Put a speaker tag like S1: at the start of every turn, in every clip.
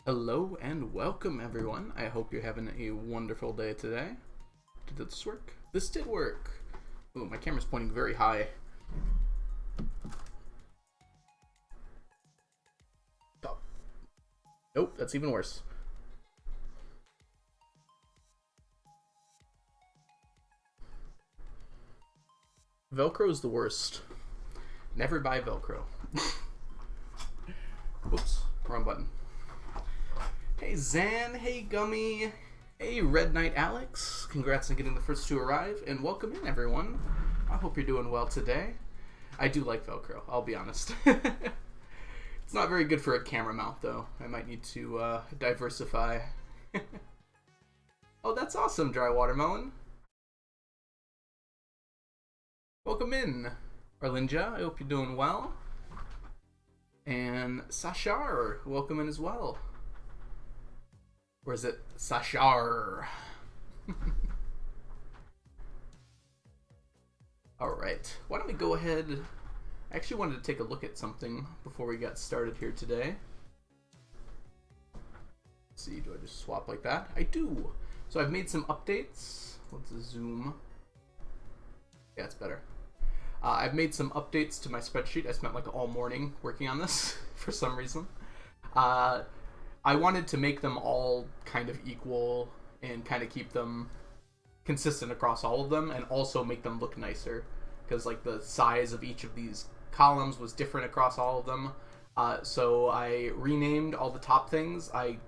S1: Hello and welcome everyone. I hope you're having a wonderful day today. Did this work? This did work. Ooh, my camera's pointing very high. Oh. Nope, that's even worse. Velcro is the worst. Never buy Velcro. Whoops, wrong button. Hey Zan, hey Gummy, hey Red Knight Alex, congrats on getting the first to arrive, and welcome in everyone. I hope you're doing well today. I do like Velcro, I'll be honest. It's not very good for a camera mount though. I might need to diversify. Oh, that's awesome, Dry Watermelon. Welcome in, Arlinja, I hope you're doing well. And Sashar, welcome in as well. Or is it Sashar? Alright, why don't we go ahead. I actually wanted to take a look at something before we got started here today. Let's see, do I just swap like that? I do! So I've made some updates. Let's zoom. Yeah, it's better. I've made some updates to my spreadsheet. I spent like all morning working on this for some reason. I wanted to make them all kind of equal and kind of keep them consistent across all of them and also make them look nicer because like the size of each of these columns was different across all of them. So I renamed all the top things. I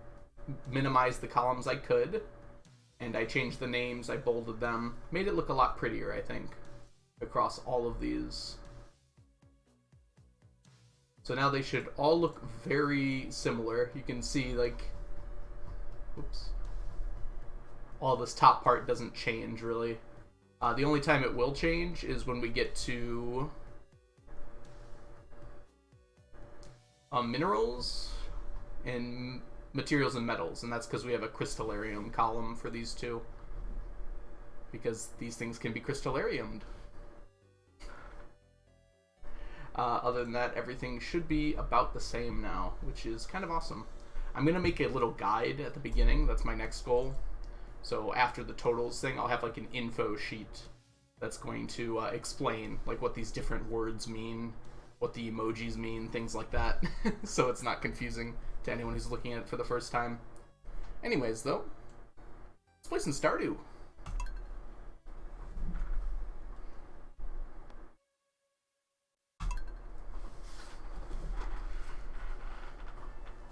S1: minimized the columns I could and I changed the names. I bolded them. Made it look a lot prettier, I think, across all of these. So now they should all look very similar. You can see like, oops, all this top part doesn't change really. The only time it will change is when we get to minerals and materials and metals, and that's because we have a crystallarium column for these two. Because these things can be crystallariumed. Other than that, everything should be about the same now, which is kind of awesome. I'm going to make a little guide at the beginning. That's my next goal. So after the totals thing, I'll have like an info sheet that's going to explain like what these different words mean, what the emojis mean, things like that. So it's not confusing to anyone who's looking at it for the first time. Anyways, though, let's play some Stardew.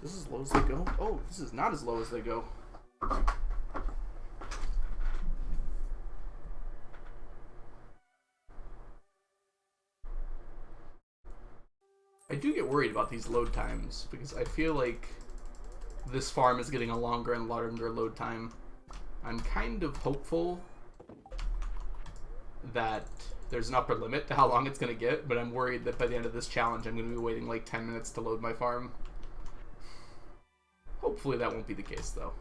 S1: This is as low as they go? Oh, this is not as low as they go. I do get worried about these load times because I feel like this farm is getting a longer and longer load time. I'm kind of hopeful that there's an upper limit to how long it's going to get, but I'm worried that by the end of this challenge I'm going to be waiting like 10 minutes to load my farm. Hopefully that won't be the case, though.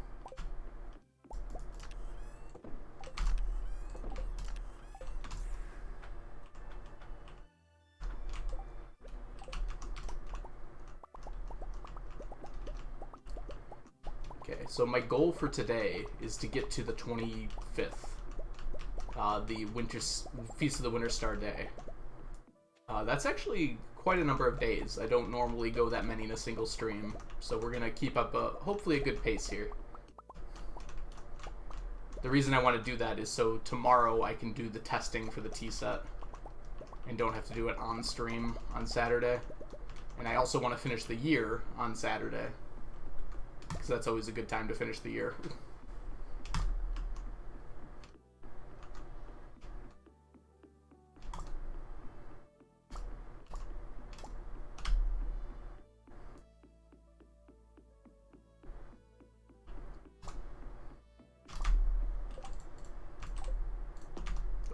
S1: Okay, so my goal for today is to get to the 25th, the Feast of the Winter Star Day. That's actually quite a number of days. I don't normally go that many in a single stream, so we're gonna keep up hopefully a good pace here. The reason I want to do that is so tomorrow I can do the testing for the tea set and don't have to do it on stream on Saturday. And I also want to finish the year on Saturday because that's always a good time to finish the year.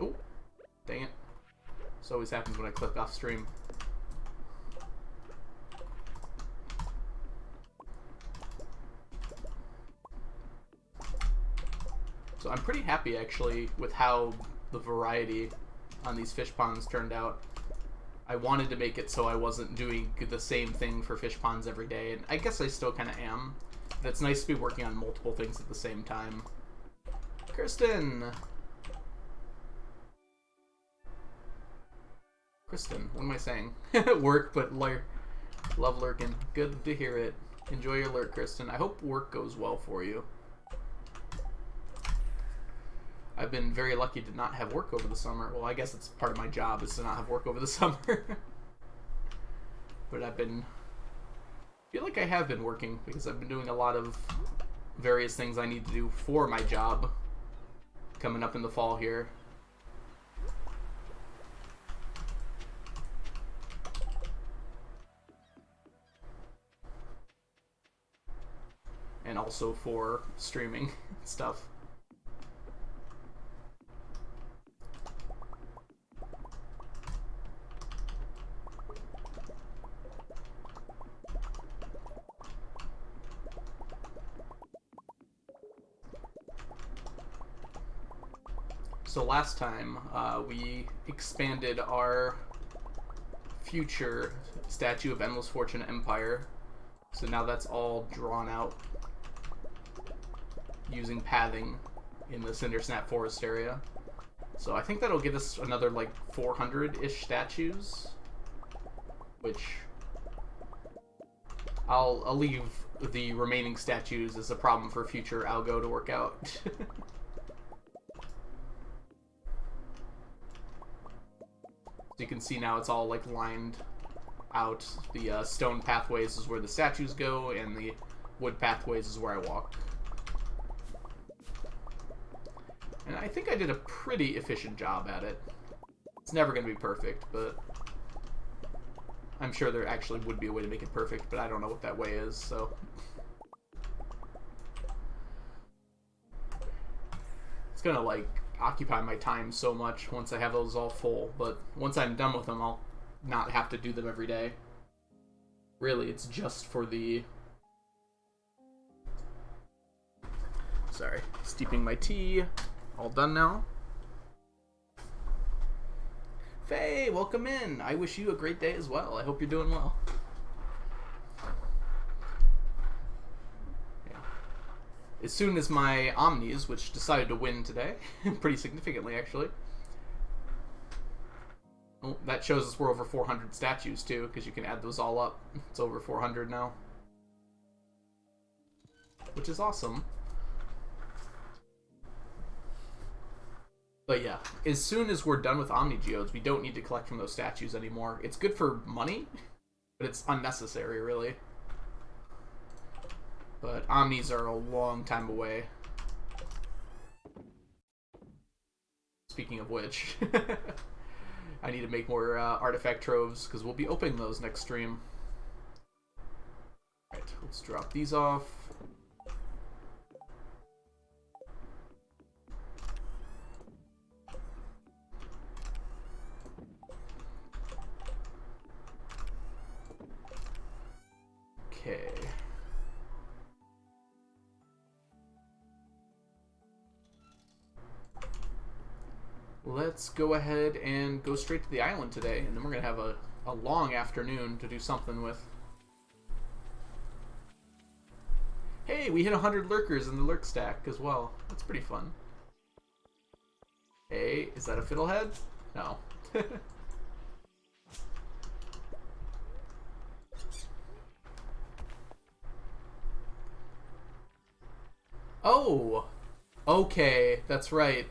S1: Oh, dang it. This always happens when I click off stream. So I'm pretty happy actually with how the variety on these fish ponds turned out. I wanted to make it so I wasn't doing the same thing for fish ponds every day, and I guess I still kind of am. That's nice to be working on multiple things at the same time. Kristen, what am I saying? Work, but love lurking. Good to hear it. Enjoy your lurk, Kristen. I hope work goes well for you. I've been very lucky to not have work over the summer. Well, I guess it's part of my job is to not have work over the summer. But I feel like I have been working because I've been doing a lot of various things I need to do for my job coming up in the fall here. And also for streaming stuff. So last time, we expanded our future Statue of Endless Fortune Empire. So now that's all drawn out using pathing in the Cindersnap Forest area. So I think that'll get us another, like, 400-ish statues. Which I'll leave the remaining statues as a problem for future algo to work out. You can see now it's all like lined out. The stone pathways is where the statues go, and the wood pathways is where I walk. And I think I did a pretty efficient job at it. It's never going to be perfect, but I'm sure there actually would be a way to make it perfect, but I don't know what that way is, so. It's going to, like, occupy my time so much once I have those all full, but once I'm done with them, I'll not have to do them every day. Really, it's just for the... Sorry, steeping my tea. All done now. Faye, welcome in. I wish you a great day as well. I hope you're doing well. As soon as my Omnis, which decided to win today, pretty significantly actually. Oh, that shows us we're over 400 statues too, because you can add those all up. It's over 400 now. Which is awesome. But yeah, as soon as we're done with Omni Geodes, we don't need to collect from those statues anymore. It's good for money, but it's unnecessary really. But Omnis are a long time away. Speaking of which, I need to make more artifact troves, because we'll be opening those next stream. Alright, let's drop these off. Okay. Let's go ahead and go straight to the island today, and then we're going to have a long afternoon to do something with. Hey, we hit 100 lurkers in the lurk stack as well. That's pretty fun. Hey, is that a fiddlehead? No. Oh! Okay, that's right.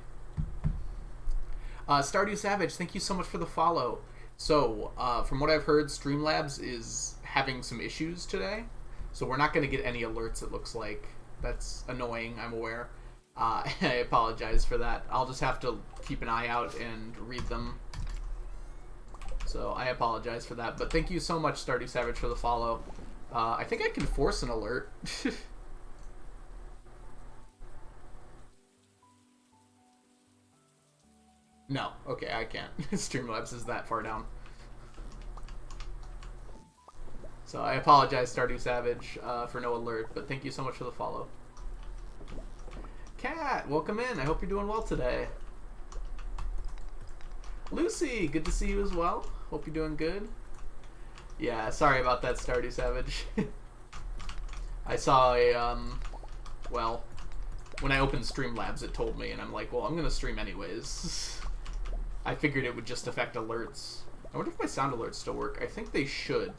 S1: Stardew Savage, thank you so much for the follow. So, from what I've heard, Streamlabs is having some issues today. So we're not going to get any alerts, it looks like. That's annoying, I'm aware. I apologize for that. I'll just have to keep an eye out and read them. So I apologize for that. But thank you so much, Stardew Savage, for the follow. I think I can force an alert. No, okay, I can't. Streamlabs is that far down. So I apologize, Stardew Savage, for no alert, but thank you so much for the follow. Kat, welcome in. I hope you're doing well today. Lucy, good to see you as well. Hope you're doing good. Yeah, sorry about that, Stardew Savage. I saw a, well, when I opened Streamlabs, it told me, and I'm like, well, I'm gonna stream anyways. I figured it would just affect alerts. I wonder if my sound alerts still work. I think they should.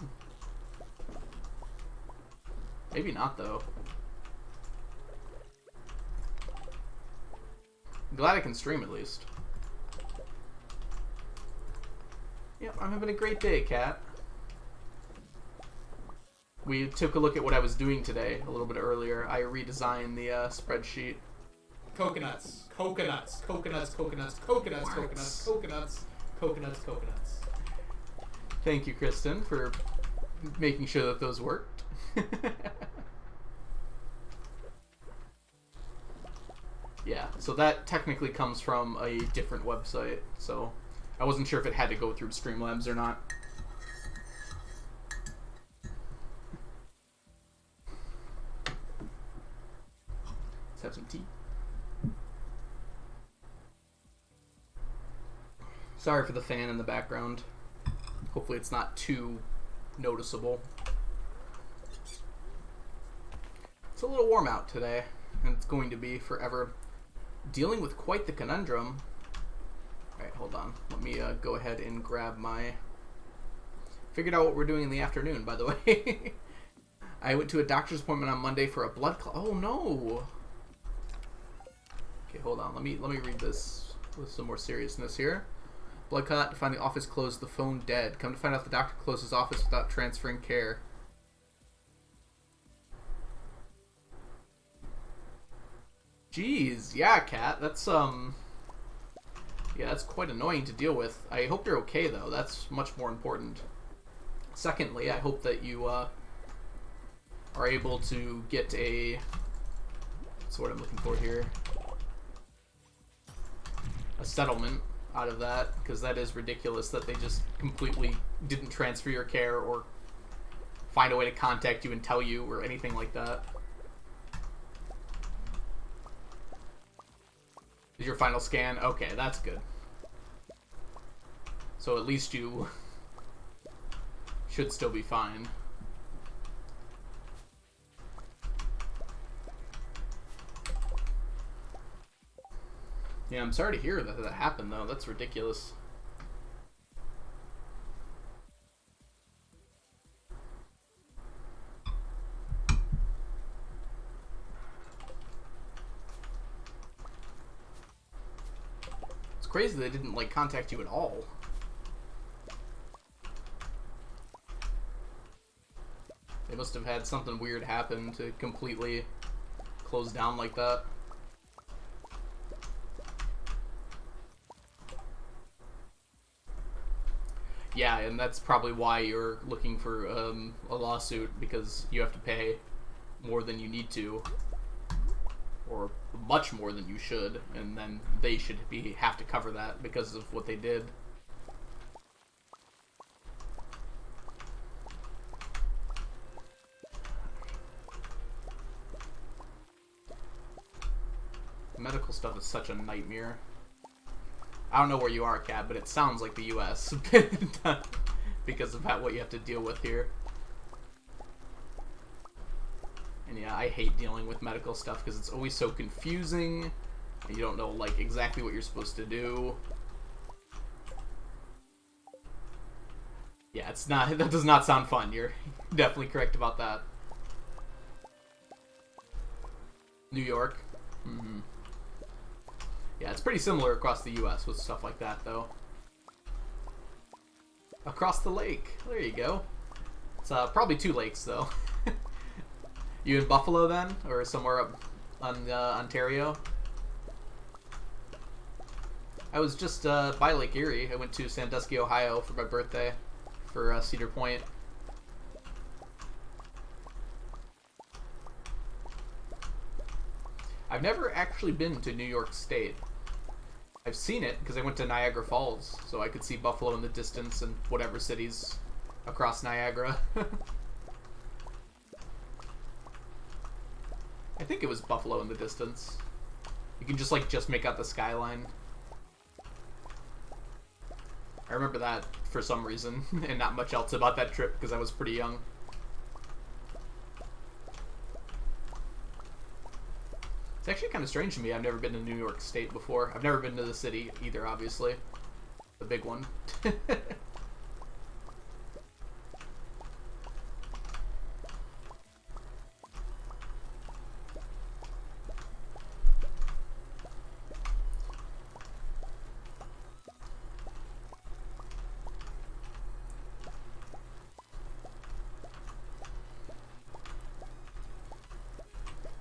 S1: Maybe not, though. I'm glad I can stream, at least. Yep, I'm having a great day, Kat. We took a look at what I was doing today a little bit earlier. I redesigned the spreadsheet.
S2: Coconuts, coconuts, coconuts, coconuts, coconuts, coconuts, coconuts, coconuts, coconuts.
S1: Thank you, Kristen, for making sure that those worked. Yeah, so that technically comes from a different website, so I wasn't sure if it had to go through Streamlabs or not. Let's have some tea. Sorry for the fan in the background. Hopefully it's not too noticeable. It's a little warm out today, and it's going to be forever. Dealing with quite the conundrum. Alright, hold on. Let me go ahead and grab my... Figured out what we're doing in the afternoon, by the way. I went to a doctor's appointment on Monday for a blood clot. Oh, no! Okay, hold on. Let me read this with some more seriousness here. Blood clot, to find the office closed, the phone dead. Come to find out the doctor closed his office without transferring care. Jeez, yeah, Kat, that's, yeah, that's quite annoying to deal with. I hope you're okay, though. That's much more important. Secondly, I hope that you, are able to get a, what's the word I'm looking for here? A settlement out of that, because that is ridiculous that they just completely didn't transfer your care or find a way to contact you and tell you or anything like that. Is your final scan? Okay, that's good. So at least you should still be fine. Yeah, I'm sorry to hear that that happened, though. That's ridiculous. It's crazy they didn't, like, contact you at all. They must have had something weird happen to completely close down like that. Yeah, and that's probably why you're looking for a lawsuit, because you have to pay more than you need to, or much more than you should, and then they should have to cover that because of what they did. Medical stuff is such a nightmare. I don't know where you are, Kat, but it sounds like the U.S. because of what you have to deal with here. And yeah, I hate dealing with medical stuff because it's always so confusing. And you don't know, like, exactly what you're supposed to do. Yeah, it's not. That does not sound fun. You're definitely correct about that. New York. Mm-hmm. Yeah, it's pretty similar across the U.S. with stuff like that, though. Across the lake. There you go. It's probably 2 lakes, though. You in Buffalo, then? Or somewhere up on Ontario? I was just by Lake Erie. I went to Sandusky, Ohio for my birthday for Cedar Point. I've never actually been to New York State. I've seen it because I went to Niagara Falls, so I could see Buffalo in the distance and whatever cities across Niagara. I think it was Buffalo in the distance. You can just make out the skyline. I remember that for some reason, and not much else about that trip because I was pretty young. It's actually kind of strange to me. I've never been to New York State before. I've never been to the city either, obviously. The big one.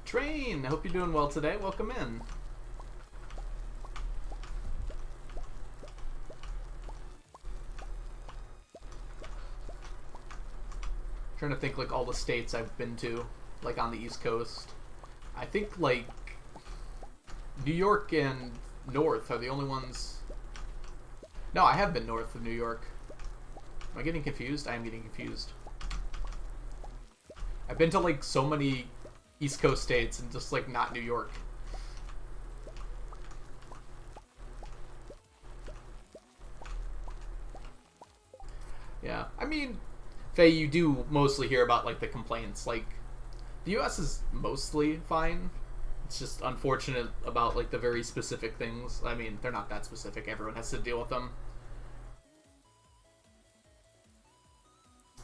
S1: Train! I hope you're doing well today. Welcome in. Trying to think like all the states I've been to, like on the East Coast. I think like New York and North are the only ones. No, I have been north of New York. Am I getting confused? I am getting confused. I've been to like so many East Coast states and just like not New York. Yeah, I mean, Faye, you do mostly hear about like the complaints. Like, the U.S. is mostly fine. It's just unfortunate about like the very specific things. I mean, they're not that specific. Everyone has to deal with them.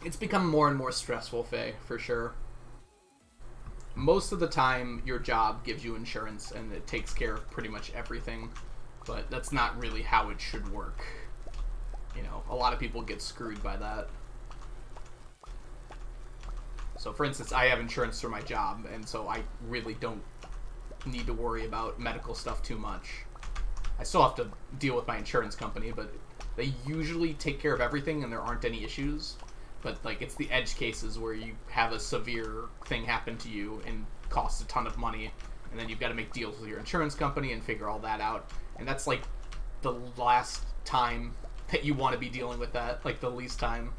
S1: It's become more and more stressful, Faye, for sure. Most of the time, your job gives you insurance and it takes care of pretty much everything, but that's not really how it should work. You know, a lot of people get screwed by that. So, for instance, I have insurance through my job, and so I really don't need to worry about medical stuff too much. I still have to deal with my insurance company, but they usually take care of everything and there aren't any issues. But, like, it's the edge cases where you have a severe thing happen to you and costs a ton of money, and then you've got to make deals with your insurance company and figure all that out. And that's, like, the last time that you want to be dealing with that. Like, the least time.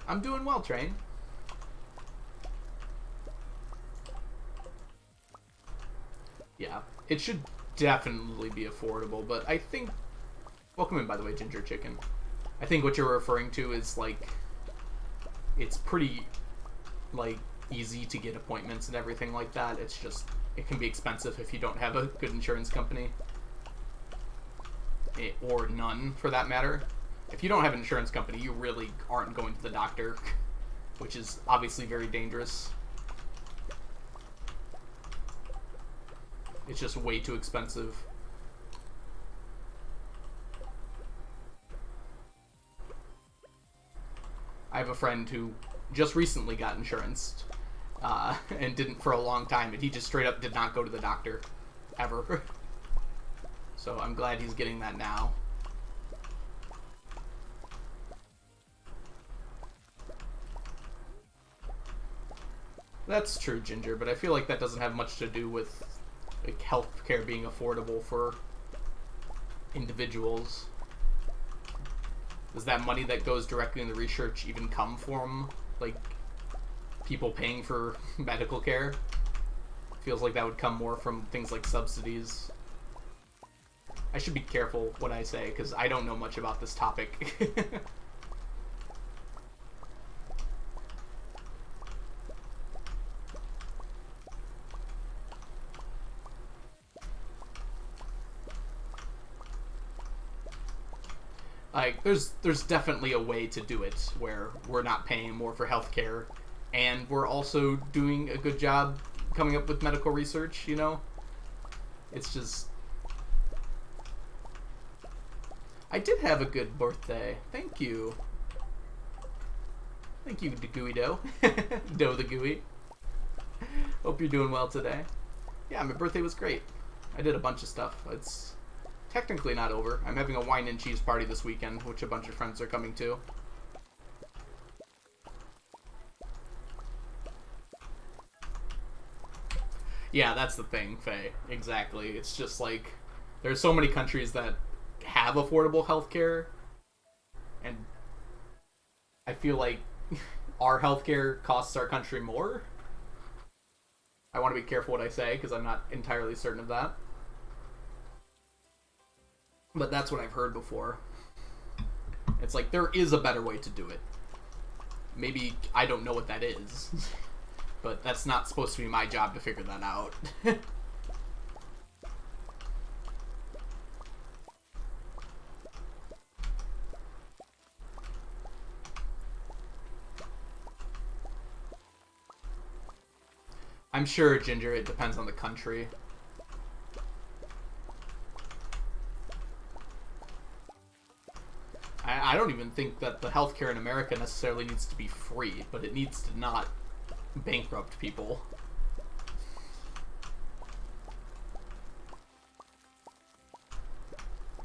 S1: I'm doing well, Train. Yeah, it should definitely be affordable, but I think... Welcome in, by the way, Ginger Chicken. I think what you're referring to is, like, it's pretty, like, easy to get appointments and everything like that. It's just, it can be expensive if you don't have a good insurance company. Or none, for that matter. If you don't have an insurance company, you really aren't going to the doctor, which is obviously very dangerous. It's just way too expensive. I have a friend who just recently got insurance and didn't for a long time, and he just straight up did not go to the doctor ever. So I'm glad he's getting that now. That's true, Ginger, but I feel like that doesn't have much to do with like healthcare being affordable for individuals. Does that money that goes directly into research even come from, like, people paying for medical care? Feels like that would come more from things like subsidies. I should be careful what I say, because I don't know much about this topic. Like, there's definitely a way to do it where we're not paying more for healthcare, and we're also doing a good job coming up with medical research, you know? It's just... I did have a good birthday. Thank you. Thank you, Gooey Doe. Doe the Gooey. Hope you're doing well today. Yeah, my birthday was great. I did a bunch of stuff. It's technically not over. I'm having a wine and cheese party this weekend, which a bunch of friends are coming to. Yeah, that's the thing, Faye. Exactly. It's just like, there's so many countries that have affordable healthcare, and I feel like our healthcare costs our country more. I want to be careful what I say, because I'm not entirely certain of that. But that's what I've heard before. It's like, there is a better way to do it. Maybe I don't know what that is. But that's not supposed to be my job to figure that out. I'm sure, Ginger, it depends on the country. I don't even think that the healthcare in America necessarily needs to be free, but it needs to not bankrupt people.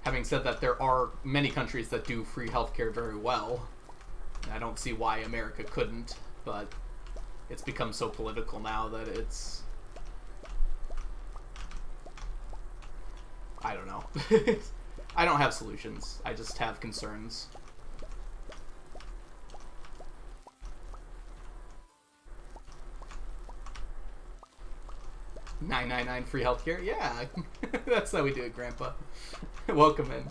S1: Having said that, there are many countries that do free healthcare very well. And I don't see why America couldn't, but it's become so political now that it's... I don't know. I don't have solutions. I just have concerns. $9.99 free healthcare? Yeah, that's how we do it, Grandpa. Welcome in.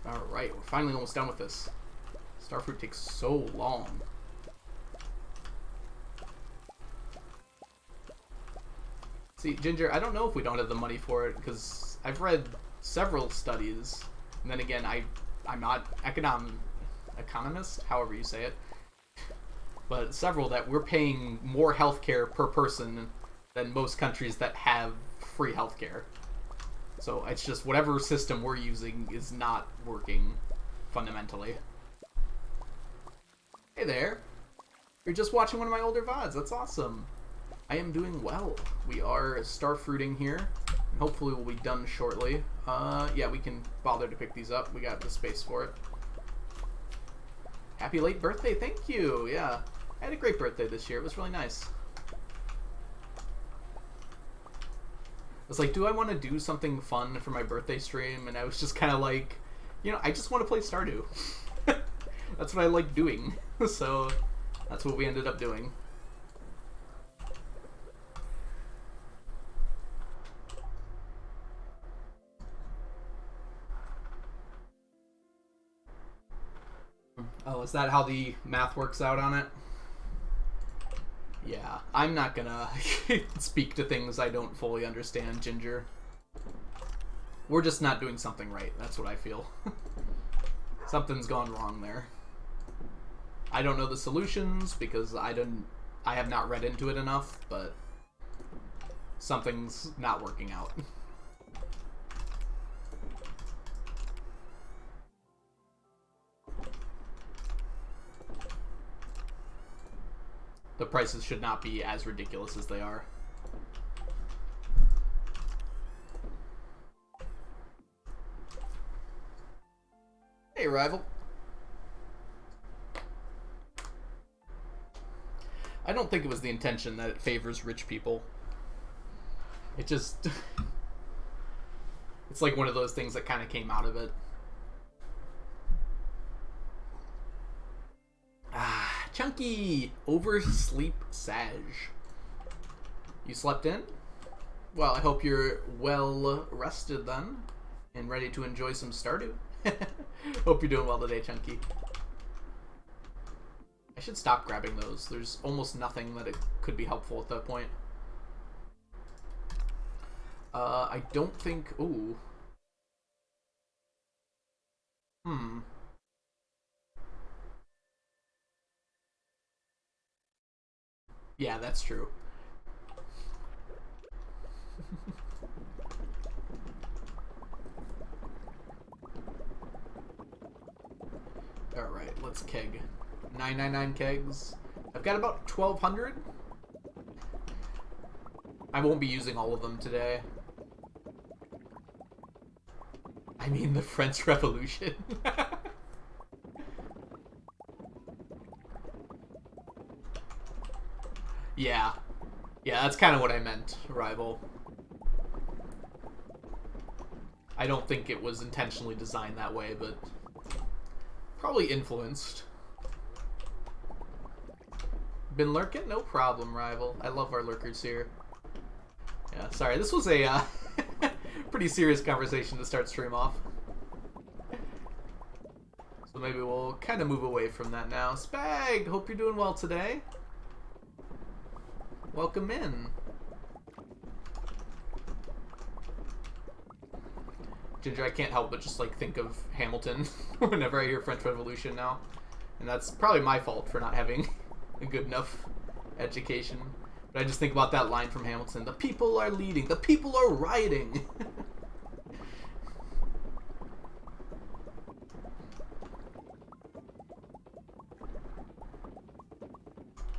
S1: Alright, we're finally almost done with this. Starfruit takes so long. See, Ginger, I don't know if we don't have the money for it, because I've read several studies, and then again, I'm not economist, however you say it, but several that we're paying more healthcare per person than most countries that have free healthcare. So it's just whatever system we're using is not working fundamentally. Hey there. You're just watching one of my older VODs. That's awesome. I am doing well. We are starfruiting here. And hopefully we'll be done shortly. Yeah, we can bother to pick these up. We got the space for it. Happy late birthday. Thank you. Yeah. I had a great birthday this year. It was really nice. I was like, do I want to do something fun for my birthday stream? And I was just kind of like, you know, I just want to play Stardew. That's what I like doing. So that's what we ended up doing. Oh, is that how the math works out on it? Yeah, I'm not gonna speak to things I don't fully understand, Ginger. We're just not doing something right. That's what I feel. Something's gone wrong there. I don't know the solutions because I have not read into it enough, but something's not working out. The prices should not be as ridiculous as they are. Hey, rival. I don't think it was the intention that it favors rich people. It just... it's like one of those things that kind of came out of it. Chunky! Oversleep Sage. You slept in? Well, I hope you're well rested then, and ready to enjoy some Stardew. Hope you're doing well today, Chunky. I should stop grabbing those. There's almost nothing that it could be helpful at that point. I don't think... Ooh. Yeah, that's true. Alright, let's keg. 999 kegs. I've got about 1,200. I won't be using all of them today. I mean the French Revolution. Yeah. Yeah, that's kind of what I meant, rival. I don't think it was intentionally designed that way, but probably influenced. Been lurking? No problem, rival. I love our lurkers here. Yeah, sorry. This was a Pretty serious conversation to start stream off. So maybe we'll kind of move away from that now. Spag, hope you're doing well today. Welcome in. Ginger, I can't help but just like think of Hamilton whenever I hear French Revolution now. And that's probably my fault for not having a good enough education. But I just think about that line from Hamilton. The people are leading. The people are rioting.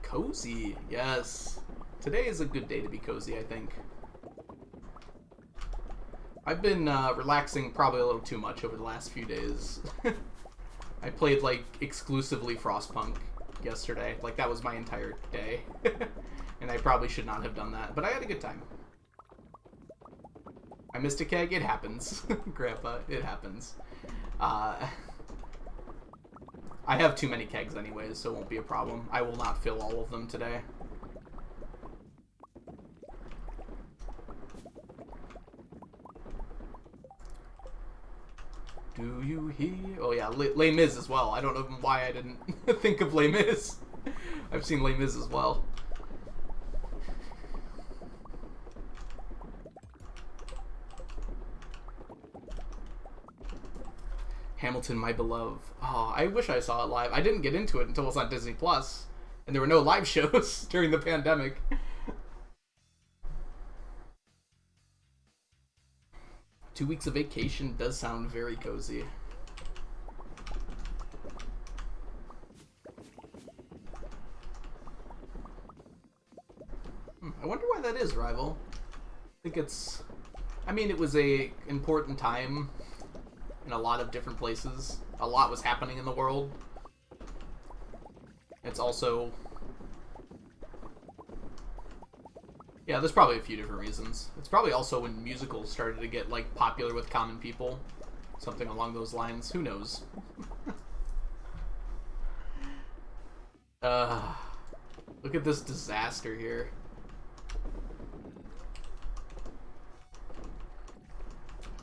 S1: Cozy. Yes. Today is a good day to be cozy, I think. I've been relaxing probably a little too much over the last few days. I played, like, exclusively Frostpunk yesterday. Like, that was my entire day. And I probably should not have done that. But I had a good time. I missed a keg? It happens. Grandpa, it happens. I have too many kegs anyways, so it won't be a problem. I will not fill all of them today. Do you hear? Oh yeah, Les Mis as well. I don't know why I didn't think of Les Mis. I've seen Les Mis as well. Hamilton, my beloved. Oh, I wish I saw it live. I didn't get into it until it was on Disney Plus, and there were no live shows during the pandemic. 2 weeks of vacation does sound very cozy. I wonder why that is, Rival. I think it's... I mean, it was a important time in a lot of different places. A lot was happening in the world. It's also... Yeah, there's probably a few different reasons. It's probably also when musicals started to get, like, popular with common people. Something along those lines. Who knows? Look at this disaster here.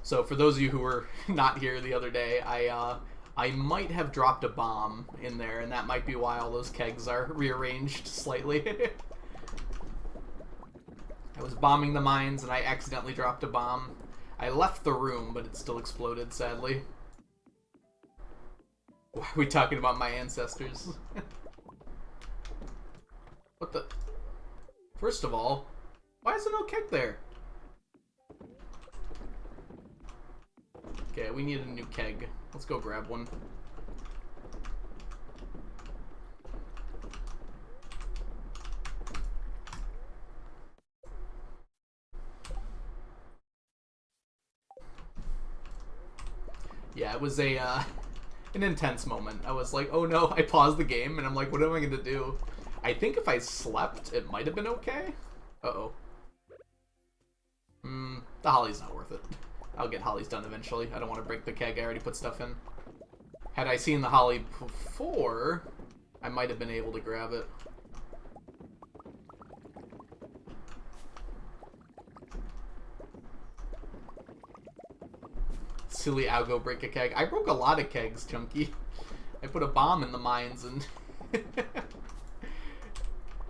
S1: So, for those of you who were not here the other day, I might have dropped a bomb in there, and that might be why all those kegs are rearranged slightly. I was bombing the mines, and I accidentally dropped a bomb. I left the room, but it still exploded, sadly. Why are we talking about my ancestors? What the... First of all, why is there no keg there? Okay, we need a new keg. Let's go grab one. Yeah, it was a an intense moment. I was like, oh no, I paused the game, and I'm like, what am I going to do? I think if I slept, it might have been okay. Uh-oh. The holly's not worth it. I'll get hollies done eventually. I don't want to break the keg. I already put stuff in. Had I seen the holly before, I might have been able to grab it. Silly Algo break a keg. I broke a lot of kegs, Chunky. I put a bomb in the mines and...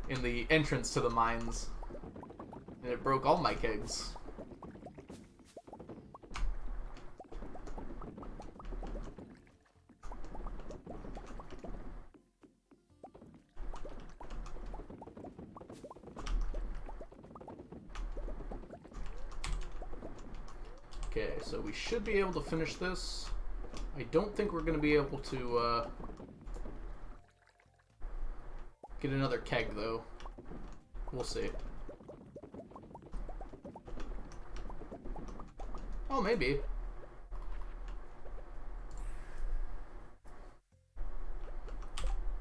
S1: in the entrance to the mines. And it broke all my kegs. Okay, so we should be able to finish this. I don't think we're going to be able to get another keg, though. We'll see. Oh, maybe.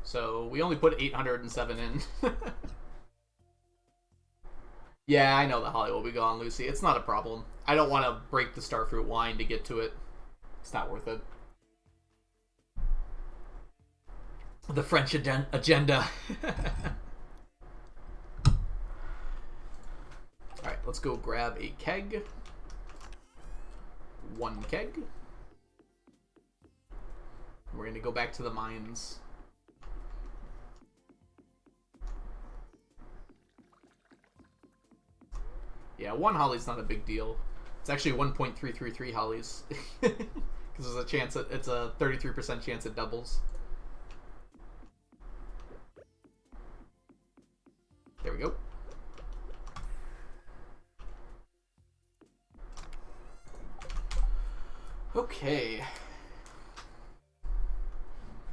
S1: So, we only put 807 in. Yeah, I know the holly will be gone, Lucy. It's not a problem. I don't want to break the starfruit wine to get to it. It's not worth it. The French agenda. Alright, let's go grab a keg. 1 keg. We're going to go back to the mines. Yeah, 1 holly's not a big deal. It's actually 1.333 hollies. Because there's a chance that it's a 33% chance it doubles. There we go. Okay.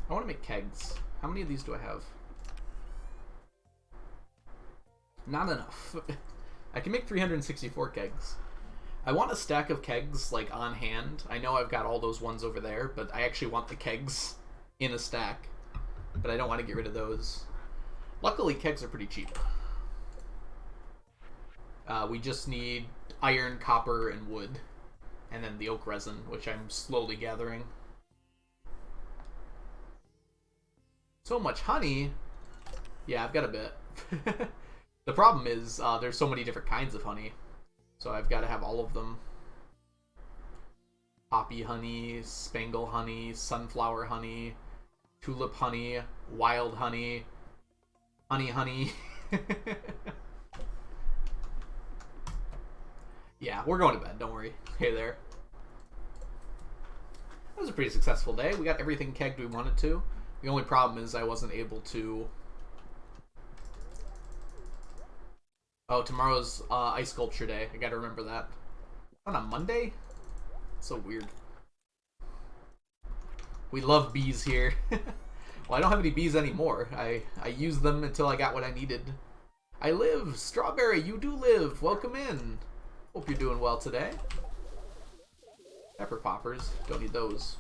S1: I want to make kegs. How many of these do I have? Not enough. I can make 364 kegs. I want a stack of kegs, like, on hand. I know I've got all those ones over there, but I actually want the kegs in a stack. But I don't want to get rid of those. Luckily, kegs are pretty cheap. We just need iron, copper, and wood. And then the oak resin, which I'm slowly gathering. So much honey. Yeah, I've got a bit. The problem is there's so many different kinds of honey. So I've got to have all of them. Poppy honey, spangle honey, sunflower honey, tulip honey, wild honey, honey. Yeah, we're going to bed, don't worry. Hey there. That was a pretty successful day. We got everything kegged we wanted to. The only problem is I wasn't able to... Oh, tomorrow's ice sculpture day. I gotta remember that. On a Monday? So weird. We love bees here. Well, I don't have any bees anymore. I used them until I got what I needed. I live! Strawberry, you do live! Welcome in! Hope you're doing well today. Pepper poppers. Don't need those.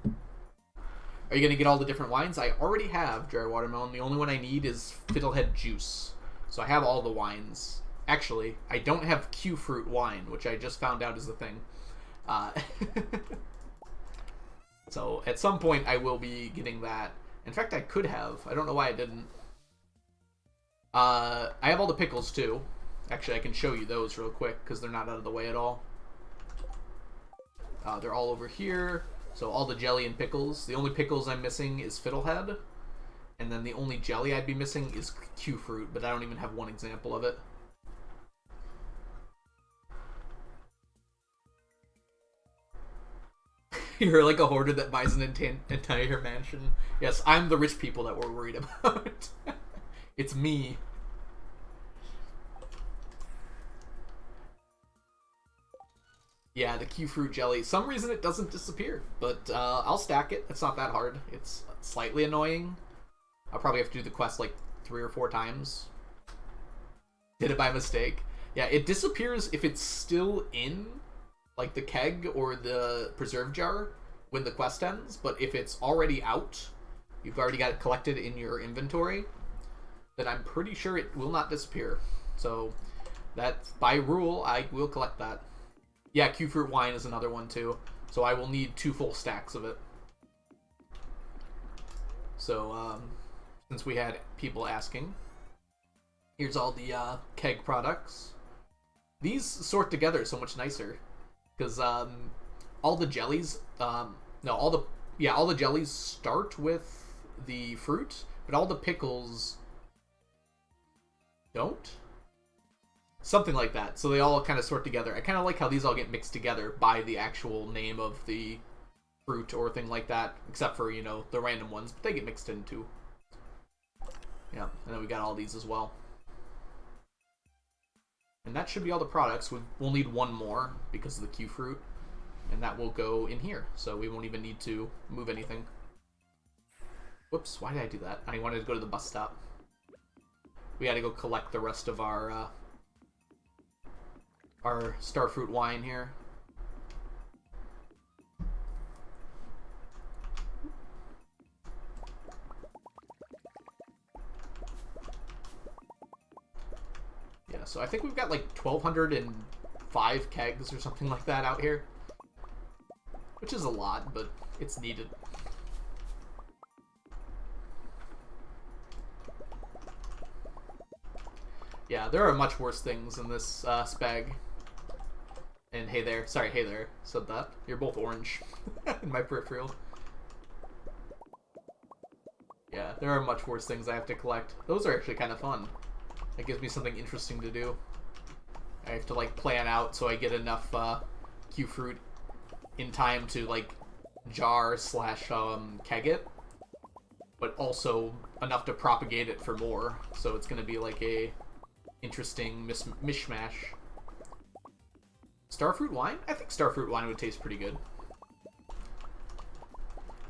S1: Are you going to get all the different wines? I already have dry watermelon. The only one I need is fiddlehead juice. So I have all the wines. Actually, I don't have Q fruit wine, which I just found out is the thing. So at some point I will be getting that. In fact, I could have. I don't know why I didn't. I have all the pickles too. Actually, I can show you those real quick because they're not out of the way at all. They're all over here. So all the jelly and pickles. The only pickles I'm missing is fiddlehead. And then the only jelly I'd be missing is Q fruit, but I don't even have one example of it. You're like a hoarder that buys an entire mansion. Yes, I'm the rich people that we're worried about. It's me. Yeah, the Q fruit jelly. Some reason it doesn't disappear, but I'll stack it. It's not that hard. It's slightly annoying. I'll probably have to do the quest like 3 or 4 times. Did it by mistake. Yeah, it disappears if it's still in like the keg or the preserve jar when the quest ends, but if it's already out, you've already got it collected in your inventory, then I'm pretty sure it will not disappear. So that's by rule, I will collect that. Yeah, Q fruit wine is another one too, so I will need 2 full stacks of it. So since we had people asking, here's all the keg products. These sort together so much nicer because all the jellies, all the jellies start with the fruit, but all the pickles don't. Something like that. So they all kind of sort together. I kind of like how these all get mixed together by the actual name of the fruit or thing like that, except for, you know, the random ones, but they get mixed in too. Yeah, and then we got all these as well. And that should be all the products. We'll need one more because of the Q fruit, and that will go in here, so we won't even need to move anything. Whoops, why did I do that? I wanted to go to the bus stop. We gotta go collect the rest of our starfruit wine here. Yeah, so I think we've got like 1,205 kegs or something like that out here. Which is a lot, but it's needed. Yeah, there are much worse things in this spag. And hey there. Sorry, hey there. Said that. You're both orange in my peripheral. Yeah, there are much worse things I have to collect. Those are actually kind of fun. That gives me something interesting to do. I have to, like, plan out so I get enough Q fruit in time to, like, jar slash keg it. But also enough to propagate it for more. So it's going to be, like, a interesting mishmash. Starfruit wine? I think starfruit wine would taste pretty good.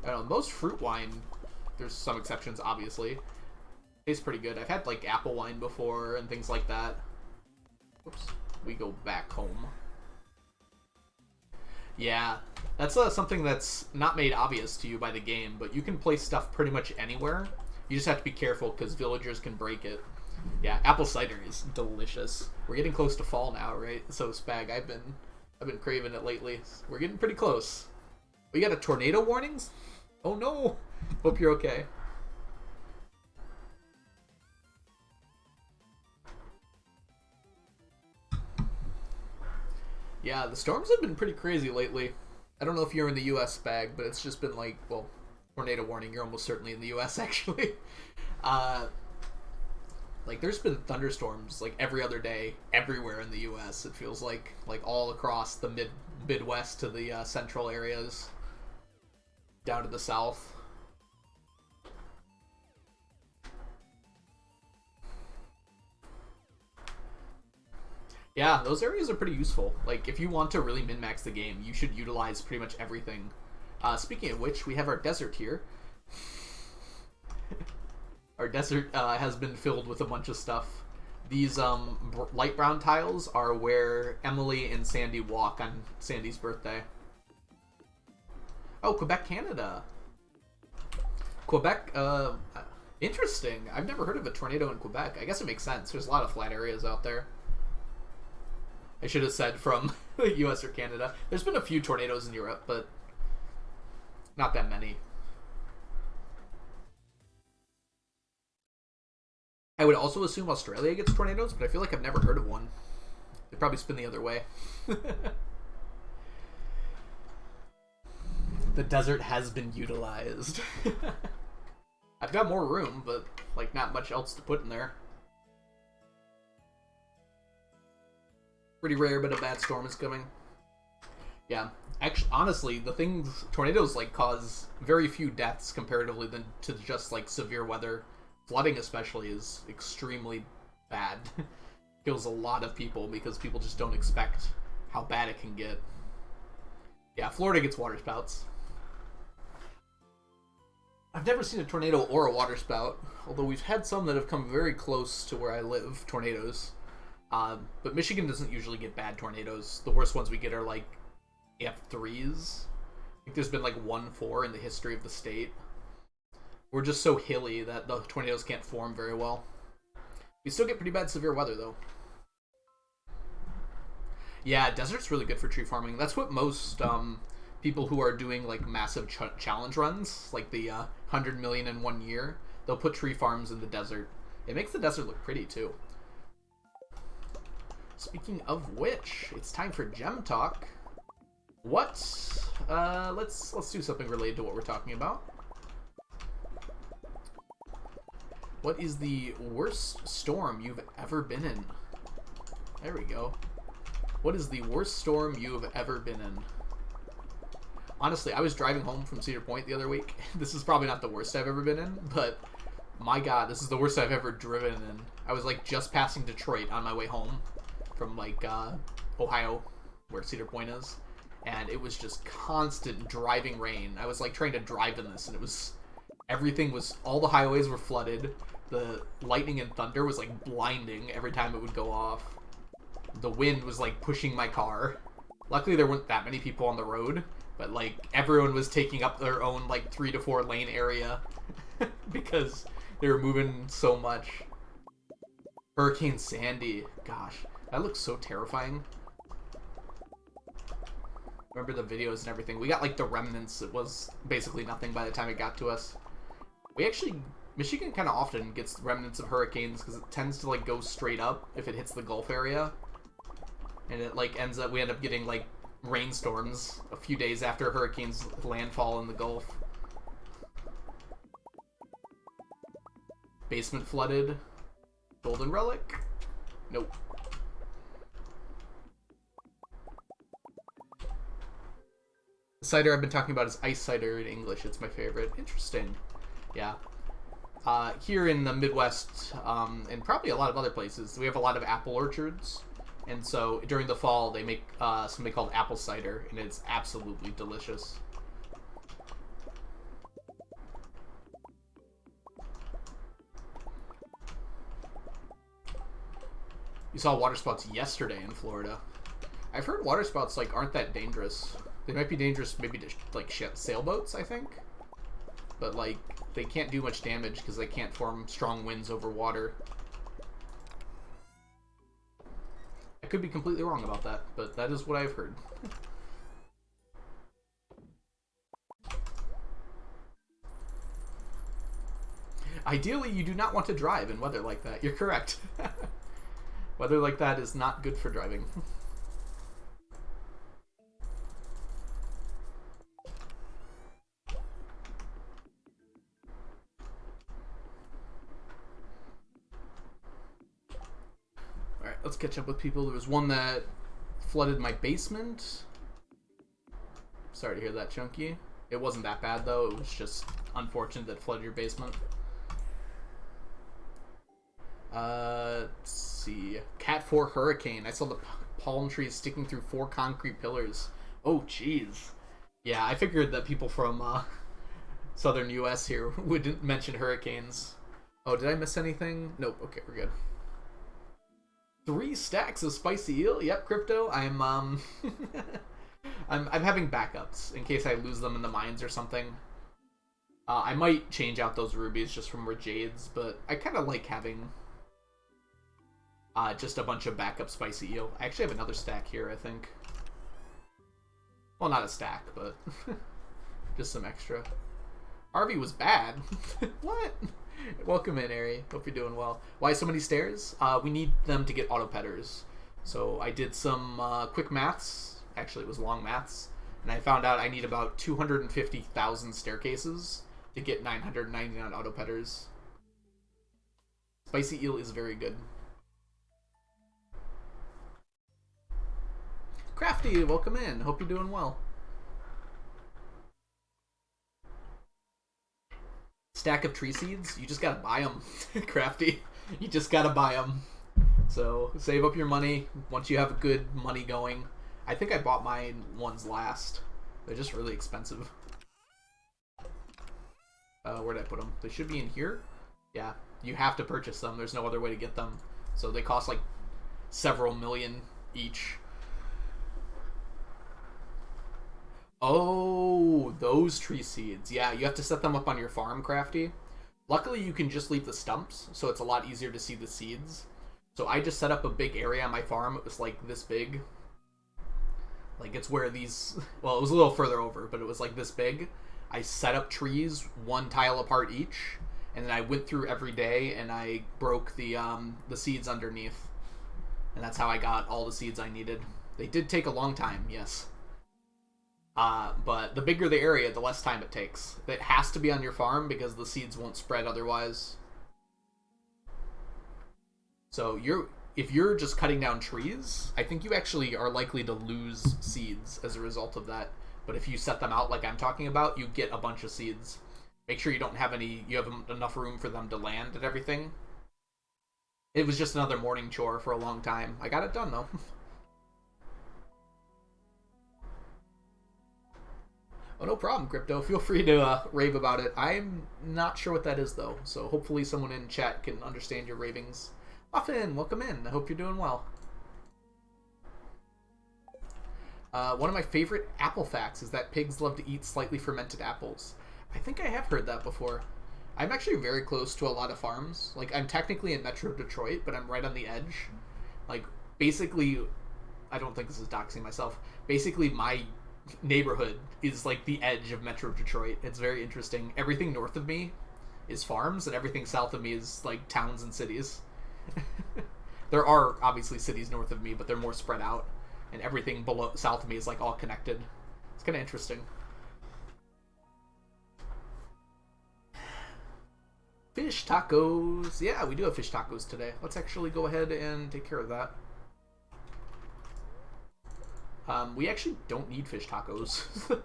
S1: I don't know, most fruit wine, there's some exceptions, obviously, tastes pretty good. I've had, like, apple wine before and things like that. Oops. We go back home. Yeah, that's something that's not made obvious to you by the game, but you can place stuff pretty much anywhere. You just have to be careful because villagers can break it. Yeah, apple cider is delicious. We're getting close to fall now, right? So Spag, I've been craving it lately. We're getting pretty close. We got a tornado warnings? Oh no! Hope you're okay. Yeah, the storms have been pretty crazy lately. I don't know if you're in the US, Spag, but it's just been like, well, tornado warning. You're almost certainly in the US, actually. Like, there's been thunderstorms, like, every other day, everywhere in the U.S., it feels like all across the Midwest to the central areas, down to the south. Yeah, those areas are pretty useful. Like, if you want to really min-max the game, you should utilize pretty much everything. Speaking of which, we have our desert here. Our desert has been filled with a bunch of stuff. These light brown tiles are where Emily and Sandy walk on Sandy's birthday. Oh, Quebec, Canada. Quebec, interesting. I've never heard of a tornado in Quebec. I guess it makes sense. There's a lot of flat areas out there. I should have said from the US or Canada. There's been a few tornadoes in Europe, but not that many. I would also assume Australia gets tornadoes, but I feel like I've never heard of one. They probably spin the other way. The desert has been utilized. I've got more room, but like not much else to put in there. Pretty rare, but a bad storm is coming. Yeah, actually, honestly, tornadoes like cause very few deaths comparatively than to just like severe weather. Flooding especially is extremely bad. Kills a lot of people because people just don't expect how bad it can get. Yeah, Florida gets water spouts. I've never seen a tornado or a water spout, although we've had some that have come very close to where I live, tornadoes. But Michigan doesn't usually get bad tornadoes. The worst ones we get are like F3s. I think there's been like 1-4 in the history of the state. We're just so hilly that the tornadoes can't form very well. We still get pretty bad severe weather, though. Yeah, desert's really good for tree farming. That's what most people who are doing like massive challenge runs, like the 100 million in 1 year, they'll put tree farms in the desert. It makes the desert look pretty, too. Speaking of which, it's time for Gem Talk. What? Let's do something related to what we're talking about. What is the worst storm you've ever been in? There we go. What is the worst storm you have ever been in? Honestly, I was driving home from Cedar Point the other week. This is probably not the worst I've ever been in, but my god, this is the worst I've ever driven in. I was like just passing Detroit on my way home from like Ohio, where Cedar Point is, and it was just constant driving rain. I was like trying to drive in this, and it was all the highways were flooded. The lightning and thunder was like blinding every time it would go off. The wind was like pushing my car. Luckily there weren't that many people on the road, but like everyone was taking up their own like 3 to 4 lane area because they were moving so much. Hurricane Sandy, gosh, that looks so terrifying. Remember the videos and everything. We got like the remnants. It was basically nothing by the time it got to us. Michigan kind of often gets remnants of hurricanes because it tends to like go straight up if it hits the Gulf area. and it like we end up getting like rainstorms a few days after hurricanes landfall in the Gulf. Basement flooded. Golden relic? Nope. The cider I've been talking about is ice cider in English. It's my favorite. Interesting. Yeah. Here in the Midwest, and probably a lot of other places, we have a lot of apple orchards. And so during the fall, they make something called apple cider, and it's absolutely delicious. You saw water spouts yesterday in Florida. I've heard water spouts like aren't that dangerous. They might be dangerous maybe to like sailboats, I think. But like they can't do much damage because they can't form strong winds over water. I could be completely wrong about that, but that is what I've heard. Ideally, you do not want to drive in weather like that. You're correct. Weather like that is not good for driving. Alright, let's catch up with people. There was one that flooded my basement. Sorry to hear that, Chunky. It wasn't that bad, though. It was just unfortunate that it flooded your basement. Let's see. Cat 4 hurricane. I saw the palm trees sticking through 4 concrete pillars. Oh, jeez. Yeah, I figured that people from southern U.S. here wouldn't mention hurricanes. Oh, did I miss anything? Nope. Okay, we're good. 3 stacks of spicy eel. Yep, Crypto. I'm I'm having backups in case I lose them in the mines or something. I might change out those rubies just from more Geodes, but I kind of like having just a bunch of backup spicy eel. I actually have another stack here, I think. Well, not a stack, but just some extra. RV was bad. What? Welcome in, Ari. Hope you're doing well. Why so many stairs? We need them to get auto petters. So I did some quick maths. Actually, it was long maths. And I found out I need about 250,000 staircases to get 999 auto petters. Spicy eel is very good. Crafty, welcome in. Hope you're doing well. Stack of tree seeds? You just gotta buy them, Crafty. You just gotta buy them. So save up your money once you have a good money going. I think I bought my ones last. They're just really expensive. Where'd I put them? They should be in here. Yeah, you have to purchase them. There's no other way to get them. So they cost like several million each. Oh, those tree seeds. Yeah, you have to set them up on your farm, Crafty. Luckily, you can just leave the stumps, so it's a lot easier to see the seeds. So I just set up a big area on my farm. It was like this big. Like it's where these, well, it was a little further over, but it was like this big. I set up trees 1 tile apart each, and then I went through every day and I broke the seeds underneath. And that's how I got all the seeds I needed. They did take a long time, yes. But the bigger the area, the less time it takes. It has to be on your farm because the seeds won't spread otherwise. So if you're just cutting down trees, I think you actually are likely to lose seeds as a result of that. But if you set them out like I'm talking about, you get a bunch of seeds. Make sure you have enough room for them to land and everything. It was just another morning chore for a long time. I got it done though. Oh, no problem, Crypto. Feel free to rave about it. I'm not sure what that is, though, so hopefully someone in chat can understand your ravings. Muffin, welcome in. I hope you're doing well. One of my favorite apple facts is that pigs love to eat slightly fermented apples. I think I have heard that before. I'm actually very close to a lot of farms. Like, I'm technically in Metro Detroit, but I'm right on the edge. Like, basically, I don't think this is doxing myself. Basically, my neighborhood is like the edge of Metro Detroit. It's very interesting. Everything north of me is farms, and everything south of me is like towns and cities. There are obviously cities north of me, but they're more spread out. and everything below south of me is like all connected. It's kind of interesting. Fish tacos. Yeah, we do have fish tacos today. Let's actually go ahead and take care of that. We actually don't need fish tacos.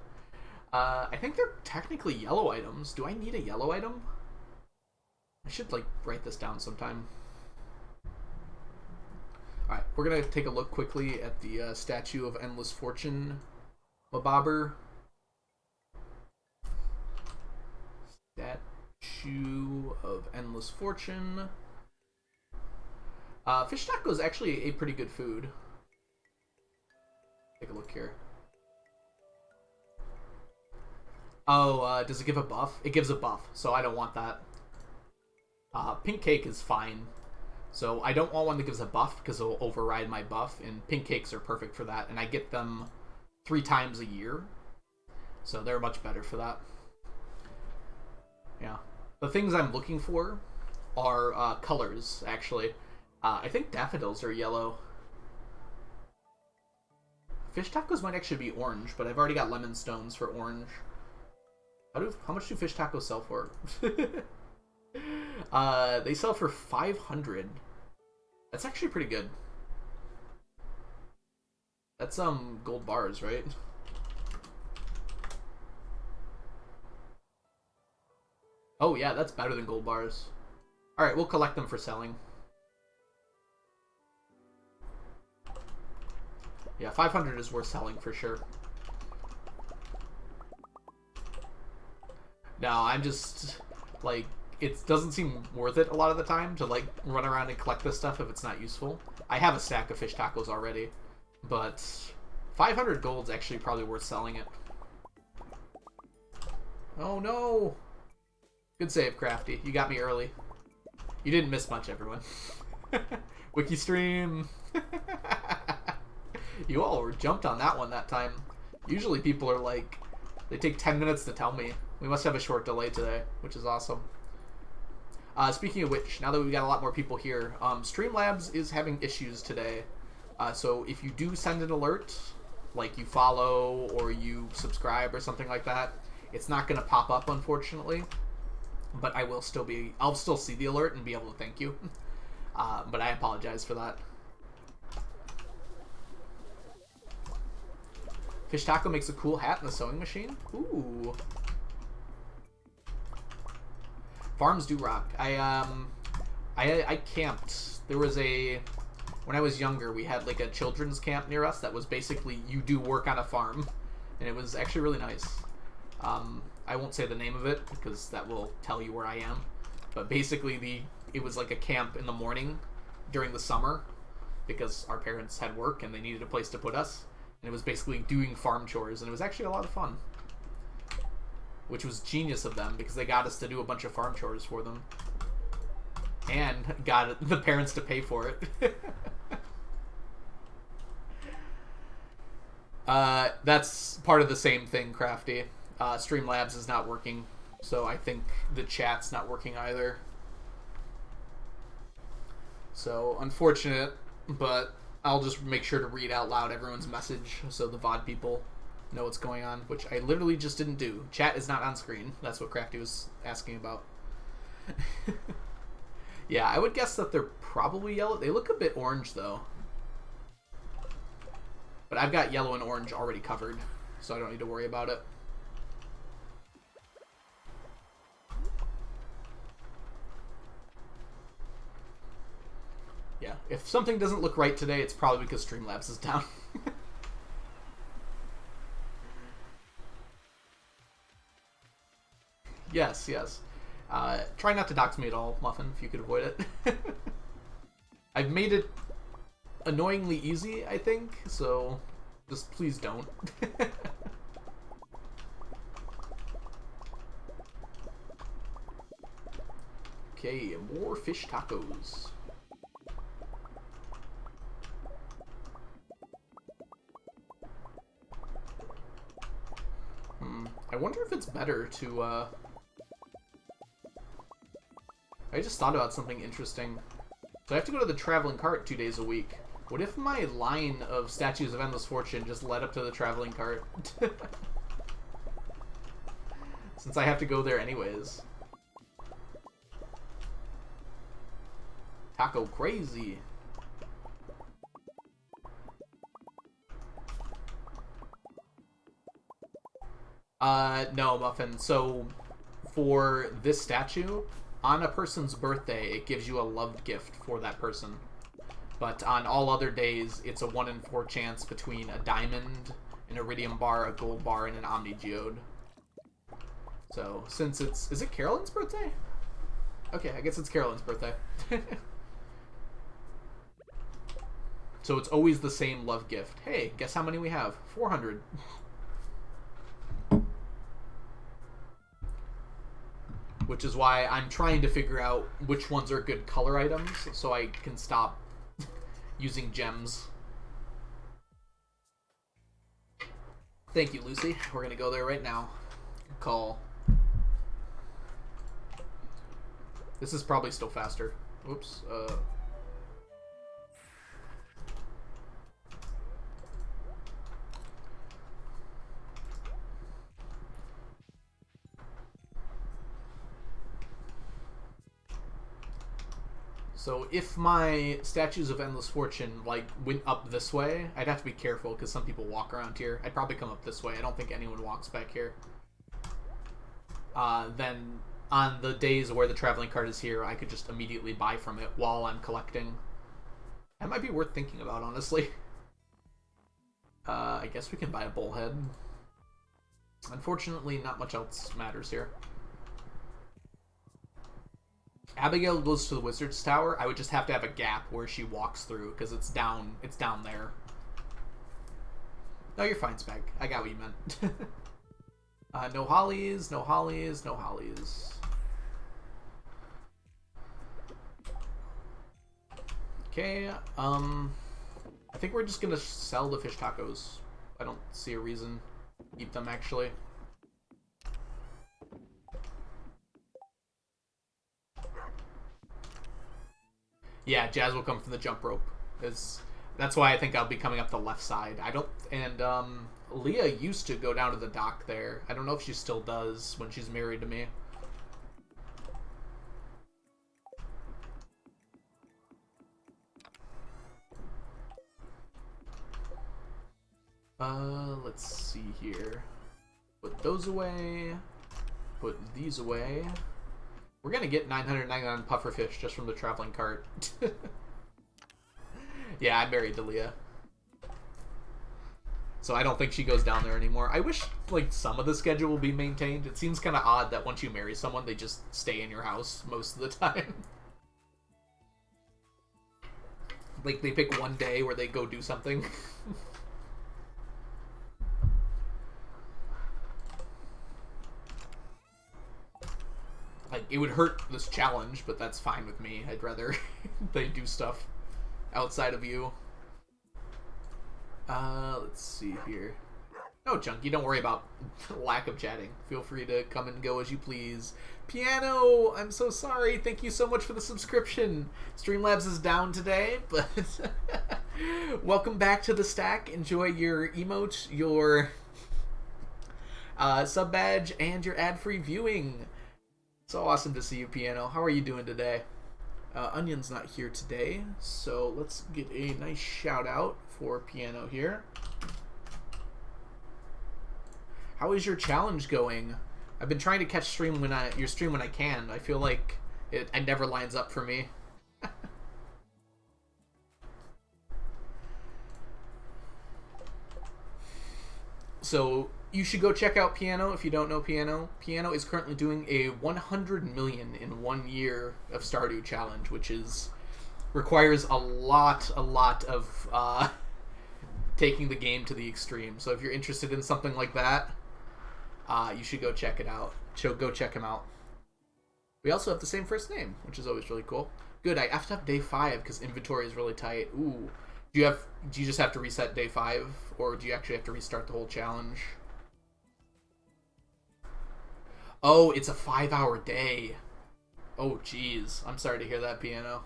S1: I think they're technically yellow items. Do I need a yellow item? I should, like, write this down sometime. Alright, we're going to take a look quickly at the Statue of Endless Fortune Mabobber. Statue of Endless Fortune. Fish taco is actually a pretty good food. Take a look here. Oh, does it give a buff? It gives a buff, so I don't want that. Pink cake is fine. So I don't want one that gives a buff because it'll override my buff, and pink cakes are perfect for that, and I get them 3 times a year. So they're much better for that. Yeah. The things I'm looking for are colors, actually. I think daffodils are yellow. Fish tacos might actually be orange, but I've already got lemon stones for orange. How much do fish tacos sell for? They sell for 500. That's actually pretty good. That's gold bars, right? Oh yeah, that's better than gold bars. Alright, we'll collect them for selling. Yeah, 500 is worth selling for sure. No, I'm just, like, it doesn't seem worth it a lot of the time to, like, run around and collect this stuff if it's not useful. I have a stack of fish tacos already, but 500 gold's actually probably worth selling it. Oh no! Good save, Crafty. You got me early. You didn't miss much, everyone. Wiki stream! You all were jumped on that one that time. Usually people are like, they take 10 minutes to tell me. We must have a short delay today, which is awesome. Speaking of which, now that we've got a lot more people here, Streamlabs is having issues today. So if you do send an alert, like you follow or you subscribe or something like that, it's not going to pop up, unfortunately. But I'll still see the alert and be able to thank you. But I apologize for that. Fish taco makes a cool hat in the sewing machine. Ooh. Farms do rock. I camped. There was when I was younger, we had like a children's camp near us that was basically you do work on a farm, and it was actually really nice. I won't say the name of it because that will tell you where I am, but basically it was like a camp in the morning during the summer because our parents had work and they needed a place to put us, and it was basically doing farm chores, and it was actually a lot of fun. Which was genius of them, because they got us to do a bunch of farm chores for them. And got the parents to pay for it. That's part of the same thing, Crafty. Streamlabs is not working, so I think the chat's not working either. So, unfortunate, but I'll just make sure to read out loud everyone's message so the VOD people know what's going on, which I literally just didn't do. Chat is not on screen. That's what Crafty was asking about. Yeah, I would guess that they're probably yellow. They look a bit orange, though. But I've got yellow and orange already covered, so I don't need to worry about it. Yeah, if something doesn't look right today, it's probably because Streamlabs is down. Yes, yes. Try not to dox me at all, Muffin, if you could avoid it. I've made it annoyingly easy, I think, so just please don't. Okay, more fish tacos. I wonder if it's better to, I just thought about something interesting. So I have to go to the traveling cart 2 days a week. What if my line of Statues of Endless Fortune just led up to the traveling cart? Since I have to go there anyways. Taco crazy. No, Muffin. So, for this statue, on a person's birthday, it gives you a loved gift for that person. But on all other days, it's a 1 in 4 chance between a diamond, an iridium bar, a gold bar, and an Omni Geode. So, since it's... Is it Carolyn's birthday? Okay, I guess it's Carolyn's birthday. So it's always the same love gift. Hey, guess how many we have? 400. Which is why I'm trying to figure out which ones are good color items so I can stop using gems. Thank you, Lucy. We're going to go there right now. Good call. This is probably still faster. Oops. So if my Statues of Endless Fortune, like, went up this way, I'd have to be careful because some people walk around here. I'd probably come up this way. I don't think anyone walks back here. Then on the days where the traveling cart is here, I could just immediately buy from it while I'm collecting. That might be worth thinking about, honestly. I guess we can buy a bullhead. Unfortunately, not much else matters here. Abigail goes to the Wizard's Tower. I would just have to have a gap where she walks through because it's down there. No, you're fine, Speg. I got what you meant. No hollies, no hollies, no hollies. Okay, I think we're just gonna sell the fish tacos. I don't see a reason to keep them, actually. Yeah, Jazz will come from the jump rope. That's why I think I'll be coming up the left side. Leah used to go down to the dock there. I don't know if she still does when she's married to me. Let's see here. Put those away. Put these away. We're gonna get 999 pufferfish just from the traveling cart. Yeah, I'm married to Leah. So I don't think she goes down there anymore. I wish, like, some of the schedule will be maintained. It seems kind of odd that once you marry someone, they just stay in your house most of the time. Like, they pick one day where they go do something. Like, it would hurt this challenge, but that's fine with me. I'd rather they do stuff outside of you. Let's see here. No, Chunky, don't worry about lack of chatting. Feel free to come and go as you please. Piano, I'm so sorry. Thank you so much for the subscription. Streamlabs is down today, but welcome back to the stack. Enjoy your emote, your sub badge, and your ad-free viewing. So awesome to see you, Piano. How are you doing today? Onion's not here today, so let's get a nice shout out for Piano here. How is your challenge going? I've been trying to catch your stream when I can. I feel like it never lines up for me. So you should go check out Piano if you don't know Piano. Piano is currently doing a 100 million in 1 year of Stardew challenge, which requires a lot of taking the game to the extreme. So if you're interested in something like that, you should go check it out. Go check him out. We also have the same first name, which is always really cool. Good. I have to have day 5 because inventory is really tight. Ooh. Do you just have to reset day 5, or do you actually have to restart the whole challenge? Oh, it's a 5-hour day. Oh, jeez. I'm sorry to hear that, Piano.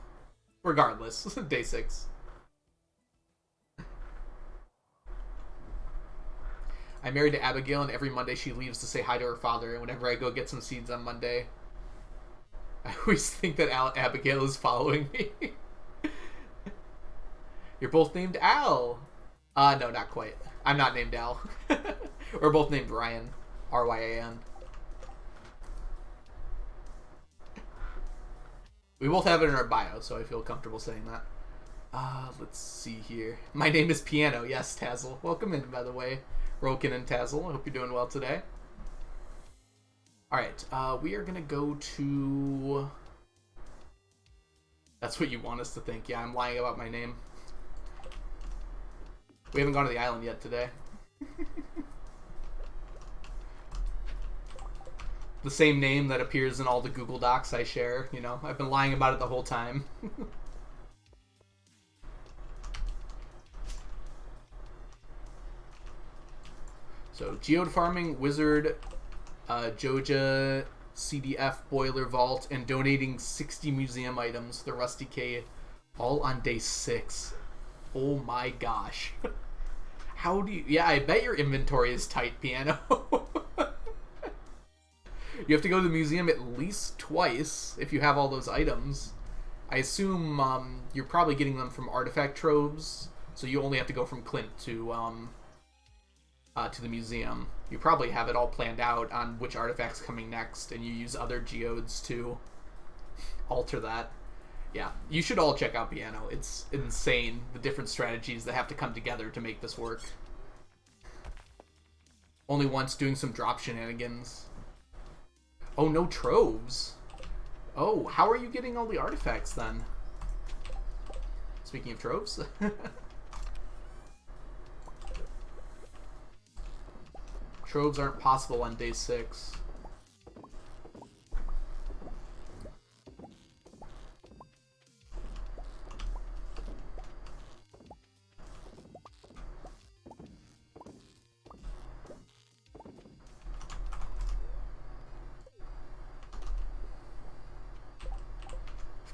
S1: Regardless, day 6. I'm married to Abigail, and every Monday she leaves to say hi to her father. And whenever I go get some seeds on Monday, I always think that Abigail is following me. You're both named Al. No, not quite. I'm not named Al. We're both named Ryan. Ryan. We both have it in our bio, so I feel comfortable saying that. Let's see here. My name is Piano. Yes, Tazzle. Welcome in, by the way. Roken and Tazzle. I hope you're doing well today. Alright, we are going to go to... That's what you want us to think. Yeah, I'm lying about my name. We haven't gone to the island yet today. The same name that appears in all the Google Docs I share, you know. I've been lying about it the whole time. So, geode farming, wizard, Joja, CDF, boiler vault, and donating 60 museum items, the Rusty K, all on day 6. Oh my gosh. How do you... Yeah, I bet your inventory is tight, Piano. You have to go to the museum at least twice if you have all those items. I assume you're probably getting them from artifact troves, so you only have to go from Clint to the museum. You probably have it all planned out on which artifact's coming next, and you use other geodes to alter that. Yeah, you should all check out Piano. It's insane, the different strategies that have to come together to make this work. Only once doing some drop shenanigans. Oh, no troves. Oh, how are you getting all the artifacts then? Speaking of troves. Troves aren't possible on day 6.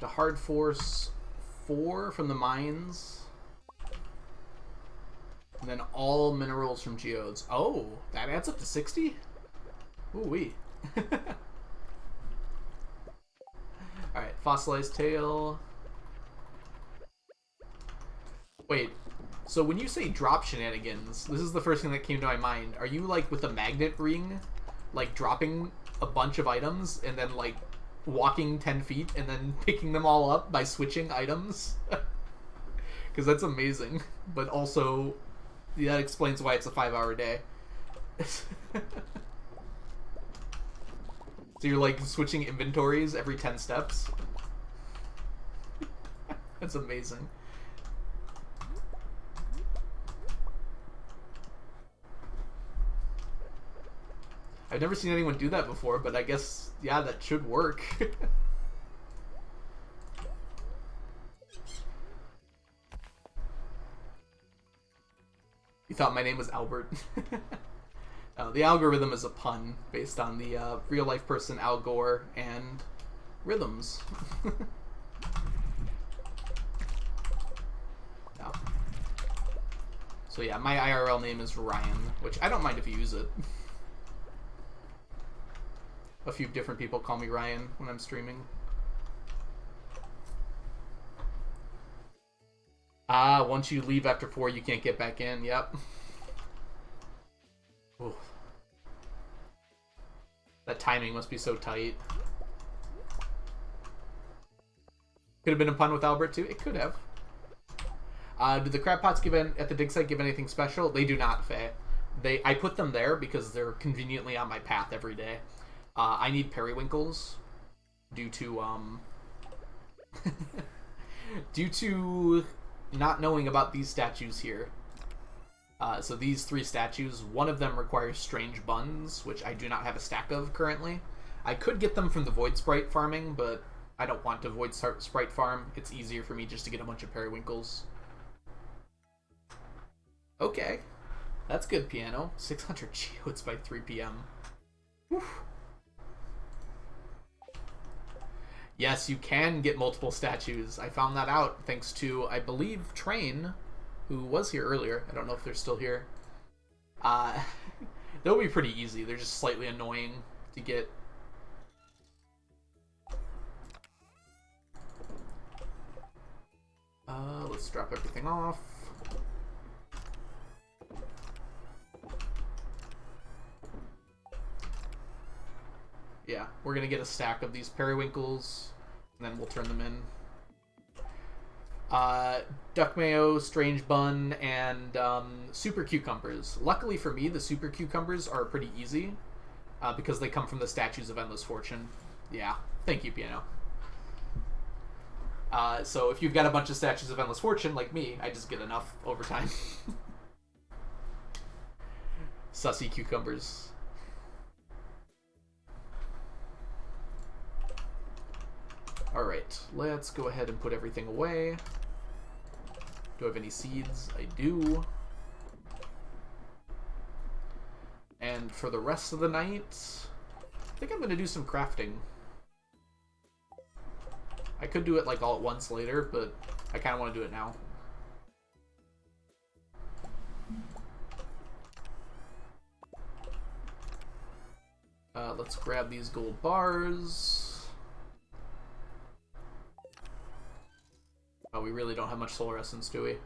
S1: To hard force 4 from the mines, and then all minerals from geodes. Oh, that adds up to 60? Ooh-wee. Alright, fossilized tail. Wait, so when you say drop shenanigans, this is the first thing that came to my mind. Are you, like, with a magnet ring, like, dropping a bunch of items and then, like, walking 10 feet and then picking them all up by switching items? Because that's amazing. But also, that explains why it's a 5-hour day. So you're like switching inventories every 10 steps? That's amazing. I've never seen anyone do that before, but I guess, yeah, that should work. You thought my name was Albert? The algorithm is a pun based on the real-life person Al Gore and rhythms. No. So yeah, my IRL name is Ryan, which I don't mind if you use it. A few different people call me Ryan when I'm streaming. Once you leave after 4, you can't get back in. Yep. Ooh. That timing must be so tight. Could have been a pun with Albert, too. It could have. Do the crab pots at the dig site give anything special? They do not, Faye. I put them there because they're conveniently on my path every day. I need periwinkles due to due to not knowing about these statues here. So these 3 statues, one of them requires strange buns, which I do not have a stack of currently. I could get them from the Void Sprite farming, but I don't want to Void Sprite farm. It's easier for me just to get a bunch of periwinkles. Okay, that's good, Piano. 600 geodes by 3 p.m. Whew. Yes, you can get multiple statues. I found that out thanks to, I believe, Train, who was here earlier. I don't know if they're still here. Uh, they'll be pretty easy. They're just slightly annoying to get. Let's drop everything off. Yeah, we're gonna get a stack of these periwinkles, and then we'll turn them in. Duck mayo, strange bun, and super cucumbers. Luckily for me, the super cucumbers are pretty easy because they come from the statues of endless fortune. Yeah, thank you, piano. So if you've got a bunch of statues of endless fortune like me, I just get enough over time. Sussy cucumbers. Alright, let's go ahead and put everything away. Do I have any seeds? I do. And for the rest of the night, I think I'm going to do some crafting. I could do it like all at once later, but I kind of want to do it now. Let's grab these gold bars. Oh, we really don't have much solar essence, do we?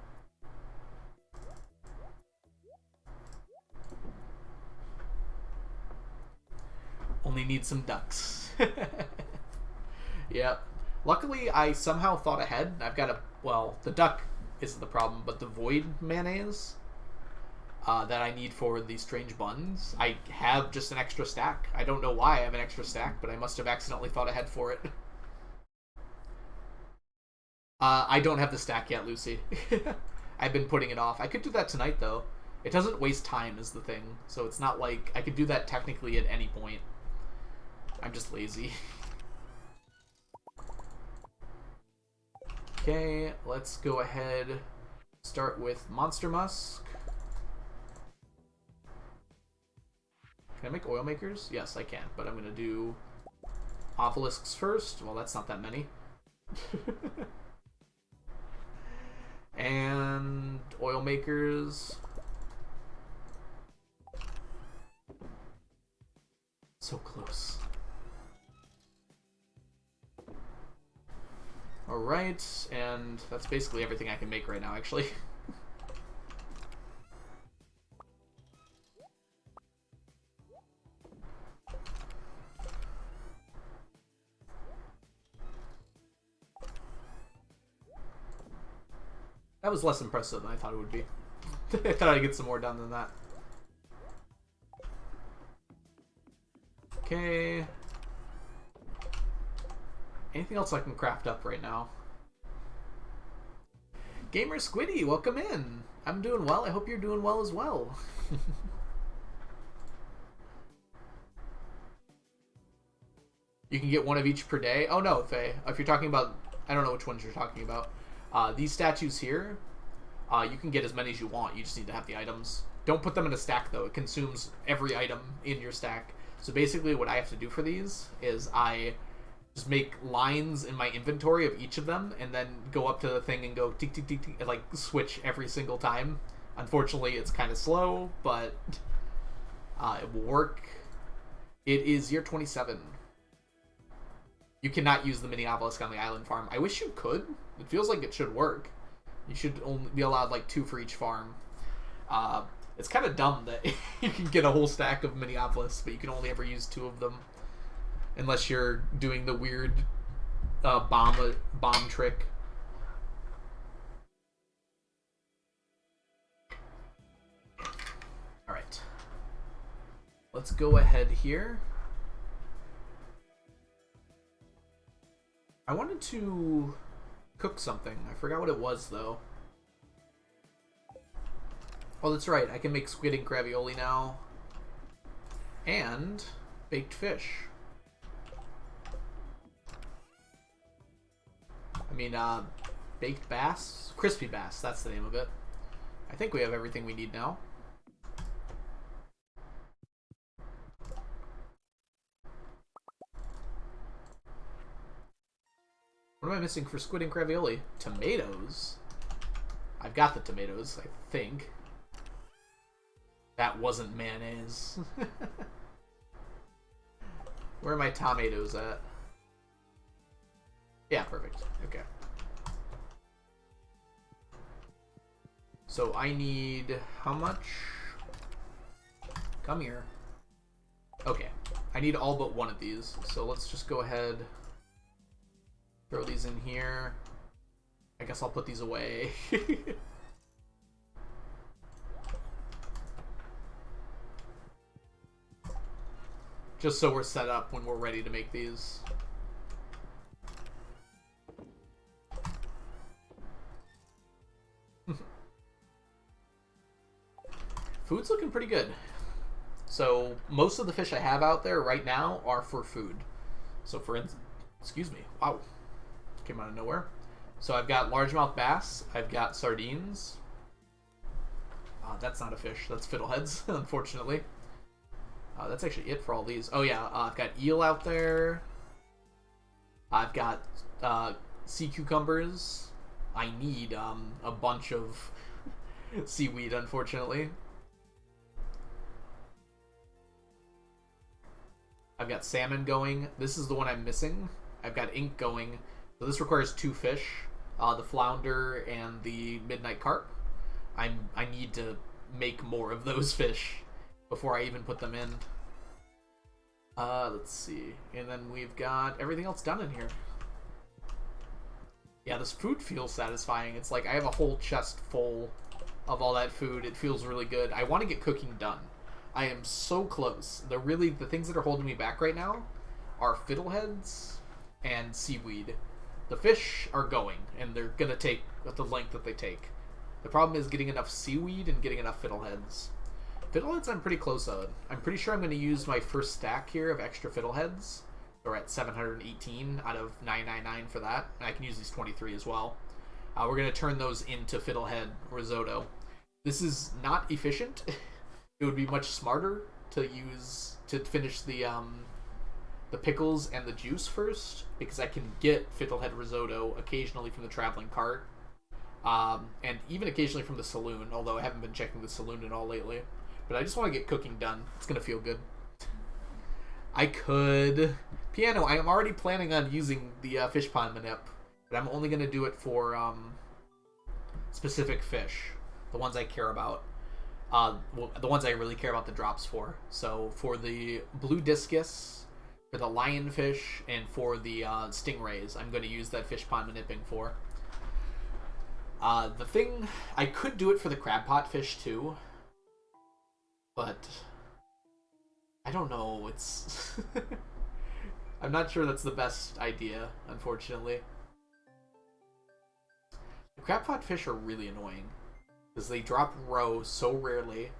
S1: Only need some ducks. Yep. Luckily, I somehow thought ahead. I've got well, the duck isn't the problem, but the void mayonnaise that I need for these strange buns, I have just an extra stack. I don't know why I have an extra stack, but I must have accidentally thought ahead for it. I don't have the stack yet, Lucy. I've been putting it off. I could do that tonight, though. It doesn't waste time is the thing, so it's not like I could do that technically at any point. I'm just lazy. Okay, let's go ahead. Start with Monster Musk. Can I make oil makers? Yes, I can, but I'm going to do obelisks first. Well, that's not that many. And oil makers. So close. Alright, and that's basically everything I can make right now, actually. That was less impressive than I thought it would be. I thought I'd get some more done than that. Okay. Anything else I can craft up right now? Gamer Squiddy, welcome in. I'm doing well. I hope you're doing well as well. You can get one of each per day. Oh no, Faye. If you're talking about, I don't know which ones you're talking about. These statues here, you can get as many as you want. You just need to have the items. Don't put them in a stack though. It consumes every item in your stack. So basically what I have to do for these is I just make lines in my inventory of each of them and then go up to the thing and go tick, tick, tick, tick, and like switch every single time. Unfortunately, it's kind of slow, but it will work. It is year 27. You cannot use the mini obelisk on the island farm. I wish you could. It feels like it should work. You should only be allowed like 2 for each farm. It's kind of dumb that you can get a whole stack of mini obelisks, but you can only ever use 2 of them. Unless you're doing the weird bomb trick. Alright. Let's go ahead here. I wanted to cook something. I forgot what it was, though. Oh, that's right. I can make squid ink ravioli now. And baked fish. I mean, baked bass? Crispy bass, that's the name of it. I think we have everything we need now. What am I missing for squid ink ravioli? Tomatoes? I've got the tomatoes, I think. That wasn't mayonnaise. Where are my tomatoes at? Yeah, perfect. Okay. So I need how much? Come here. Okay. I need all but one of these. So let's just go ahead. Throw these in here. I guess I'll put these away. Just so we're set up when we're ready to make these. Food's looking pretty good. So most of the fish I have out there right now are for food. So for instance, excuse me, wow, came out of nowhere. So I've got largemouth bass, I've got sardines. That's not a fish, that's fiddleheads, unfortunately. That's actually it for all these. Oh yeah, I've got eel out there. I've got sea cucumbers. I need a bunch of seaweed, unfortunately. I've got salmon going. This is the one I'm missing. I've got ink going. So this requires 2 fish. The flounder and the midnight carp. I need to make more of those fish before I even put them in. Let's see. And then we've got everything else done in here. Yeah, this food feels satisfying. It's like I have a whole chest full of all that food. It feels really good. I want to get cooking done. I am so close. The things that are holding me back right now are fiddleheads and seaweed. The fish are going, and they're going to take the length that they take. The problem is getting enough seaweed and getting enough fiddleheads. Fiddleheads I'm pretty close on. I'm pretty sure I'm going to use my first stack here of extra fiddleheads. We're at 718 out of 999 for that. And I can use these 23 as well. We're going to turn those into fiddlehead risotto. This is not efficient. It would be much smarter to finish the pickles and the juice first, because I can get fiddlehead risotto occasionally from the traveling cart, and even occasionally from the saloon, although I haven't been checking the saloon at all lately. But I just want to get cooking done. It's going to feel good. I could... Piano, I am already planning on using the fish pond manip, but I'm only going to do it for specific fish, the ones I care about. The ones I really care about the drops for. So for the blue discus, for the lionfish, and for the stingrays, I'm going to use that fish pond manipping for. The thing, I could do it for the crab pot fish too, but I don't know. It's I'm not sure that's the best idea, unfortunately. The crab pot fish are really annoying because they drop roe so rarely,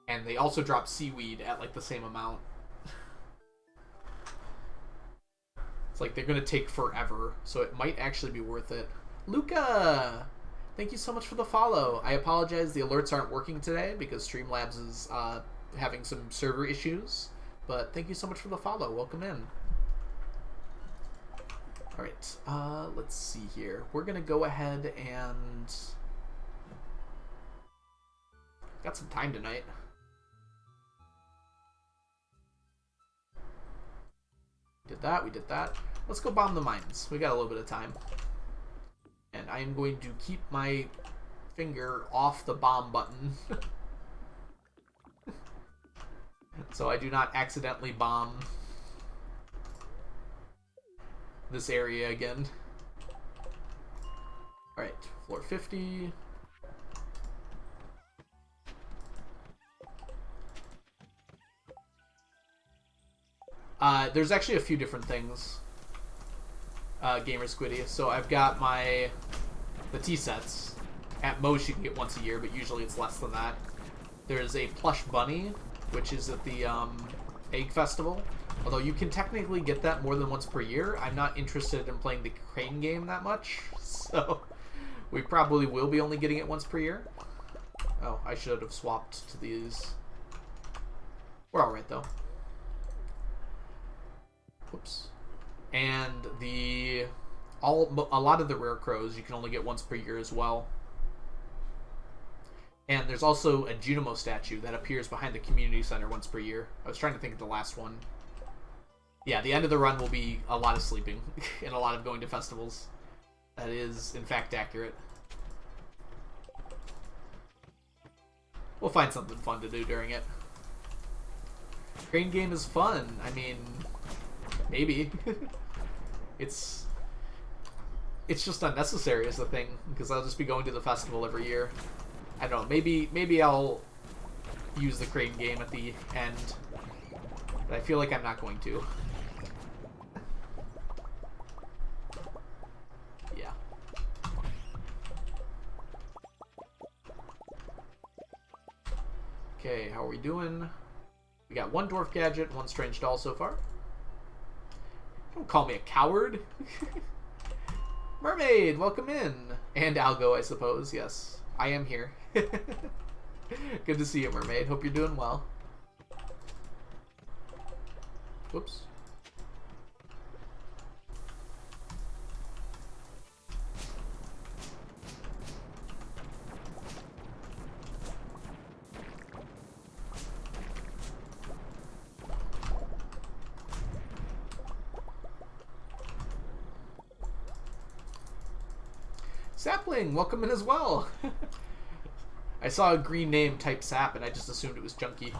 S1: and they also drop seaweed at like the same amount. It's like they're gonna take forever, so it might actually be worth it. Luca, thank you so much for the follow. I apologize, the alerts aren't working today because Streamlabs is having some server issues, but thank you so much for the follow. Welcome in. Alright, let's see here. We're gonna go ahead and... Got some time tonight. We did that. Let's go bomb the mines. We got a little bit of time. And I am going to keep my finger off the bomb button. So I do not accidentally bomb this area again. Alright, floor 50. There's actually a few different things, Gamer Squiddy. So I've got the tea sets. At most you can get once a year, but usually it's less than that. There's a plush bunny, which is at the Egg Festival. Although you can technically get that more than once per year. I'm not interested in playing the crane game that much, so we probably will be only getting it once per year. Oh, I should have swapped to these. We're alright though. Whoops. And a lot of the rare crows you can only get once per year as well. And there's also a Junimo statue that appears behind the community center once per year. I was trying to think of the last one. Yeah, the end of the run will be a lot of sleeping and a lot of going to festivals. That is, in fact, accurate. We'll find something fun to do during it. Crane game is fun. I mean, maybe. It's just unnecessary is the thing, because I'll just be going to the festival every year. I don't know, maybe I'll use the crane game at the end, but I feel like I'm not going to. Yeah. Okay, how are we doing? We got one dwarf gadget, one strange doll so far. Don't call me a coward. Mermaid, welcome in. And Algo, I suppose, yes. I am here. Good to see you, Mermaid. Hope you're doing well. Whoops. Sapling, welcome in as well. I saw a green name type sap and I just assumed it was Junkie.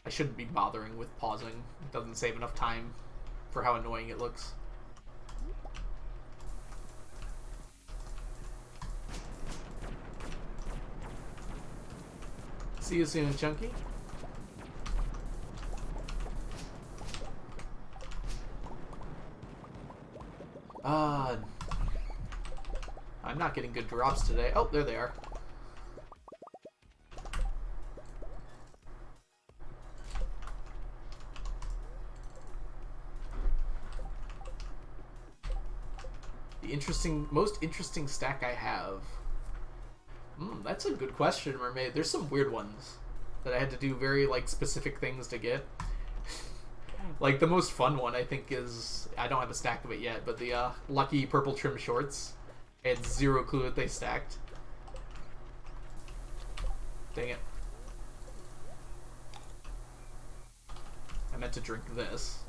S1: I shouldn't be bothering with pausing. It doesn't save enough time for how annoying it looks. See you soon, Chunky. I'm not getting good drops today. Oh, there they are. The most interesting stack I have. That's a good question, Mermaid. There's some weird ones that I had to do very, like, specific things to get. Like, the most fun one, I think, is... I don't have a stack of it yet, but the lucky purple trim shorts. I had zero clue that they stacked. Dang it. I meant to drink this.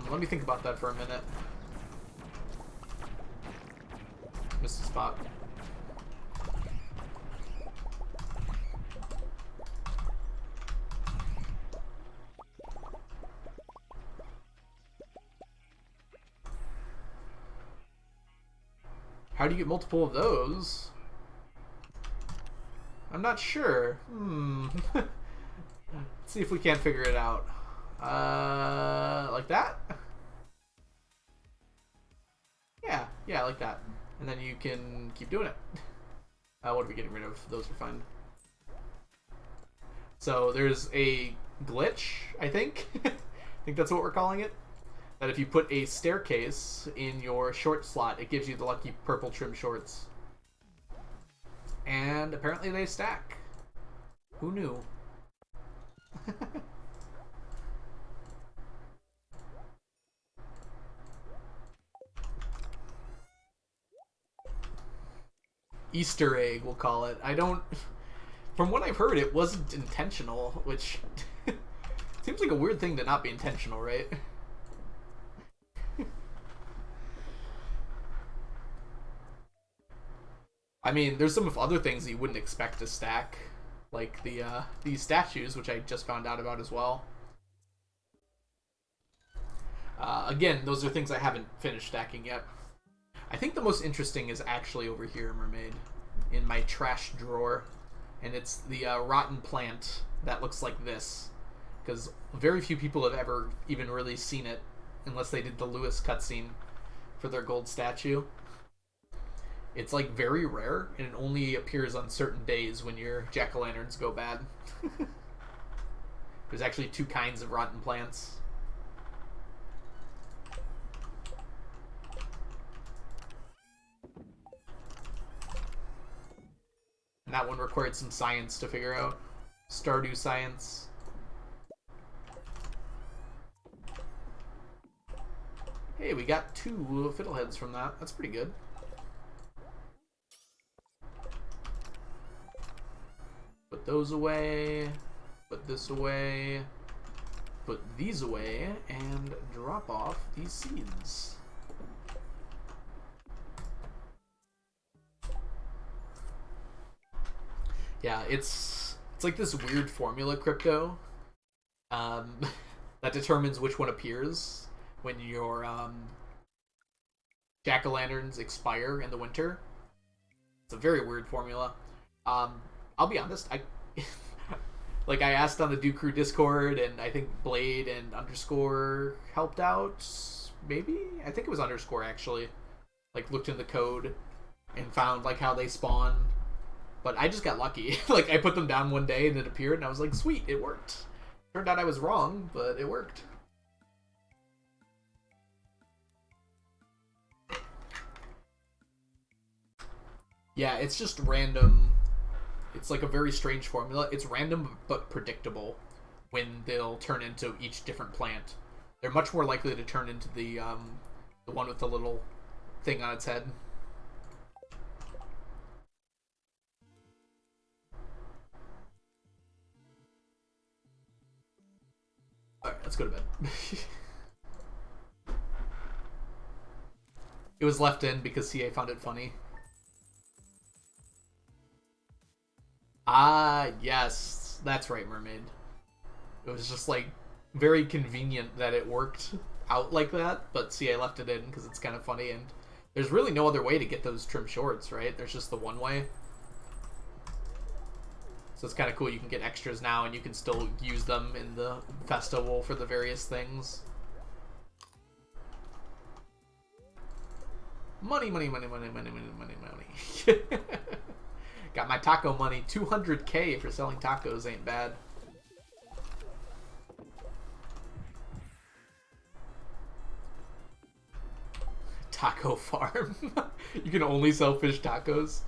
S1: Let me think about that for a minute. Missed a spot. How do you get multiple of those? I'm not sure. Let's see if we can't figure it out. Like that? Yeah, like that. And then you can keep doing it. What are we getting rid of? Those are fine. So there's a glitch, I think. I think that's what we're calling it. That if you put a staircase in your short slot, it gives you the lucky purple trim shorts. And apparently they stack. Who knew? Easter egg, we'll call it. I don't... From what I've heard, it wasn't intentional, which... seems like a weird thing to not be intentional, right? I mean, there's some other things that you wouldn't expect to stack. Like these statues, which I just found out about as well. Again, those are things I haven't finished stacking yet. I think the most interesting is actually over here, Mermaid, in my trash drawer. And it's the rotten plant that looks like this. Because very few people have ever even really seen it, unless they did the Lewis cutscene for their gold statue. It's like very rare, and it only appears on certain days when your jack-o'-lanterns go bad. There's actually two kinds of rotten plants. And that one required some science to figure out. Stardew science. Hey, we got 2 fiddleheads from that. That's pretty good. Put those away. Put this away. Put these away. And drop off these seeds. Yeah, it's like this weird formula, crypto, that determines which one appears when your jack-o'-lanterns expire in the winter. It's a very weird formula. I'll be honest, I like I asked on the Do Crew Discord, and I think Blade and Underscore helped out. Maybe? I think it was Underscore actually. Like looked in the code and found like how they spawn. But I just got lucky. Like, I put them down one day and it appeared, and I was like, sweet, it worked. Turned out I was wrong, but it worked. Yeah, it's just random. It's like a very strange formula. It's random but predictable when they'll turn into each different plant. They're much more likely to turn into the one with the little thing on its head. Alright, let's go to bed. It was left in because CA found it funny. Ah, yes. That's right, Mermaid. It was just, like, very convenient that it worked out like that, but CA left it in because it's kind of funny, and there's really no other way to get those trim shorts, right? There's just the one way. So it's kind of cool. You can get extras now, and you can still use them in the festival for the various things. Money, money, money, money, money, money, money, money. Got my taco money. 200K for selling tacos ain't bad. Taco farm. You can only sell fish tacos.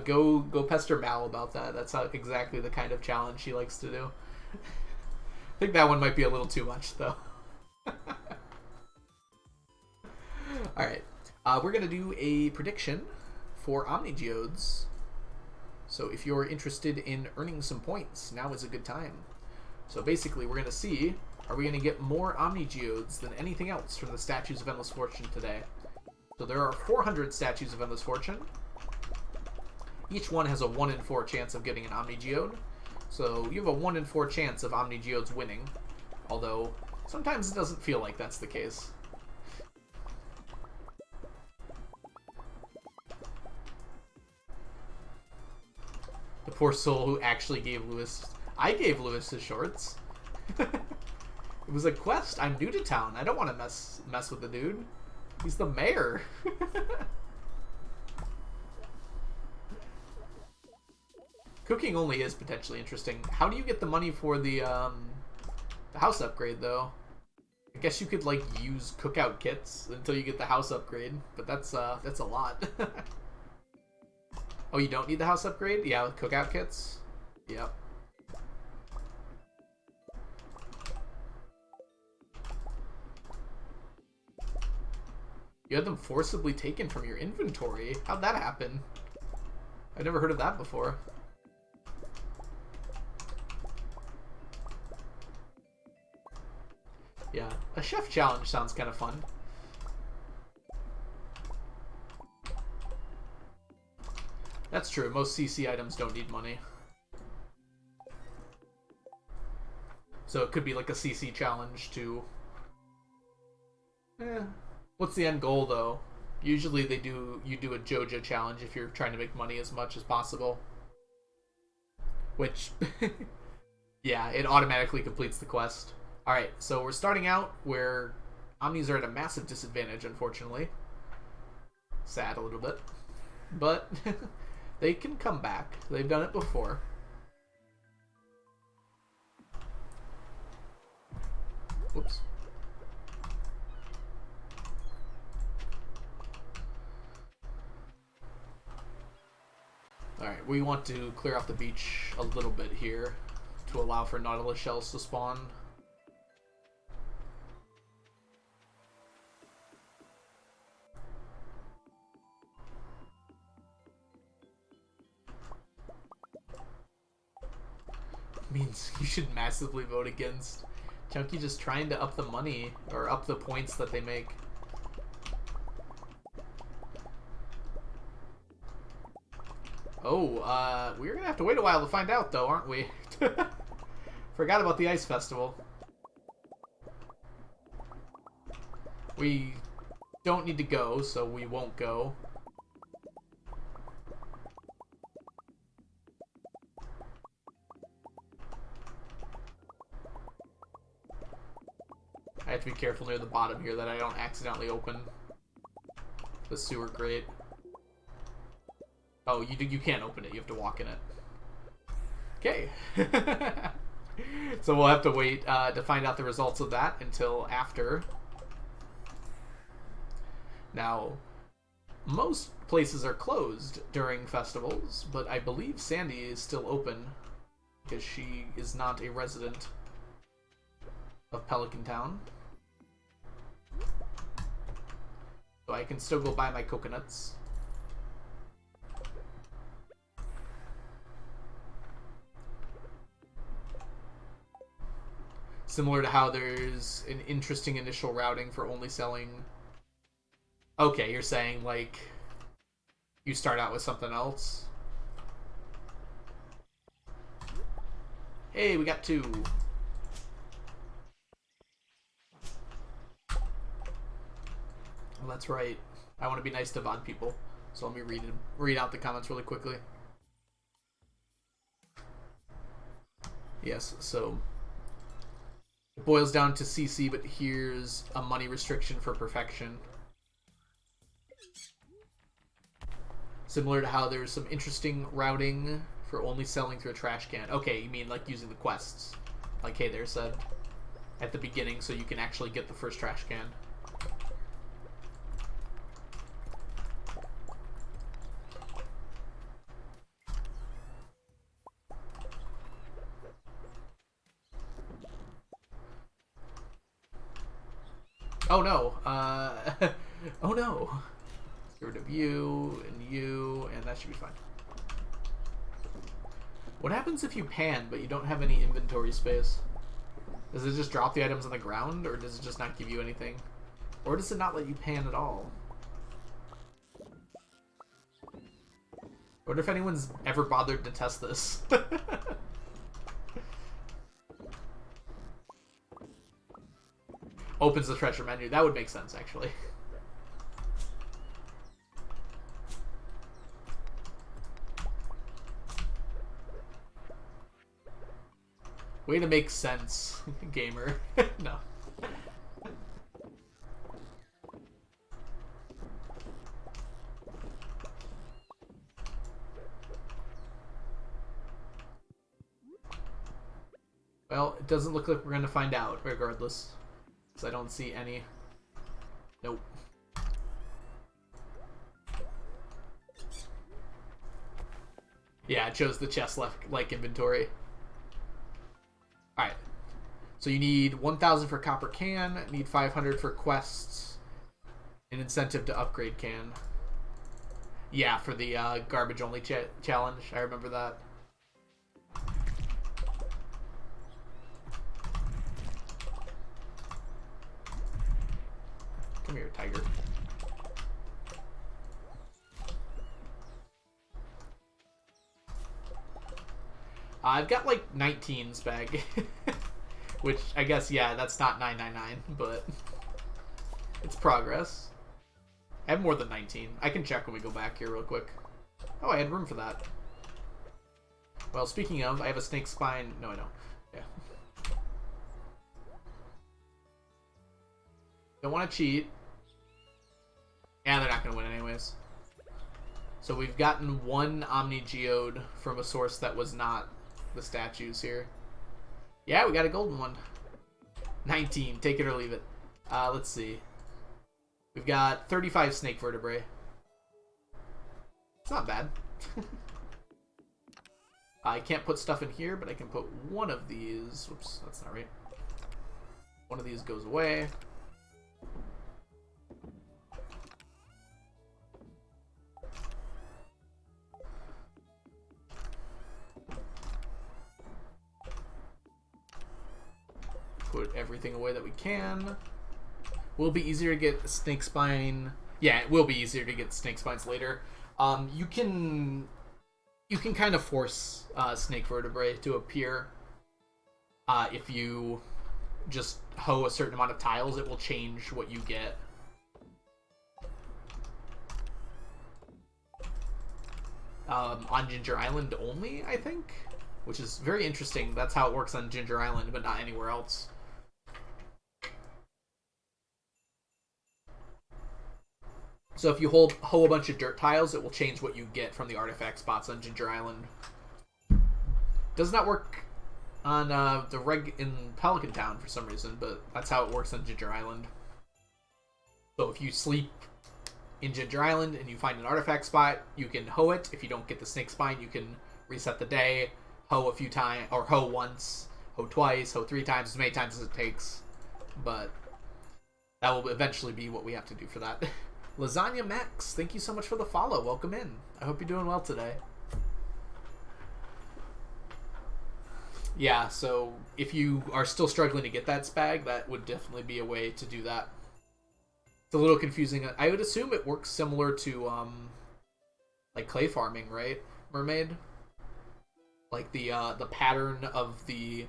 S1: Go pester Mal about that. That's exactly the kind of challenge she likes to do. I think that one might be a little too much, though. Alright. We're going to do a prediction for Omni Geodes. So if you're interested in earning some points, now is a good time. So basically, we're going to see, are we going to get more Omni Geodes than anything else from the Statues of Endless Fortune today? So there are 400 Statues of Endless Fortune. Each one has a 1 in 4 chance of getting an Omni Geode. So you have a 1 in 4 chance of Omni Geodes winning. Although, sometimes it doesn't feel like that's the case. The poor soul who actually gave Lewis... I gave Lewis his shorts. It was a quest. I'm new to town. I don't want to mess with the dude. He's the mayor. Cooking only is potentially interesting. How do you get the money for the house upgrade, though? I guess you could, like, use cookout kits until you get the house upgrade, but that's a lot. Oh, you don't need the house upgrade? Yeah, with cookout kits? Yep. You had them forcibly taken from your inventory? How'd that happen? I've never heard of that before. Yeah, a chef challenge sounds kind of fun. That's true. Most CC items don't need money. So it could be like a CC challenge to... What's the end goal, though? Usually you do a Jojo challenge if you're trying to make money as much as possible. Which... yeah, it automatically completes the quest. Alright, so we're starting out where Omnis are at a massive disadvantage, unfortunately. Sad a little bit. But... they can come back. They've done it before. Whoops. Alright, we want to clear off the beach a little bit here to allow for Nautilus shells to spawn. Means you should massively vote against Chunky just trying to up the money or up the points that they make. Oh, we're gonna have to wait a while to find out though, aren't we? Forgot about the ice festival. We don't need to go, so we won't go. I have to be careful near the bottom here that I don't accidentally open the sewer grate. Oh, you can't open it. You have to walk in it. Okay. So we'll have to wait to find out the results of that until after. Now, most places are closed during festivals, but I believe Sandy is still open because she is not a resident of Pelican Town. So I can still go buy my coconuts. Similar to how there's an interesting initial routing for only selling... Okay, you're saying, like, you start out with something else. Hey, we got 2. Well, that's right. I want to be nice to VOD people. So let me read out the comments really quickly. Yes, so... It boils down to CC, but here's a money restriction for perfection. Similar to how there's some interesting routing for only selling through a trash can. Okay, you mean like using the quests. Like Hey There said at the beginning, so you can actually get the first trash can. Oh no, oh no. Let's get rid of you, and that should be fine. What happens if you pan, but you don't have any inventory space? Does it just drop the items on the ground, or does it just not give you anything? Or does it not let you pan at all? I wonder if anyone's ever bothered to test this. Opens the treasure menu. That would make sense, actually. Way to make sense, gamer. No. Well, it doesn't look like we're going to find out, regardless. Because I don't see any. Nope. Yeah, it chose the chest like inventory. Alright. So you need 1,000 for copper can, need 500 for quests, an incentive to upgrade can. Yeah, for the garbage only challenge. I remember that. Come here, tiger. I've got like 19 spag. Which, I guess, yeah, that's not 999, but it's progress. I have more than 19. I can check when we go back here real quick. Oh, I had room for that. Well, speaking of, I have a snake spine. No, I don't. Yeah. Don't want to cheat. Yeah, they're not going to win anyways. So we've gotten one Omni Geode from a source that was not the statues here. Yeah, we got a golden one. 19. Take it or leave it. Let's see. We've got 35 snake vertebrae. It's not bad. I can't put stuff in here, but I can put one of these. Whoops, that's not right. One of these goes away. Put everything away that we can. Will be easier to get snake spine. Yeah, it will be easier to get snake spines later. You can kind of force snake vertebrae to appear. If you just hoe a certain amount of tiles, it will change what you get. On Ginger Island only, I think, which is very interesting. That's how it works on Ginger Island, but not anywhere else. So if you hoe a bunch of dirt tiles, it will change what you get from the artifact spots on Ginger Island. Does not work on the reg in Pelican Town for some reason, but that's how it works on Ginger Island. So if you sleep in Ginger Island and you find an artifact spot, you can hoe it. If you don't get the snake spine, you can reset the day, hoe a few times, or hoe once, hoe twice, hoe 3 times, as many times as it takes. But that will eventually be what we have to do for that. Lasagna Max, thank you so much for the follow. Welcome in. I hope you're doing well today. Yeah, so if you are still struggling to get that spag, that would definitely be a way to do that. It's a little confusing. I would assume it works similar to like clay farming, right, Mermaid? Like the pattern of the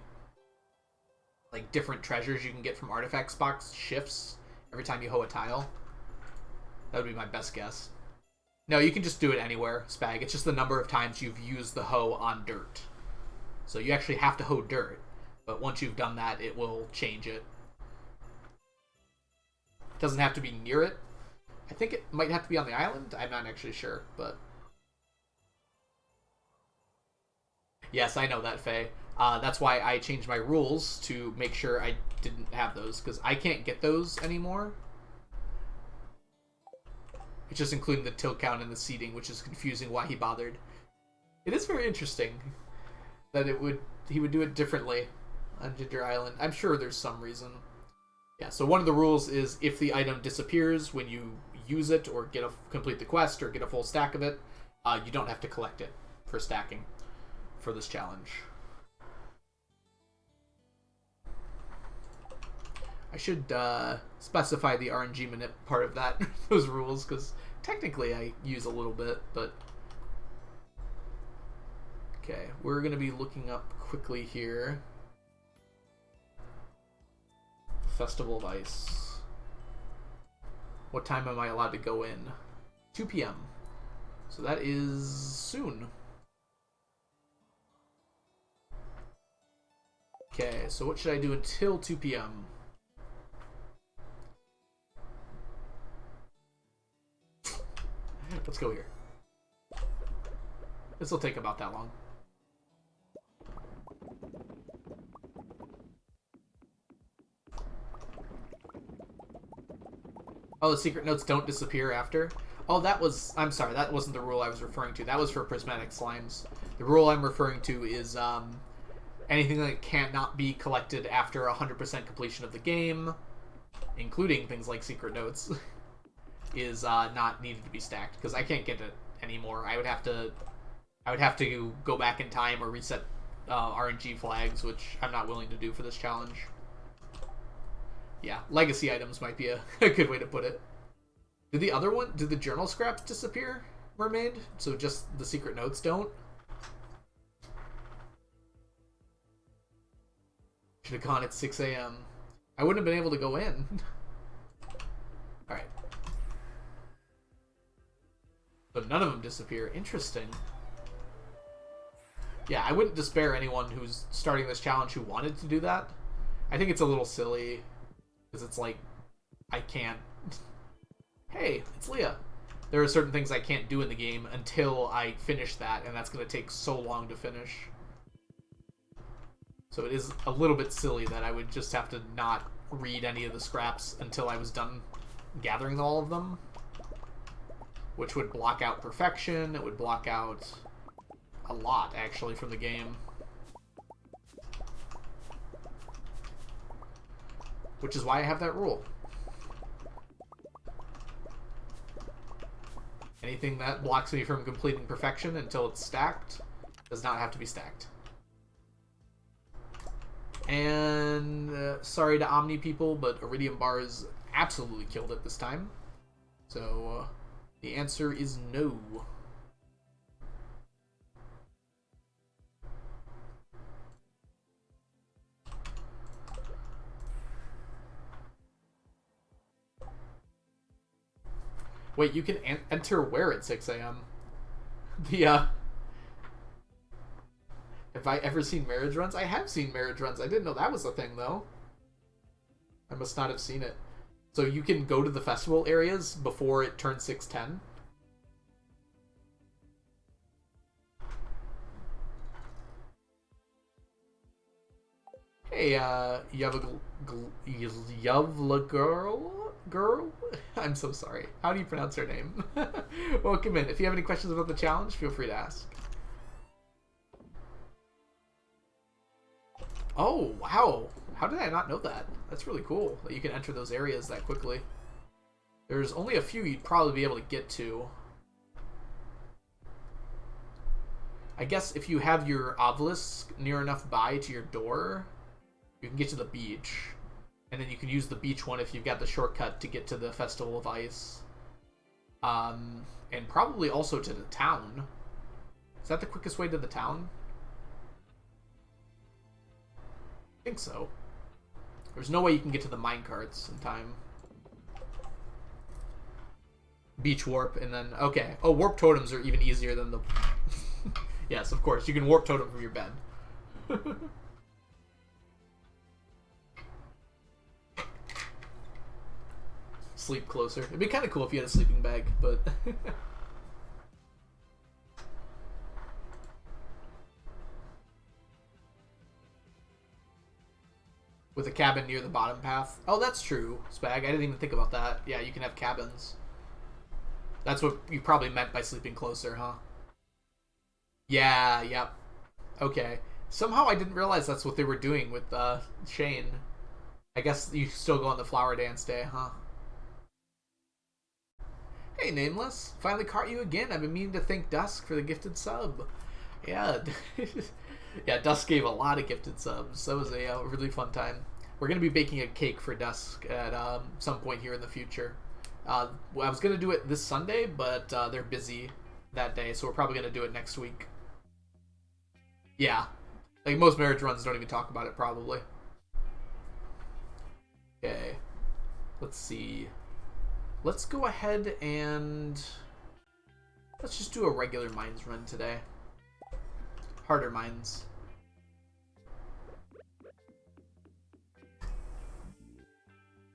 S1: like different treasures you can get from artifact spots shifts every time you hoe a tile. That would be my best guess. No, you can just do it anywhere, spag. It's just the number of times you've used the hoe on dirt. So you actually have to hoe dirt, but once you've done that, it will change it. It doesn't have to be near it. I think it might have to be on the island. I'm not actually sure, but... Yes, I know that, Faye. That's why I changed my rules to make sure I didn't have those, because I can't get those anymore. It's just including the tilt count and the seating, which is confusing why he bothered. It is very interesting that he would do it differently on Ginger Island. I'm sure there's some reason. Yeah, so one of the rules is if the item disappears when you use it or complete the quest or get a full stack of it, you don't have to collect it for stacking for this challenge. I should specify the RNG manip part of that, those rules, because technically I use a little bit, but... Okay, we're going to be looking up quickly here. Festival of Ice. What time am I allowed to go in? 2 p.m. So that is soon. Okay, so what should I do until 2 p.m.? Let's go here. This will take about that long. Oh, the secret notes don't disappear after? Oh, that was... I'm sorry, that wasn't the rule I was referring to. That was for prismatic slimes. The rule I'm referring to is anything that cannot be collected after 100% completion of the game, including things like secret notes, is not needed to be stacked, because I can't get it anymore. I would have to go back in time or reset RNG flags, which I'm not willing to do for this challenge. Yeah, legacy items might be a good way to put it. Did the journal scraps disappear, Mermaid? So just the secret notes don't? Should have gone at 6 a.m. I wouldn't have been able to go in. Alright. But none of them disappear. Interesting. Yeah, I wouldn't despair anyone who's starting this challenge who wanted to do that. I think it's a little silly. Because it's like, I can't... Hey, it's Leah. There are certain things I can't do in the game until I finish that, and that's going to take so long to finish. So it is a little bit silly that I would just have to not read any of the scraps until I was done gathering all of them. Which would block out perfection, it would block out a lot, actually, from the game. Which is why I have that rule. Anything that blocks me from completing perfection until it's stacked does not have to be stacked. And sorry to Omni people, but Iridium bars absolutely killed it this time. So the answer is no. Wait, you can enter where at 6 a.m.? Have I ever seen marriage runs? I have seen marriage runs. I didn't know that was a thing, though. I must not have seen it. So you can go to the festival areas before it turns 6:10? Hey, you have a Yuvla girl? I'm so sorry. How do you pronounce her name? Welcome in. If you have any questions about the challenge, feel free to ask. Oh, wow. How did I not know that? That's really cool that you can enter those areas that quickly. There's only a few you'd probably be able to get to. I guess if you have your obelisk near enough by to your door, you can get to the beach. And then you can use the beach one if you've got the shortcut to get to the Festival of Ice. And probably also to the town. Is that the quickest way to the town? I think so. There's no way you can get to the minecarts in time. Beach warp, and then... Okay. Oh, warp totems are even easier than the... Yes, of course. You can warp totem from your bed. Sleep closer. It'd be kind of cool if you had a sleeping bag, but... With a cabin near the bottom path. Oh, that's true, Spag. I didn't even think about that. Yeah, you can have cabins. That's what you probably meant by sleeping closer, huh? Yeah, yep. Okay. Somehow I didn't realize that's what they were doing with Shane. I guess you still go on the flower dance day, huh? Hey, Nameless. Finally caught you again. I've been meaning to thank Dusk for the gifted sub. Yeah. Yeah, Dusk gave a lot of gifted subs. That was a really fun time. We're going to be baking a cake for Dusk at some point here in the future. I was going to do it this Sunday, but they're busy that day, so we're probably going to do it next week. Yeah. Like, most marriage runs don't even talk about it, probably. Okay. Let's see. Let's go ahead and... Let's just do a regular mines run today. Harder mines.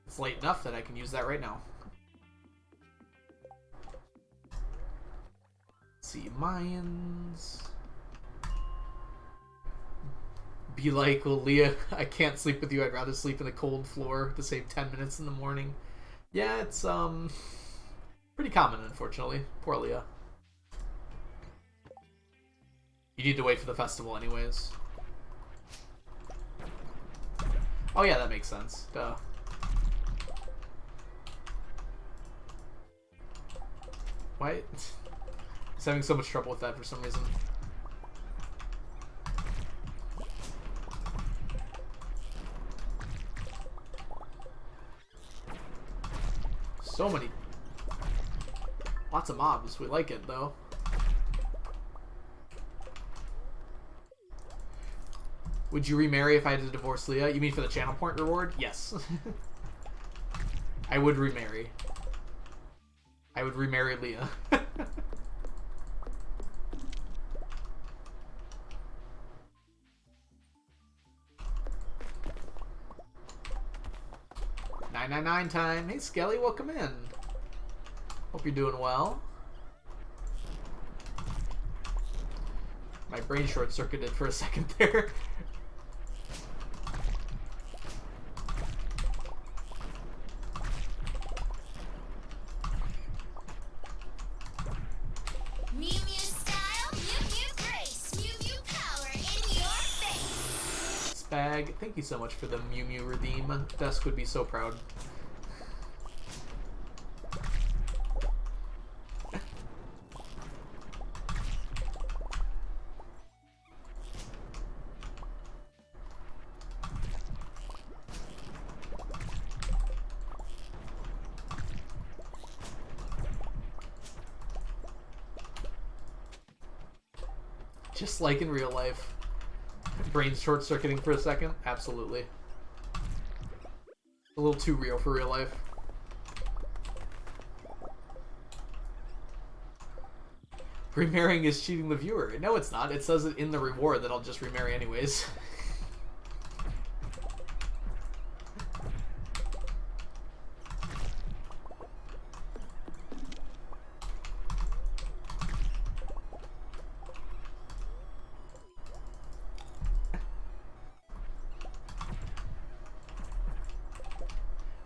S1: It's late enough that I can use that right now. Let's see, mines. Be like, well, Leah, I can't sleep with you. I'd rather sleep in the cold floor to save 10 minutes in the morning. Yeah, it's pretty common, unfortunately. Poor Leah. You need to wait for the festival anyways. Oh yeah, that makes sense. Duh. Why? He's having so much trouble with that for some reason. So many. Lots of mobs. We like it, though. Would you remarry if I had to divorce Leah? You mean for the channel point reward? Yes. I would remarry. I would remarry Leah. $9.99 time. Hey Skelly, welcome in. Hope you're doing well. My brain short-circuited for a second there. Mag. Thank you so much for the Mew Mew redeem. Desk would be so proud. Just like in real life. Brain's short-circuiting for a second? Absolutely. A little too real for real life. Remarrying is cheating the viewer. No, it's not. It says it in the reward that I'll just remarry anyways.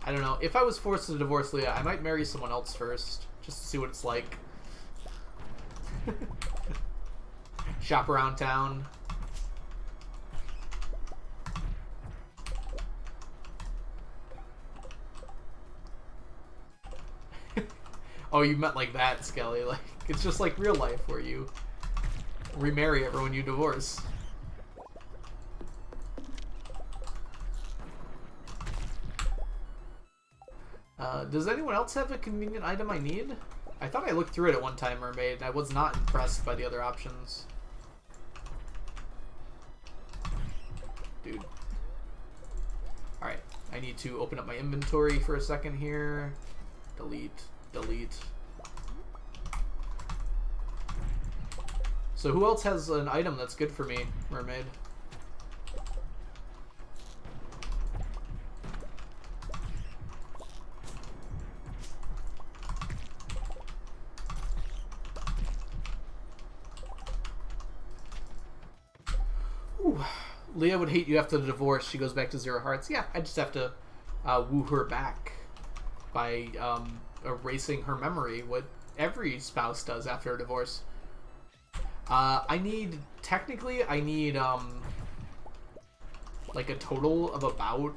S1: I don't know. If I was forced to divorce Leah, I might marry someone else first, just to see what it's like. Shop around town. Oh, you meant like that, Skelly. Like, it's just like real life where you remarry everyone you divorce. Does anyone else have a convenient item I need? I thought I looked through it at one time, Mermaid, and I was not impressed by the other options. Dude. Alright, I need to open up my inventory for a second here. Delete, delete. So who else has an item that's good for me, Mermaid? Leah would hate you after the divorce. She goes back to 0 hearts. Yeah, I just have to woo her back by erasing her memory, what every spouse does after a divorce. I need like a total of about,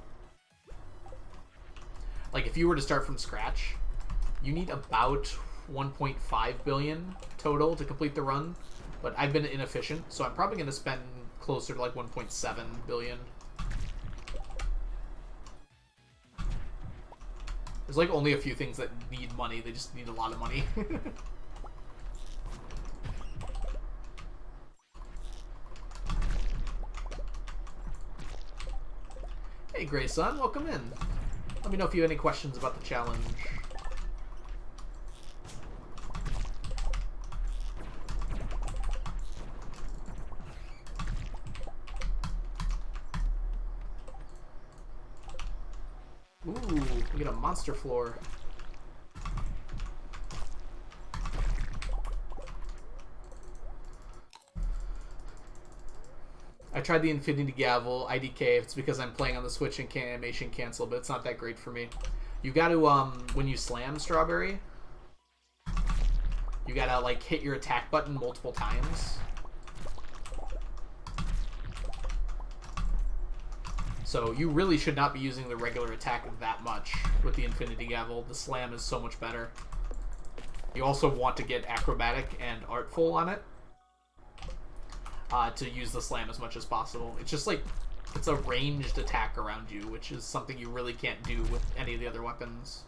S1: like if you were to start from scratch, you need about 1.5 billion total to complete the run, but I've been inefficient, so I'm probably going to spend closer to like 1.7 billion. There's like only a few things that need money. They just need a lot of money. Hey Grayson, welcome in. Let me know if you have any questions about the challenge. Ooh, we get a monster floor. I tried the Infinity Gavel, IDK, it's because I'm playing on the Switch and animation cancel, but it's not that great for me. You gotta, when you slam Strawberry, you gotta, like, hit your attack button multiple times. So you really should not be using the regular attack that much with the Infinity Gavel. The slam is so much better. You also want to get acrobatic and artful on it to use the slam as much as possible. It's just like, it's a ranged attack around you, which is something you really can't do with any of the other weapons.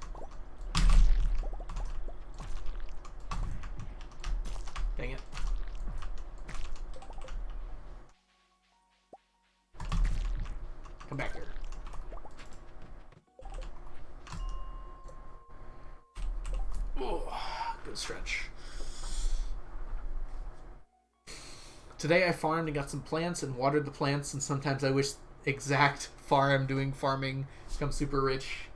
S1: Dang it. Come back here. Oh, good stretch. Today I farmed and got some plants and watered the plants, and sometimes I wish exact farm doing farming become super rich.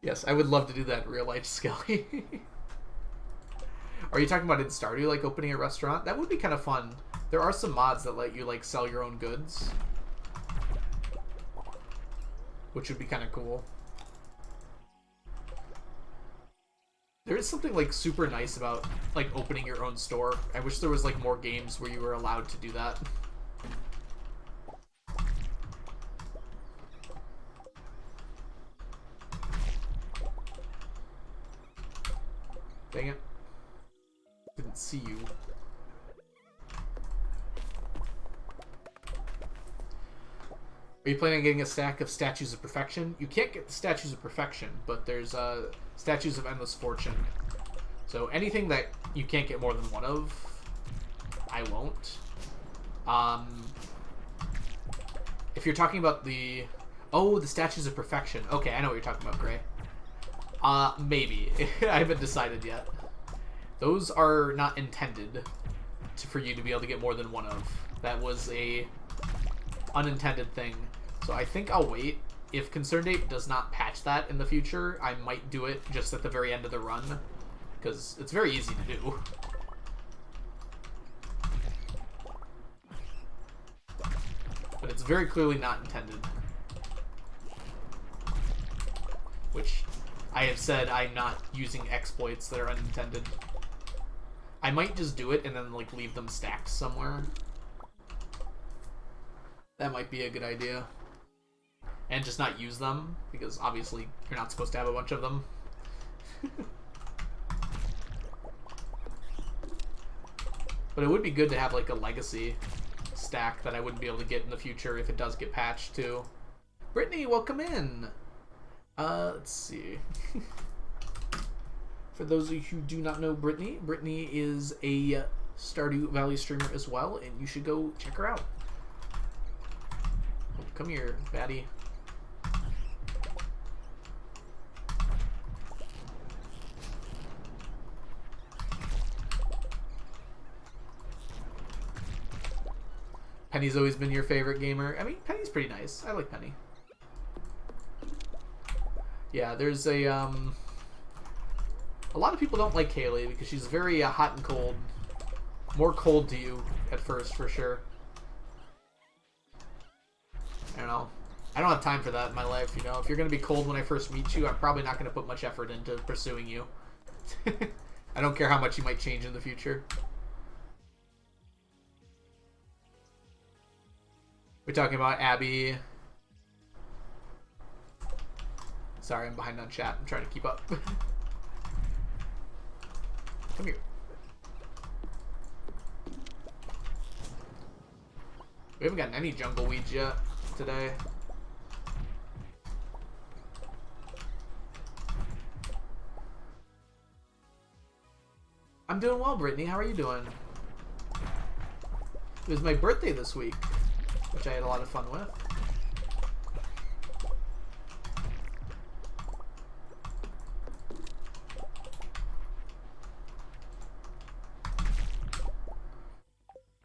S1: Yes, I would love to do that in real life, Skelly. Are you talking about in Stardew, like opening a restaurant? That would be kind of fun. There are some mods that let you like sell your own goods, which would be kind of cool. There is something like super nice about like opening your own store. I wish there was like more games where you were allowed to do that. Dang it. Didn't see you. Are you planning on getting a stack of Statues of Perfection? You can't get the Statues of Perfection, but there's Statues of Endless Fortune. So anything that you can't get more than one of, I won't. If you're talking about the... Oh, the Statues of Perfection. Okay, I know what you're talking about, Gray. Maybe. I haven't decided yet. Those are not intended for you to be able to get more than one of. That was a unintended thing. So I think I'll wait. If Concern Date does not patch that in the future, I might do it just at the very end of the run. Because it's very easy to do. But it's very clearly not intended. Which I have said I'm not using exploits that are unintended. I might just do it and then like leave them stacked somewhere. That might be a good idea. And just not use them, because obviously you're not supposed to have a bunch of them. But it would be good to have like a legacy stack that I wouldn't be able to get in the future if it does get patched too. Brittany, welcome in! Let's see. For those of you who do not know Brittany, Brittany is a Stardew Valley streamer as well, and you should go check her out. Oh, come here, baddie. Penny's always been your favorite gamer. I mean, Penny's pretty nice. I like Penny. Yeah, there's a lot of people don't like Kaylee because she's very hot and cold. More cold to you at first, for sure. I don't know. I don't have time for that in my life, you know. If you're going to be cold when I first meet you, I'm probably not going to put much effort into pursuing you. I don't care how much you might change in the future. We're talking about Abby. Sorry, I'm behind on chat. I'm trying to keep up. Come here. We haven't gotten any jungle weeds yet today. I'm doing well, Brittany. How are you doing? It was my birthday this week, which I had a lot of fun with.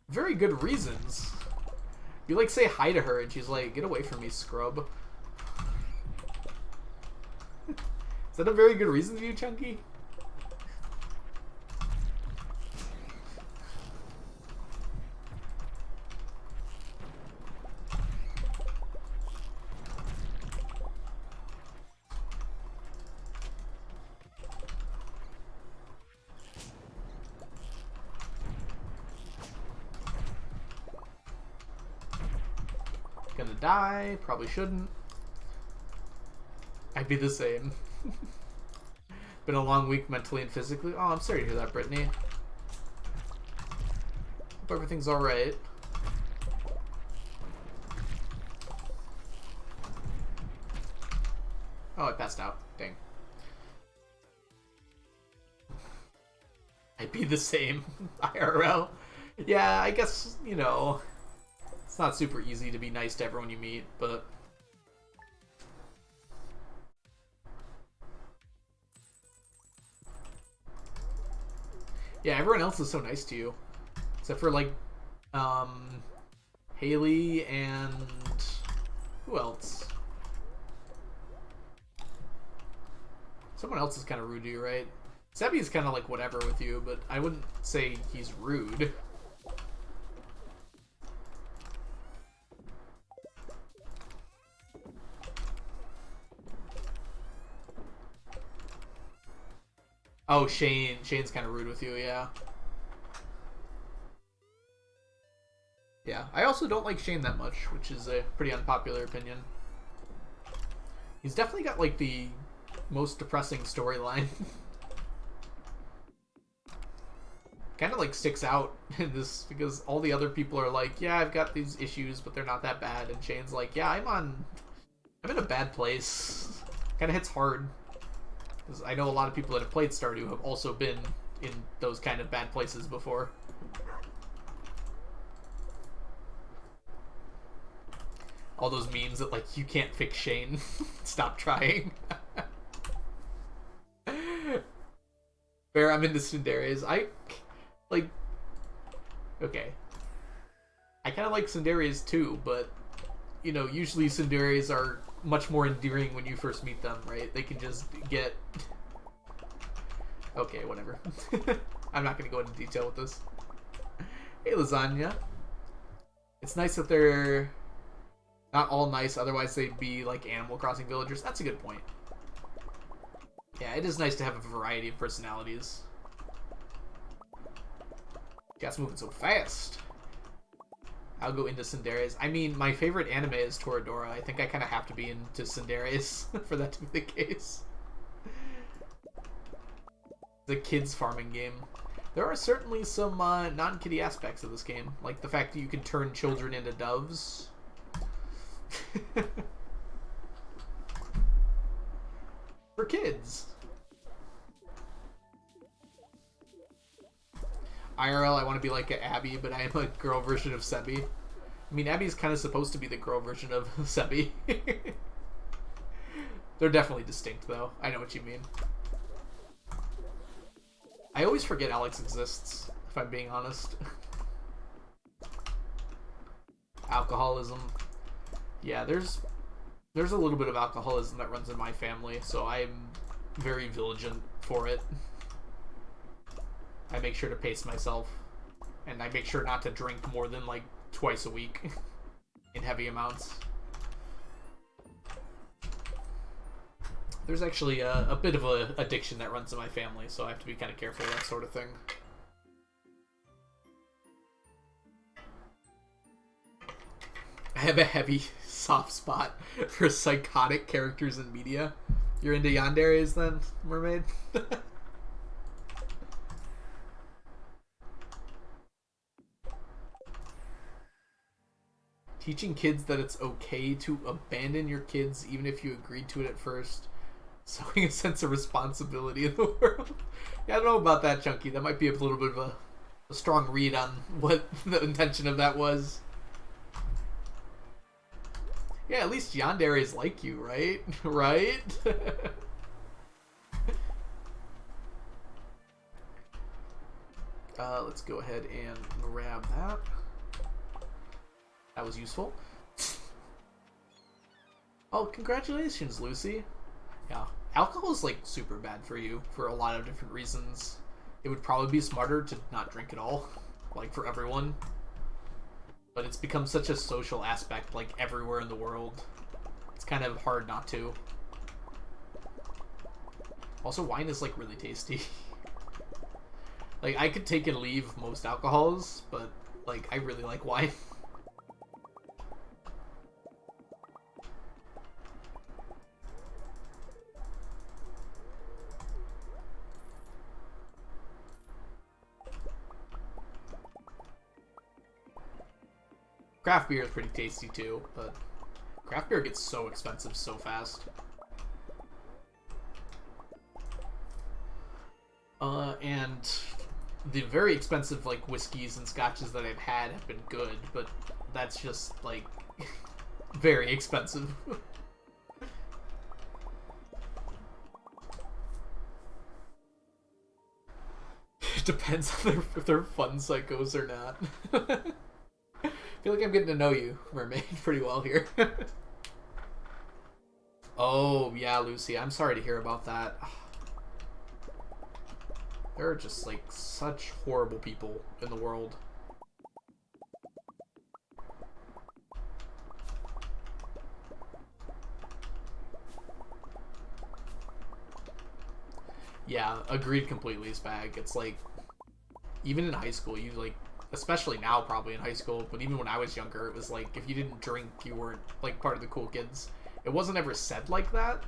S1: Very good reasons. You like say hi to her and she's like, get away from me, scrub. Is that a very good reason to you, Chunky? Gonna die, probably shouldn't. I'd be the same. Been a long week mentally and physically. Oh, I'm sorry to hear that, Brittany. Hope everything's alright. Oh, I passed out. Dang. I'd be the same. IRL. Yeah, I guess, you know, it's not super easy to be nice to everyone you meet, but... yeah, everyone else is so nice to you. Except for, like, Haley and... who else? Someone else is kind of rude to you, right? Sebby's kind of like whatever with you, but I wouldn't say he's rude. Oh, Shane. Shane's kind of rude with you, yeah. Yeah, I also don't like Shane that much, which is a pretty unpopular opinion. He's definitely got, like, the most depressing storyline. kind of like sticks out in this because all the other people are like, yeah, I've got these issues, but they're not that bad. And Shane's like, yeah, I'm in a bad place. Kind of hits hard. Because I know a lot of people that have played Stardew have also been in those kind of bad places before. All those memes that, like, you can't fix Shane. Stop trying. Fair, I'm into Tsunderes. Okay. I kind of like Tsunderes too, but, you know, usually Tsunderes are much more endearing when you first meet them, right? They can just get... Okay, whatever. I'm not going to go into detail with this. Hey, Lasagna. It's nice that they're not all nice, otherwise they'd be like Animal Crossing villagers. That's a good point. Yeah, it is nice to have a variety of personalities. Cat's moving so fast. I'll go into Tsunderes. I mean, my favorite anime is Toradora. I think I kind of have to be into Tsunderes for that to be the case. The kids farming game. There are certainly some non-kiddie aspects of this game, like the fact that you can turn children into doves. For kids. IRL, I want to be like Abby, but I am a girl version of Sebi. I mean, Abby's kind of supposed to be the girl version of Sebi. They're definitely distinct, though. I know what you mean. I always forget Alex exists, if I'm being honest. Alcoholism. Yeah, there's a little bit of alcoholism that runs in my family, so I'm very vigilant for it. I make sure to pace myself, and I make sure not to drink more than like twice a week in heavy amounts. There's actually a bit of an addiction that runs in my family, so I have to be kind of careful of that sort of thing. I have a heavy soft spot for psychotic characters in media. You're into yanderes then, mermaid? Teaching kids that it's okay to abandon your kids even if you agreed to it at first. Sowing a sense of responsibility in the world. Yeah, I don't know about that, Chunky. That might be a little bit of a strong read on what the intention of that was. Yeah, at least yanderes like you, right? Right? Let's go ahead and grab that. That was useful. Oh, congratulations, Lucy. Yeah, alcohol is like super bad for you for a lot of different reasons. It would probably be smarter to not drink at all, like for everyone. But it's become such a social aspect, like everywhere in the world. It's kind of hard not to. Also, wine is like really tasty. Like, I could take and leave most alcohols, but like I really like wine. Craft beer is pretty tasty too, but craft beer gets so expensive so fast. And the very expensive like whiskeys and scotches that I've had have been good, but that's just like very expensive. It depends on if they're fun psychos or not. I feel like I'm getting to know you, mermaid, pretty well here. Oh, yeah, Lucy, I'm sorry to hear about that. There are just, like, such horrible people in the world. Yeah, agreed completely, Spag. It's like, even in high school, you, like, especially now probably in high school, but even when I was younger, it was like, if you didn't drink, you weren't, like, part of the cool kids. It wasn't ever said like that,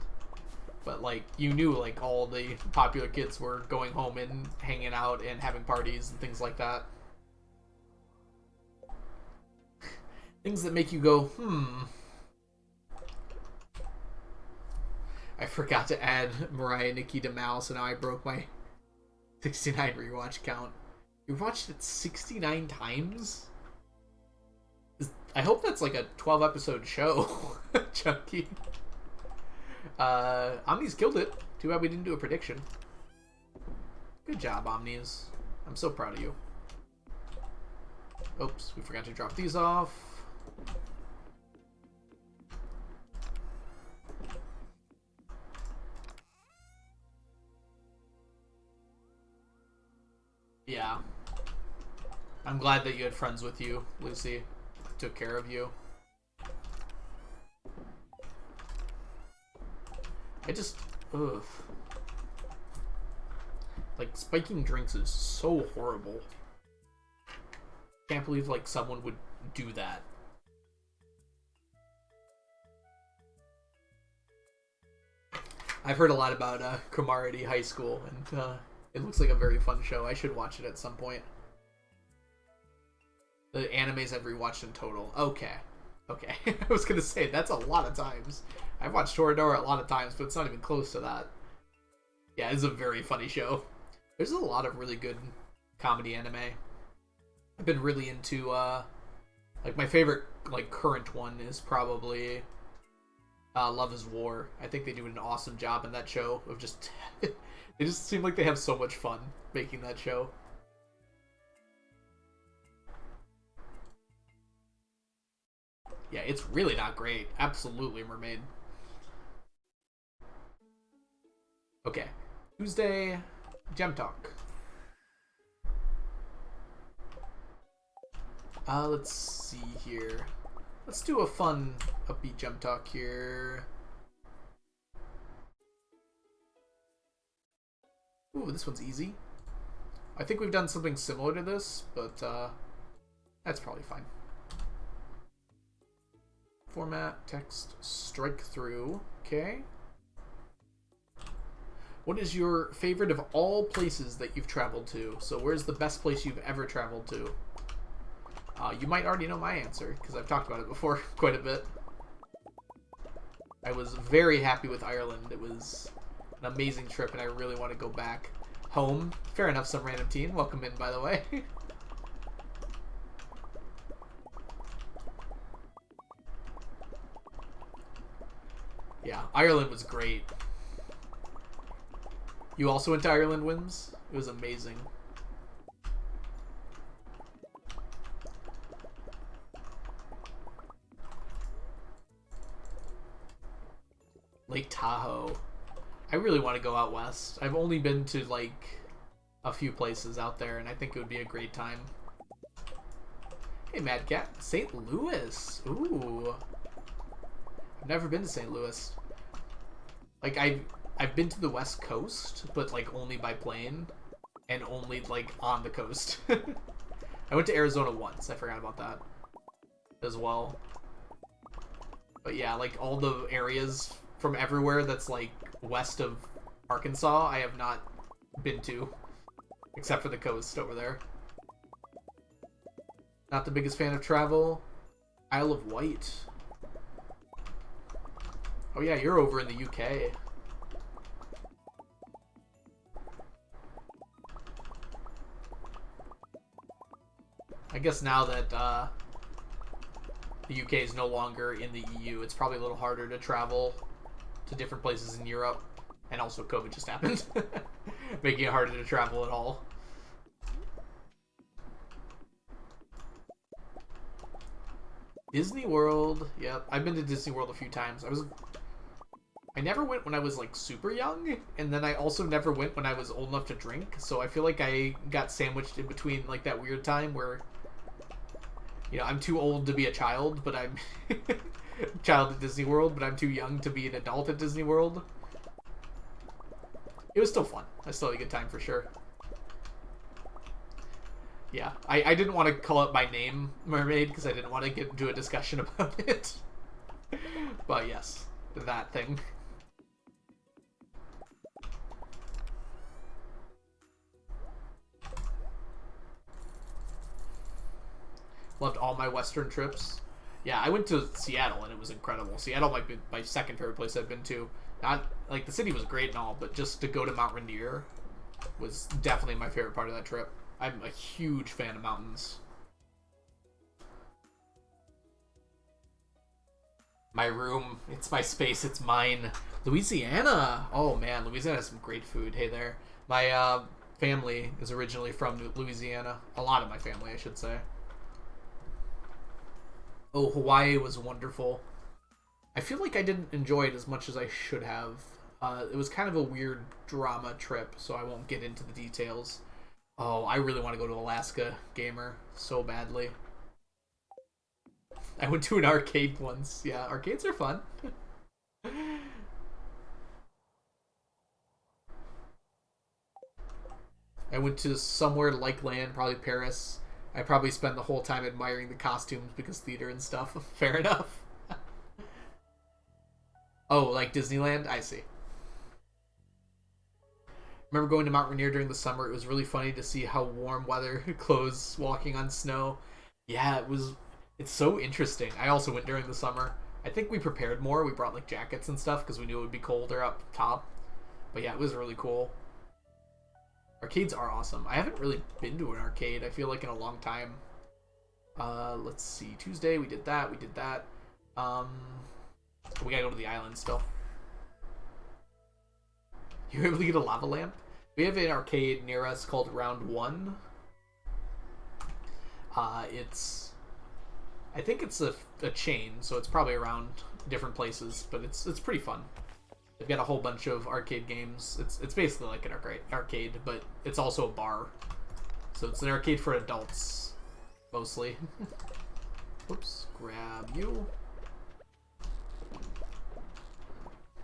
S1: But like you knew like all the popular kids were going home and hanging out and having parties and things like that. Things that make you go, I forgot to add Mariah Nikki to Mal, so now I broke my 69 rewatch count. You watched it 69 times? I hope that's like a 12 episode show, Chunky. Omni's killed it. Too bad we didn't do a prediction. Good job, Omnis. I'm so proud of you. Oops, we forgot to drop these off. Yeah. I'm glad that you had friends with you, Lucy. Took care of you. I just... Ugh. Like, spiking drinks is so horrible. Can't believe, like, someone would do that. I've heard a lot about Cromartie High School, and it looks like a very fun show. I should watch it at some point. The animes I've rewatched in total. Okay. Okay. I was gonna say, that's a lot of times. I've watched Toradora a lot of times, but it's not even close to that. Yeah, it's a very funny show. There's a lot of really good comedy anime. I've been really into, like, my favorite, like, current one is probably Love is War. I think they do an awesome job in that show of just... They just seem like they have so much fun making that show. Yeah, it's really not great. Absolutely, Mermaid. Okay. Tuesday, Gem Talk. Let's see here. Let's do a fun, upbeat Gem Talk here. Ooh, this one's easy. I think we've done something similar to this, but that's probably fine. Format, text, strike through. Okay. What is your favorite of all places that you've traveled to? So where's the best place you've ever traveled to? You might already know my answer, because I've talked about it before quite a bit. I was very happy with Ireland. It was an amazing trip, and I really want to go back home. Fair enough, some random teen. Welcome in, by the way. Yeah, Ireland was great. You also went to Ireland, Wims? It was amazing. Lake Tahoe. I really want to go out west. I've only been to, like, a few places out there, and I think it would be a great time. Hey, Mad Cat. St. Louis. Ooh. I've never been to St. Louis. Like, I've been to the West Coast, but, like, only by plane, and only, like, on the coast. I went to Arizona once. I forgot about that as well. But yeah, like, all the areas from everywhere that's, like, west of Arkansas, I have not been to, except for the coast over there. Not the biggest fan of travel. Isle of Wight. Oh yeah, you're over in the UK. I guess now that the UK is no longer in the EU, it's probably a little harder to travel to different places in Europe. And also COVID just happened, making it harder to travel at all. Disney World. Yep, I've been to Disney World a few times. I never went when I was, like, super young, and then I also never went when I was old enough to drink, so I feel like I got sandwiched in between, like, that weird time where, you know, I'm too old to be a child, but I'm child at Disney World, but I'm too young to be an adult at Disney World. It was still fun. I still had a good time for sure. Yeah, I didn't want to call out my name, Mermaid, because I didn't want to get into a discussion about it. But yes, that thing. Loved all my Western trips. Yeah, I went to Seattle and it was incredible. Seattle might be my second favorite place I've been to. Not like the city was great and all, but just to go to Mount Rainier was definitely my favorite part of that trip. I'm a huge fan of mountains. My room, it's my space, it's mine. Louisiana! Oh man, Louisiana has some great food. Hey there. My family is originally from Louisiana. A lot of my family, I should say. Oh, Hawaii was wonderful. I feel like I didn't enjoy it as much as I should have. It was kind of a weird drama trip, so I won't get into the details. Oh, I really want to go to Alaska, gamer, so badly. I went to an arcade once. Yeah, arcades are fun. I went to somewhere like land, probably Paris. I probably spent the whole time admiring the costumes because theater and stuff. Fair enough. Oh, like Disneyland? I see. Remember going to Mount Rainier during the summer. It was really funny to see how warm weather clothes walking on snow. Yeah, it was. It's so interesting. I also went during the summer. I think we prepared more. We brought like jackets and stuff because we knew it would be colder up top. But yeah, it was really cool. Arcades are awesome. I haven't really been to an arcade, I feel like, in a long time. Let's see. Tuesday, we did that. We did that. We gotta go to the island still. You were able to get a lava lamp? We have an arcade near us called Round 1. It's... I think it's a chain, so it's probably around different places, but it's pretty fun. They've got a whole bunch of arcade games. It's basically like an arcade, but it's also a bar. So it's an arcade for adults, mostly. Oops, grab you.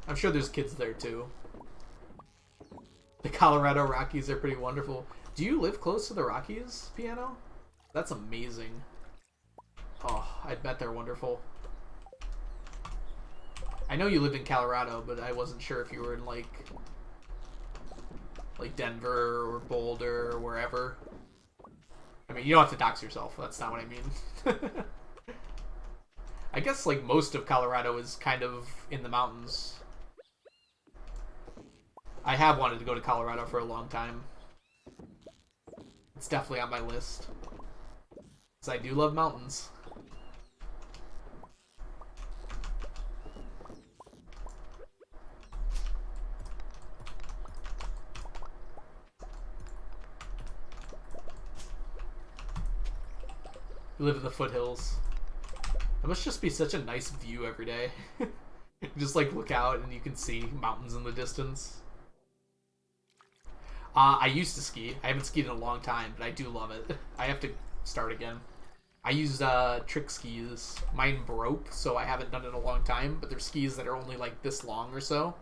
S1: I'm sure there's kids there too. The Colorado Rockies are pretty wonderful. Do you live close to the Rockies, Piano? That's amazing. Oh, I bet they're wonderful. I know you lived in Colorado, but I wasn't sure if you were in like Denver or Boulder or wherever. I mean, you don't have to dox yourself. That's not what I mean. I guess like most of Colorado is kind of in the mountains. I have wanted to go to Colorado for a long time. It's definitely on my list. Because I do love mountains. You live in the foothills. It must just be such a nice view every day. Just like look out and you can see mountains in the distance. I used to ski. I haven't skied in a long time, but I do love it. I have to start again. I use trick skis. Mine broke, so I haven't done it in a long time, but they're skis that are only like this long or so.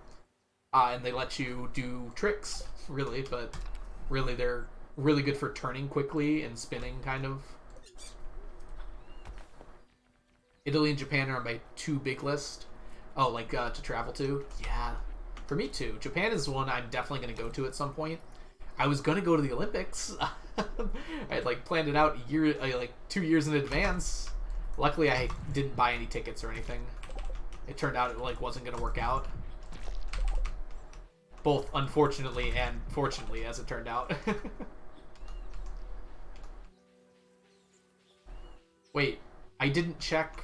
S1: And they let you do tricks, really, but really they're really good for turning quickly and spinning, kind of. Italy and Japan are on my two big list. Oh, like to travel to? Yeah, for me too. Japan is one I'm definitely going to go to at some point. I was going to go to the Olympics. I had like planned it out like 2 years in advance. Luckily, I didn't buy any tickets or anything. It turned out it like wasn't going to work out. Both unfortunately and fortunately, as it turned out. Wait, I didn't check.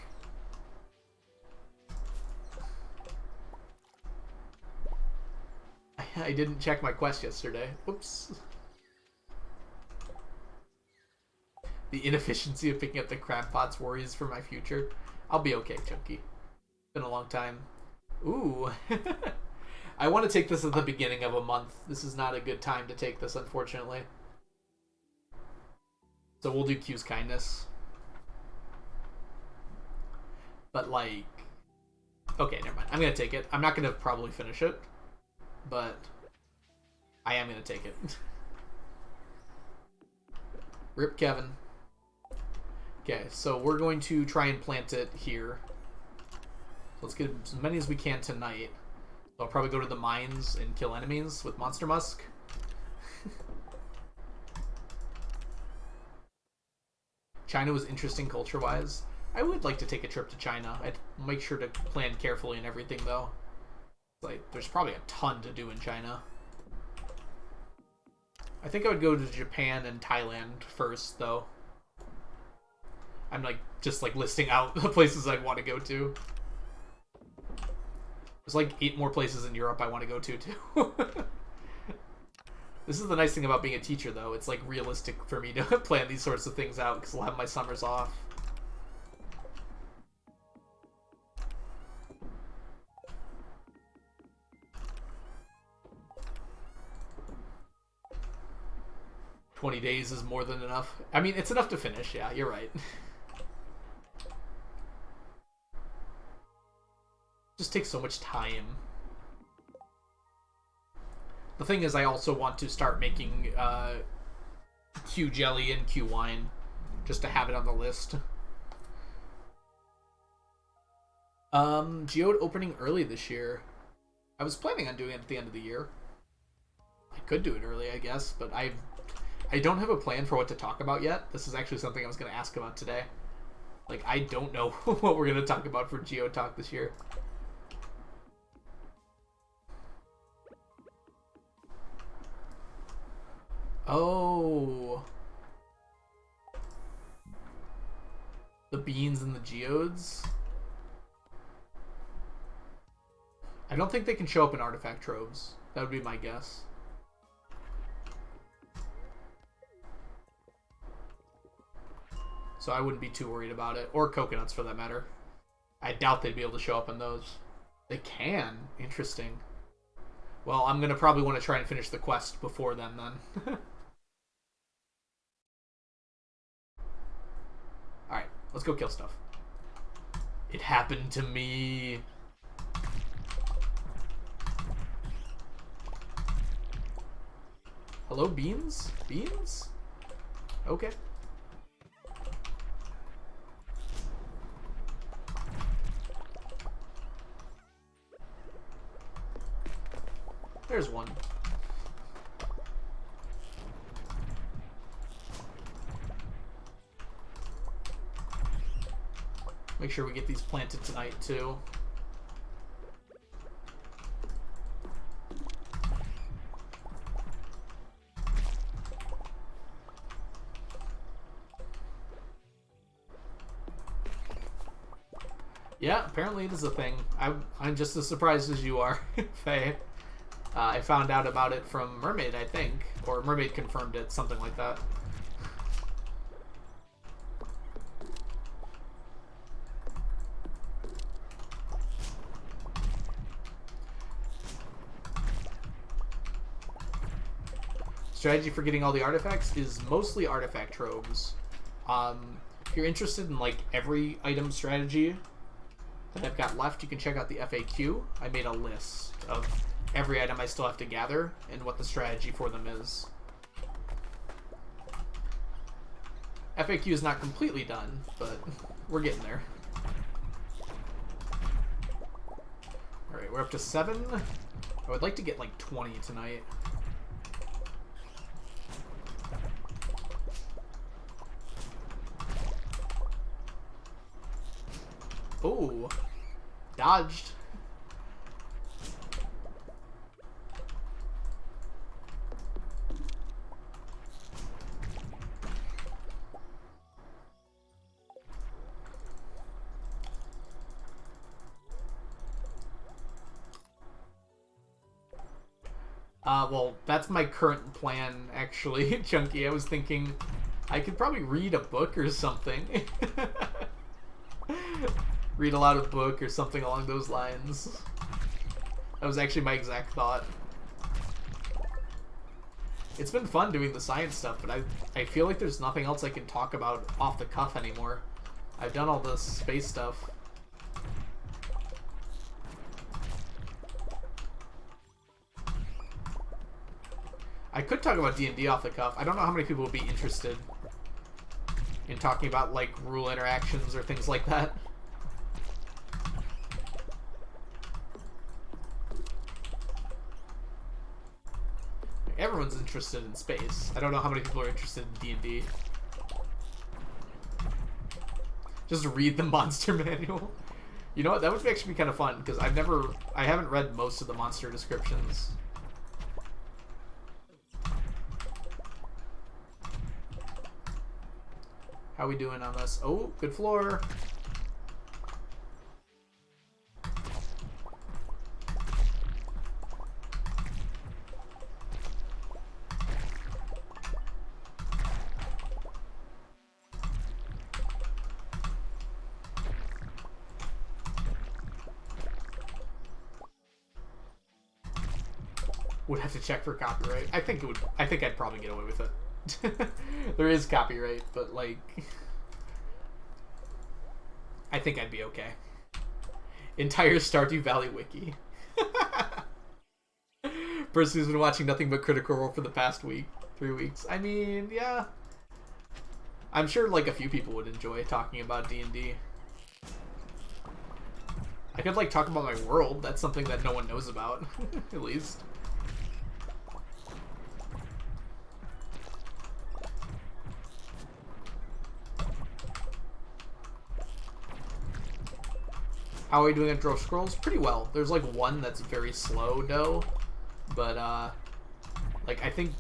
S1: I didn't check my quest yesterday. Whoops. The inefficiency of picking up the crab pots worries for my future. I'll be okay, Chunky. Been a long time. Ooh. I want to take this at the beginning of a month. This is not a good time to take this, unfortunately. So we'll do Q's kindness. But like... Okay, never mind. I'm going to take it. I'm not going to probably finish it. But I am going to take it. Rip Kevin. Okay, so we're going to try and plant it here. Let's get as many as we can tonight. So I'll probably go to the mines and kill enemies with Monster Musk. China was interesting culture-wise. I would like to take a trip to China. I'd make sure to plan carefully and everything, though. Like, there's probably a ton to do in China. I think I would go to Japan and Thailand first, though. I'm, like, just, like, listing out the places I'd want to go to. There's, like, 8 more places in Europe I want to go to, too. This is the nice thing about being a teacher, though. It's, like, realistic for me to plan these sorts of things out, because I'll have my summers off. "20 days is more than enough." I mean, it's enough to finish, yeah, you're right. Just takes so much time. The thing is, I also want to start making Q jelly and Q wine, just to have it on the list. Geode opening early this year. I was planning on doing it at the end of the year. I could do it early, I guess, but I don't have a plan for what to talk about yet. This is actually something I was going to ask about today. Like, I don't know what we're going to talk about for Geo Talk this year. Oh. The beans and the geodes? I don't think they can show up in artifact troves. That would be my guess. So I wouldn't be too worried about it. Or coconuts, for that matter. I doubt they'd be able to show up in those. They can. Interesting. Well, I'm going to probably want to try and finish the quest before then. Alright, let's go kill stuff. It happened to me. Hello, beans? Beans? Okay. There's one. Make sure we get these planted tonight, too. Yeah, apparently it is a thing. I'm just as surprised as you are, Faye. I found out about it from Mermaid, I think. Or Mermaid confirmed it, something like that. Strategy for getting all the artifacts is mostly artifact troves. If you're interested in, like, every item strategy that I've got left, you can check out the FAQ. I made a list of every item I still have to gather and what the strategy for them is. FAQ is not completely done, but we're getting there. Alright, we're up to 7. I would like to get like 20 tonight. Oh, dodged. Well, that's my current plan, actually, Chunky. I was thinking I could probably read a book or something. Read aloud a book or something along those lines. That was actually my exact thought. It's been fun doing the science stuff, but I feel like there's nothing else I can talk about off the cuff anymore. I've done all the space stuff. I could talk about D&D off the cuff. I don't know how many people would be interested in talking about, like, rule interactions or things like that. Everyone's interested in space. I don't know how many people are interested in D&D. Just read the monster manual. You know what? That would actually be kind of fun because I haven't read most of the monster descriptions. How we doing on this? Oh, good floor. Would have to check for copyright. I think I'd probably get away with it. There is copyright, but like I think I'd be okay. Entire Stardew Valley wiki. Person who's been watching nothing but Critical Role for the past 3 weeks. I mean, yeah. I'm sure like a few people would enjoy talking about D&D. I could like talk about my world. That's something that no one knows about, at least. How are we doing at Draw Scrolls? Pretty well. There's like one that's very slow, though. But, like, I think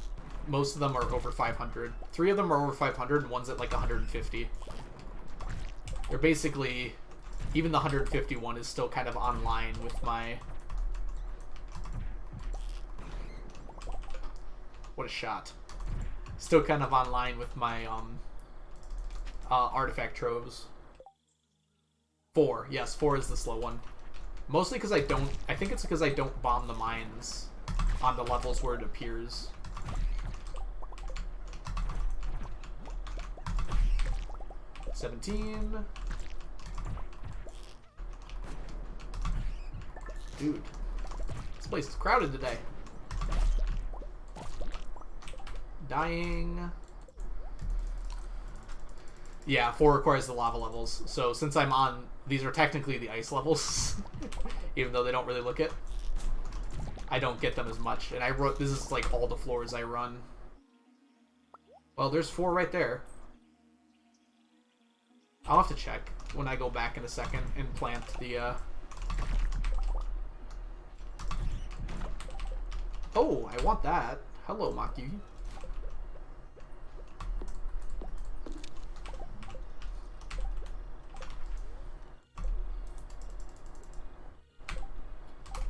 S1: most of them are over 500. 3 of them are over 500, and one's at like 150. They're basically... Even the 151 is still kind of online with my... What a shot. Still kind of online with my, artifact troves. 4. Yes, 4 is the slow one. Mostly because I think it's because I don't bomb the mines on the levels where it appears. $17. Dude, this place is crowded today. Dying. Yeah, 4 requires the lava levels. So since I'm on, these are technically the ice levels, even though they don't really look it. I don't get them as much. And this is like all the floors I run. Well, there's 4 right there. I'll have to check when I go back in a second and plant the, Oh, I want that. Hello, Maki.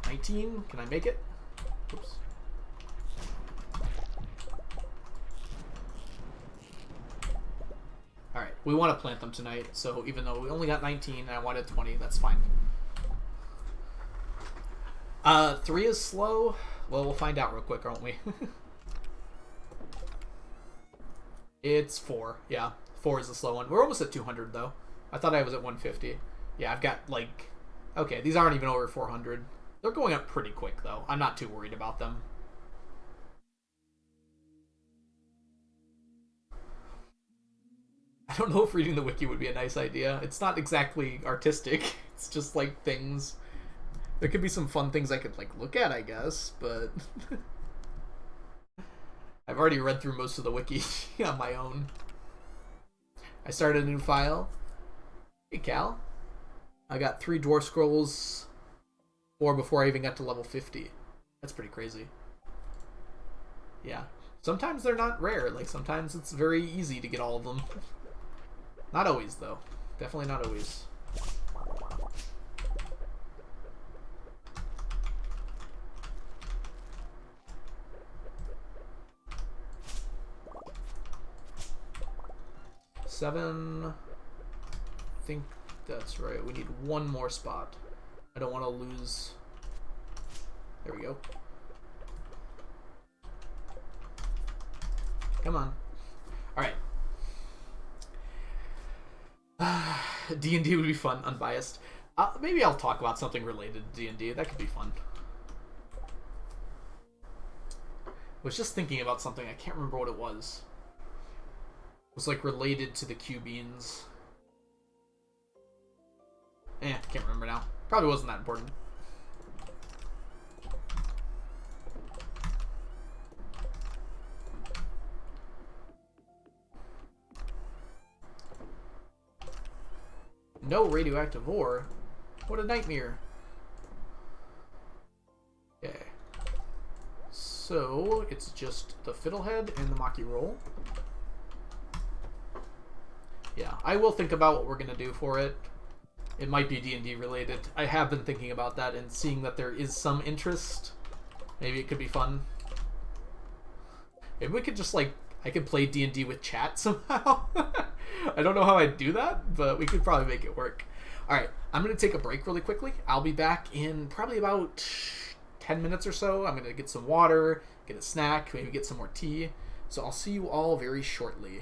S1: $19. Can I make it? Oops. Alright, we want to plant them tonight, so even though we only got 19 and I wanted 20, that's fine. 3 is slow. Well, we'll find out real quick, aren't we? It's 4. Yeah, 4 is the slow one. We're almost at 200, though. I thought I was at 150. Yeah, I've got, like... Okay, these aren't even over 400. They're going up pretty quick, though. I'm not too worried about them. I don't know if reading the wiki would be a nice idea. It's not exactly artistic. It's just, like, things... There could be some fun things I could, like, look at, I guess, but... I've already read through most of the wiki on my own. I started a new file. Hey, Cal. I got 3 dwarf scrolls, 4 before I even got to level 50. That's pretty crazy. Yeah. Sometimes they're not rare. Like, sometimes it's very easy to get all of them. Not always, though. Definitely not always. $7. I think that's right. We need 1 more spot. I don't want to lose. There we go. Come on. Alright. D&D would be fun, unbiased. Maybe I'll talk about something related to D&D. That could be fun. I was just thinking about something. I can't remember what it was. It was like related to the Q-beans. Can't remember now. Probably wasn't that important. No radioactive ore? What a nightmare. Okay. So, it's just the fiddlehead and the Maki roll. Yeah, I will think about what we're going to do for it. It might be D&D related. I have been thinking about that and seeing that there is some interest. Maybe it could be fun. Maybe we could just, like, I could play D&D with chat somehow. I don't know how I'd do that, but we could probably make it work. Alright, I'm going to take a break really quickly. I'll be back in probably about 10 minutes or so. I'm going to get some water, get a snack, maybe get some more tea. So I'll see you all very shortly.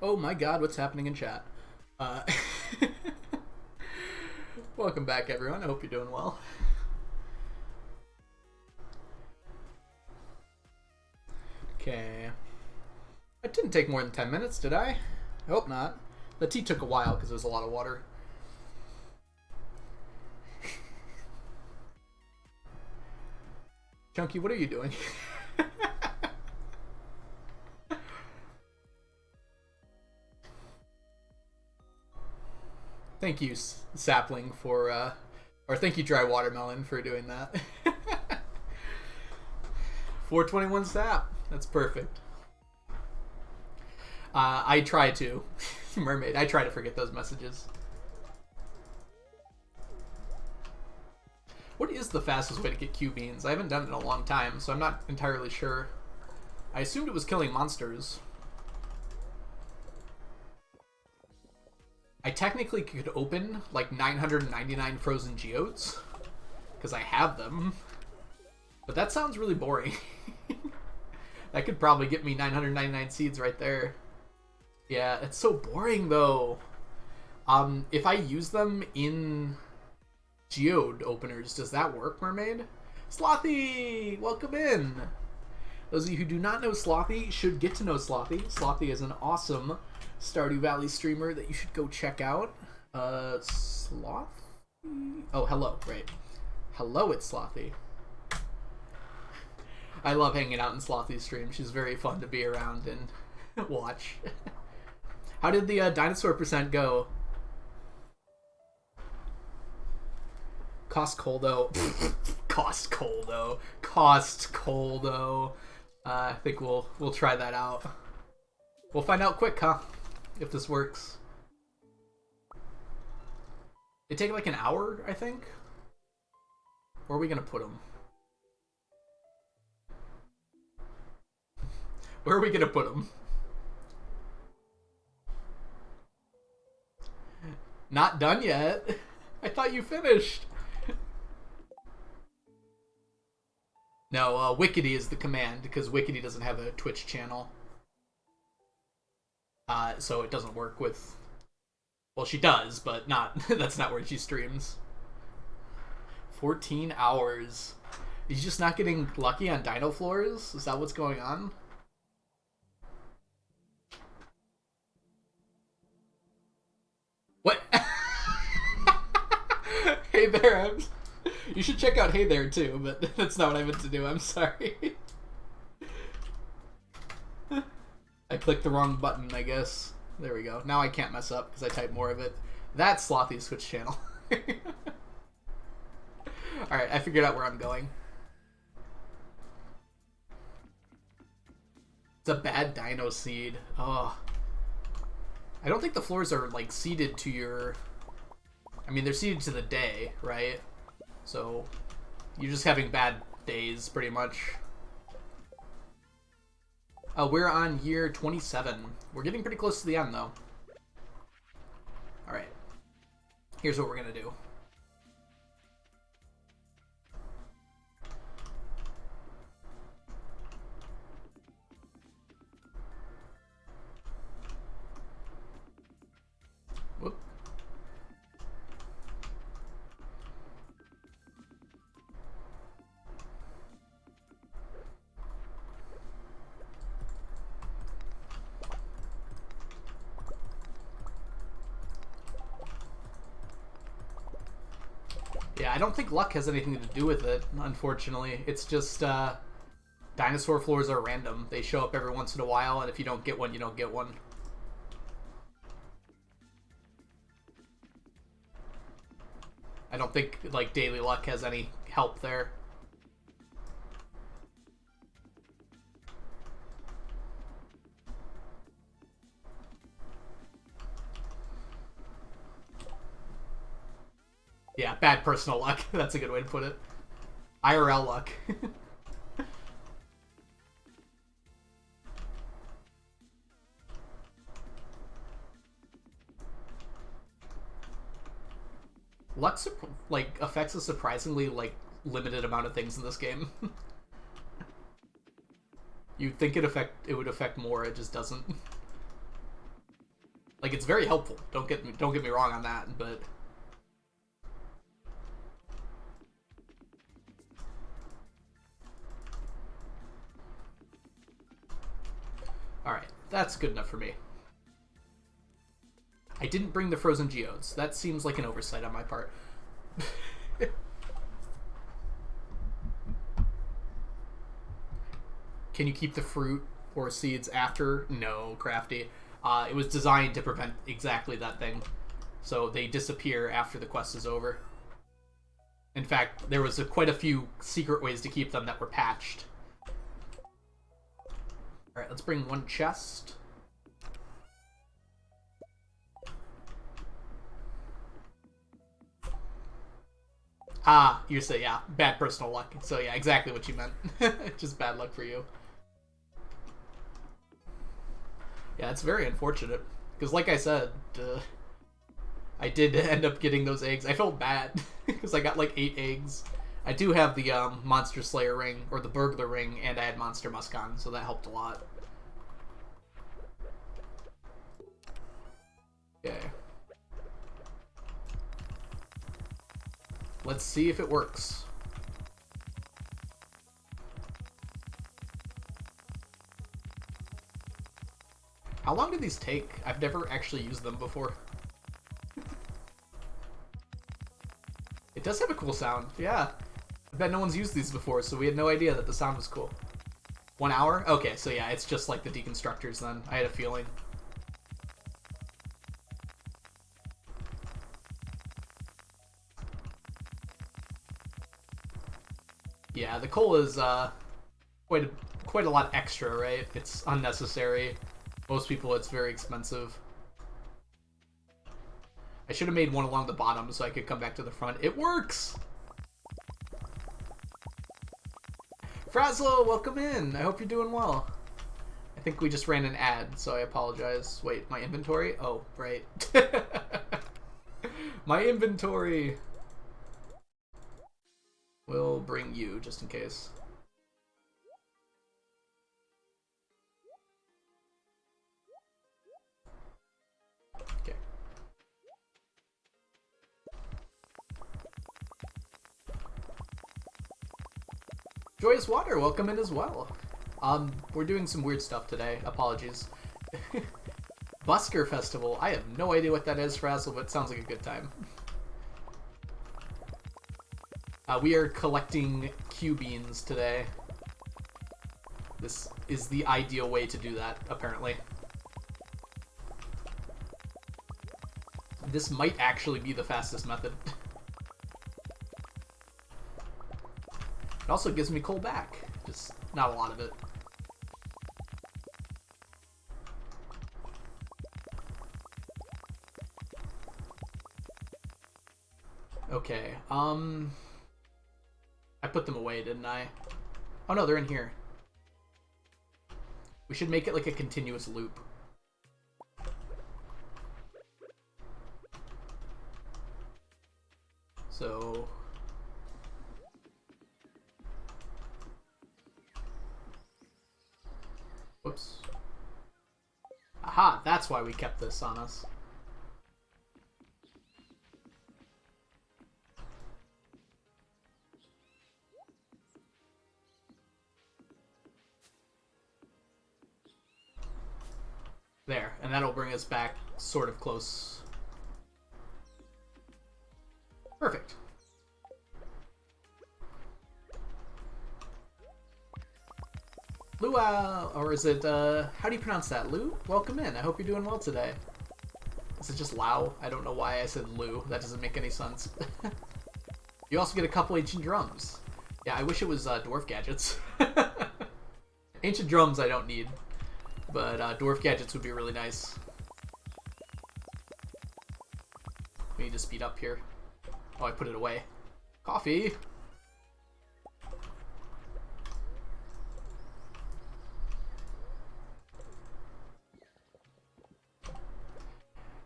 S1: Oh my god, what's happening in chat? Welcome back, everyone. I hope you're doing well. Okay. It didn't take more than 10 minutes, did I? I hope not. The tea took a while because there was a lot of water. Chunky, what are you doing? Thank you, Sapling, for, or thank you, Dry Watermelon, for doing that. 421 sap. That's perfect. I try to. Mermaid, I try to forget those messages. What is the fastest way to get Q beans? I haven't done it in a long time, so I'm not entirely sure. I assumed it was killing monsters. I technically could open like 999 frozen geodes, because I have them. But that sounds really boring. That could probably get me 999 seeds right there. Yeah, it's so boring though. If I use them in geode openers, does that work, Mermaid? Slothy, welcome in. Those of you who do not know Slothy should get to know Slothy. Slothy is an awesome Stardew Valley streamer that you should go check out. Slothy? Oh, hello, right. Hello, it's Slothy. I love hanging out in Slothy's stream. She's very fun to be around and watch. How did the dinosaur percent go? Cost Coldo. Cost Coldo. Cost Coldo. I think we'll try that out. We'll find out quick, huh? If this works. They take like an hour, I think. Where are we gonna put them? Where are we gonna put them? Not done yet. I thought you finished. No, Wickedy is the command, because Wickedy doesn't have a Twitch channel. So it doesn't work with... Well, she does, but not. That's not where she streams. 14 hours. He's just not getting lucky on dino floors? Is that what's going on? What? Hey there, you should check out Hey There too, but that's not what I meant to do, I'm sorry. I clicked the wrong button, I guess. There we go. Now I can't mess up because I typed more of it. That's Slothy's Switch channel. Alright, I figured out where I'm going. It's a bad dino seed. Oh. I don't think the floors are, like, seeded to your... I mean, they're seeded to the day, right? So, you're just having bad days, pretty much. We're on year 27. We're getting pretty close to the end, though. Alright. Here's what we're gonna do. Whoop. Yeah, I don't think luck has anything to do with it, unfortunately. It's just, dinosaur floors are random. They show up every once in a while, and if you don't get one, you don't get one. I don't think, like, daily luck has any help there. Yeah, bad personal luck. That's a good way to put it. IRL luck. Luck, like, affects a surprisingly, like, limited amount of things in this game. You'd think it would affect more, it just doesn't. Like, it's very helpful. Don't get me wrong on that, but all right, that's good enough for me. I didn't bring the frozen geodes. That seems like an oversight on my part. Can you keep the fruit or seeds after? No, Crafty. It was designed to prevent exactly that thing. So they disappear after the quest is over. In fact, there was quite a few secret ways to keep them that were patched. Alright, let's bring one chest. Ah, you say, yeah, bad personal luck. So yeah, exactly what you meant. Just bad luck for you. Yeah, it's very unfortunate. Because like I said, I did end up getting those eggs. I felt bad because I got like 8 eggs. I do have the Monster Slayer ring, or the Burglar ring, and I had Monster Musk on, so that helped a lot. Okay. Let's see if it works. How long do these take? I've never actually used them before. It does have a cool sound, yeah. I bet no one's used these before, so we had no idea that the sound was cool. 1 hour? Okay, so yeah, it's just like the deconstructors then. I had a feeling. Yeah, the coal is quite a lot extra, right? It's unnecessary. Most people, it's very expensive. I should have made one along the bottom so I could come back to the front. It works! Frazzle, welcome in. I hope you're doing well. I think we just ran an ad, so I apologize. Wait, my inventory? Oh, right. My inventory! We'll bring you, just in case. Okay. Joyous Water, welcome in as well. We're doing some weird stuff today. Apologies. Busker Festival. I have no idea what that is, Frazzle, but it sounds like a good time. We are collecting Q beans today. This is the ideal way to do that, apparently. This might actually be the fastest method. It also gives me coal back. Just not a lot of it. Okay, I put them away, didn't I? Oh no, they're in here. We should make it like a continuous loop. So... Whoops. Aha, that's why we kept this on us. There, and that'll bring us back sort of close. Perfect. Lua, or is it, how do you pronounce that? Lou? Welcome in. I hope you're doing well today. Is it just Lao? I don't know why I said Lou. That doesn't make any sense. You also get a couple ancient drums. Yeah, I wish it was dwarf gadgets. Ancient drums I don't need. But dwarf gadgets would be really nice. We need to speed up here. Oh, I put it away. Coffee!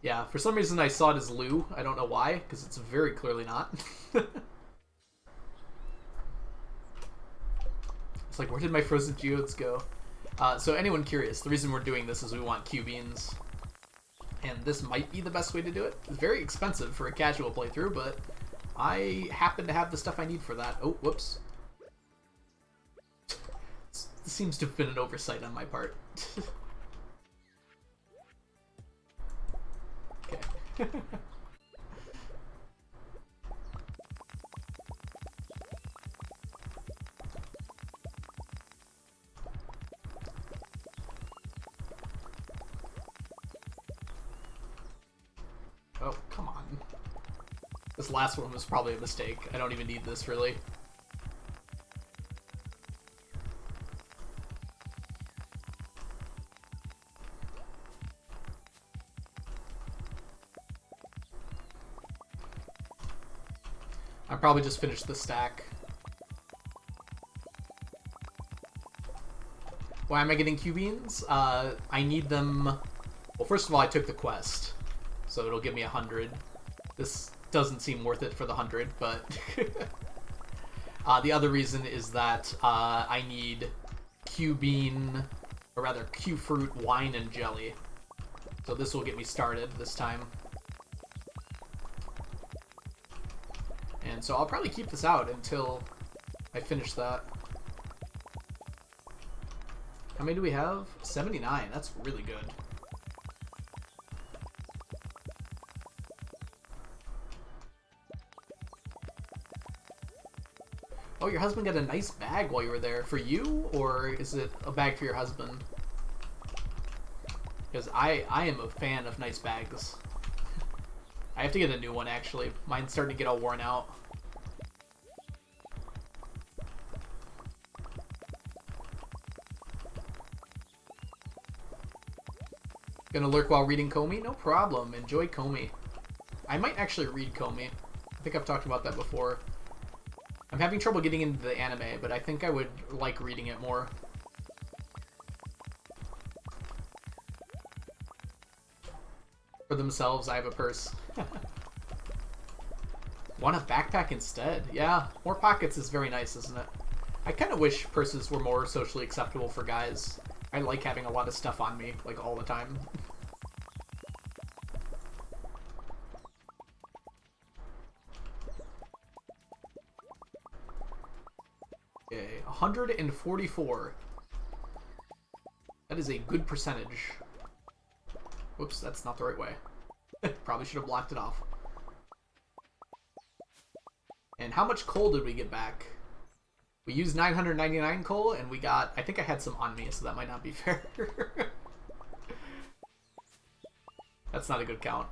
S1: Yeah, for some reason I saw it as Lou. I don't know why, because it's very clearly not. It's like, where did my frozen geodes go? So anyone curious, the reason we're doing this is we want Q beans. and this might be the best way to do it. It's very expensive for a casual playthrough, but I happen to have the stuff I need for that. Oh, whoops. This seems to have been an oversight on my part. Okay. Oh, come on. This last one was probably a mistake. I don't even need this, really. I probably just finished the stack. Why am I getting Q-beans? I need them... Well, first of all, I took the quest, so it'll give me 100. This doesn't seem worth it for the 100, but... the other reason is that I need Q-bean, or rather Q-fruit, wine, and jelly. So this will get me started this time. And so I'll probably keep this out until I finish that. How many do we have? 79. That's really good. Oh, your husband got a nice bag while you were there. For you, or is it a bag for your husband? Because I am a fan of nice bags. I have to get a new one, actually. Mine's starting to get all worn out. Gonna lurk while reading Comey? No problem. Enjoy Comey. I might actually read Comey. I think I've talked about that before. I'm having trouble getting into the anime, but I think I would like reading it more. For themselves, I have a purse. Want a backpack instead? Yeah, more pockets is very nice, isn't it? I kind of wish purses were more socially acceptable for guys. I like having a lot of stuff on me, like, all the time. Okay, 144. That is a good percentage. Whoops, that's not the right way. Probably should have blocked it off. And how much coal did we get back? We used 999 coal, and we got... I think I had some on me, so that might not be fair. That's not a good count.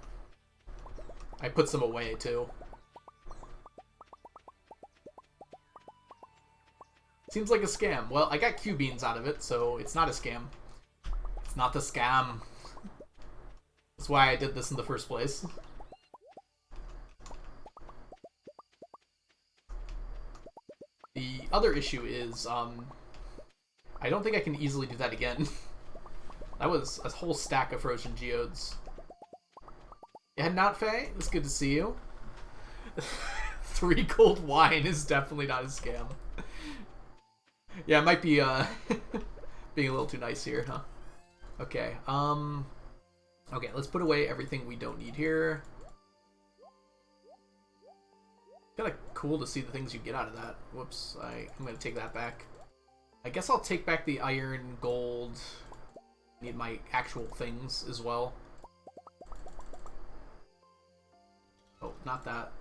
S1: I put some away, too. Seems like a scam. Well, I got Q-beans out of it, so it's not a scam. It's not a scam. That's why I did this in the first place. The other issue is, I don't think I can easily do that again. That was a whole stack of frozen geodes. You heading out, Faye? It's good to see you. 3 gold wine is definitely not a scam. Yeah, it might be, being a little too nice here, huh? Okay, okay, let's put away everything we don't need here. Kind of cool to see the things you get out of that. Whoops, I'm going to take that back. I guess I'll take back the iron, gold. Need my actual things as well. Oh, not that.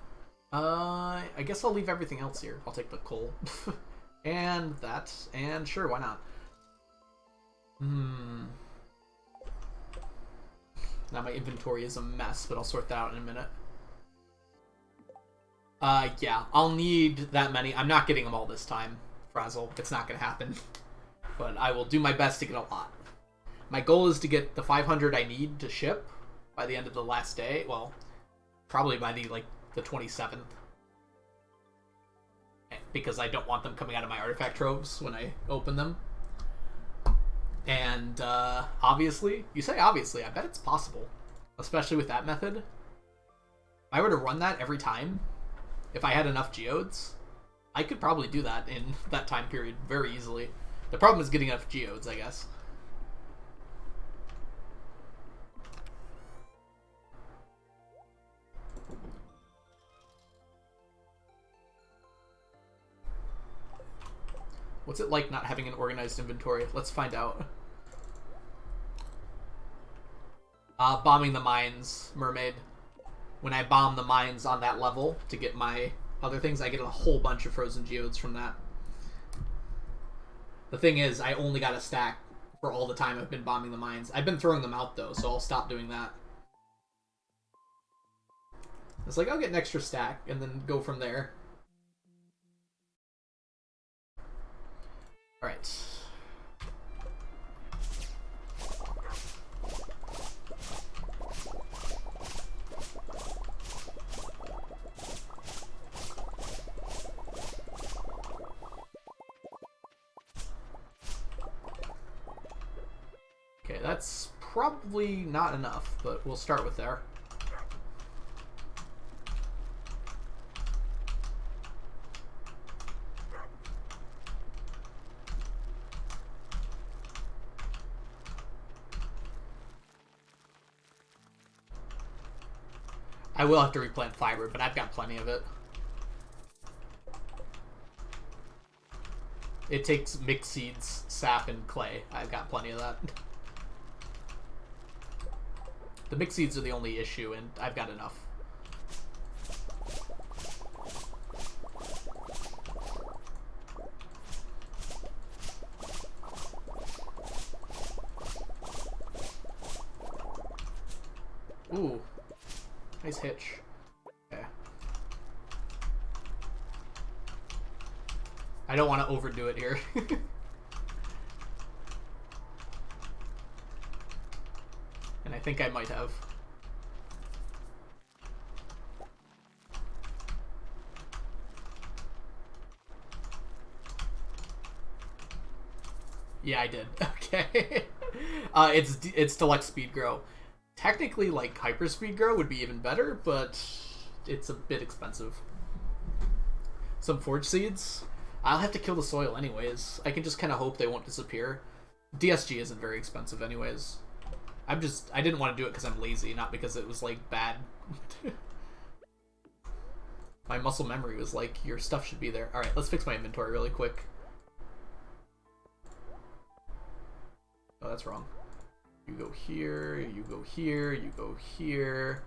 S1: I guess I'll leave everything else here. I'll take the coal. And that. And sure, why not? Now my inventory is a mess, but I'll sort that out in a minute. Yeah, I'll need that many. I'm not getting them all this time, Frazzle. It's not gonna happen. But I will do my best to get a lot. My goal is to get the 500 I need to ship by the end of the last day. Well, probably by the 27th. Because I don't want them coming out of my artifact troves when I open them. And, obviously, you say obviously, I bet it's possible. Especially with that method. If I were to run that every time, if I had enough geodes, I could probably do that in that time period very easily. The problem is getting enough geodes, I guess. What's it like not having an organized inventory? Let's find out. Bombing the mines, Mermaid. When I bomb the mines on that level to get my other things, I get a whole bunch of frozen geodes from that. The thing is, I only got a stack for all the time I've been bombing the mines. I've been throwing them out, though, so I'll stop doing that. It's like, I'll get an extra stack, and then go from there. Alright. Okay, that's probably not enough, but we'll start with there. I will have to replant fiber, but I've got plenty of it. It takes mixed seeds, sap, and clay. I've got plenty of that. The mixed seeds are the only issue, and I've got enough. Ooh. Nice hitch. Okay. I don't want to overdo it here. And I think I might have. Yeah, I did. Okay. It's deluxe speed grow. Technically, like, hyper speed grow would be even better, but it's a bit expensive. Some forge seeds. I'll have to kill the soil anyways. I can just kind of hope they won't disappear. DSG isn't very expensive anyways. I didn't want to do it because I'm lazy, not because it was, like, bad. My muscle memory was like, your stuff should be there. Alright, let's fix my inventory really quick. Oh, that's wrong. You go here, you go here, you go here.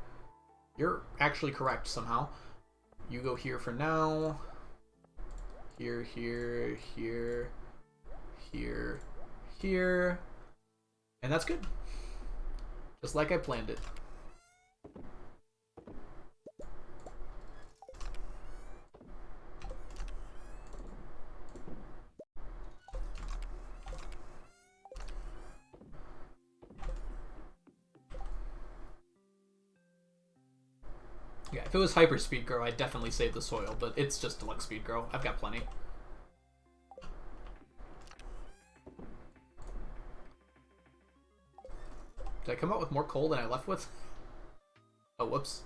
S1: You're actually correct somehow. You go here for now. Here, here, here, here, here. And that's good. Just like I planned it. Yeah, if it was hyper speed grow, I'd definitely save the soil, but it's just deluxe speed grow. I've got plenty. Did I come out with more coal than I left with? Oh, whoops.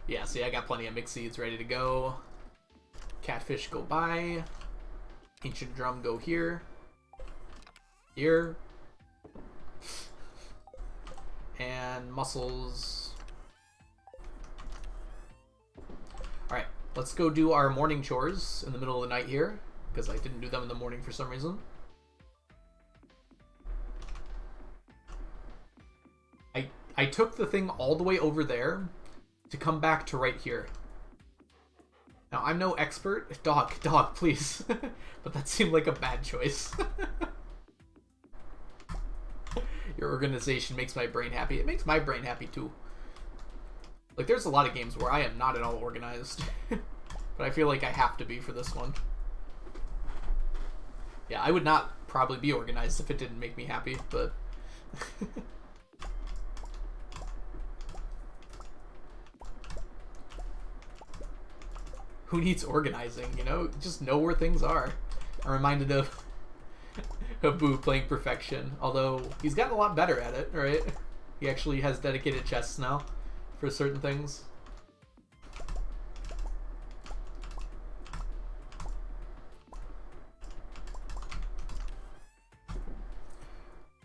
S1: Yeah, see, I got plenty of mixed seeds ready to go. Catfish go by. Ancient drum go here. Here. And mussels. Alright, let's go do our morning chores in the middle of the night here, because I didn't do them in the morning for some reason. I took the thing all the way over there to come back to right here. Now, I'm no expert. Dog, please. But that seemed like a bad choice. Your organization makes my brain happy. It makes my brain happy, too. Like, there's a lot of games where I am not at all organized. But I feel like I have to be for this one. Yeah, I would not probably be organized if it didn't make me happy, but... Who needs organizing, you know? Just know where things are. I'm reminded of Boo playing Perfection, although he's gotten a lot better at it, right? He actually has dedicated chests now for certain things.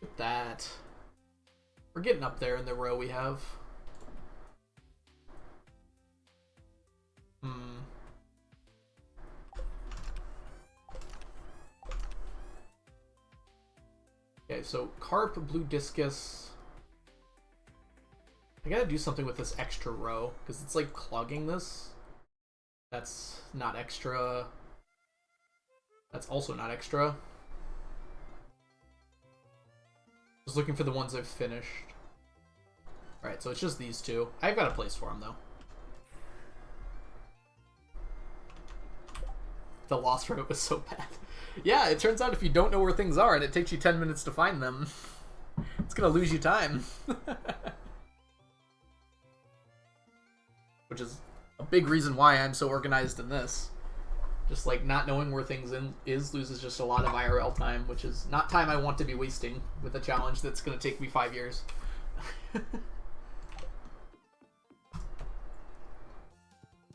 S1: Look at that. We're getting up there in the row we have. so carp, blue discus. I gotta do something with this extra row, because it's like clogging this. That's not extra. That's also not extra. Just looking for the ones I've finished. Alright, so it's just these two. I've got a place for them, though. The loss rate was so bad. Yeah, it turns out if you don't know where things are and it takes you 10 minutes to find them, it's gonna lose you time. Which is a big reason why I'm so organized in this. Just like not knowing where things loses just a lot of IRL time, which is not time I want to be wasting with a challenge that's gonna take me 5 years.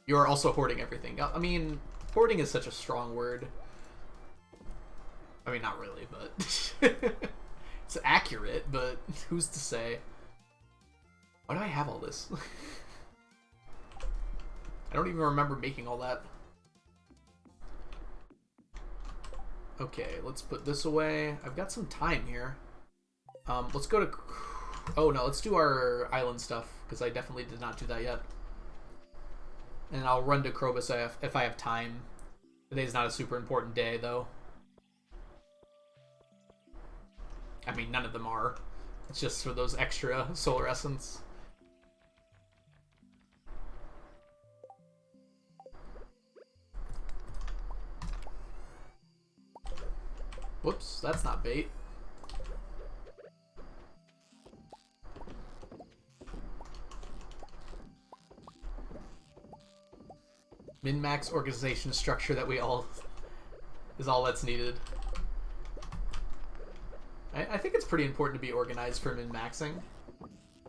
S1: You are also hoarding everything. I mean, hoarding is such a strong word. I mean, not really, but it's accurate, but who's to say? Why do I have all this? I don't even remember making all that. Okay, let's put this away. I've got some time here. Let's go to... Oh, no, let's do our island stuff, because I definitely did not do that yet. And I'll run to Krobus if I have time. Today's not a super important day, though. I mean, none of them are. It's just for those extra solar essence. Whoops, that's not bait. Min-max organization structure that we all... is all that's needed. I think it's pretty important to be organized for min-maxing.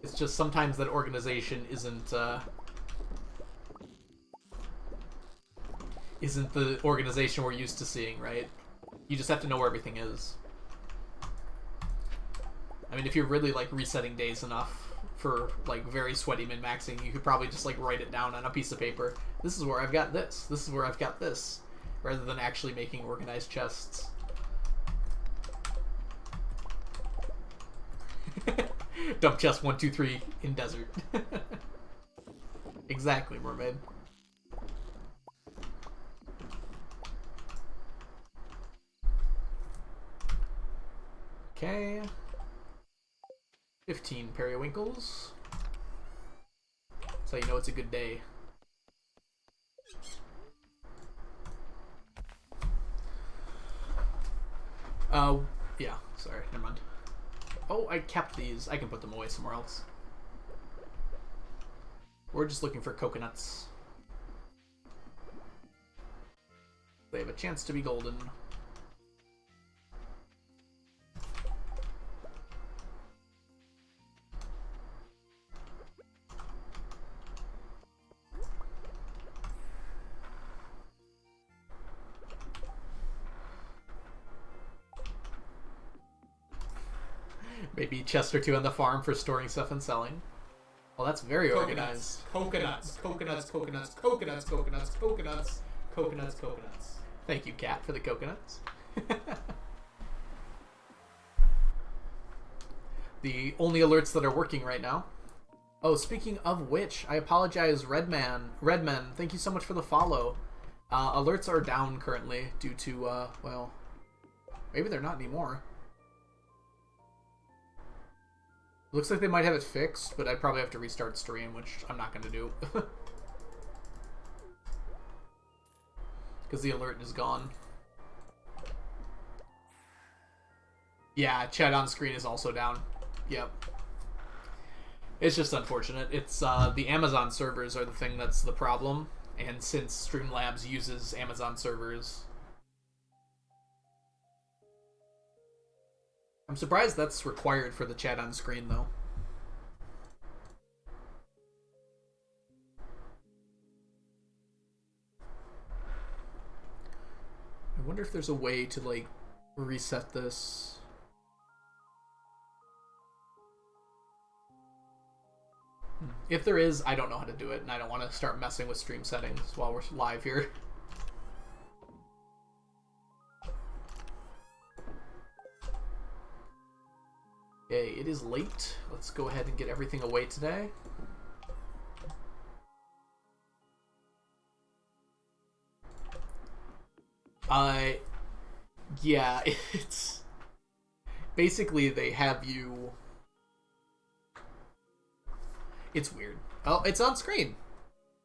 S1: It's just sometimes that organization isn't the organization we're used to seeing, right? You just have to know where everything is. I mean, if you're really, like, resetting days enough for, like, very sweaty min-maxing, you could probably just, like, write it down on a piece of paper. This is where I've got this. This is where I've got this. Rather than actually making organized chests. Dump chest 1, 2, 3 in desert. Exactly, mermaid. Okay. 15 periwinkles. That's how you know it's a good day. Yeah, sorry, never mind. Oh, I kept these. I can put them away somewhere else. We're just looking for coconuts. They have a chance to be golden. Maybe a chest or two on the farm for storing stuff and selling. Well, that's very organized.
S2: Coconuts, coconuts, coconuts, coconuts, coconuts, coconuts, coconuts, coconuts.
S1: Thank you, Cat, for the coconuts. The only alerts that are working right now. Oh, speaking of which, I apologize, Redman, thank you so much for the follow. Alerts are down currently due to, well, maybe they're not anymore. Looks like they might have it fixed, but I'd probably have to restart stream, which I'm not going to do. Because the alert is gone. Yeah, chat on screen is also down. Yep. It's just unfortunate. It's the Amazon servers are the thing that's the problem. And since Streamlabs uses Amazon servers... I'm surprised that's required for the chat on screen, though. I wonder if there's a way to, like, reset this. If there is, I don't know how to do it, and I don't want to start messing with stream settings while we're live here. it is late. Let's go ahead and get everything away today. Yeah, it's... Basically, they have you... It's weird. Oh, it's on screen.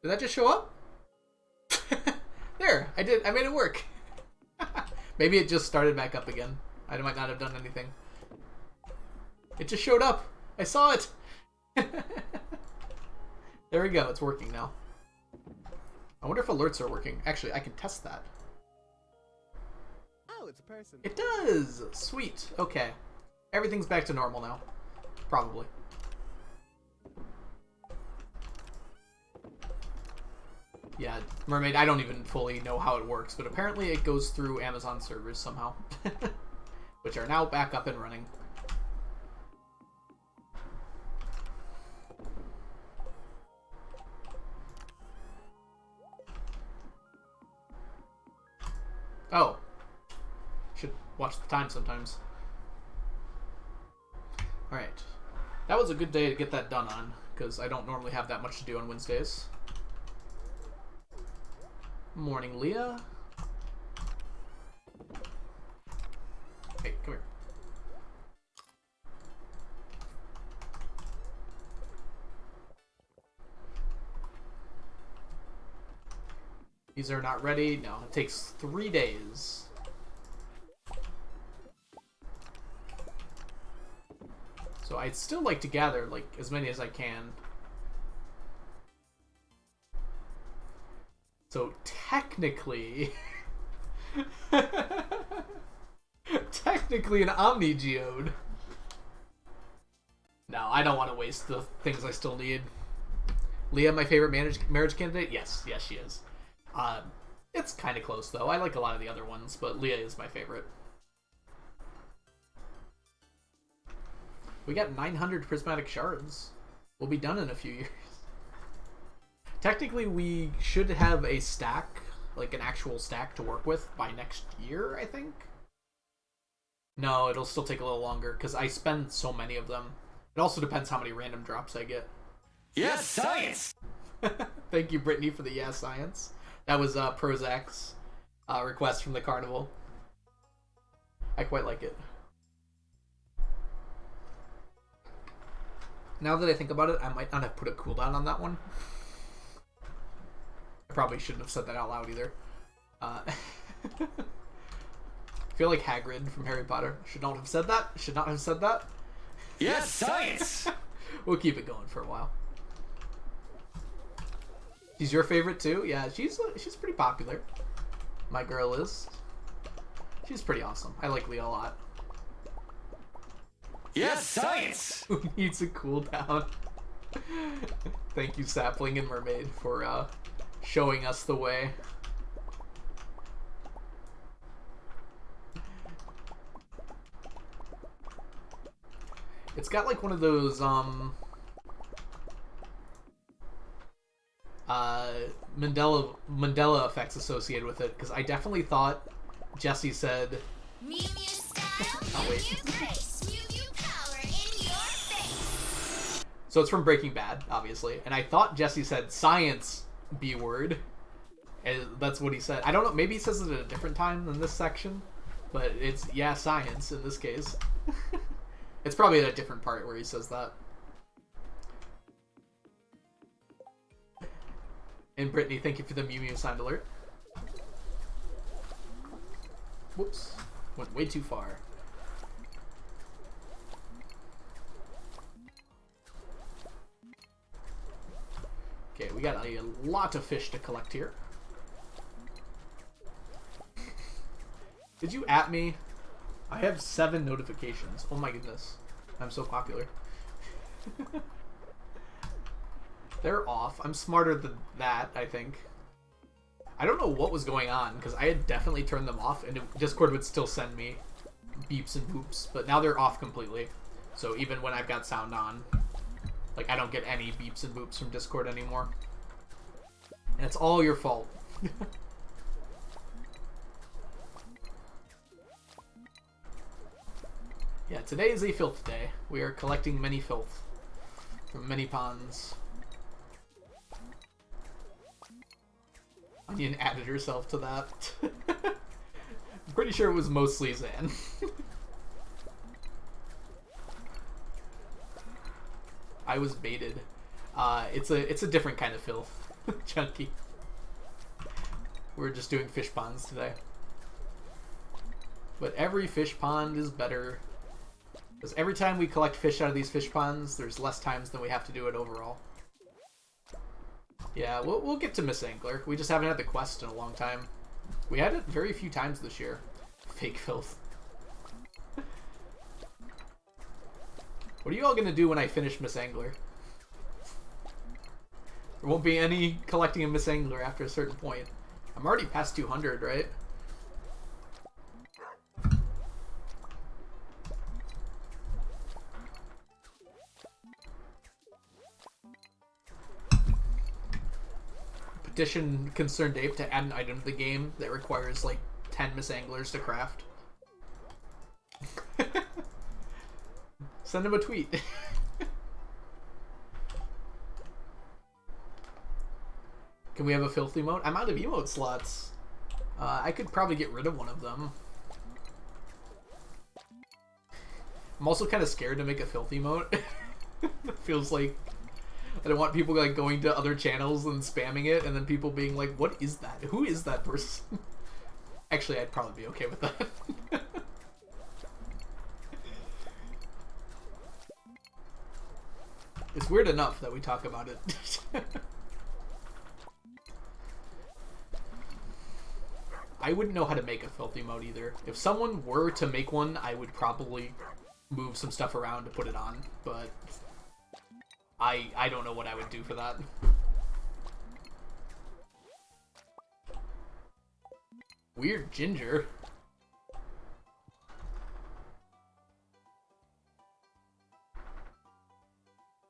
S1: Did that just show up? There, I made it work. Maybe it just started back up again. I might not have done anything. It just showed up. I saw it. There we go. It's working now. I wonder if alerts are working. Actually, I can test that.
S3: Oh, it's a person.
S1: It does! Sweet. Okay. Everything's back to normal now. Probably. Yeah, Mermaid, I don't even fully know how it works, but apparently it goes through Amazon servers somehow. Which are now back up and running. Oh. Should watch the time sometimes. Alright. That was a good day to get that done on, because I don't normally have that much to do on Wednesdays. Morning, Leah. Hey, come here. These are not ready. No, it takes 3 days. So I'd still like to gather, like, as many as I can. So technically... technically an Omni Geode. No, I don't want to waste the things I still need. Leah, my favorite marriage candidate? Yes, she is. It's kind of close, though. I like a lot of the other ones, but Leah is my favorite. We got 900 Prismatic Shards. We'll be done in a few years. Technically, we should have a stack, like an actual stack to work with by next year, I think? No, it'll still take a little longer, because I spend so many of them. It also depends how many random drops I get.
S3: Yes, science!
S1: Thank you, Brittany, for the yeah, science. That was Prozac's request from the carnival. I quite like it. Now that I think about it, I might not have put a cooldown on that one. I probably shouldn't have said that out loud either. I feel like Hagrid from Harry Potter. Should not have said that. Should not have said that.
S3: Yes, science!
S1: We'll keep it going for a while. She's your favorite too? Yeah, she's pretty popular. My girl is. She's pretty awesome. I like Leah a lot.
S3: Yes, science!
S1: Who needs a cooldown? Thank you, Sapling and Mermaid, for showing us the way. It's got like one of those Mandela effects associated with it, because I definitely thought Jesse said
S4: Mew Mew style,
S1: oh,
S4: Mew
S1: wait.
S4: Mew grace, Mew Mew power in your face.
S1: So it's from Breaking Bad, obviously, and I thought Jesse said science B word, and that's what he said. I don't know, maybe he says it at a different time than this section, but it's yeah, science in this case. It's probably at a different part where he says that. And Brittany, thank you for the Mew Mew sound alert. Whoops. Went way too far. Okay, we got a lot of fish to collect here. Did you at me? I have 7 notifications. Oh my goodness. I'm so popular. They're off. I'm smarter than that, I think. I don't know what was going on, because I had definitely turned them off, and Discord would still send me beeps and boops, but now they're off completely. So even when I've got sound on, like, I don't get any beeps and boops from Discord anymore. And it's all your fault. Yeah, today is a filth day. We are collecting many filth from many ponds. Onion added herself to that. I'm pretty sure it was mostly Zan. I was baited. It's a different kind of filth. Chunky. We're just doing fish ponds today. But every fish pond is better. Because every time we collect fish out of these fish ponds, there's less times than we have to do it overall. Yeah, we'll get to Miss Angler. We just haven't had the quest in a long time. We had it very few times this year. Fake filth. What are you all gonna do when I finish Miss Angler? There won't be any collecting a Miss Angler after a certain point. I'm already past 200, right? Petition Concerned Ape to add an item to the game that requires like 10 Miss Anglers to craft. Send him a tweet. Can we have a filth emote? I'm out of emote slots. I could probably get rid of one of them. I'm also kind of scared to make a filth emote. It feels like I don't want people like going to other channels and spamming it, and then people being like, "What is that? Who is that person?" Actually, I'd probably be okay with that. It's weird enough that we talk about it. I wouldn't know how to make a filthy mode either. If someone were to make one, I would probably move some stuff around to put it on, but I don't know what I would do for that. Weird ginger.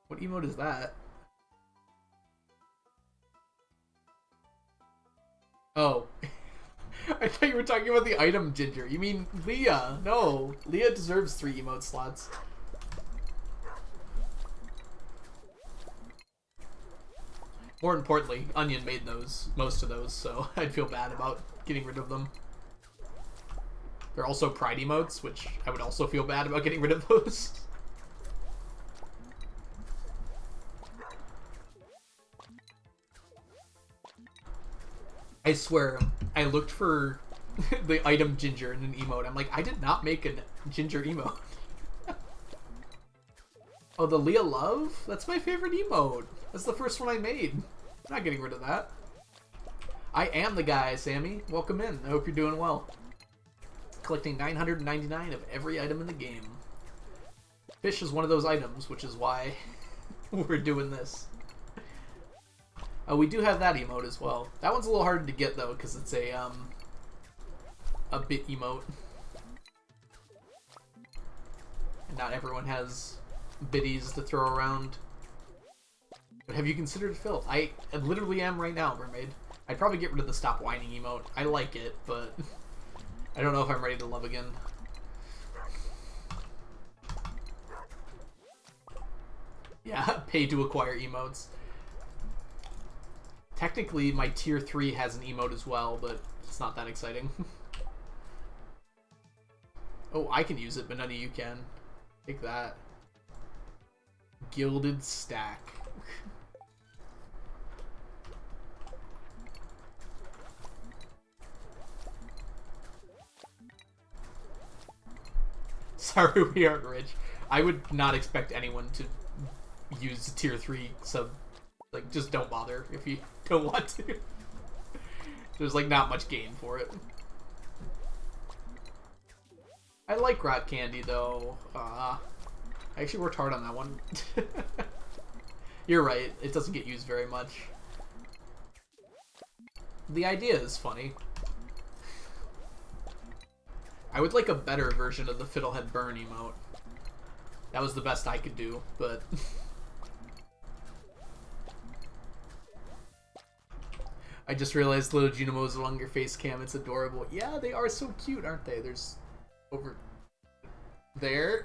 S1: What emote is that? Oh. I thought you were talking about the item ginger. You mean Leah. No. Leah deserves 3 emote slots. More importantly, Onion made most of those, so I'd feel bad about getting rid of them. There are also pride emotes, which I would also feel bad about getting rid of those. I swear, I looked for the item ginger in an emote. I'm like, I did not make a ginger emote. Oh, the Leah Love? That's my favorite emote. That's the first one I made. I'm not getting rid of that. I am the guy, Sammy. Welcome in. I hope you're doing well. Collecting 999 of every item in the game. Fish is one of those items, which is why we're doing this. Oh, we do have that emote as well. That one's a little harder to get though, because it's a bit emote. And not everyone has biddies to throw around. But have you considered filth? I literally am right now, Mermaid. I'd probably get rid of the stop whining emote. I like it, but I don't know if I'm ready to love again. Yeah, pay to acquire emotes. Technically, my tier 3 has an emote as well, but it's not that exciting. Oh, I can use it, but none of you can. Take that. Gilded stack. Sorry, we aren't rich. I would not expect anyone to use tier 3 sub. Like, just don't bother if you don't want to. There's, like, not much gain for it. I like rock candy, though. I actually worked hard on that one. You're right. It doesn't get used very much. The idea is funny. I would like a better version of the Fiddlehead Burn emote. That was the best I could do, but... I just realized little Junimo's along your face cam. It's adorable. Yeah, they are so cute, aren't they? There's over there,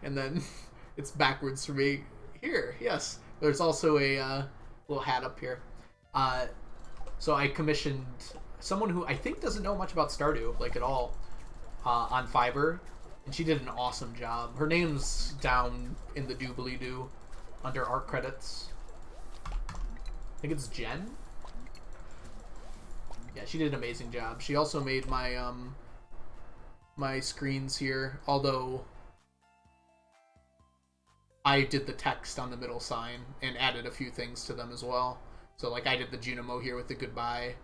S1: and then it's backwards for me here. Yes, there's also a little hat up here. So I commissioned someone who I think doesn't know much about Stardew, like at all, on Fiverr, and she did an awesome job. Her name's down in the doobly-doo under art credits. I think it's Jen. Yeah, she did an amazing job. She also made my my screens here, although I did the text on the middle sign and added a few things to them as well. So like I did the Junimo here with the goodbye.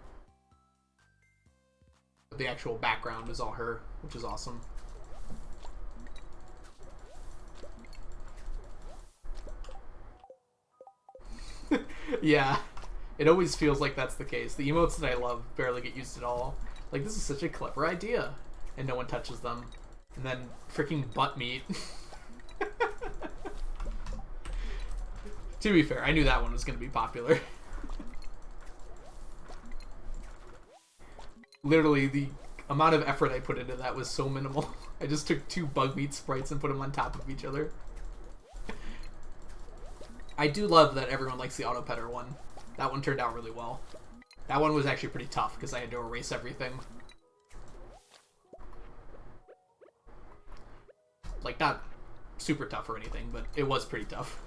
S1: But the actual background is all her, which is awesome. Yeah, it always feels like that's the case. The emotes that I love barely get used at all. Like, this is such a clever idea, and no one touches them. And then freaking butt meat. To be fair, I knew that one was going to be popular. Literally, the amount of effort I put into that was so minimal. I just took 2 bug meat sprites and put them on top of each other. I do love that everyone likes the Autopetter one. That one turned out really well. That one was actually pretty tough because I had to erase everything. Like, not super tough or anything, but it was pretty tough.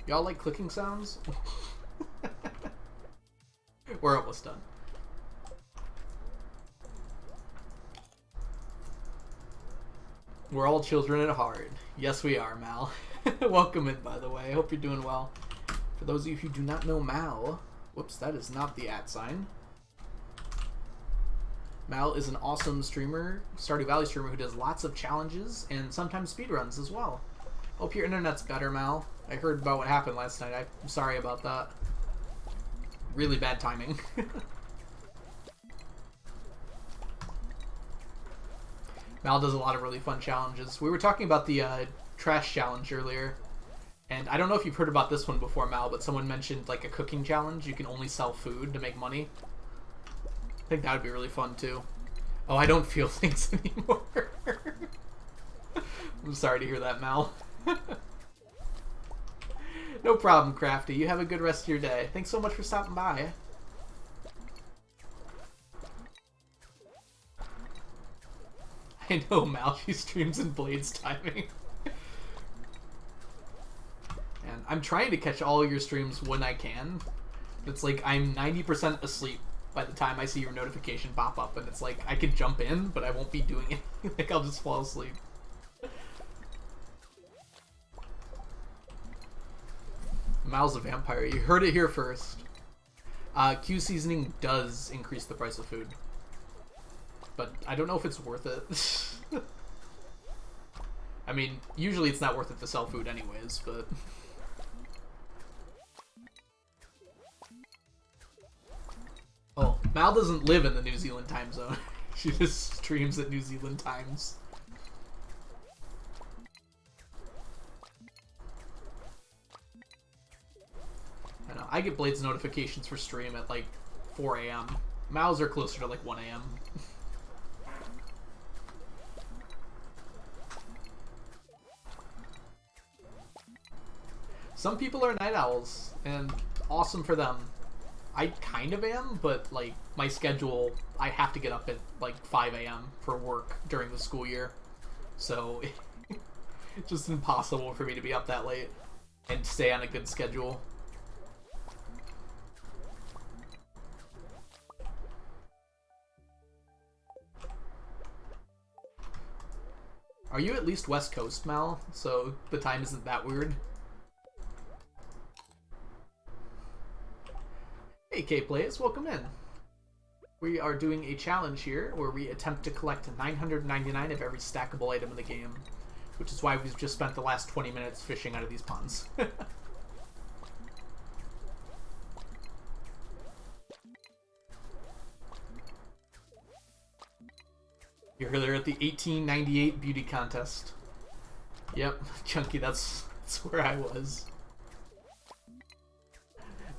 S1: Y'all like clicking sounds? We're almost done. We're all children at heart. Yes, we are, Mal. Welcome in, by the way. I hope you're doing well. For those of you who do not know Mal, whoops, that is not the @ sign. Mal is an awesome streamer, Stardew Valley streamer, who does lots of challenges and sometimes speedruns as well. Hope your internet's better, Mal. I heard about what happened last night. I'm sorry about that. Really bad timing. Mal does a lot of really fun challenges. We were talking about the trash challenge earlier, and I don't know if you've heard about this one before, Mal, but someone mentioned like a cooking challenge. You can only sell food to make money. I think that would be really fun too. Oh, I don't feel things anymore. I'm sorry to hear that, Mal. No problem, Crafty. You have a good rest of your day. Thanks so much for stopping by. I know, Mal. She streams in Blades timing. And I'm trying to catch all your streams when I can. It's like I'm 90% asleep by the time I see your notification pop up, and it's like I could jump in, but I won't be doing it. Like I'll just fall asleep. Mal's a vampire. You heard it here first. Q seasoning does increase the price of food, but I don't know if it's worth it. I mean, usually it's not worth it to sell food anyways, but... Oh, Mal doesn't live in the New Zealand time zone. She just streams at New Zealand times. I know, I get Blades notifications for stream at like 4 a.m. Mal's are closer to like 1 a.m. Some people are night owls, and awesome for them. I kind of am, but like my schedule, I have to get up at like 5 a.m. for work during the school year. So it's just impossible for me to be up that late and stay on a good schedule. Are you at least West Coast, Mal? So the time isn't that weird? Hey K-Plays, welcome in. We are doing a challenge here where we attempt to collect 999 of every stackable item in the game, which is why we've just spent the last 20 minutes fishing out of these ponds. You're there at the 1898 beauty contest. Yep, Chunky, that's That's where I was.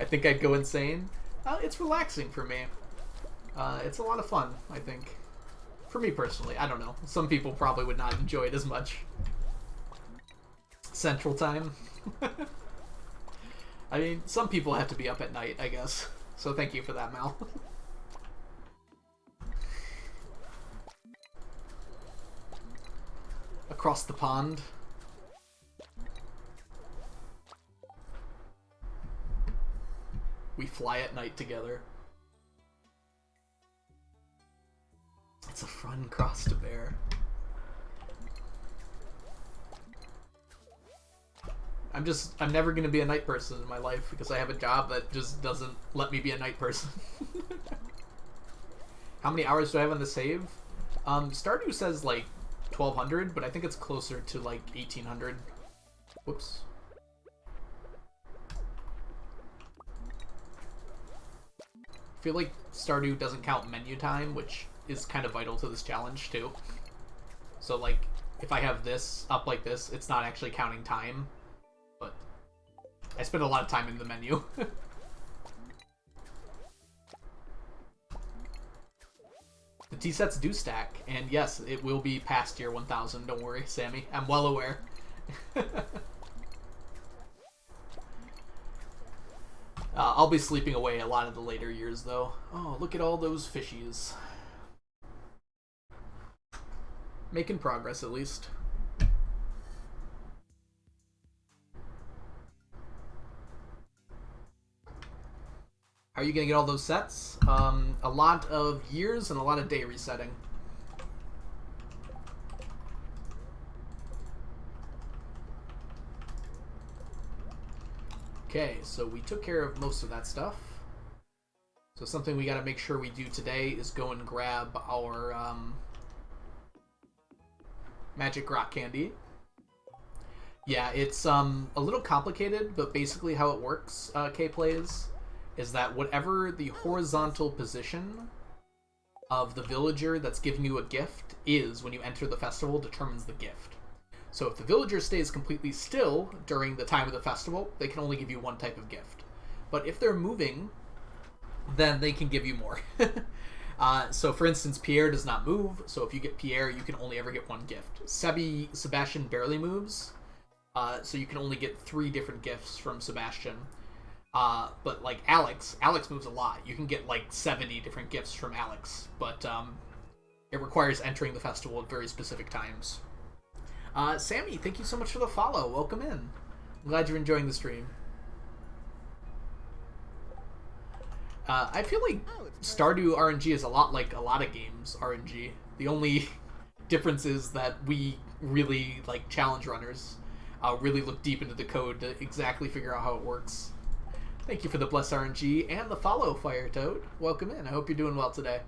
S1: I think I'd go insane. It's relaxing for me. It's a lot of fun, I think. For me personally, I don't know. Some people probably would not enjoy it as much. Central time. I mean, some people have to be up at night, I guess. So thank you for that, Mal. Across the pond. We fly at night together. It's a fun cross to bear. I'm never gonna be a night person in my life because I have a job that just doesn't let me be a night person. How many hours do I have on the save? Stardew says like 1200, but I think it's closer to like 1800. Whoops. I feel like Stardew doesn't count menu time, which is kind of vital to this challenge too. So like, if I have this up like this, it's not actually counting time, but I spend a lot of time in the menu. The T-sets do stack, and yes, it will be past year 1000, don't worry, Sammy. I'm well aware. I'll be sleeping away a lot of the later years, though. Oh, look at all those fishies. Making progress, at least. How are you gonna get all those sets? A lot of years and a lot of day resetting. Okay, so we took care of most of that stuff. So something we gotta make sure we do today is go and grab our magic rock candy. Yeah, it's a little complicated, but basically how it works, K-Plays, is that whatever the horizontal position of the villager that's giving you a gift is when you enter the festival determines the gift. So if the villager stays completely still during the time of the festival, they can only give you one type of gift. But if they're moving, then they can give you more. So for instance, Pierre does not move, so if you get Pierre, you can only ever get one gift. Sebastian barely moves, so you can only get 3 different gifts from Sebastian. But like Alex moves a lot. You can get like 70 different gifts from Alex, but it requires entering the festival at very specific times. Sammy, thank you so much for the follow. Welcome in. I'm glad you're enjoying the stream. I feel like Stardew RNG is a lot like a lot of games RNG. The only difference is that we really, like challenge runners, really look deep into the code to exactly figure out how it works. Thank you for the blessed RNG and the follow, Fire Toad. Welcome in. I hope you're doing well today.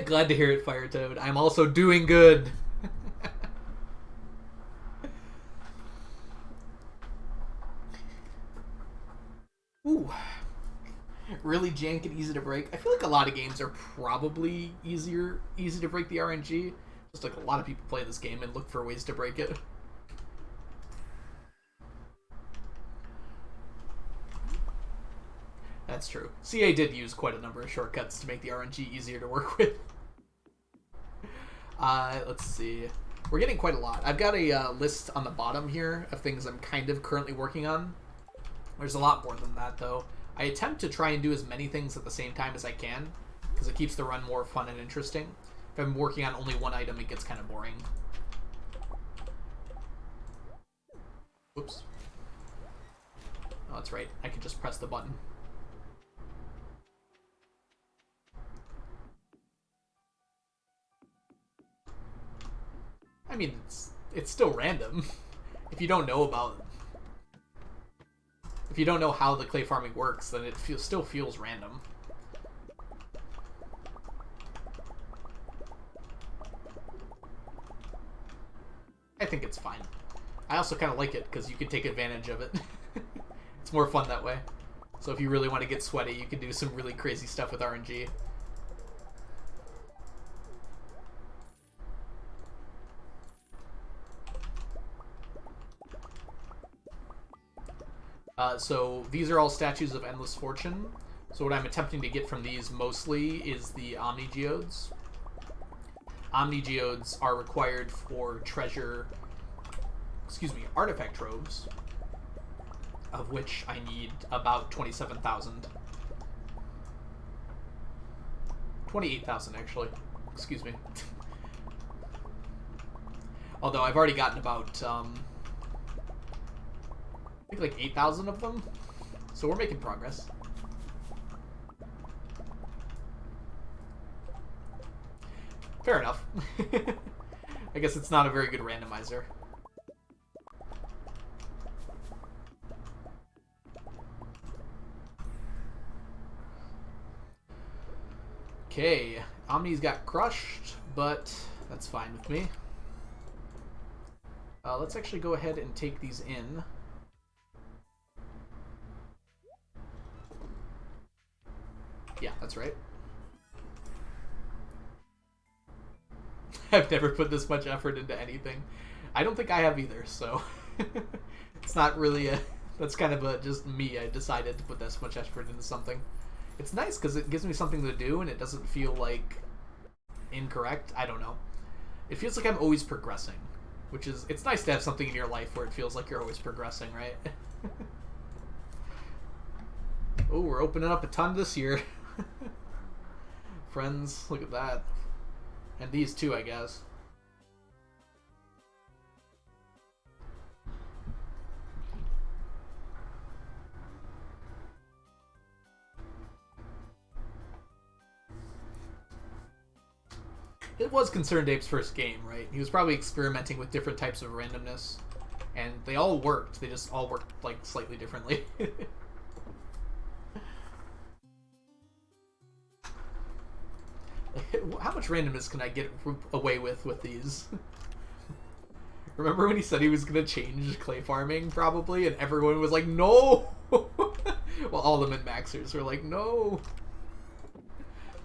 S1: Glad to hear it, Fire Toad. I'm also doing good. Ooh. Really jank and easy to break. I feel like a lot of games are probably easy to break the RNG. Just like a lot of people play this game and look for ways to break it. That's true. CA did use quite a number of shortcuts to make the RNG easier to work with. Let's see. We're getting quite a lot. I've got a list on the bottom here of things I'm kind of currently working on. There's a lot more than that, though. I attempt to try and do as many things at the same time as I can, because it keeps the run more fun and interesting. If I'm working on only one item, it gets kind of boring. Oops. Oh, that's right. I can just press the button. I mean, it's still random. If you don't know how the clay farming works, then it still feels random. I think it's fine. I also kind of like it because you can take advantage of it. It's more fun that way. So if you really want to get sweaty, you can do some really crazy stuff with RNG. So these are all statues of endless fortune. So what I'm attempting to get from these mostly is the Omni Geodes. Omni Geodes are required for artifact troves, of which I need about 27,000. 28,000 actually. Excuse me. Although I've already gotten about I think like 8,000 of them. So we're making progress. Fair enough. I guess it's not a very good randomizer. Okay, Omni's got crushed, but that's fine with me. Let's actually go ahead and take these in. Yeah, that's right. I've never put this much effort into anything. I don't think I have either, so it's not really a... That's kind of a just me. I decided to put this much effort into something. It's nice because it gives me something to do and it doesn't feel like incorrect. I don't know. It feels like I'm always progressing, which is... It's nice to have something in your life where it feels like you're always progressing, right? Oh, we're opening up a ton this year. Friends, look at that. And these too, I guess. It was Concerned Ape's first game, right? He was probably experimenting with different types of randomness. And they all worked. They just all worked, like, slightly differently. How much randomness can I get away with these? Remember when he said he was going to change clay farming, probably? And everyone was like, no! Well, all the min-maxers were like, no!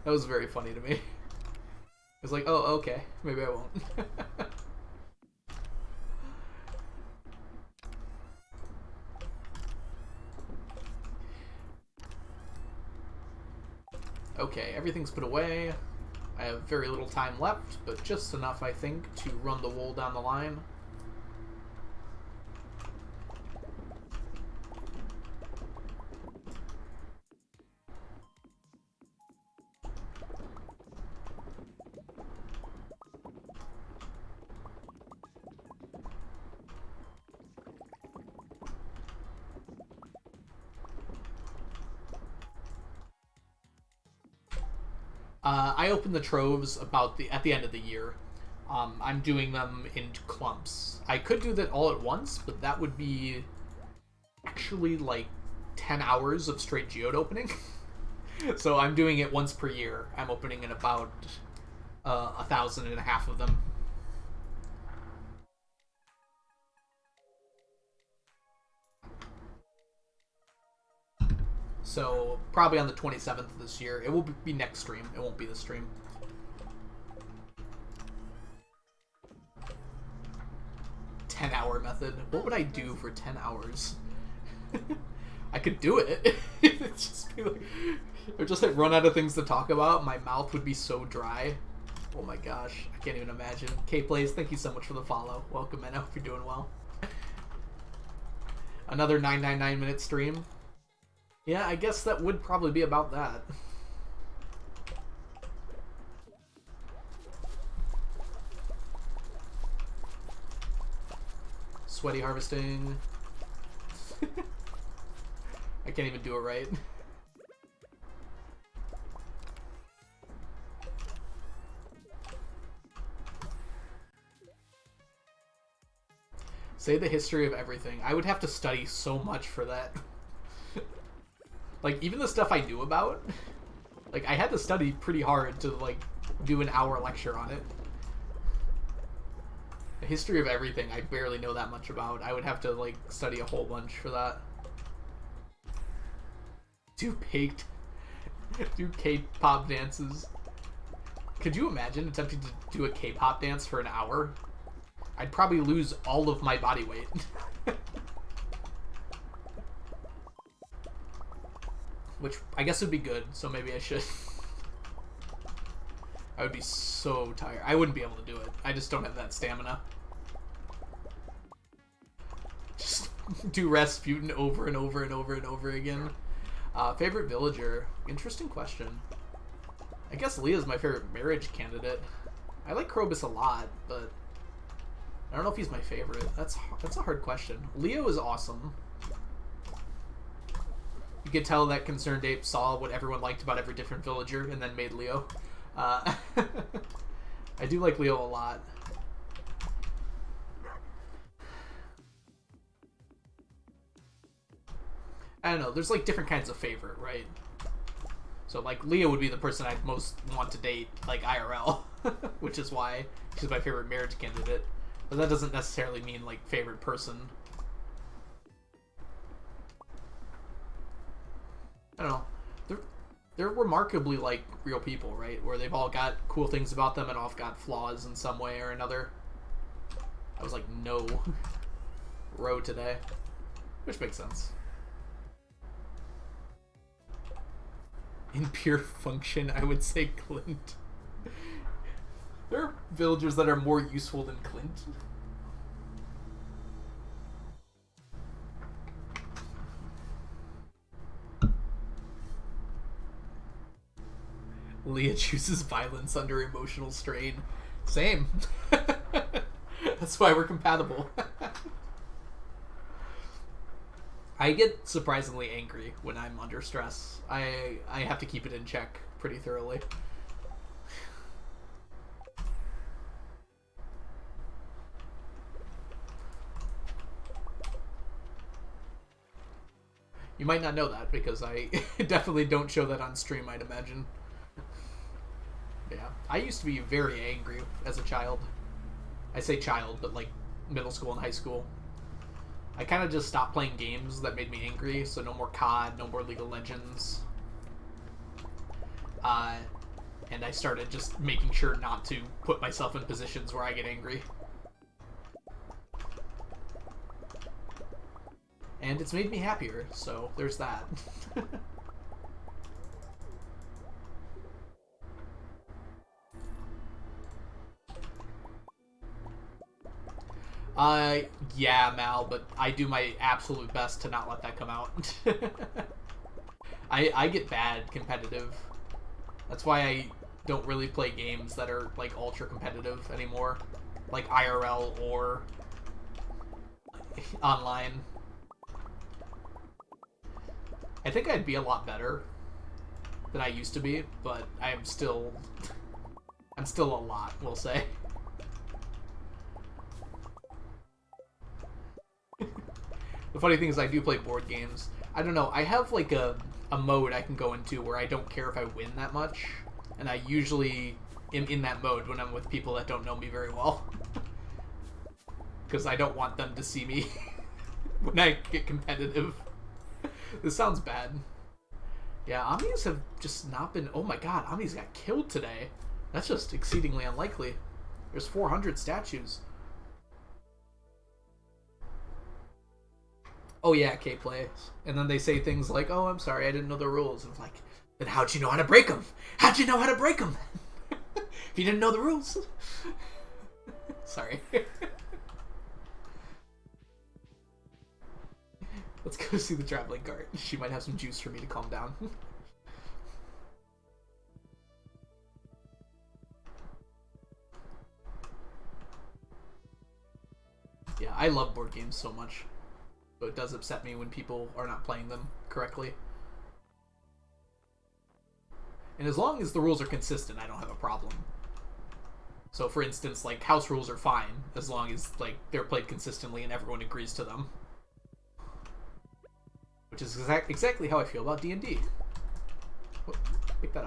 S1: That was very funny to me. I was like, oh, okay. Maybe I won't. Okay, everything's put away. I have very little time left, but just enough, I think, to run the wool down the line. I open the troves at the end of the year. I'm doing them in clumps. I could do that all at once, but that would be actually like 10 hours of straight geode opening. So I'm doing it once per year. I'm opening in about 1,500 of them. So, probably on the 27th of this year. It will be next stream. It won't be this stream. $10-hour method. What would I do for 10 hours? I could do it. It'd just be like... Or just like run out of things to talk about. My mouth would be so dry. Oh my gosh. I can't even imagine. K-Plays, thank you so much for the follow. Welcome, man. I hope you're doing well. Another 999-minute stream. Yeah, I guess that would probably be about that. Sweaty harvesting. I can't even do it right. Say the history of everything. I would have to study so much for that. Like, even the stuff I knew about, like, I had to study pretty hard to, like, do an hour lecture on it. The history of everything, I barely know that much about. I would have to, like, study a whole bunch for that. Do K-pop dances. Could you imagine attempting to do a K-pop dance for an hour? I'd probably lose all of my body weight. which I guess would be good, so maybe I should. I would be so tired. I wouldn't be able to do it. I just don't have that stamina. Just do Rasputin over and over and over and over again. Favorite villager? Interesting question. I guess Leah's my favorite marriage candidate. I like Krobus a lot, but I don't know if he's my favorite. That's a hard question. Leo is awesome. You could tell that Concerned Ape saw what everyone liked about every different villager and then made Leo. I do like Leo a lot. I don't know, there's like different kinds of favorite, right? So like Leo would be the person I'd most want to date, like IRL, which is why she's my favorite marriage candidate. But that doesn't necessarily mean like favorite person. I don't know. They're remarkably like real people, right? Where they've all got cool things about them and all got flaws in some way or another. I was like, no. Row today. Which makes sense. In pure function, I would say Clint. There are villagers that are more useful than Clint. Leah chooses violence under emotional strain. Same. That's why we're compatible. I get surprisingly angry when I'm under stress. I have to keep it in check pretty thoroughly. You might not know that because I definitely don't show that on stream, I'd imagine. Yeah, I used to be very angry as a child. I say child, but like middle school and high school. I kind of just stopped playing games that made me angry, so no more COD, no more League of Legends. And I started just making sure not to put myself in positions where I get angry. And it's made me happier, so there's that. Yeah, Mal, but I do my absolute best to not let that come out. I get bad competitive. That's why I don't really play games that are, like, ultra competitive anymore. Like IRL or online. I think I'd be a lot better than I used to be, but I'm still a lot, we'll say. The funny thing is I do play board games. I don't know, I have like a mode I can go into where I don't care if I win that much, and I usually am in that mode when I'm with people that don't know me very well. Because I don't want them to see me when I get competitive. This sounds bad. Yeah, Omnis have just not been... Oh my god, Omnis got killed today. That's just exceedingly unlikely. There's 400 statues. Oh yeah, K-Play. And then they say things like, oh, I'm sorry, I didn't know the rules. And I'm like, then how'd you know how to break them? How'd you know how to break them? If you didn't know the rules. Sorry. Let's go see the traveling cart. She might have some juice for me to calm down. Yeah, I love board games so much. But it does upset me when people are not playing them correctly. And as long as the rules are consistent, I don't have a problem. So for instance, like, house rules are fine, as long as, like, they're played consistently and everyone agrees to them. Which is exactly how I feel about D&D. Oh, pick that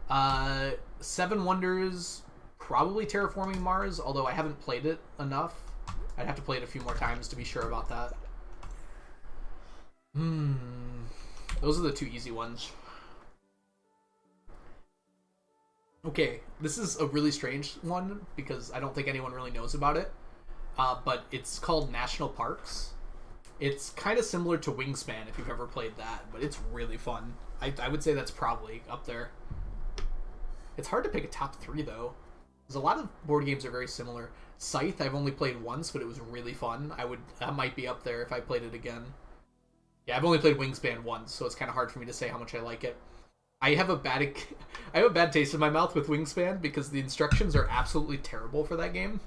S1: up. Seven Wonders, probably Terraforming Mars, although I haven't played it enough. I'd have to play it a few more times to be sure about that. Those are the two easy ones. Okay, this is a really strange one, because I don't think anyone really knows about it. But it's called National Parks. It's kind of similar to Wingspan if you've ever played that, but it's really fun. I would say that's probably up there. It's hard to pick a top 3 though. Because a lot of board games are very similar. Scythe I've only played once, but it was really fun. That might be up there if I played it again. Yeah, I've only played Wingspan once, so it's kind of hard for me to say how much I like it. I have a bad taste in my mouth with Wingspan because the instructions are absolutely terrible for that game.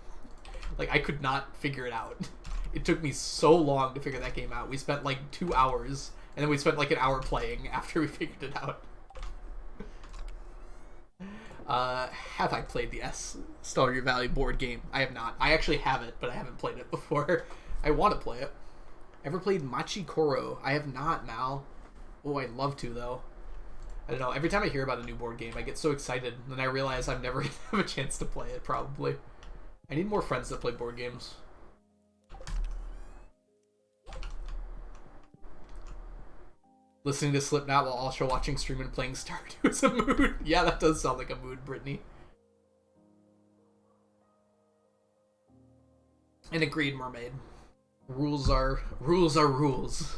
S1: Like, I could not figure it out. It took me so long to figure that game out. We spent like 2 hours, and then we spent like an hour playing after we figured it out. Have I played the Stardew Valley board game? I have not. I actually have it, but I haven't played it before. I want to play it. Ever played Machi Koro? I have not, Mal. Oh, I'd love to, though. I don't know. Every time I hear about a new board game, I get so excited, and then I realize I'm never going to have a chance to play it, probably. I need more friends that play board games. Listening to Slipknot while also watching stream and playing Stardew is a mood. Yeah, that does sound like a mood, Brittany. And agreed, Mermaid. Rules are rules.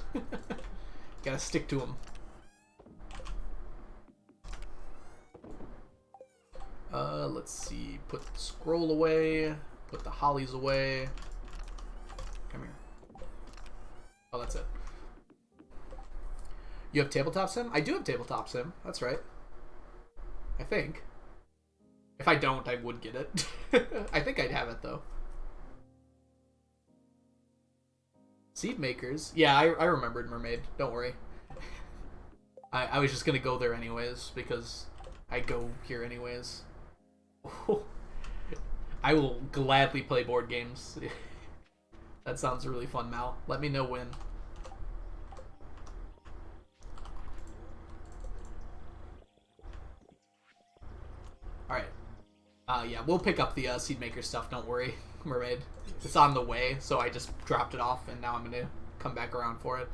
S1: Gotta stick to them. Let's see. Put the scroll away. Put the hollies away. Come here. Oh, that's it. You have Tabletop Sim? I do have Tabletop Sim. That's right. I think. If I don't, I would get it. I think I'd have it, though. Seed Makers? Yeah, I remembered Mermaid. Don't worry. I was just gonna go there anyways, because I go here anyways. I will gladly play board games. That sounds really fun, Mal. Let me know when. Alright. Yeah, we'll pick up the Seed Maker stuff, don't worry, Mermaid. It's on the way, so I just dropped it off, and now I'm gonna come back around for it.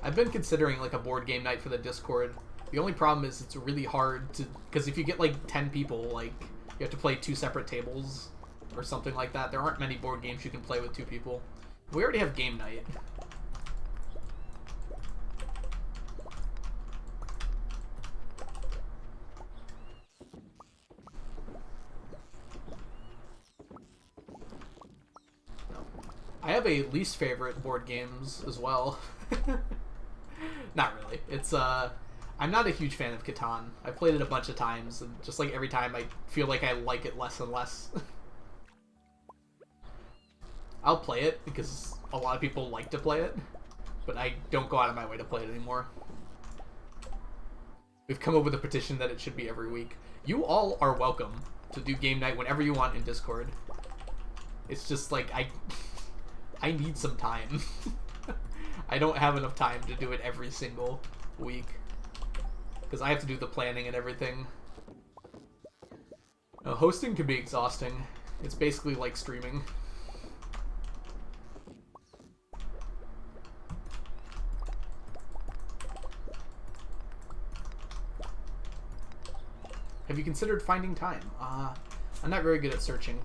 S1: I've been considering, like, a board game night for the Discord. The only problem is it's really hard to... Because if you get, like, 10 people, like, you have to play 2 separate tables or something like that. There aren't many board games you can play with 2 people. We already have game night. I have a least favorite board games as well. Not really. It's, I'm not a huge fan of Catan. I've played it a bunch of times, and just like every time I feel like I like it less and less. I'll play it because a lot of people like to play it, but I don't go out of my way to play it anymore. We've come up with a petition that it should be every week. You all are welcome to do game night whenever you want in Discord. It's just like, I need some time. I don't have enough time to do it every single week. Because I have to do the planning and everything. Hosting can be exhausting. It's basically like streaming. Have you considered finding time? I'm not very good at searching.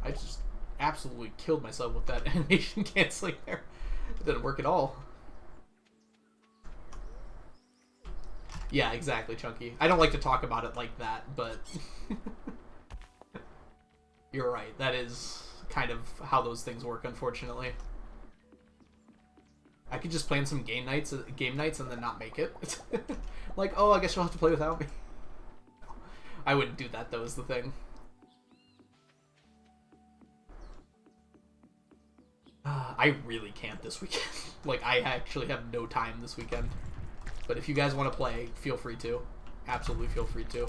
S1: I just absolutely killed myself with that animation canceling there. It didn't work at all. Yeah, exactly, Chunky. I don't like to talk about it like that, but you're right. That is kind of how those things work, unfortunately. I could just plan some game nights and then not make it. Like, oh, I guess you'll have to play without me. I wouldn't do that, though, is the thing. I really can't this weekend. Like, I actually have no time this weekend. But if you guys want to play, feel free to. Absolutely feel free to.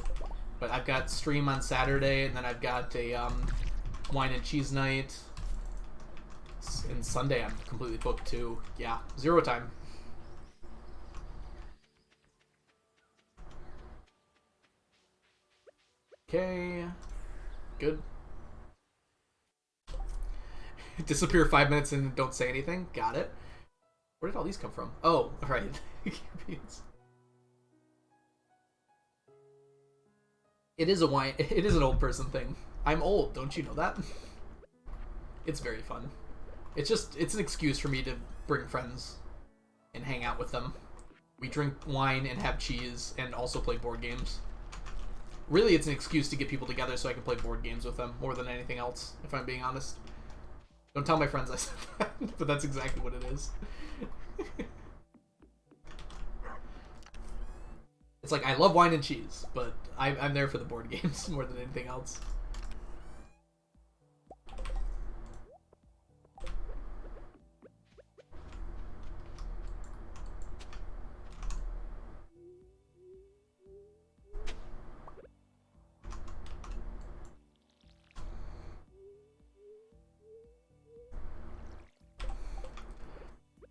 S1: But I've got stream on Saturday, and then I've got a wine and cheese night. And Sunday I'm completely booked too. Yeah, 0 time. Okay. Good. Disappear 5 minutes and don't say anything. Got it. Where did all these come from? Oh, right. It is an old person thing. I'm old, don't you know that? It's very fun. it's an excuse for me to bring friends and hang out with them. We drink wine and have cheese and also play board games. Really, it's an excuse to get people together so I can play board games with them more than anything else, if I'm being honest. Don't tell my friends I said that, but that's exactly what it is. It's like, I love wine and cheese, but I'm there for the board games more than anything else.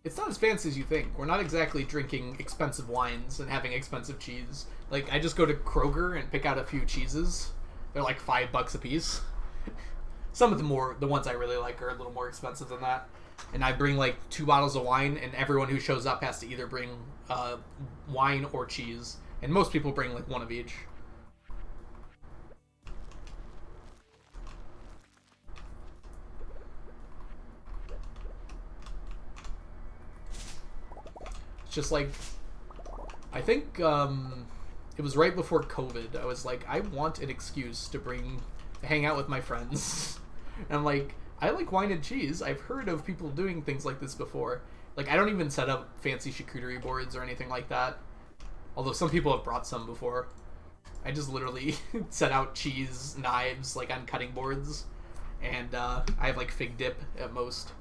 S1: It's not as fancy as you think. We're not exactly drinking expensive wines and having expensive cheese. Like, I just go to Kroger and pick out a few cheeses. They're like $5 a piece. Some of the ones I really like are a little more expensive than that. And I bring like 2 bottles of wine, and everyone who shows up has to either bring wine or cheese. And most people bring like one of each. Just like, I think it was right before COVID. I was like, I want an excuse to hang out with my friends. And I'm like, I like wine and cheese. I've heard of people doing things like this before. Like, I don't even set up fancy charcuterie boards or anything like that. Although some people have brought some before. I just literally set out cheese knives like on cutting boards. And I have like fig dip at most.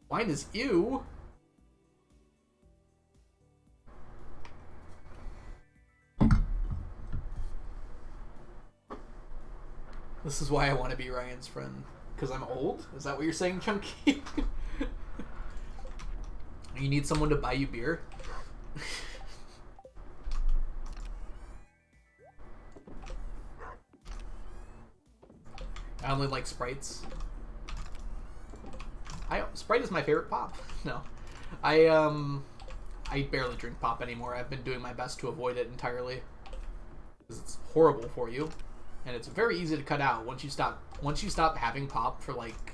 S1: Wine is ew. This is why I want to be Ryan's friend. Because I'm old? Is that what you're saying, Chunky? You need someone to buy you beer? I only like Sprites. Sprite is my favorite pop. No. I barely drink pop anymore. I've been doing my best to avoid it entirely. Because it's horrible for you. And it's very easy to cut out. Once you stop having pop for like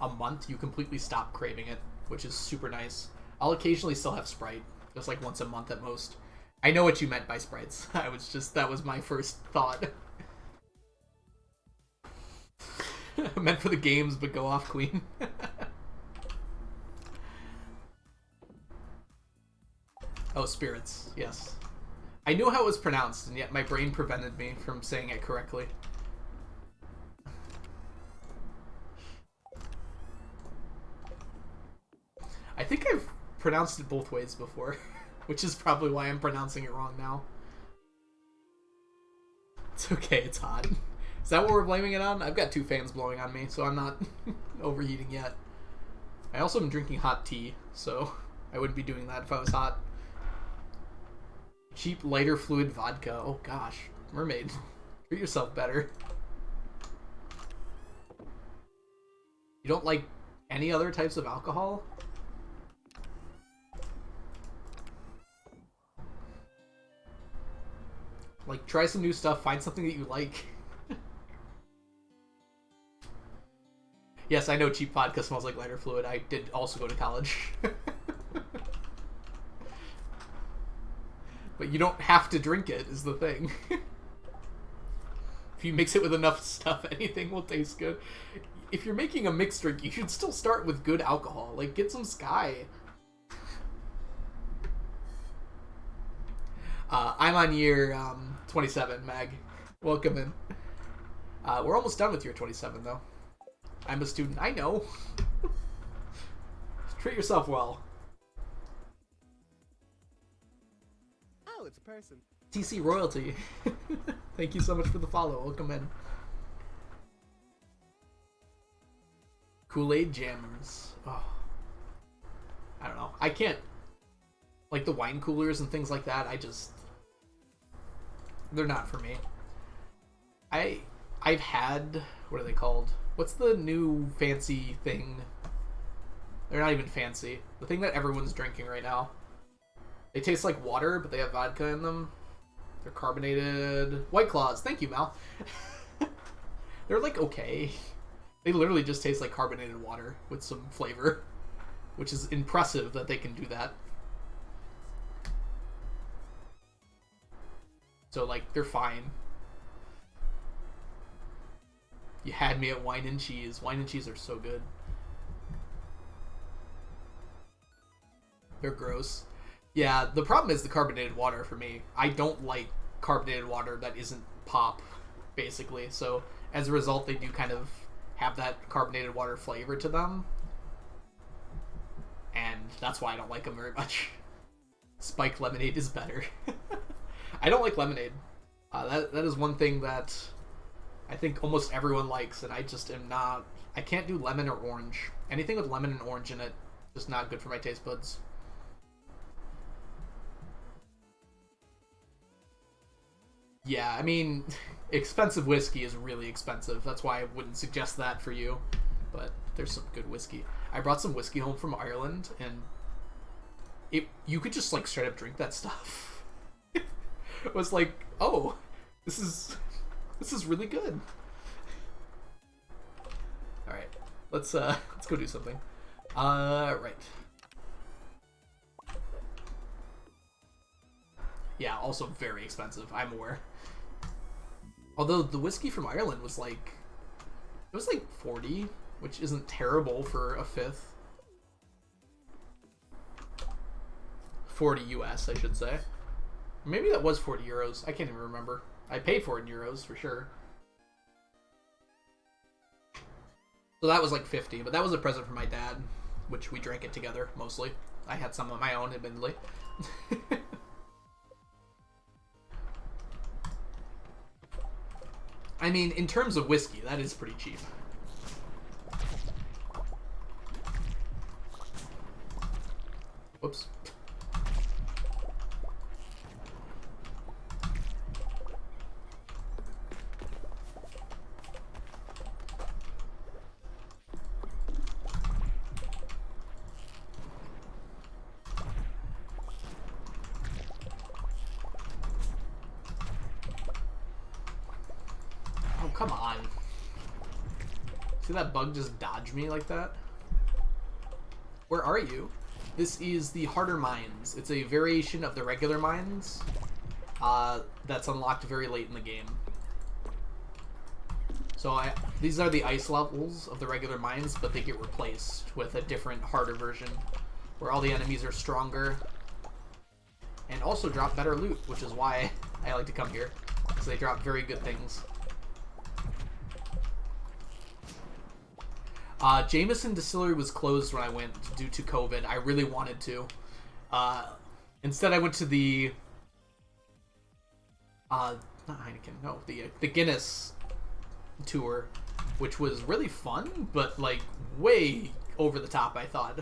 S1: a month, you completely stop craving it, which is super nice. I'll occasionally still have Sprite, just like once a month at most. I know what you meant by Sprites. That was my first thought. Meant for the games, but go off, Queen. Oh, spirits, yes. I knew how it was pronounced, and yet my brain prevented me from saying it correctly. I think I've pronounced it both ways before, which is probably why I'm pronouncing it wrong now. It's okay, it's hot. Is that what we're blaming it on? I've got 2 fans blowing on me, so I'm not overheating yet. I also am drinking hot tea, so I wouldn't be doing that if I was hot. Cheap lighter fluid vodka. Oh gosh. Mermaid. Treat yourself better. You don't like any other types of alcohol? Like, try some new stuff. Find something that you like. Yes, I know cheap vodka smells like lighter fluid. I did also go to college. But you don't have to drink it, is the thing. If you mix it with enough stuff, anything will taste good. If you're making a mixed drink, you should still start with good alcohol. Like, get some Sky. I'm on year 27, Mag. Welcome in. We're almost done with year 27, though. I'm a student. I know. Treat yourself well.
S3: Oh, it's a person.
S1: TC Royalty. Thank you so much for the follow. Welcome in. Kool-Aid Jammers. Oh. I don't know. I can't... Like the wine coolers and things like that, they're not for me. I've had... What are they called? What's the new fancy thing? They're not even fancy. The thing that everyone's drinking right now. They taste like water, but they have vodka in them. They're carbonated. White Claws. Thank you, Mal. They're like okay. They literally just taste like carbonated water with some flavor, which is impressive that they can do that. So, like, they're fine. You had me at wine and cheese. Wine and cheese are so good. They're gross. Yeah, the problem is the carbonated water for me. I don't like carbonated water that isn't pop, basically. So, as a result, they do kind of have that carbonated water flavor to them. And that's why I don't like them very much. Spiked lemonade is better. I don't like lemonade. That is one thing that I think almost everyone likes, and I just am not... I can't do lemon or orange. Anything with lemon and orange in it is not good for my taste buds. Yeah, I mean, expensive whiskey is really expensive. That's why I wouldn't suggest that for you. But there's some good whiskey. I brought some whiskey home from Ireland, and you could just, like, straight up drink that stuff. It was like, oh, this is really good. All right, let's go do something. Right. Yeah, also very expensive. I'm aware. Although the whiskey from Ireland was like, it was like 40, which isn't terrible for a fifth. 40 US, I should say. Maybe that was 40 euros. I can't even remember. I paid for it in euros for sure. So that was like 50, but that was a present from my dad, which we drank it together mostly. I had some of my own, admittedly. I mean, in terms of whiskey, that is pretty cheap. Whoops. Come on. See that bug just dodge me like that? Where are you? This is the harder mines. It's a variation of the regular mines that's unlocked very late in the game. So these are the ice levels of the regular mines, but they get replaced with a different, harder version where all the enemies are stronger and also drop better loot, which is why I like to come here, because they drop very good things. Jameson Distillery was closed when I went due to COVID. I really wanted to. Instead, I went to the... not Heineken, no. The Guinness tour, which was really fun, but, like, way over the top, I thought.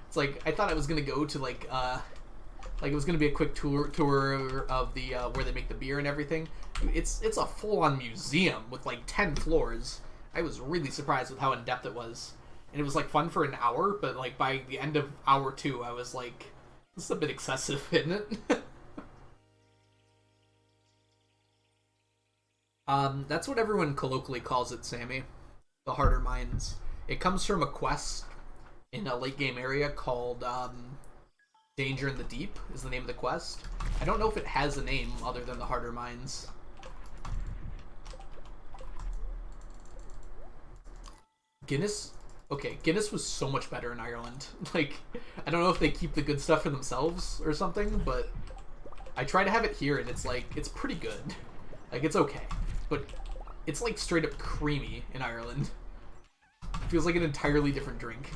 S1: It's like, I thought I was going to go to, like, it was going to be a quick tour of the, where they make the beer and everything. It's a full-on museum with, like, 10 floors. I was really surprised with how in-depth it was. And it was, like, fun for an hour, but, like, by the end of hour 2, I was like, this is a bit excessive, isn't it? That's what everyone colloquially calls it, Sammy. The harder mines. It comes from a quest in a late-game area called, Danger in the Deep is the name of the quest. I don't know if it has a name other than the harder mines. Guinness? Okay, Guinness was so much better in Ireland. Like, I don't know if they keep the good stuff for themselves or something, but I try to have it here and it's like, it's pretty good. Like, it's okay. But it's like straight up creamy in Ireland. It feels like an entirely different drink.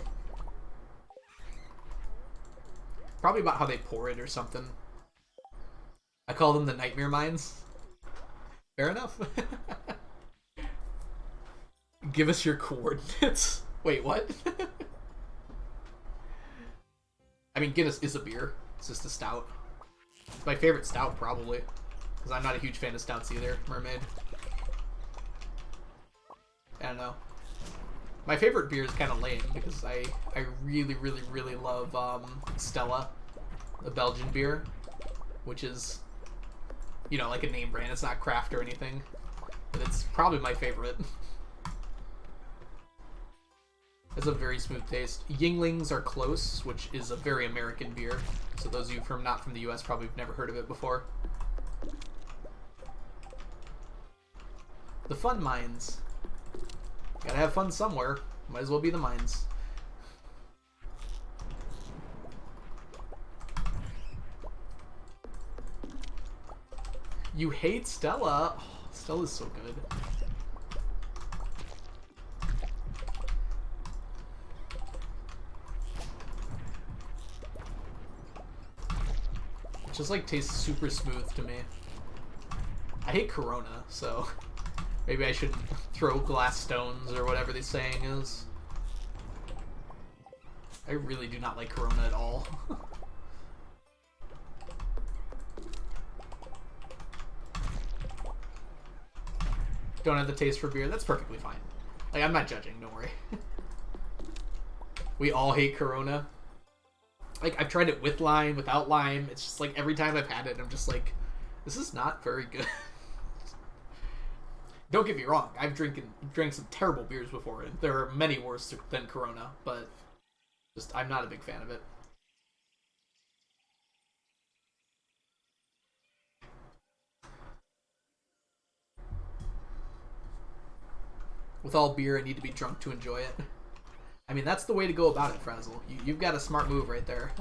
S1: Probably about how they pour it or something. I call them the nightmare mines. Fair enough. Give us your coordinates. Wait, what? I mean, Guinness is a beer. It's just a stout. It's my favorite stout, probably. Because I'm not a huge fan of stouts either. Mermaid. I don't know. My favorite beer is kind of lame because I really, really, really love Stella, the Belgian beer, which is, you know, like a name brand. It's not craft or anything, but it's probably my favorite. It's a very smooth taste. Yinglings are close, which is a very American beer. So those of you not from the US probably have never heard of it before. The fun mines. Gotta have fun somewhere. Might as well be the mines. You hate Stella? Oh, Stella's so good. It just like tastes super smooth to me. I hate Corona, so maybe I should throw glass stones or whatever the saying is. I really do not like Corona at all. Don't have the taste for beer. That's perfectly fine. Like, I'm not judging, don't worry. We all hate Corona. Like, I've tried it with lime, without lime. It's just like every time I've had it, I'm just like, this is not very good. Don't get me wrong. I've drank some terrible beers before, and there are many worse than Corona, but just I'm not a big fan of it. With all beer, I need to be drunk to enjoy it. I mean, that's the way to go about it, Frazzle. You've got a smart move right there.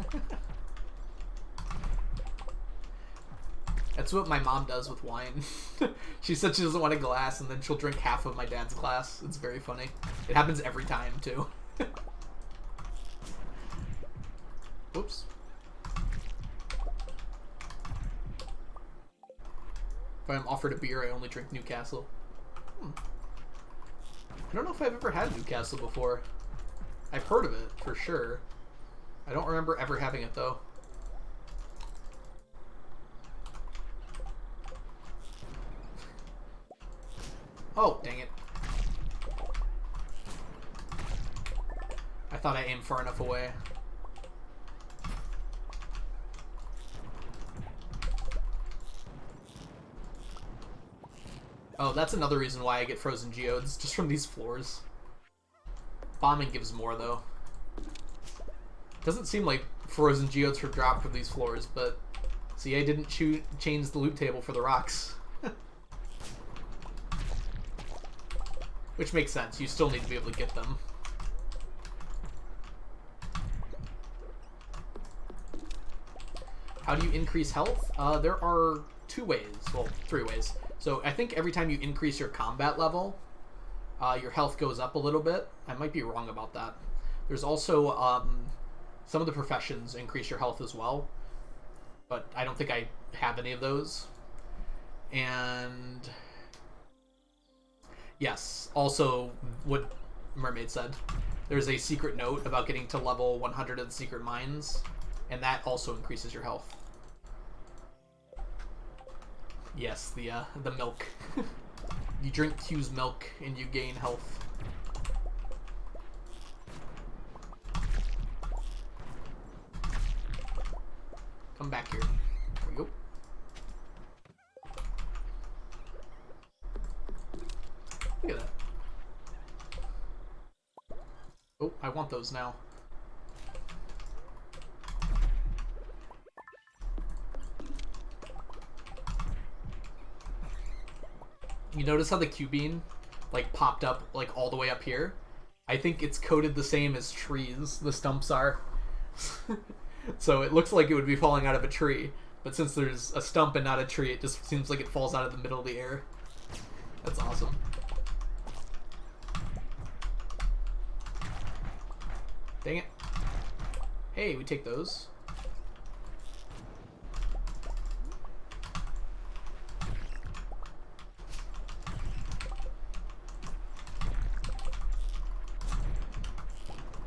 S1: That's what my mom does with wine. She said she doesn't want a glass, and then she'll drink half of my dad's glass. It's very funny. It happens every time, too. Whoops. If I'm offered a beer, I only drink Newcastle. I don't know if I've ever had Newcastle before. I've heard of it, for sure. I don't remember ever having it, though. Oh, dang it. I thought I aimed far enough away. Oh, that's another reason why I get frozen geodes, just from these floors. Bombing gives more, though. Doesn't seem like frozen geodes are dropped from these floors, but... See, I didn't change the loot table for the rocks. Which makes sense. You still need to be able to get them. How do you increase health? There are 2 ways. Well, 3 ways. So I think every time you increase your combat level, your health goes up a little bit. I might be wrong about that. There's also some of the professions increase your health as well, but I don't think I have any of those. And yes, also what Mermaid said, there's a secret note about getting to level 100 of the secret mines, and that also increases your health. Yes, the milk. You drink Q's milk and you gain health. Come back here. There we go. Look at that. Oh, I want those now. You notice how the Q-bean, like, popped up, like, all the way up here? I think it's coded the same as trees, the stumps are. So it looks like it would be falling out of a tree, but since there's a stump and not a tree, it just seems like it falls out of the middle of the air. That's awesome. Dang it. Hey, we take those.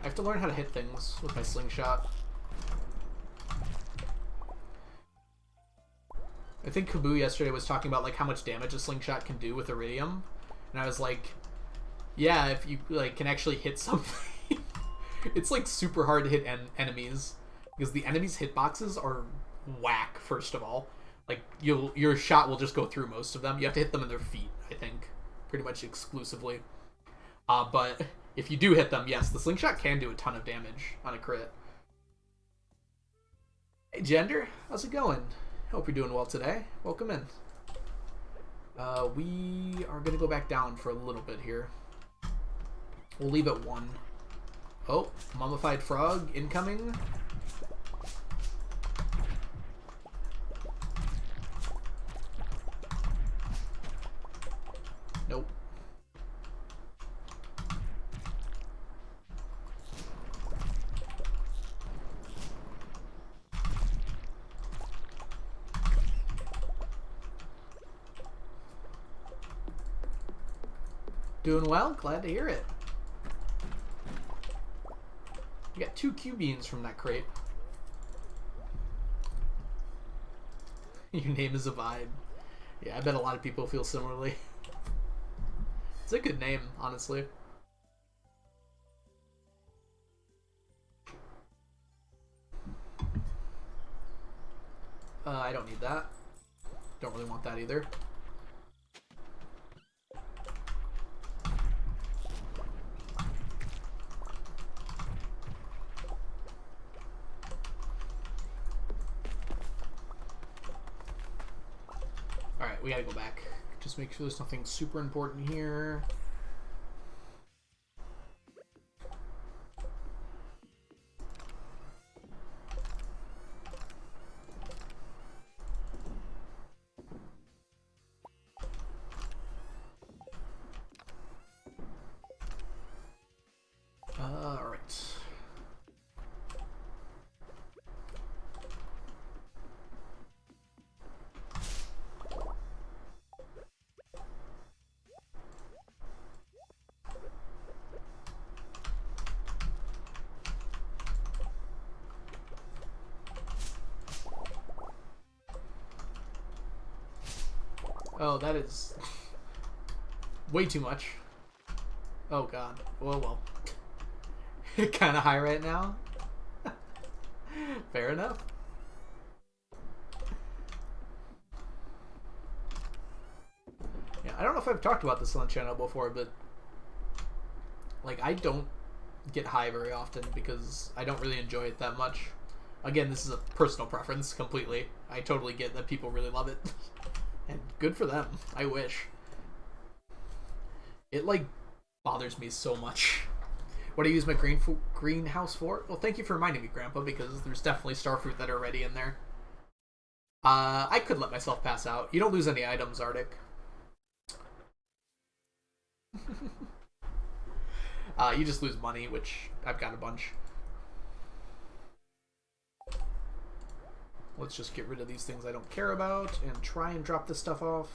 S1: I have to learn how to hit things with my slingshot. I think Kaboo yesterday was talking about like how much damage a slingshot can do with iridium, and I was like, yeah, if you like can actually hit something. It's like super hard to hit enemies because the enemies' hitboxes are whack. First of all, like your shot will just go through most of them. You have to hit them in their feet, I think, pretty much exclusively. But if you do hit them, yes, the slingshot can do a ton of damage on a crit. Hey, Gender, how's it going? Hope you're doing well today. Welcome in. We are going to go back down for a little bit here. We'll leave at 1. Oh, mummified frog incoming. Nope. Doing well? Glad to hear it. We got 2 Q beans from that crate. Your name is a vibe. Yeah, I bet a lot of people feel similarly. It's a good name, honestly. I don't need that. Don't really want that either. Alright, we gotta go back. Just make sure there's nothing super important here. Alright. Oh, that is way too much. Oh god. Well. Kind of high right now. Fair enough. Yeah, I don't know if I've talked about this on the channel before, but like I don't get high very often because I don't really enjoy it that much. Again, this is a personal preference completely. I totally get that people really love it. And good for them. I wish. It, like, bothers me so much. What do I use my greenhouse for? Well, thank you for reminding me, Grandpa, because there's definitely starfruit that are already in there. I could let myself pass out. You don't lose any items, Arctic. You just lose money, which I've got a bunch. Let's just get rid of these things I don't care about and try and drop this stuff off.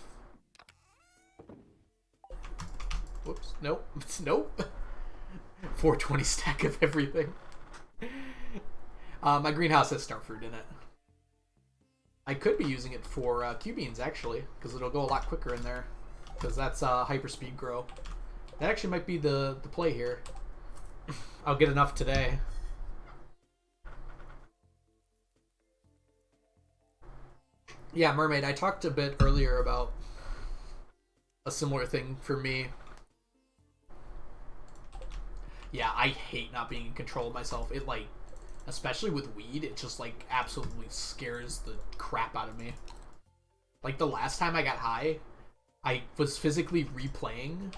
S1: Whoops. Nope. Nope. 420 stack of everything. My greenhouse has starfruit in it. I could be using it for Q-beans, actually, because it'll go a lot quicker in there. Because that's hyperspeed grow. That actually might be the play here. I'll get enough today. Yeah, Mermaid, I talked a bit earlier about a similar thing for me. Yeah, I hate not being in control of myself. It, like, especially with weed, it just, like, absolutely scares the crap out of me. Like, the last time I got high, I was physically replaying...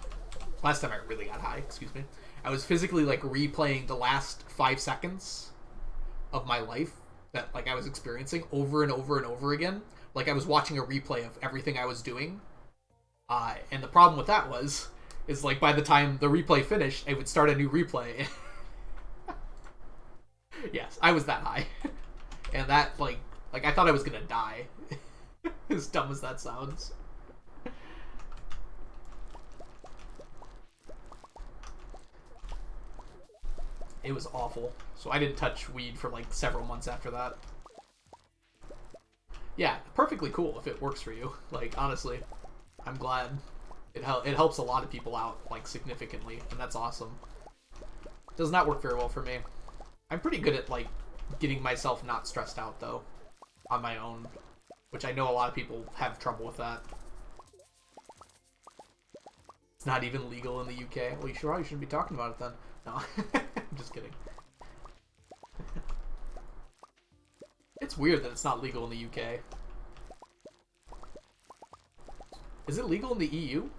S1: Last time I really got high, excuse me. I was physically, like, replaying the last 5 seconds of my life that, like, I was experiencing over and over and over again. Like, I was watching a replay of everything I was doing. And the problem with that is, like, by the time the replay finished, it would start a new replay. Yes, I was that high. And that, like, I thought I was gonna die. As dumb as that sounds. It was awful. So I didn't touch weed for, like, several months after that. Yeah, perfectly cool if it works for you. Like, honestly, I'm glad. It helps a lot of people out, like, significantly, and that's awesome. Does not work very well for me. I'm pretty good at, like, getting myself not stressed out, though, on my own, which I know a lot of people have trouble with that. not even legal in the UK. Well, you probably shouldn't be talking about it then. No, I'm just kidding. It's weird that it's not legal in the UK. Is it legal in the EU?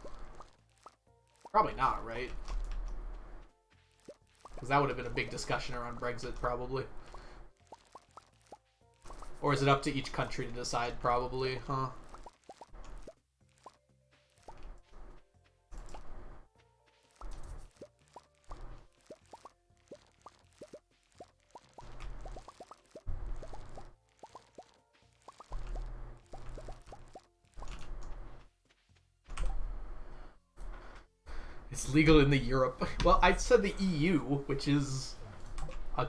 S1: Probably not, right? Because that would have been a big discussion around Brexit, probably. Or is it up to each country to decide, probably, huh? It's legal in the Europe. Well, I said the EU, which is a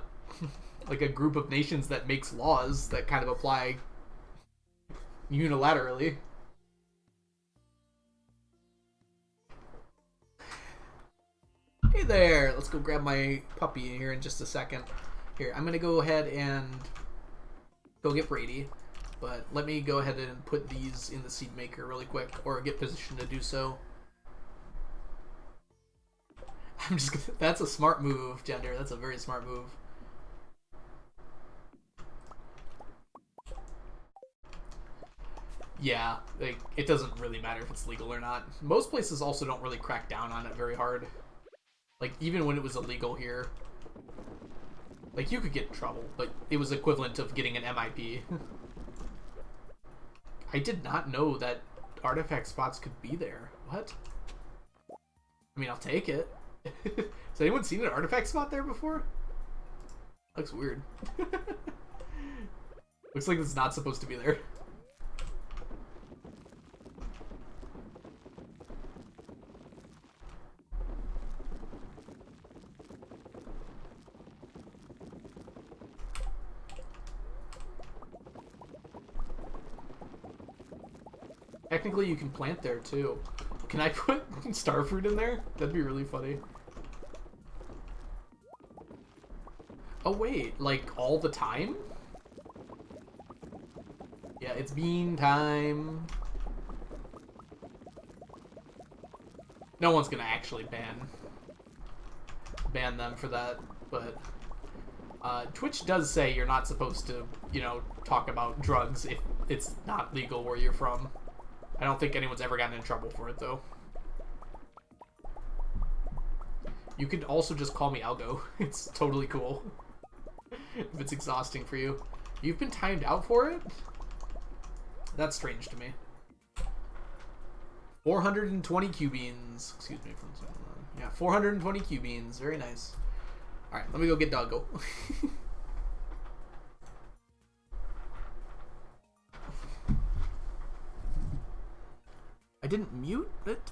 S1: like a group of nations that makes laws that kind of apply unilaterally. Hey there! Let's go grab my puppy here in just a second. Here, I'm gonna go ahead and go get Brady, but let me go ahead and put these in the seed maker really quick, or get positioned to do so. I'm just gonna, that's a smart move, Gender. That's a very smart move. Yeah, like, it doesn't really matter if it's legal or not. Most places also don't really crack down on it very hard. Like, even when it was illegal here, like, you could get in trouble, but it was equivalent of getting an MIP. I did not know that artifact spots could be there. What? I mean, I'll take it. Has anyone seen an artifact spot there before? Looks weird. Looks like it's not supposed to be there. Technically, you can plant there too. Can I put starfruit in there? That'd be really funny. Oh wait, like all the time? Yeah, it's bean time. No one's gonna actually ban them for that, but Twitch does say you're not supposed to, you know, talk about drugs if it's not legal where you're from. I don't think anyone's ever gotten in trouble for it, though. You could also just call me Algo. It's totally cool. If it's exhausting for you. You've been timed out for it? That's strange to me. 420 Q-beans. Excuse me. Yeah, 420 Q-beans. Very nice. Alright, let me go get Doggo. I didn't mute it?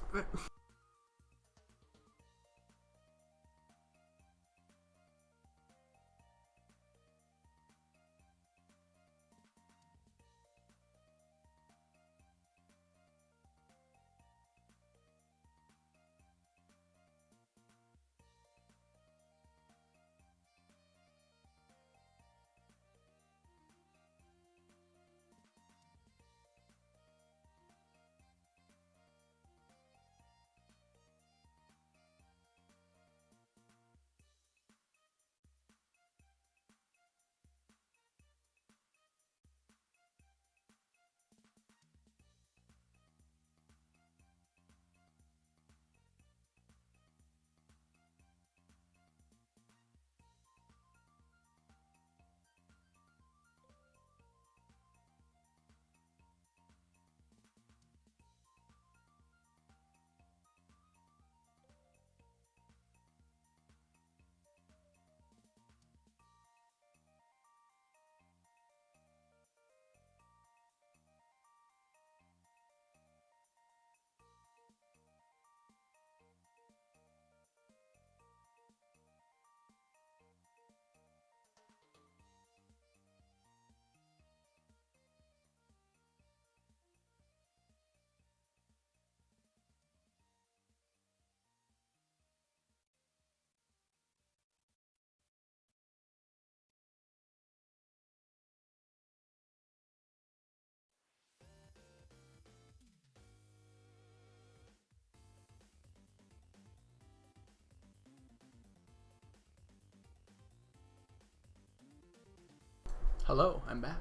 S1: Hello, I'm back.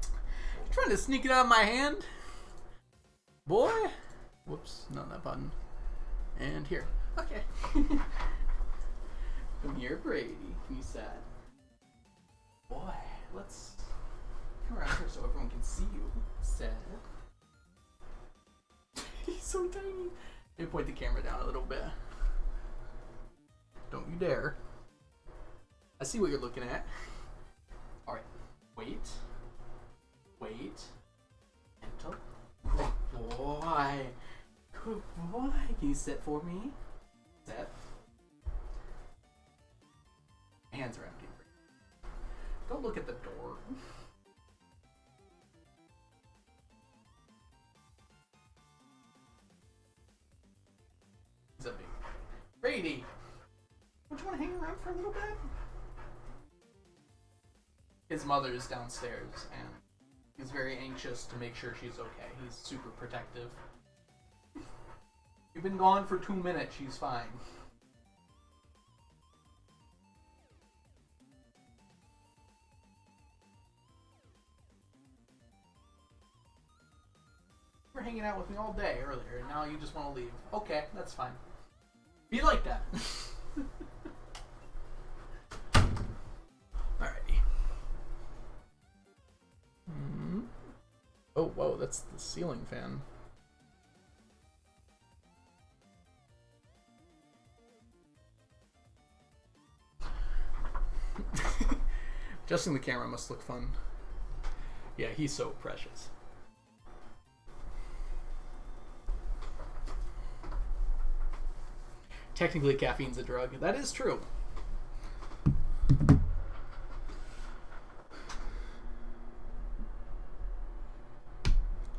S1: You trying to sneak it out of my hand? Boy? Whoops, not that button. And here. Okay. Come here, Brady. Can you set? Boy, let's come around here so everyone can see you. Set. He's so tiny. Let me point the camera down a little bit. Don't you dare. I see what you're looking at. Alright. Wait. Wait. Enter. Good boy. Good boy. Can you sit for me? Set. Hands around you. Don't look at the door. He's a big Brady. Don't you want to hang around for a little bit? His mother is downstairs, and he's very anxious to make sure she's okay. He's super protective. You've been gone for 2 minutes. She's fine. You were hanging out with me all day earlier, and now you just want to leave. Okay, that's fine. Be like that. Alrighty. Oh, whoa, that's the ceiling fan. Adjusting the camera must look fun. Yeah, he's so precious. Technically, caffeine's a drug. That is true.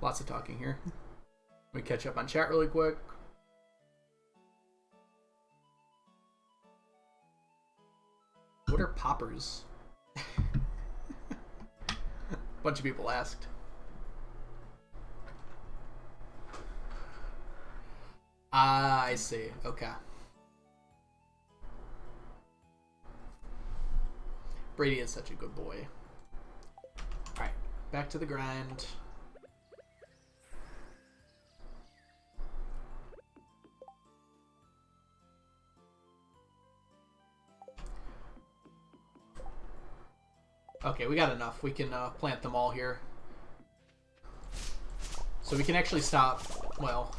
S1: Lots of talking here. Let me catch up on chat really quick. What are poppers? Bunch of people asked. Ah, I see. Okay. Brady is such a good boy. Alright, back to the grind. Okay, we got enough. We can plant them all here. So we can actually stop, well,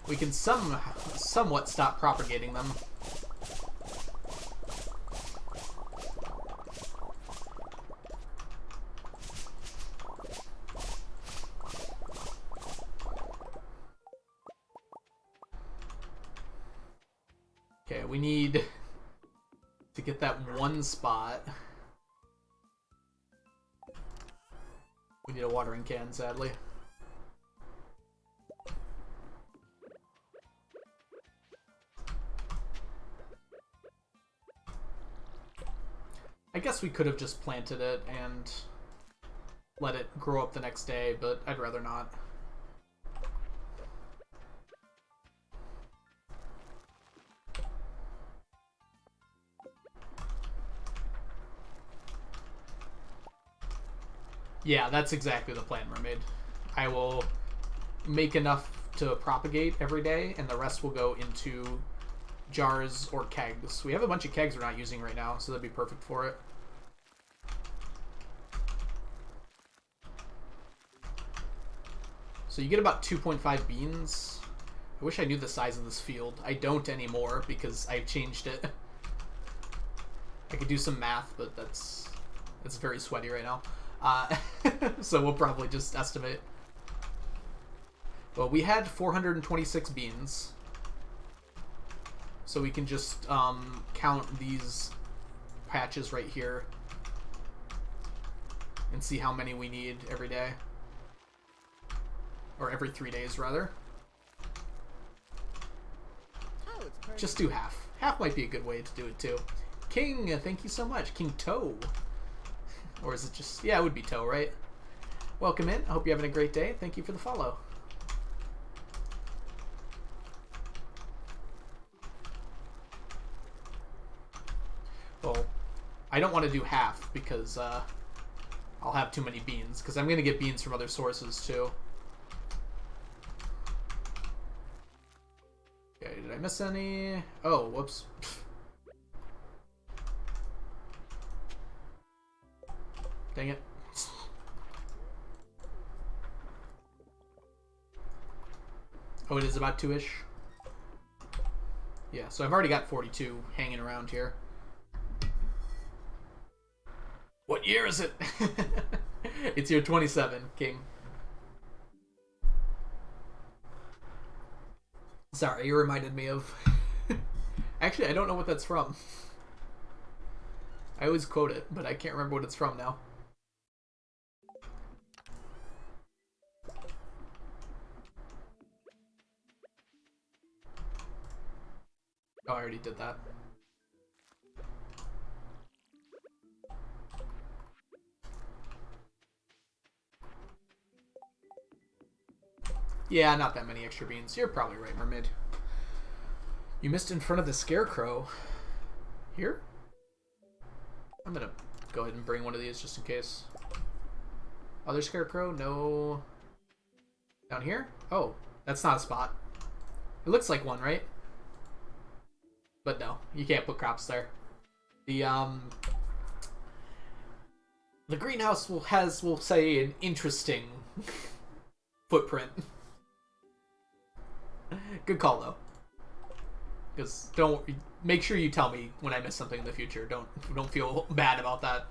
S1: we can somewhat stop propagating them. Okay, we need to get that one spot. We need a watering can, sadly. I guess we could have just planted it and let it grow up the next day, but I'd rather not. Yeah, that's exactly the plan, Mermaid. I will make enough to propagate every day, and the rest will go into jars or kegs. We have a bunch of kegs we're not using right now, so that'd be perfect for it. So you get about 2.5 beans. I wish I knew the size of this field. I don't anymore because I've changed it. I could do some math, but it's very sweaty right now. So we'll probably just estimate. Well, we had 426 beans. So we can just count these patches right here and see how many we need every day. Or every 3 days, rather.
S3: Oh, it's perfect.
S1: Just do half. Half might be a good way to do it, too. King, thank you so much. King Toe. Or is it just... Yeah, it would be Toe, right? Welcome in. I hope you're having a great day. Thank you for the follow. Well, I don't want to do half because I'll have too many beans, because I'm going to get beans from other sources too. Okay, did I miss any? Oh, whoops. Dang it. Oh, it is about 2-ish? Yeah, so I've already got 42 hanging around here. What year is it? It's year 27, King. Sorry, you reminded me of... Actually, I don't know what that's from. I always quote it, but I can't remember what it's from now. Oh, I already did that. Yeah, not that many extra beans. You're probably right, Mermaid. You missed in front of the scarecrow. Here? I'm gonna go ahead and bring one of these just in case. Other scarecrow? No. Down here? Oh, that's not a spot. It looks like one, right? But no, you can't put crops there. The greenhouse will say, an interesting footprint. Good call though. Because make sure you tell me when I miss something in the future. Don't feel bad about that.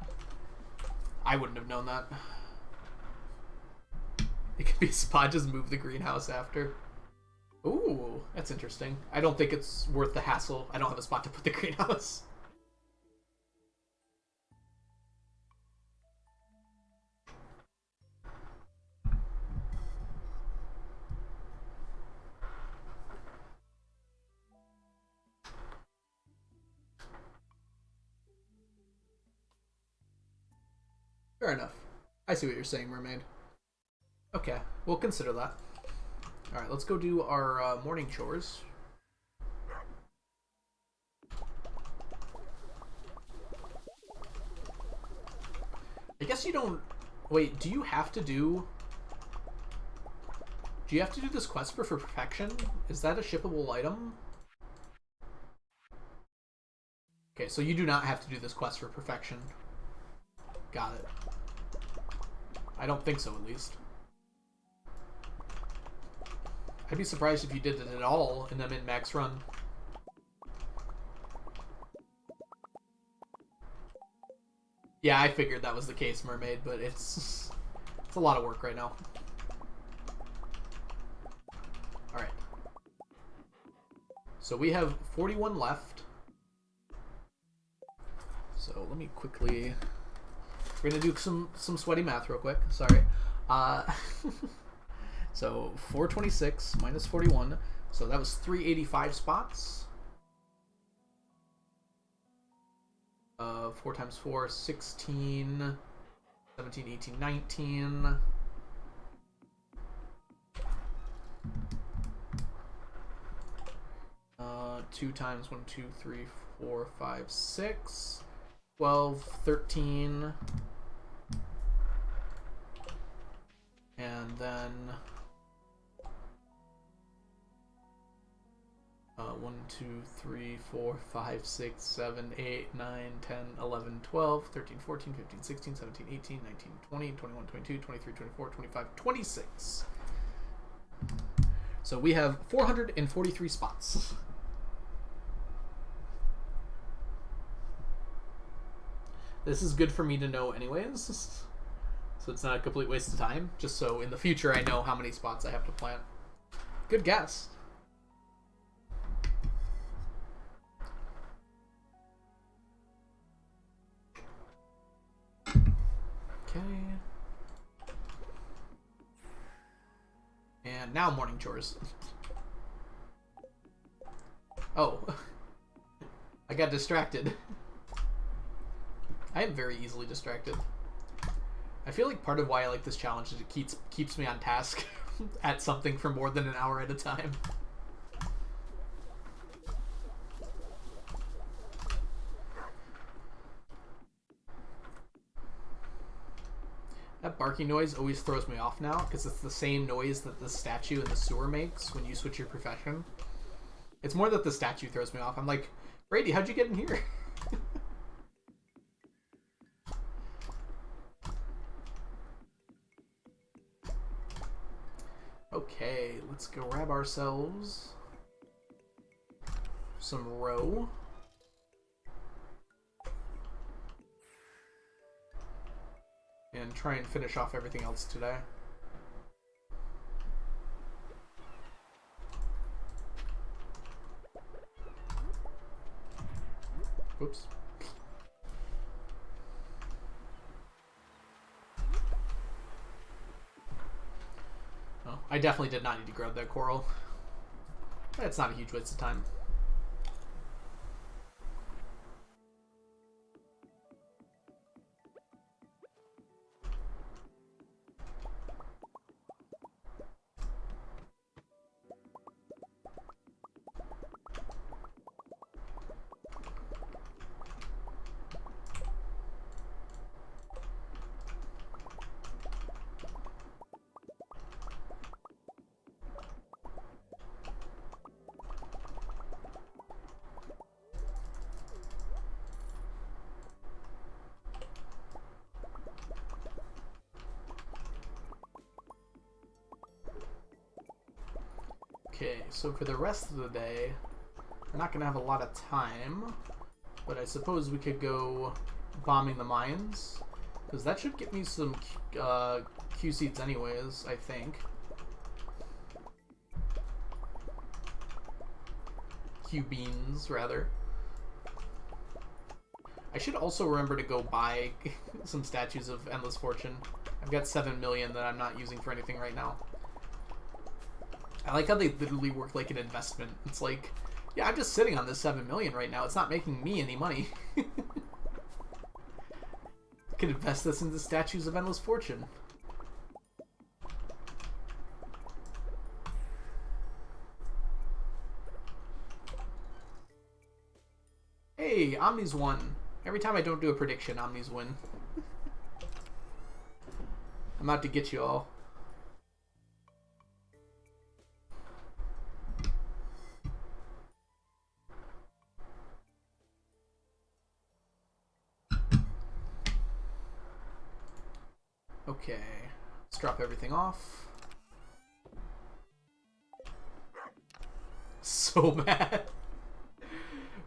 S1: I wouldn't have known that. It could be a spot, just move the greenhouse after. Ooh, that's interesting. I don't think it's worth the hassle. I don't have a spot to put the greenhouse. Fair enough. I see what you're saying, Mermaid. Okay, we'll consider that. Alright, let's go do our morning chores. I guess you don't... Wait, do you have to do... Do you have to do this quest for perfection? Is that a shippable item? Okay, so you do not have to do this quest for perfection. Got it. I don't think so, at least. I'd be surprised if you did it at all in the min-max run. Yeah, I figured that was the case, Mermaid, but it's a lot of work right now. Alright. So we have 41 left. So let me quickly... We're gonna do some sweaty math real quick. Sorry. So 426 minus 41. So that was 385 spots. 4 times 4, 16, 17, 18, 19. Two times 1, 2, 3, 4, 5, 6. 12, 13, and then 1, 2, 3, 4, 5, 6, 7, 8, 9, 10, 11, 12, 13, 14, 15, 16, 17, 18, 19, 20, 21, 22, 23, 24, 25, 26. So we have 443 spots. This is good for me to know anyways, so it's not a complete waste of time, just so in the future I know how many spots I have to plant. Good guess. Okay. And now morning chores. Oh. I got distracted. I am very easily distracted. I feel like part of why I like this challenge is it keeps me on task at something for more than an hour at a time. That barking noise always throws me off now, because it's the same noise that the statue in the sewer makes when you switch your profession. It's more that the statue throws me off. I'm like, Brady, how'd you get in here? Okay, let's go grab ourselves some roe. And try and finish off everything else today. Oops. Oh, I definitely did not need to grab that coral. That's not a huge waste of time. Okay, so for the rest of the day, we're not going to have a lot of time, but I suppose we could go bombing the mines, because that should get me some Q seeds anyways, I think. Q beans, rather. I should also remember to go buy some statues of Endless Fortune. I've got 7 million that I'm not using for anything right now. I like how they literally work like an investment. It's like, yeah, I'm just sitting on this 7 million right now. It's not making me any money. I could invest this into statues of Endless Fortune. Hey, Omni's won. Every time I don't do a prediction, Omni's win. I'm out to get you all. Okay, let's drop everything off. So mad.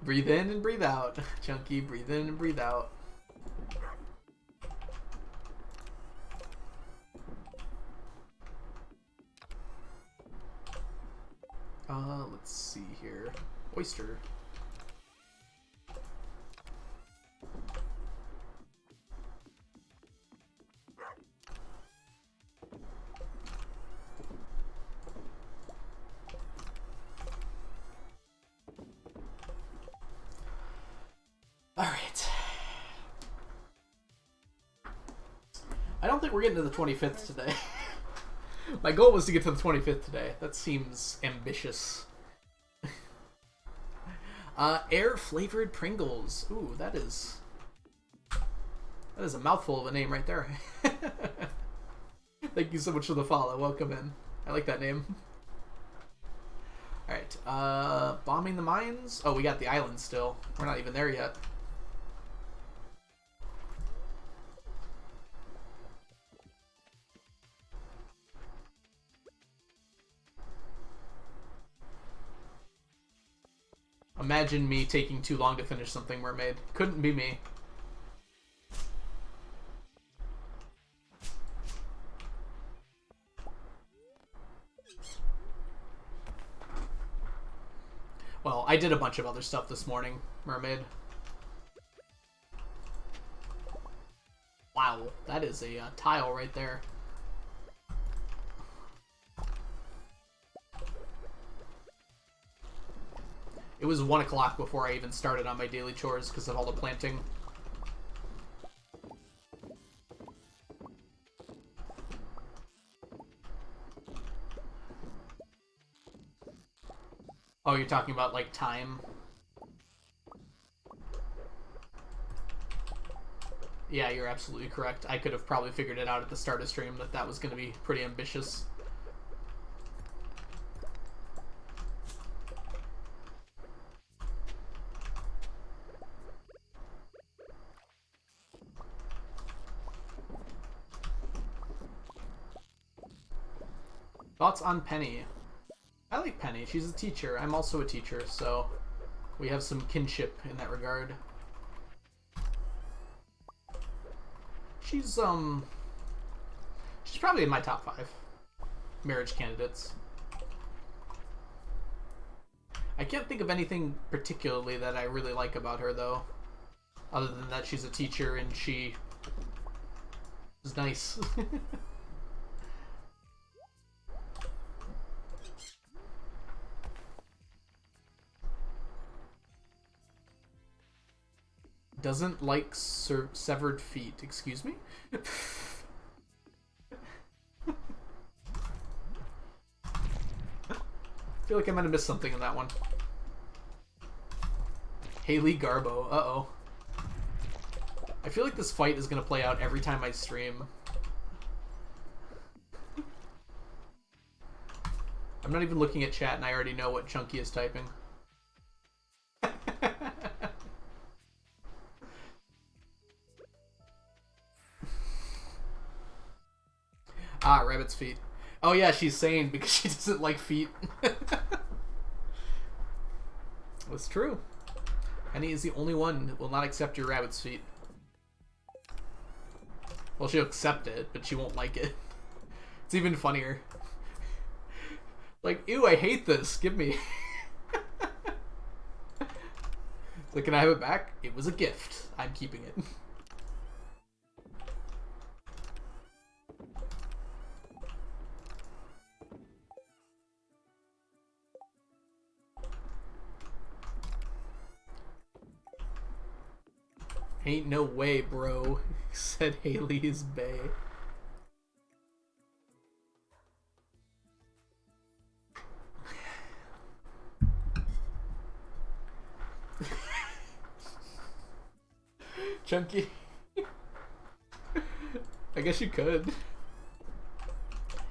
S1: Breathe in and breathe out. Chunky, breathe in and breathe out. Let's see here. Oyster. Alright. I don't think we're getting to the 25th today. My goal was to get to the 25th today. That seems ambitious. Air-flavored Pringles. Ooh, that is a mouthful of a name right there. Thank you so much for the follow. Welcome in. I like that name. Alright, bombing the mines? Oh, we got the island still. We're not even there yet. Imagine me taking too long to finish something, Mermaid. Couldn't be me. Well, I did a bunch of other stuff this morning, Mermaid. Wow, that is a tile right there. It was 1 o'clock before I even started on my daily chores because of all the planting. Oh, you're talking about, like, time? Yeah, you're absolutely correct. I could have probably figured it out at the start of stream that that was going to be pretty ambitious. Thoughts on Penny? I like Penny. She's a teacher. I'm also a teacher, so we have some kinship in that regard. She's probably in my top 5 marriage candidates. I can't think of anything particularly that I really like about her, though. Other than that she's a teacher and she is nice. Doesn't like severed feet. Excuse me? I feel like I might have missed something in that one. Haley Garbo. Uh-oh. I feel like this fight is going to play out every time I stream. I'm not even looking at chat and I already know what Chunky is typing. Ah, rabbit's feet. Oh yeah, she's sane because she doesn't like feet. That's true. Penny is the only one that will not accept your rabbit's feet. Well, she'll accept it, but she won't like it. It's even funnier. Like, ew, I hate this. Give me. Like, can I have it back? It was a gift. I'm keeping it. Ain't no way, bro, said Haley is bae. Chunky. I guess you could.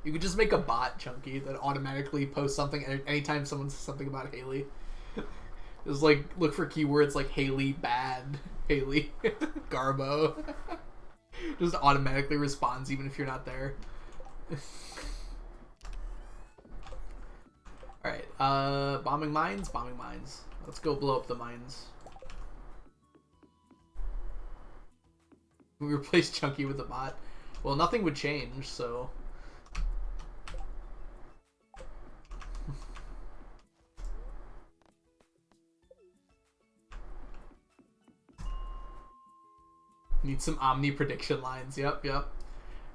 S1: You could just make a bot, Chunky, that automatically posts something anytime someone says something about Haley. Just like look for keywords like Haley bad, Haley Garbo. Just automatically responds even if you're not there. Alright, bombing mines, bombing mines. Let's go blow up the mines. We replace Chunky with a bot. Well, nothing would change, so... Need some Omni prediction lines. Yep, yep.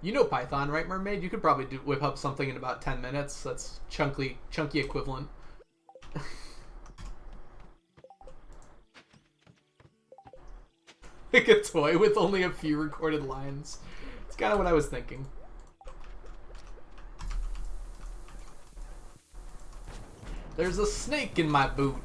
S1: You know Python, right, Mermaid? You could probably whip up something in about 10 minutes. That's chunky equivalent. Like a toy with only a few recorded lines. It's kind of what I was thinking. There's a snake in my boot.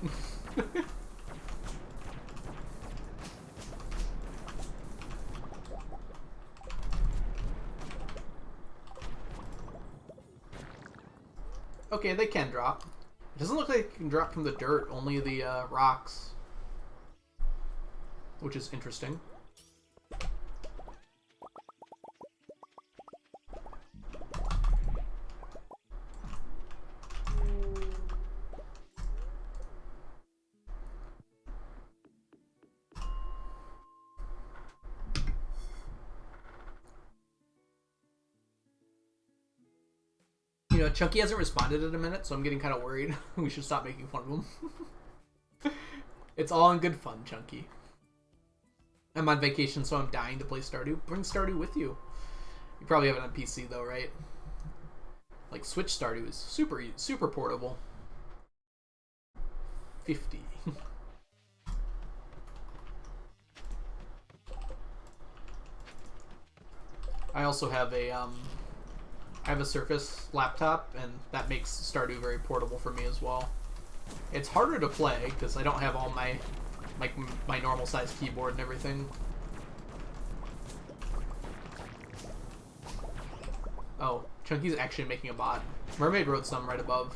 S1: Okay, they can drop. It doesn't look like they can drop from the dirt, only the rocks. Which is interesting. You know, Chunky hasn't responded in a minute, so I'm getting kind of worried. We should stop making fun of him. It's all in good fun, Chunky. I'm on vacation, so I'm dying to play Stardew. Bring Stardew with you. You probably have it on PC, though, right? Like, Switch Stardew is super portable. 50. I also have a, I have a Surface laptop, and that makes Stardew very portable for me as well. It's harder to play, because I don't have all my normal size keyboard and everything. Oh, Chunky's actually making a bot. Mermaid wrote some right above.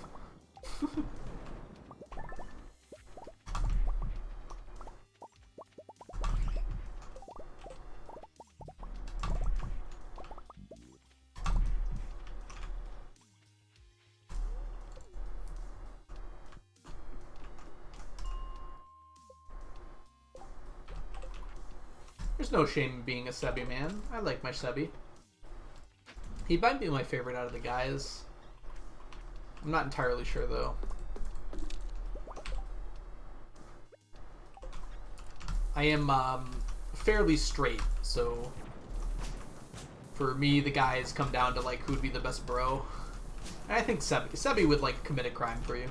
S1: There's no shame in being a Sebi, man. I like my Sebi. He might be my favorite out of the guys. I'm not entirely sure, though. I am fairly straight, so for me, the guys come down to like who would be the best bro. And I think Sebi would like commit a crime for you.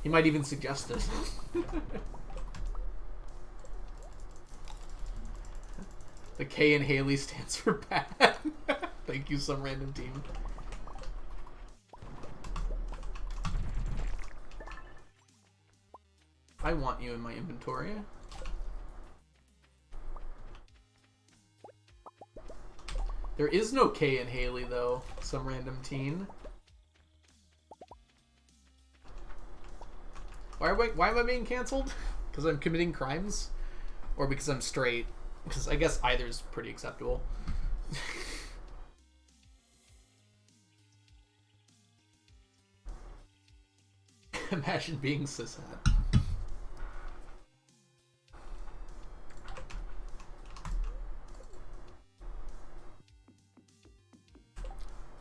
S1: He might even suggest it. The K in Haley stands for bad. Thank you, some random team. I want you in my inventory. There is no K in Haley, though. Some random teen. Why am I being canceled? Because I'm committing crimes? Or because I'm straight? Because I guess either's pretty acceptable. Imagine being cishet.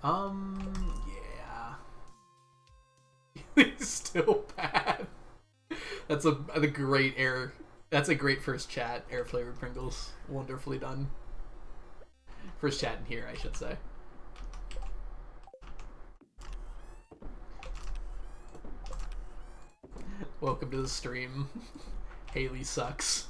S1: Yeah. He's still bad. That's a great air. That's a great first chat. Air flavored Pringles, wonderfully done. First chat in here, I should say. Welcome to the stream. Haley sucks.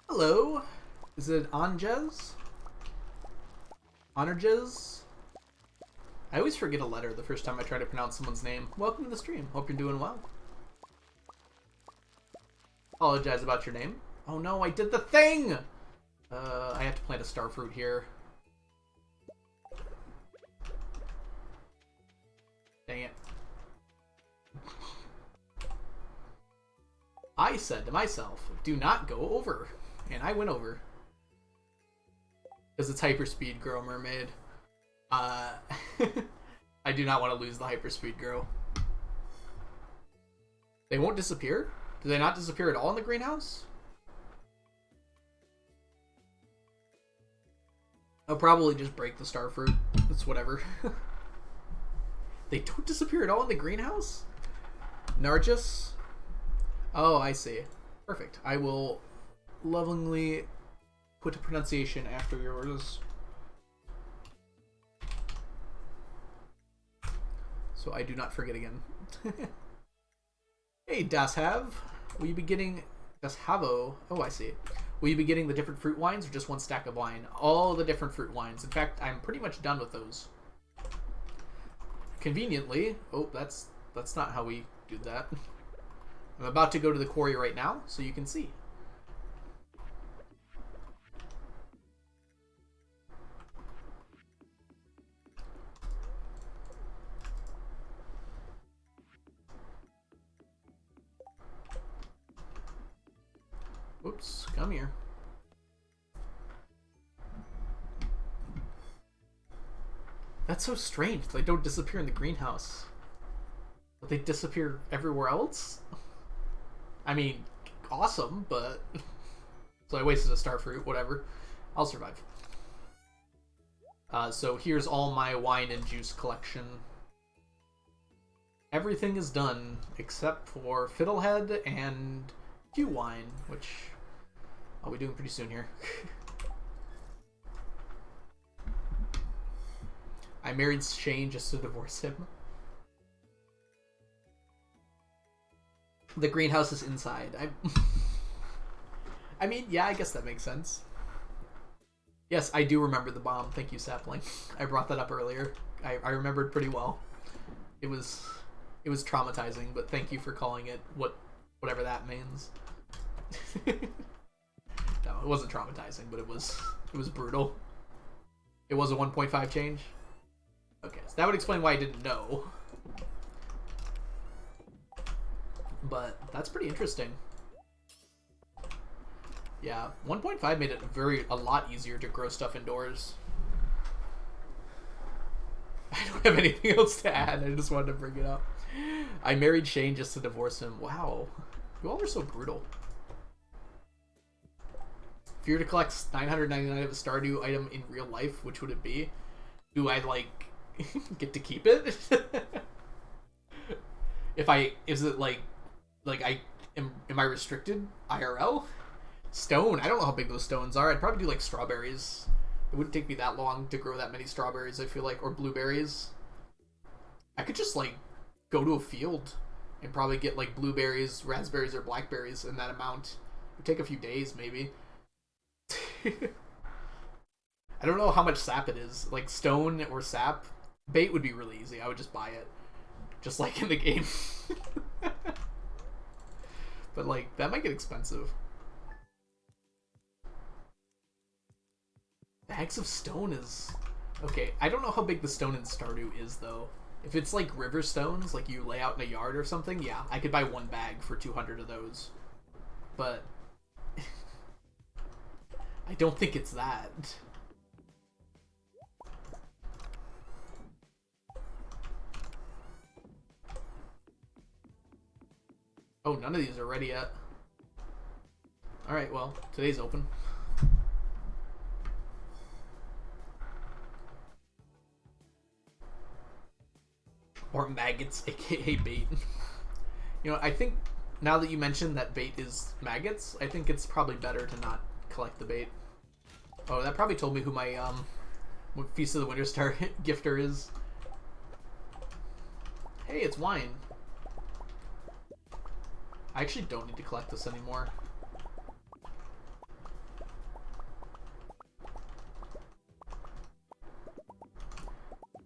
S1: Hello, is it Anjez? Honorjez? I always forget a letter the first time I try to pronounce someone's name. Welcome to the stream. Hope you're doing well. Apologize about your name. Oh no, I did the thing! I have to plant a starfruit here. Dang it. I said to myself, do not go over. And I went over. Because it's hyperspeed grow, mermaid. I do not want to lose the hyperspeed grow. They won't disappear? Do they not disappear at all in the greenhouse? I'll probably just break the starfruit. It's whatever. They don't disappear at all in the greenhouse? Nargis? Oh, I see. Perfect. I will lovingly put a pronunciation after yours. So I do not forget again. Hey, Das Have. Will you be getting... Das Havo. Oh, I see. Will you be getting the different fruit wines or just one stack of wine? All the different fruit wines. In fact, I'm pretty much done with those. Conveniently... Oh, that's not how we do that. I'm about to go to the quarry right now, so you can see. Oops, come here. That's so strange. They don't disappear in the greenhouse. But they disappear everywhere else? I mean, awesome, but... So I wasted a starfruit, whatever. I'll survive. So here's all my wine and juice collection. Everything is done, except for Fiddlehead and Q wine, which I'll be doing pretty soon here. I married Shane just to divorce him. The greenhouse is inside. I mean, yeah, I guess that makes sense. Yes, I do remember the bomb. Thank you, Sapling. I brought that up earlier. I remembered pretty well. It was traumatizing, but thank you for calling it whatever that means. No, it wasn't traumatizing, but it was brutal. It was a 1.5 change. Okay, so that would explain why I didn't know. But that's pretty interesting. Yeah, 1.5 made it a lot easier to grow stuff indoors. I don't have anything else to add. I just wanted to bring it up. I married Shane just to divorce him. Wow. You all are so brutal. If you were to collect 999 of a Stardew item in real life, which would it be? Do I, like, get to keep it? Is it like am I restricted IRL? Stone, I don't know how big those stones are. I'd probably do like strawberries. It wouldn't take me that long to grow that many strawberries, I feel like, or blueberries. I could just like go to a field and probably get like blueberries, raspberries, or blackberries in that amount. It would take a few days maybe. I don't know how much sap it is. Like stone or sap. Bait would be really easy. I would just buy it. Just like in the game. But like, that might get expensive. Bags of stone is... Okay, I don't know how big the stone in Stardew is though. If it's like river stones, like you lay out in a yard or something, yeah, I could buy one bag for 200 of those. But... I don't think it's that. Oh, none of these are ready yet. Alright, well, today's open. Or maggots, aka bait. You know, I think now that you mentioned that bait is maggots, I think it's probably better to not collect the bait. Oh, that probably told me who my Feast of the Winter Star gifter is. Hey, it's wine. I actually don't need to collect this anymore.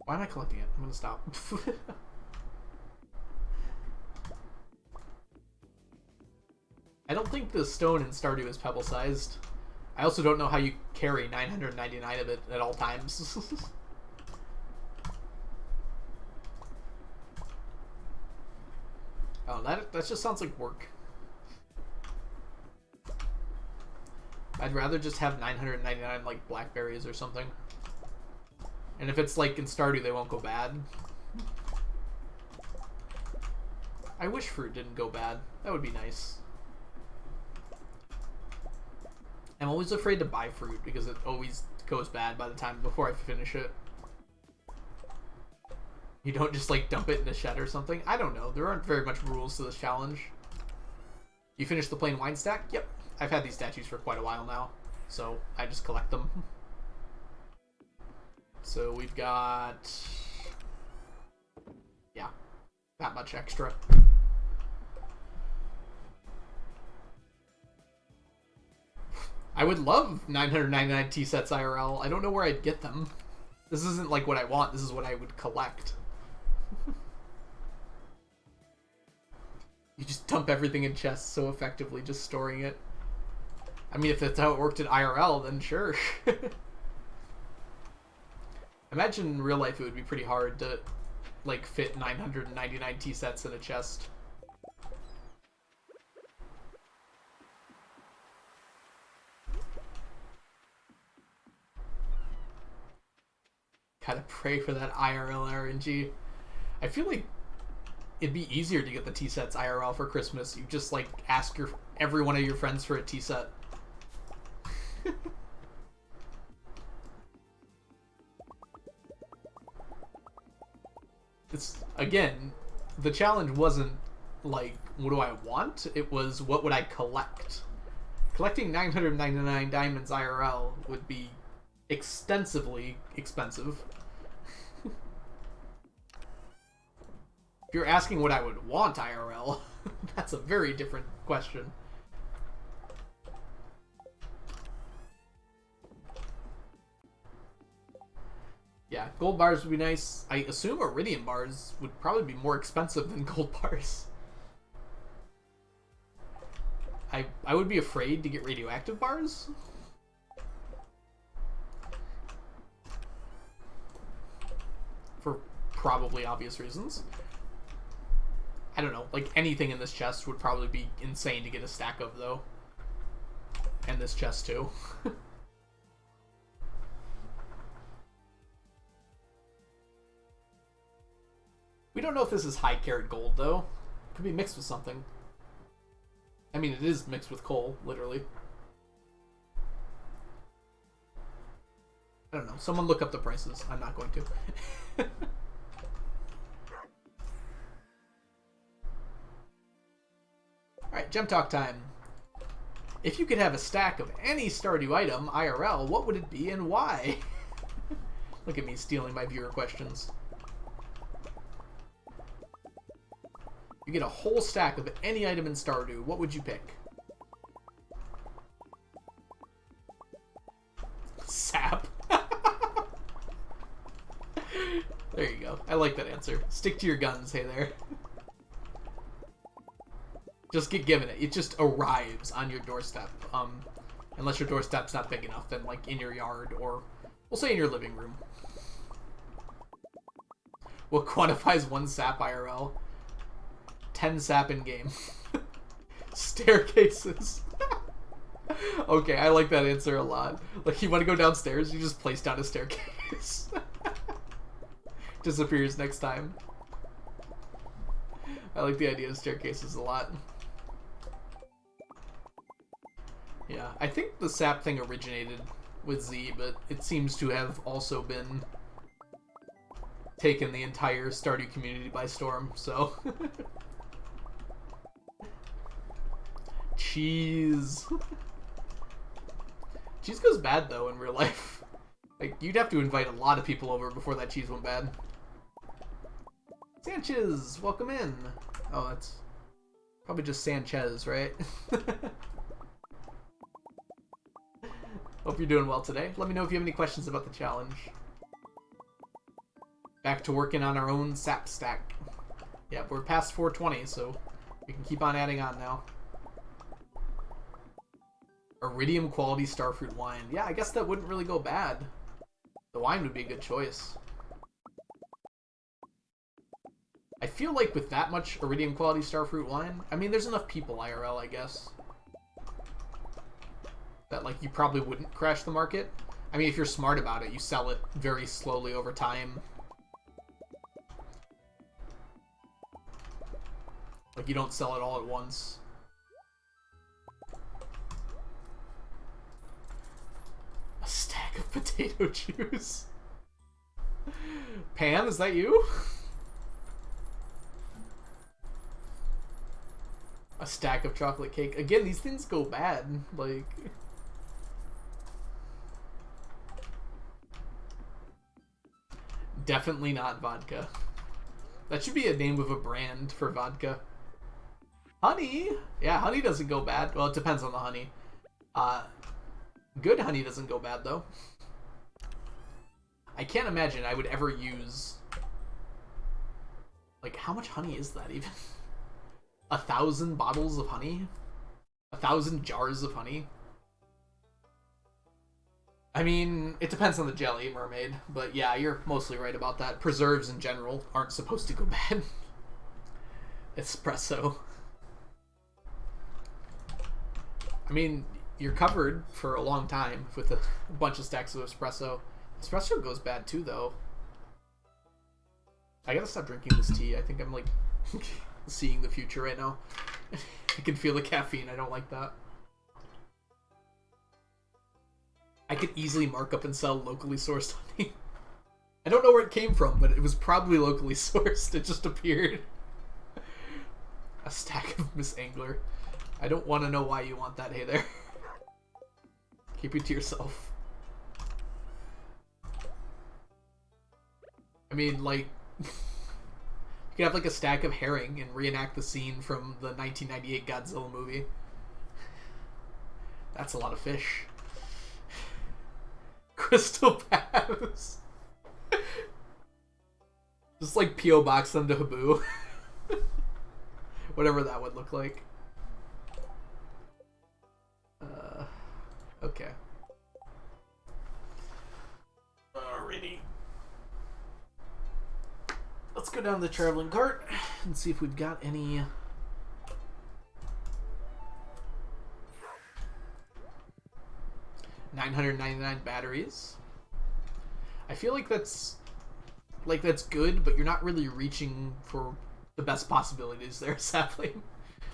S1: Why am I collecting it? I'm gonna stop. I don't think the stone in Stardew is pebble sized. I also don't know how you carry 999 of it at all times. Oh, that just sounds like work. I'd rather just have 999 like blackberries or something. And if it's like in Stardew, they won't go bad. I wish fruit didn't go bad. That would be nice. I'm always afraid to buy fruit because it always goes bad by the time before I finish it. You don't just like dump it in a shed or something? I don't know. There aren't very much rules to this challenge. You finished the plain wine stack? Yep. I've had these statues for quite a while now, so I just collect them. So we've got... yeah, that much extra. I would love 999 tea sets IRL. I don't know where I'd get them. This isn't like what I want. This is what I would collect. You just dump everything in chests so effectively, just storing it. I mean, if that's how it worked in IRL, then sure. Imagine in real life it would be pretty hard to, like, fit 999 tea sets in a chest. Gotta pray for that IRL RNG. I feel like it'd be easier to get the tea sets IRL for Christmas. You just, like, ask every one of your friends for a tea set. It's, again, the challenge wasn't, like, what do I want? It was, what would I collect? Collecting 999 diamonds IRL would be extensively expensive. If you're asking what I would want IRL, That's a very different question. Yeah, gold bars would be nice. I assume iridium bars would probably be more expensive than gold bars. I would be afraid to get radioactive bars. For probably obvious reasons. I don't know, like anything in this chest would probably be insane to get a stack of though. And this chest too. We don't know if this is high carat gold though. It could be mixed with something. I mean, it is mixed with coal, literally. I don't know. Someone look up the prices. I'm not going to. Alright, gem talk time. If you could have a stack of any Stardew item, IRL, what would it be and why? Look at me stealing my viewer questions. You get a whole stack of any item in Stardew. What would you pick? Sap. There you go. I like that answer. Stick to your guns, hey there. Just get given it. It just arrives on your doorstep. Unless your doorstep's not big enough, then like in your yard or we'll say in your living room. What quantifies one sap IRL? 10 sap in game. Staircases. Okay, I like that answer a lot. Like, you want to go downstairs, you just place down a staircase. Disappears next time. I like the idea of staircases a lot. Yeah, I think the sap thing originated with Z, but it seems to have also been taken the entire Stardew community by storm, so... Cheese. Cheese goes bad, though, in real life. Like, you'd have to invite a lot of people over before that cheese went bad. Sanchez, welcome in. Oh, that's probably just Sanchez, right? Hope you're doing well today. Let me know if you have any questions about the challenge. Back to working on our own sap stack. Yeah, we're past 420, so we can keep on adding on now. Iridium quality starfruit wine. Yeah, I guess that wouldn't really go bad. The wine would be a good choice. I feel like with that much iridium quality starfruit wine, I mean, there's enough people IRL, I guess, that like you probably wouldn't crash the market. I mean, if you're smart about it, you sell it very slowly over time. Like, you don't sell it all at once. A stack of potato juice. Pam, is that you? A stack of chocolate cake. Again, these things go bad. Like... Definitely not vodka. That should be a name of a brand for vodka. Honey! Yeah, honey doesn't go bad. Well, it depends on the honey. Good honey doesn't go bad, though. I can't imagine I would ever use... Like, how much honey is that, even? 1,000 bottles of honey? 1,000 jars of honey? I mean, it depends on the jelly, mermaid. But yeah, you're mostly right about that. Preserves in general aren't supposed to go bad. Espresso. I mean, you're covered for a long time with a bunch of stacks of espresso. Espresso goes bad too, though. I gotta stop drinking this tea. I think I'm, like, seeing the future right now. I can feel the caffeine. I don't like that. I could easily mark up and sell locally sourced honey. I don't know where it came from, but it was probably locally sourced. It just appeared. A stack of Miss Angler. I don't want to know why you want that, hey there. Keep it to yourself. I mean, like... could have like a stack of herring and reenact the scene from the 1998 Godzilla movie. That's a lot of fish. Crystal paths. Just like P.O. box them to Habu. Whatever that would look like. Okay. Alrighty. Let's go down the traveling cart and see if we've got any... $999 batteries. I feel like that's good, but you're not really reaching for the best possibilities there, sadly.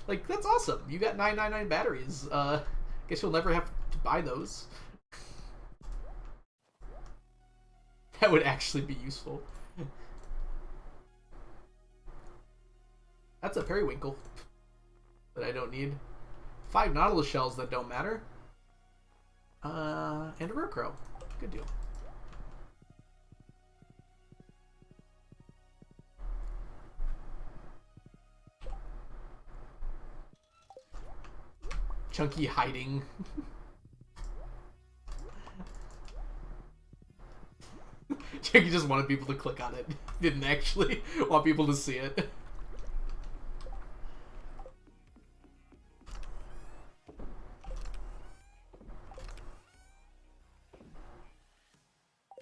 S1: Like, that's awesome. You got 999 batteries. Guess you'll never have to buy those. That would actually be useful. That's a periwinkle that I don't need. 5 nautilus shells that don't matter. And a rare crow. Good deal. Chunky hiding. Chunky just wanted people to click on it. Didn't actually want people to see it.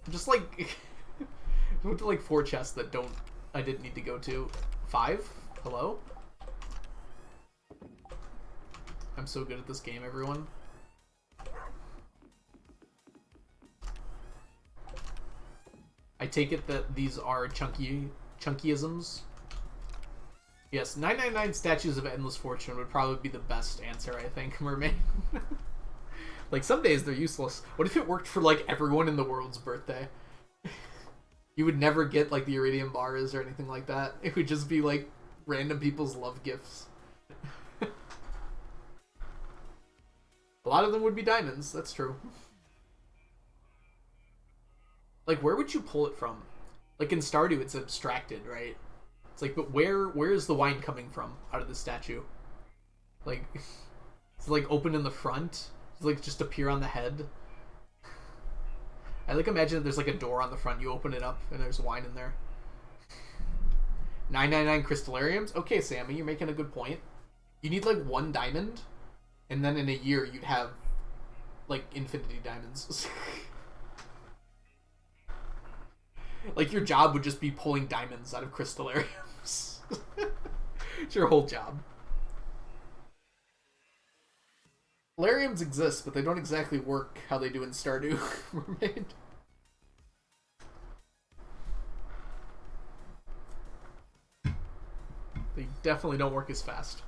S1: Just like I went to like 4 chests that I didn't need to go to. 5? Hello? I'm so good at this game, everyone. I take it that these are chunkyisms. Yes, 999 statues of endless fortune would probably be the best answer, I think, Mermaid. Like, some days they're useless. What if it worked for, like, everyone in the world's birthday? You would never get, like, the iridium bars or anything like that. It would just be, like, random people's love gifts. A lot of them would be diamonds, that's true. Like, where would you pull it from? Like, in Stardew, it's abstracted, right? It's like, but where is the wine coming from out of the statue? Like, it's like open in the front? Does it, like, just appear on the head? I like imagine that there's like a door on the front, you open it up, and there's wine in there. 999 crystallariums? Okay, Sammy, you're making a good point. You need like 1 diamond, and then in a year you'd have like infinity diamonds. Like, your job would just be pulling diamonds out of crystallariums. It's your whole job. Crystallariums exist, but they don't exactly work how they do in Stardew Mermaid. They definitely don't work as fast.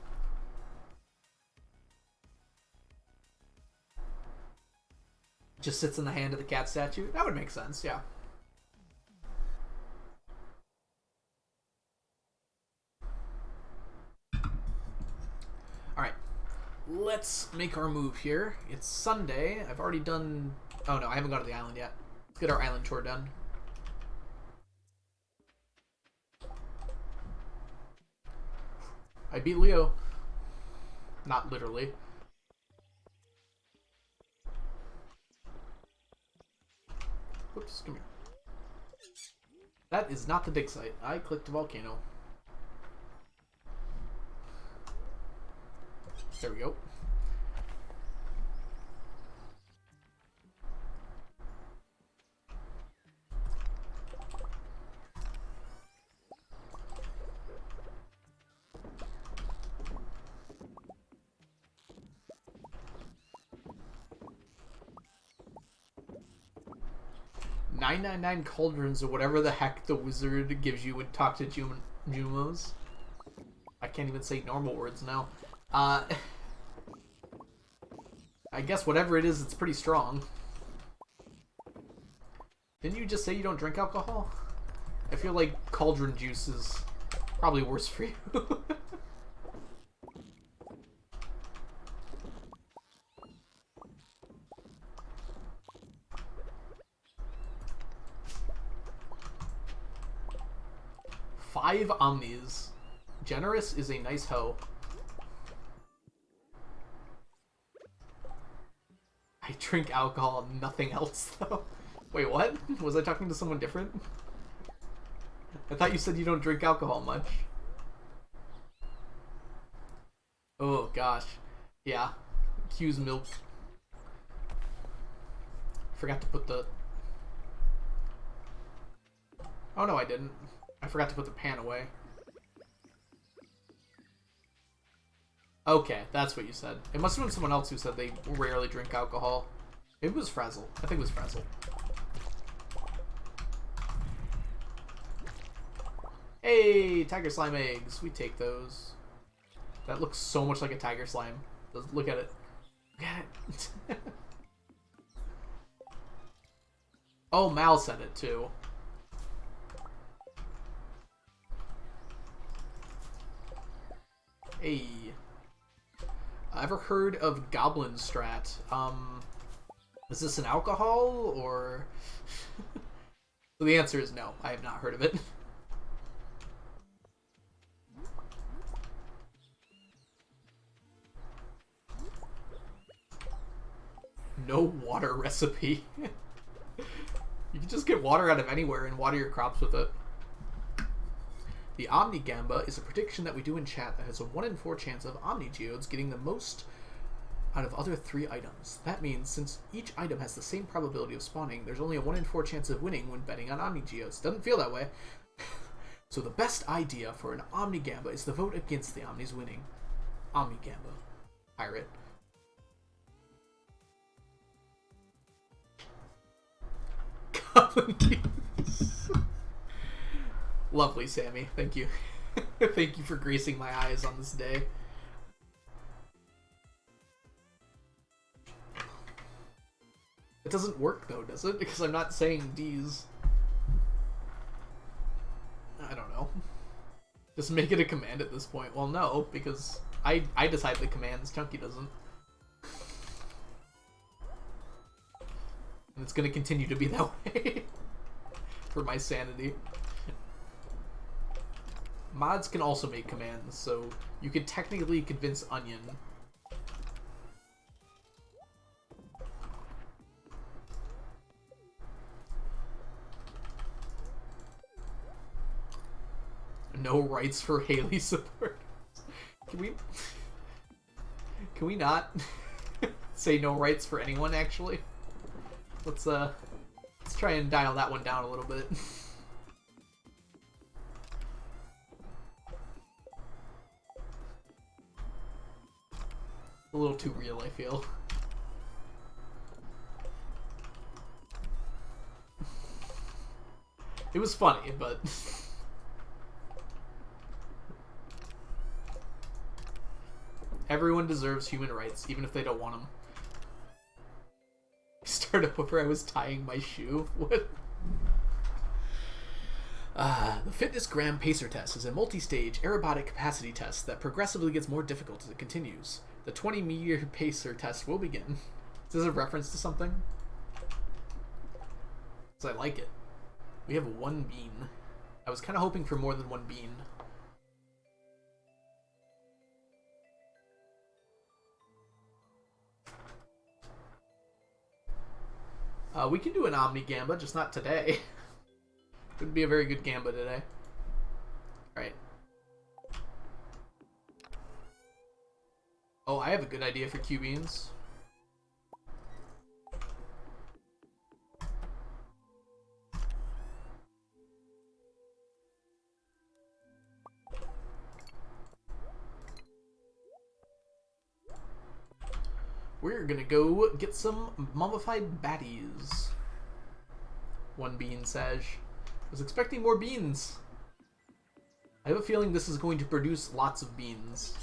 S1: Just sits in the hand of the cat statue? That would make sense, yeah. Alright. Let's make our move here. It's Sunday. I've already done... Oh no, I haven't gone to the island yet. Let's get our island tour done. I beat Leo. Not literally. Whoops, come here. That is not the dig site. I clicked volcano. There we go. $999 cauldrons or whatever the heck the wizard gives you would talk to Jumos. I can't even say normal words now. I guess whatever it is, it's pretty strong. Didn't you just say you don't drink alcohol? I feel like cauldron juice is probably worse for you. 5 Omnis. Generous is a nice hoe. I drink alcohol and nothing else, though. Wait, what? Was I talking to someone different? I thought you said you don't drink alcohol much. Oh, gosh. Yeah. Q's milk. Forgot to put the... Oh, no, I didn't. I forgot to put the pan away. Okay, that's what you said. It must have been someone else who said they rarely drink alcohol. It was Frazzle. I think it was Frazzle. Hey, tiger slime eggs. We take those. That looks so much like a tiger slime. Look at it. Look at it. Oh, Mal said it too. Hey. Ever heard of Goblin Strat? Is this an alcohol or... So the answer is no. I have not heard of it. No water recipe. You can just get water out of anywhere and water your crops with it. The Omni Gamba is a prediction that we do in chat that has a 1 in 4 chance of Omni Geodes getting the most out of other 3 items. That means since each item has the same probability of spawning, there's only a 1 in 4 chance of winning when betting on Omni Geodes. Doesn't feel that way. So the best idea for an Omni Gamba is to vote against the Omnis winning. Omni Gamba. Pirate. Goblin Geese. Lovely, Sammy. Thank you. Thank you for gracing my eyes on this day. It doesn't work though, does it? Because I'm not saying D's. I don't know. Just make it a command at this point. Well, no, because I decide the commands. Chunky doesn't. And it's going to continue to be that way. For my sanity. Mods can also make commands, so you could technically convince Onion. No rights for Haley supporters. Can we not say no rights for anyone, actually? Let's try and dial that one down a little bit. A little too real, I feel. It was funny, but... Everyone deserves human rights, even if they don't want them. Started over, I was tying my shoe. What? The Fitness Gram Pacer Test is a multi-stage aerobatic capacity test that progressively gets more difficult as it continues. The 20-meter pacer test will begin. Is this a reference to something? Because I like it. We have 1 bean. I was kind of hoping for more than 1 bean. We can do an Omni Gamba, just not today. Wouldn't be a very good Gamba today. Alright. Oh, I have a good idea for Q-Beans. We're gonna go get some mummified baddies. 1 bean, Saj. I was expecting more beans. I have a feeling this is going to produce lots of beans.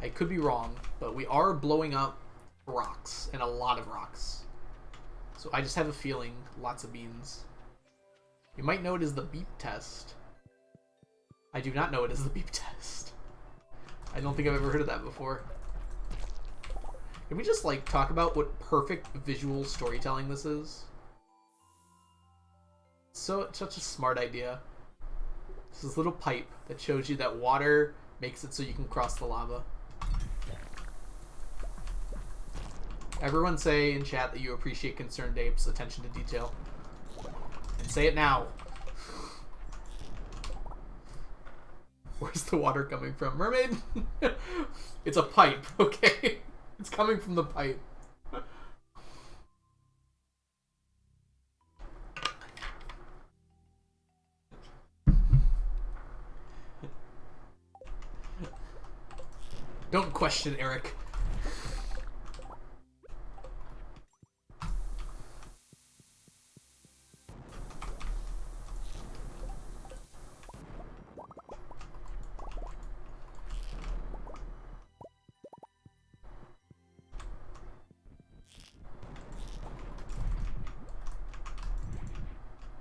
S1: I could be wrong, but we are blowing up rocks, and a lot of rocks. So I just have a feeling lots of beans. You might know it as the beep test. I do not know it as the beep test. I don't think I've ever heard of that before. Can we just, like, talk about what perfect visual storytelling this is? So, such a smart idea. It's this little pipe that shows you that water makes it so you can cross the lava. Everyone say in chat that you appreciate Concerned Ape's attention to detail. And say it now. Where's the water coming from? Mermaid? It's a pipe, okay? It's coming from the pipe. Don't question Eric.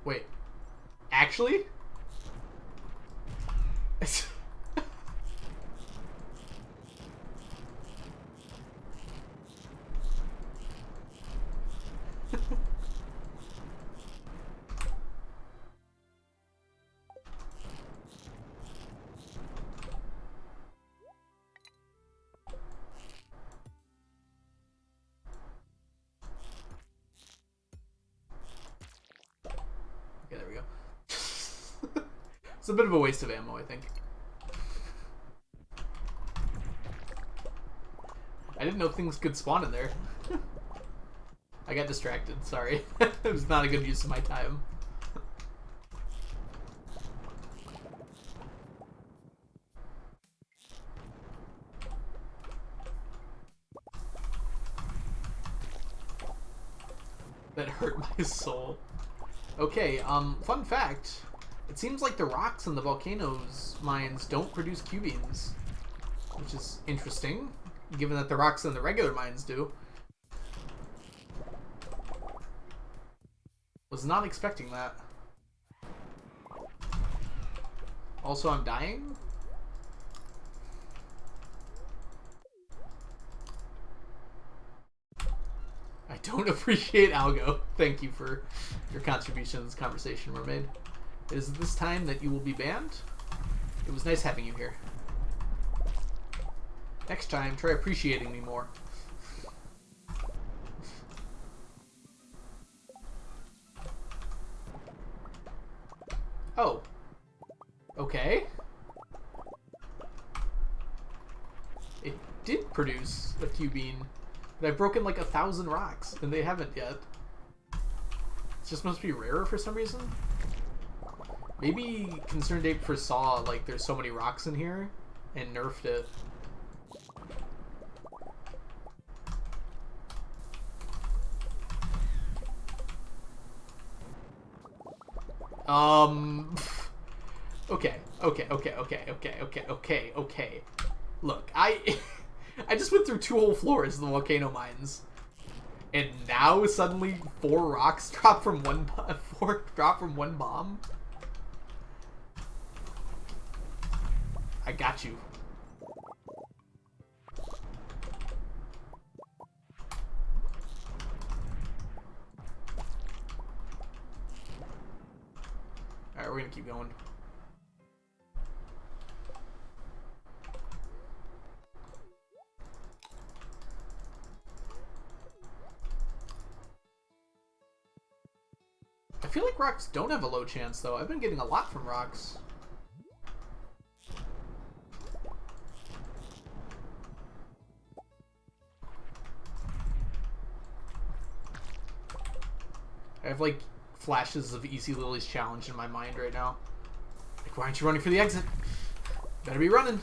S1: Wait. Actually? Okay, there we go. It's a bit of a waste of ammo, I think. I didn't know things could spawn in there. I got distracted, sorry. It was not a good use of my time. That hurt my soul. Okay, fun fact. It seems like the rocks in the volcanoes mines don't produce Q-beams, which is interesting, given that the rocks in the regular mines do. Was not expecting that. Also, I'm dying? I don't appreciate Algo. Thank you for your contribution to this conversation, Mermaid. It is this time that you will be banned. It was nice having you here. Next time, try appreciating me more. Oh. Okay. It did produce a Q-bean, but I've broken like 1,000 rocks, and they haven't yet. It just must be rarer for some reason. Maybe Concerned Ape foresaw, like, there's so many rocks in here, and nerfed it. Okay. Look, I just went through 2 whole floors of the volcano mines, and now suddenly 4 rocks drop from one bomb. I got you. Alright, we're gonna keep going. I feel like rocks don't have a low chance, though. I've been getting a lot from rocks. I have, like, flashes of Easy Lily's challenge in my mind right now. Like, why aren't you running for the exit? Better be running.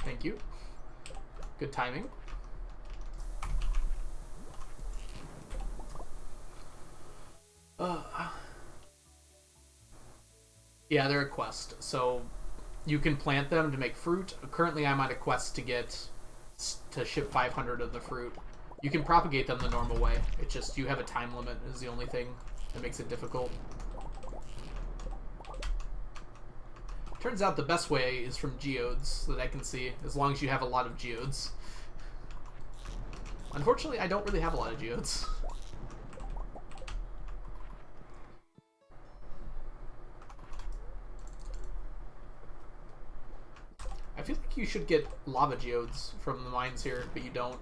S1: Thank you. Good timing. Yeah, they're a quest. So you can plant them to make fruit. Currently, I'm on a quest to ship 500 of the fruit. You can propagate them the normal way. It's just you have a time limit is the only thing that makes it difficult. Turns out the best way is from Geodes that I can see, as long as you have a lot of Geodes. Unfortunately, I don't really have a lot of Geodes. I feel like you should get lava geodes from the mines here, but you don't.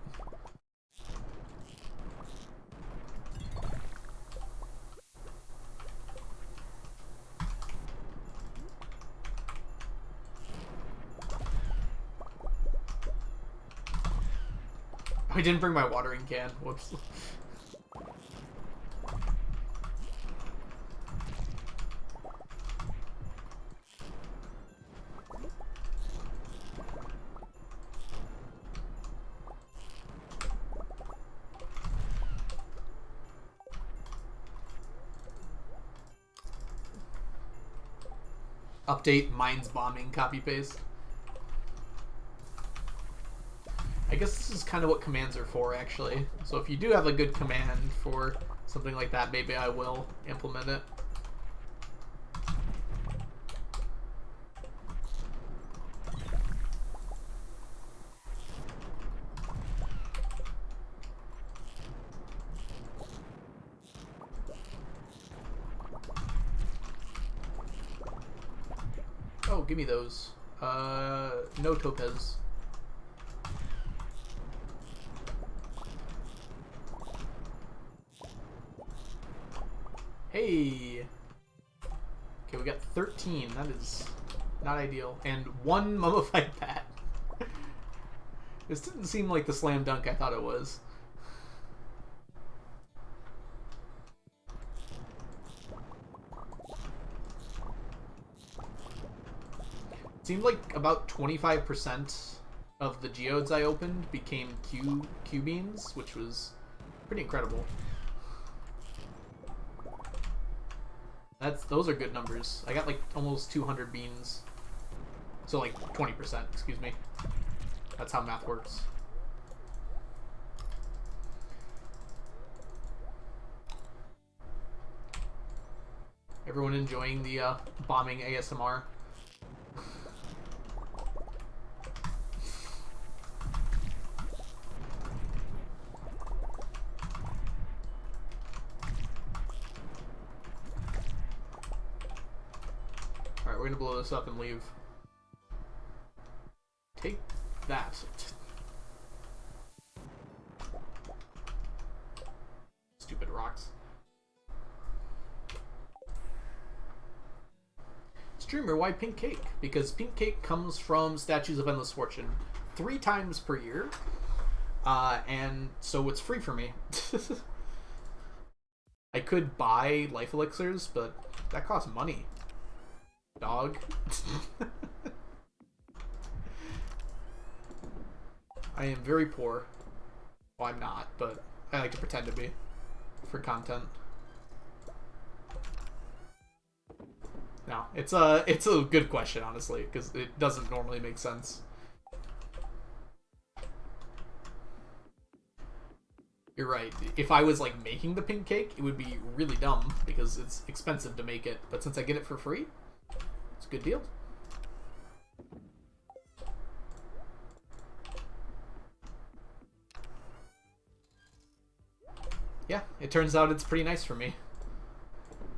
S1: I didn't bring my watering can. Whoops. Update mines bombing copy paste. I guess this is kind of what commands are for, actually. So if you do have a good command for something like that, maybe I will implement it. Oh, give me those. No topaz. Hey! Okay, we got 13. That is not ideal. And 1 mummified bat. This didn't seem like the slam dunk I thought it was. It seemed like about 25% of the geodes I opened became Q beans, which was pretty incredible. Those are good numbers. I got like almost 200 beans. So like 20%, excuse me. That's how math works. Everyone enjoying the bombing ASMR? We're gonna blow this up and leave. Take that. Stupid rocks. Streamer, why pink cake? Because pink cake comes from Statues of Endless Fortune 3 times per year. And so it's free for me. I could buy life elixirs, but that costs money. Dog. I am very poor. Well, I'm not, but I like to pretend to be for content. No, it's a good question, honestly, because it doesn't normally make sense. You're right. If I was like making the pink cake, it would be really dumb because it's expensive to make it. But since I get it for free, it's a good deal. Yeah, it turns out it's pretty nice for me.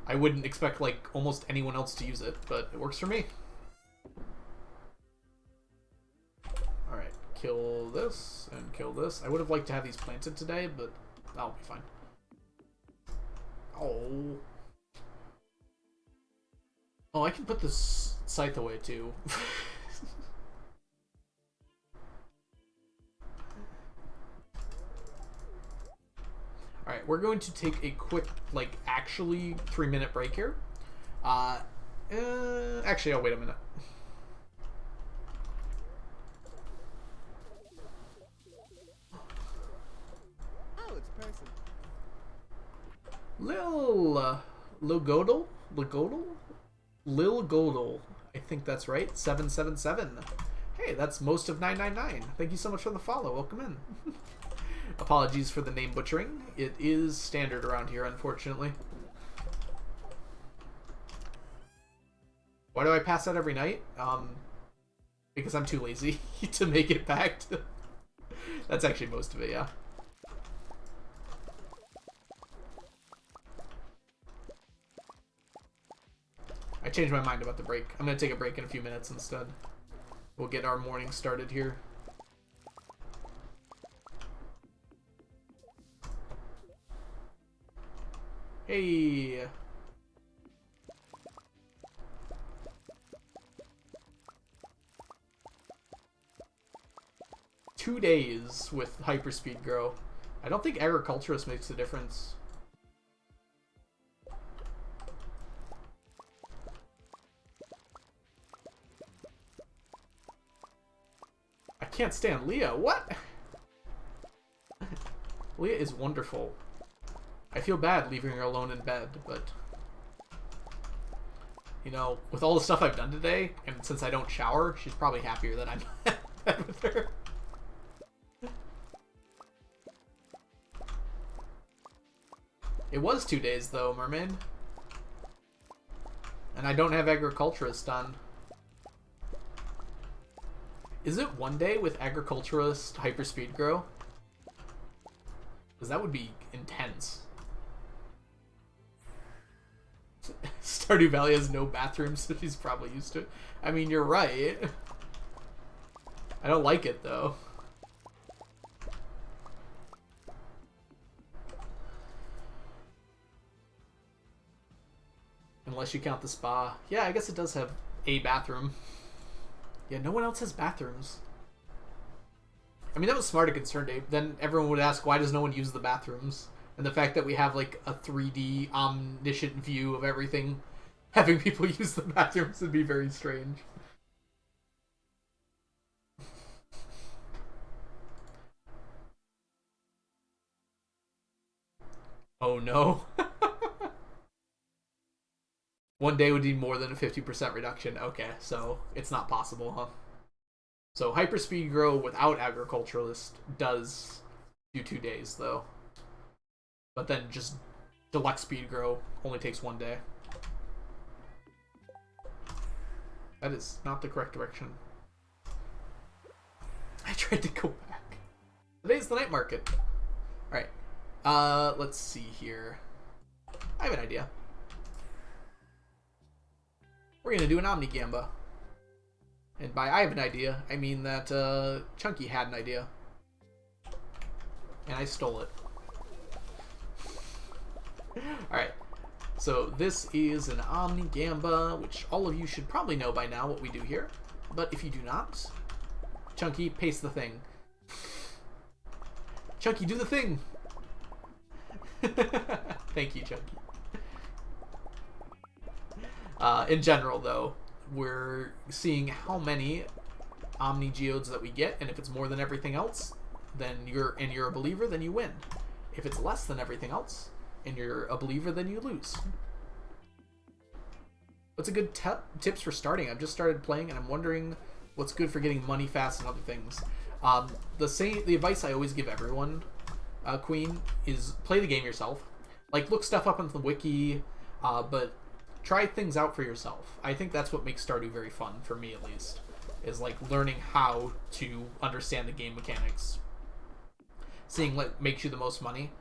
S1: I wouldn't expect like almost anyone else to use it, but it works for me. Alright, kill this and kill this. I would have liked to have these planted today, but that'll be fine. Oh. Oh, I can put this scythe away too. Alright, we're going to take a quick, like, actually 3-minute break here. Actually, I'll wait a minute.
S3: Oh, it's a person.
S1: Lil Godel? Lil Godel? I think that's right. 777. Hey, that's most of 999. Thank you so much for the follow. Welcome in. Apologies for the name butchering. It is standard around here, unfortunately. Why do I pass out every night? Because I'm too lazy to make it back to... That's actually most of it, yeah. I changed my mind about the break. I'm going to take a break in a few minutes instead. We'll get our morning started here. Hey! 2 days with hyperspeed grow. I don't think agriculturist makes a difference. I can't stand Leah. What? Leah is wonderful. I feel bad leaving her alone in bed, but... You know, with all the stuff I've done today, and since I don't shower, she's probably happier that I'm in bed with her. It was 2 days, though, Mermaid. And I don't have agriculturist done. Is it 1 day with agriculturist hyperspeed grow? Because that would be intense. Stardew Valley has no bathrooms, so she's probably used to it. I mean, you're right. I don't like it, though. Unless you count the spa. Yeah, I guess it does have a bathroom. Yeah, no one else has bathrooms. I mean, that was smart and concerned, Dave. Then everyone would ask, why does no one use the bathrooms? And the fact that we have, like, a 3D omniscient view of everything, having people use the bathrooms would be very strange. Oh, no. 1 day would need more than a 50% reduction. Okay, so it's not possible, huh? So hyperspeed grow without agriculturalist does do 2 days, though. But then just deluxe speed grow only takes 1 day. That is not the correct direction. I tried to go back. Today's the night market. Alright. Let's see here. I have an idea. We're gonna do an Omni Gamba. And by I have an idea, I mean that Chunky had an idea. And I stole it. Alright. So this is an Omni Gamba, which all of you should probably know by now what we do here. But if you do not, Chunky, paste the thing. Chunky, do the thing! Thank you, Chunky. In general, though, we're seeing how many Omni Geodes that we get, and if it's more than everything else, then you're a believer, then you win. If it's less than everything else, and you're a believer, then you lose. What's a good tips for starting? I've just started playing, and I'm wondering what's good for getting money fast and other things. The advice I always give everyone, Queen, is play the game yourself. Like, look stuff up on the wiki, but try things out for yourself. I think that's what makes Stardew very fun, for me at least, is like learning how to understand the game mechanics. Seeing what makes you the most money.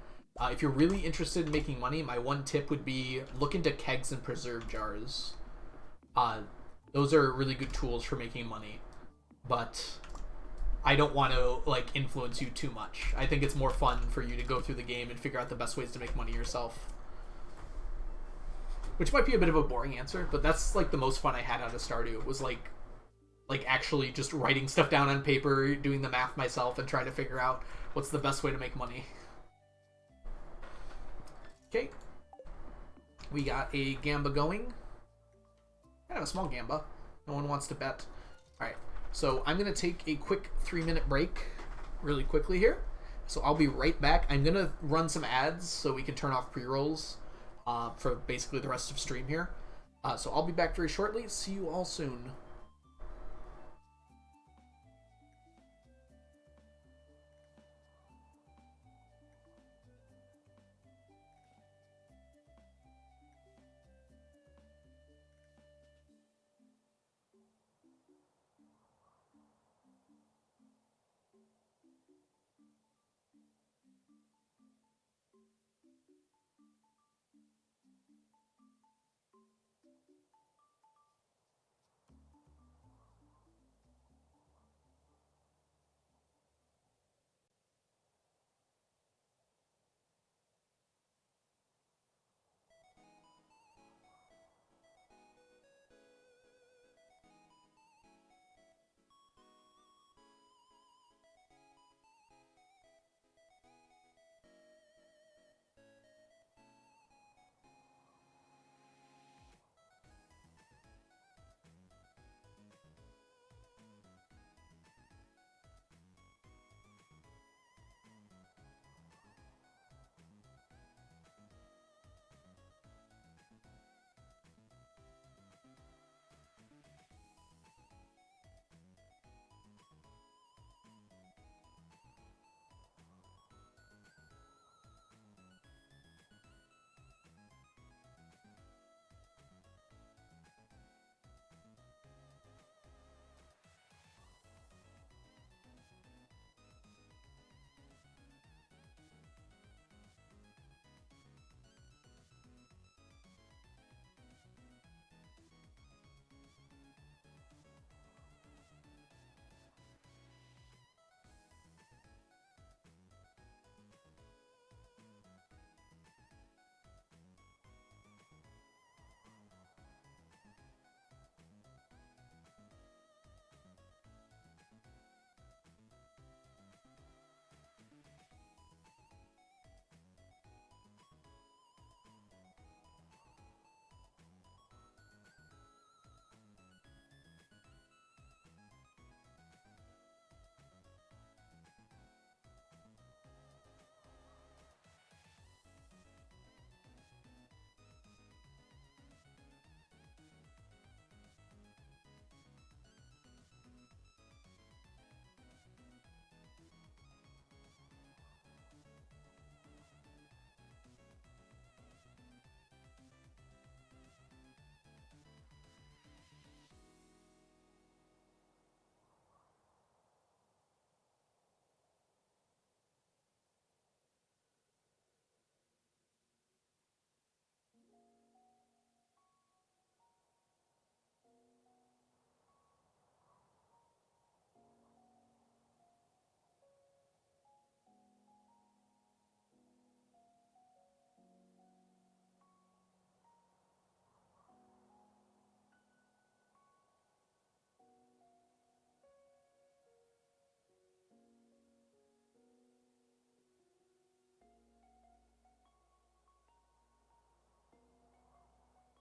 S1: If you're really interested in making money, my one tip would be look into kegs and preserve jars. Those are really good tools for making money, but I don't want to like influence you too much. I think it's more fun for you to go through the game and figure out the best ways to make money yourself. Which might be a bit of a boring answer, but that's like the most fun I had out of Stardew, was like actually just writing stuff down on paper, doing the math myself, and trying to figure out what's the best way to make money. Okay. We got a Gamba going. Kind of a small Gamba. No one wants to bet. Alright, so I'm going to take a quick 3-minute break really quickly here. So I'll be right back. I'm going to run some ads so we can turn off pre-rolls for basically the rest of stream here. So I'll be back very shortly. See you all soon.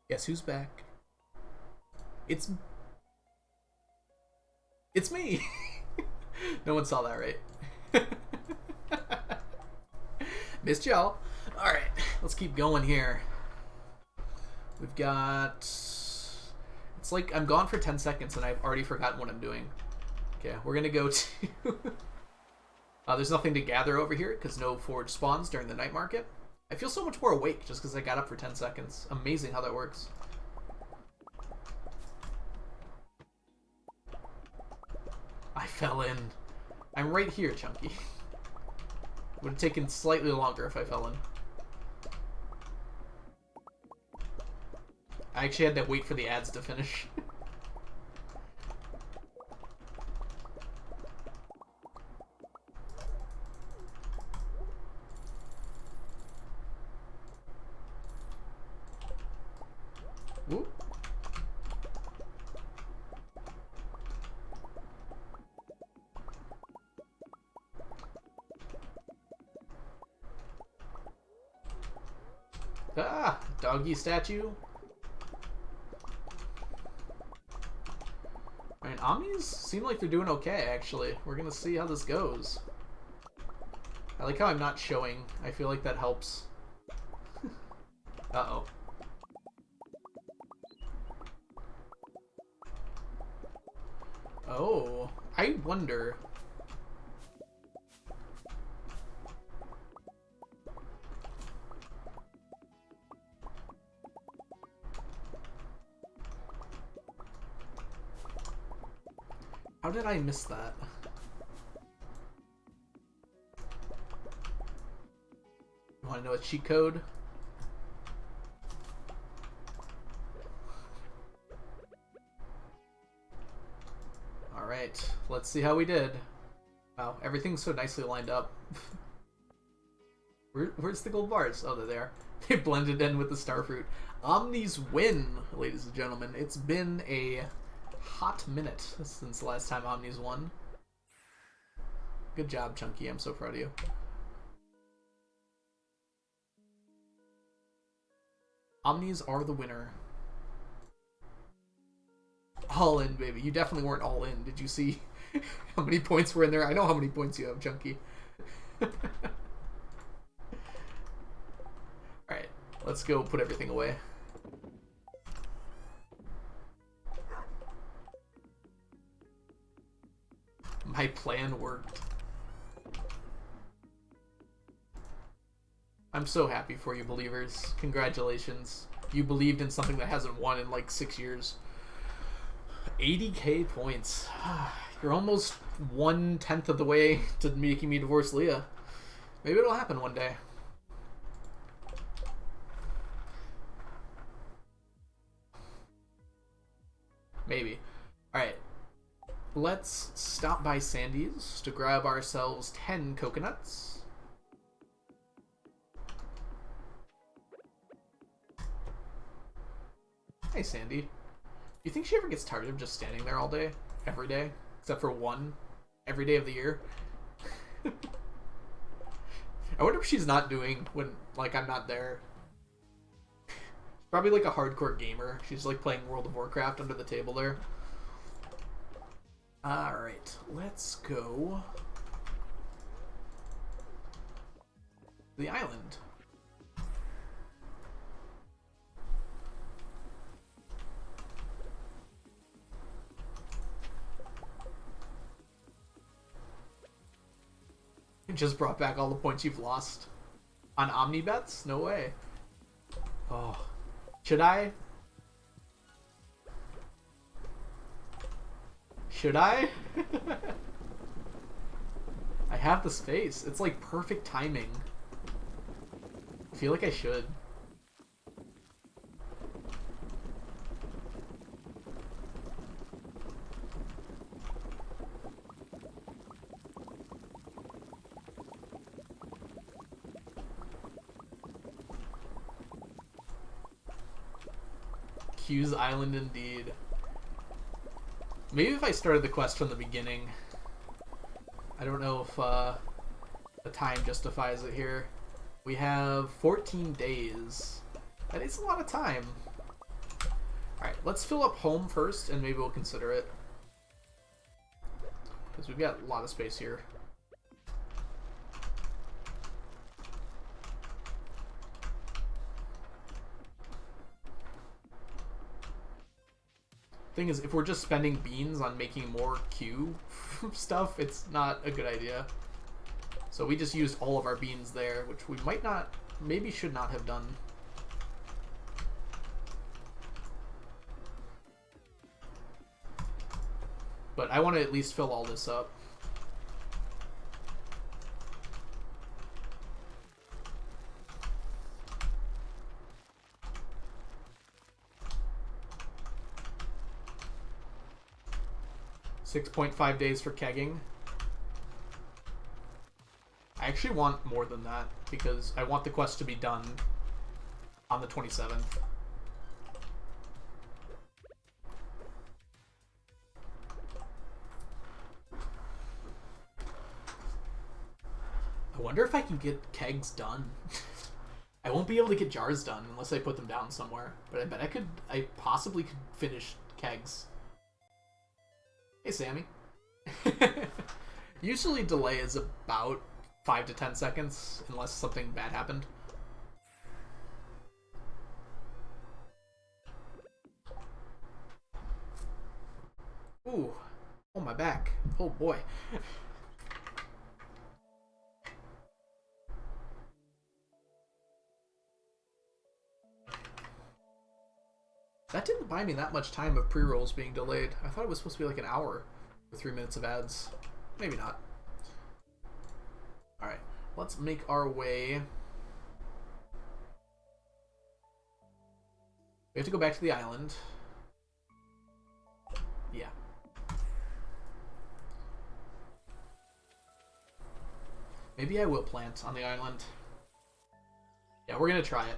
S1: Guess who's back? It's me. No one saw that, right? Missed y'all. All right, let's keep going here. We've got. It's like I'm gone for 10 seconds and I've already forgotten what I'm doing. Okay, we're gonna go to. There's nothing to gather over here because no forge spawns during the night market. I feel so much more awake just because I got up for 10 seconds. Amazing how that works. I fell in. I'm right here, Chunky. Would have taken slightly longer if I fell in. I actually had to wait for the ads to finish. Ooh. Ah, doggy statue. I mean, Omnis seem like they're doing okay, actually. We're gonna see how this goes. I like how I'm not showing. I feel like that helps. Uh-oh. Oh, I wonder. How did I miss that? You want to know a cheat code? Alright, let's see how we did. Wow, everything's so nicely lined up. Where's the gold bars? Oh, they're there. They blended in with the starfruit. Omni's win, ladies and gentlemen. It's been a hot minute since the last time Omni's won. Good job, Chunky. I'm so proud of you. Omnis are the winner. All in, baby. You definitely weren't all in. Did you see how many points were in there? I know how many points you have, Chunky. Alright, let's go put everything away. My plan worked. I'm so happy for you, believers. Congratulations. You believed in something that hasn't won in like 6 years. 80k points. You're almost 1/10 of the way to making me divorce Leah. Maybe it'll happen one day. Maybe. Alright. Let's stop by Sandy's to grab ourselves 10 coconuts. Hey, Sandy. Do you think she ever gets tired of just standing there all day? Every day? Except for one? Every day of the year? I wonder if she's not doing when, like, I'm not there. Probably like a hardcore gamer. She's like playing World of Warcraft under the table there. Alright, let's go to the island. You just brought back all the points you've lost on Omni bets? No way. Oh, should I? Should I? I have the space. It's like perfect timing. I feel like I should. Q's Island indeed. Maybe if I started the quest from the beginning. I don't know if the time justifies it here. We have 14 days. That is a lot of time. Alright, let's fill up home first and maybe we'll consider it. Because we've got a lot of space here. Thing is, if we're just spending beans on making more Q stuff, it's not a good idea. So we just used all of our beans there, which we might not, maybe should not have done. But I want to at least fill all this up. $6.5 days for kegging. I actually want more than that because I want the quest to be done on the 27th. I wonder if I can get kegs done. I won't be able to get jars done unless I put them down somewhere, but I bet I possibly could finish kegs. Hey, Sammy. Usually delay is about 5 to 10 seconds, unless something bad happened. Ooh. Oh my back. Oh boy. That didn't buy me that much time of pre-rolls being delayed. I thought it was supposed to be like an hour for 3 minutes of ads. Maybe not. Alright, let's make our way. We have to go back to the island. Yeah. Maybe I will plant on the island. Yeah, we're gonna try it.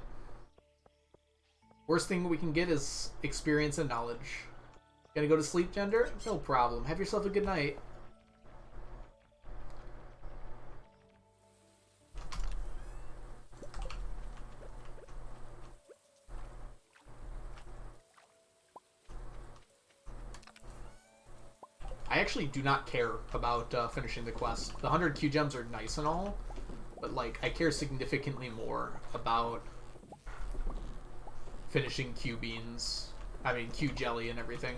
S1: Worst thing we can get is experience and knowledge. Gonna go to sleep, Gender? No problem. Have yourself a good night. I actually do not care about finishing the quest. The 100 Q gems are nice and all, but like I care significantly more about finishing Q beans. I mean Q jelly and everything.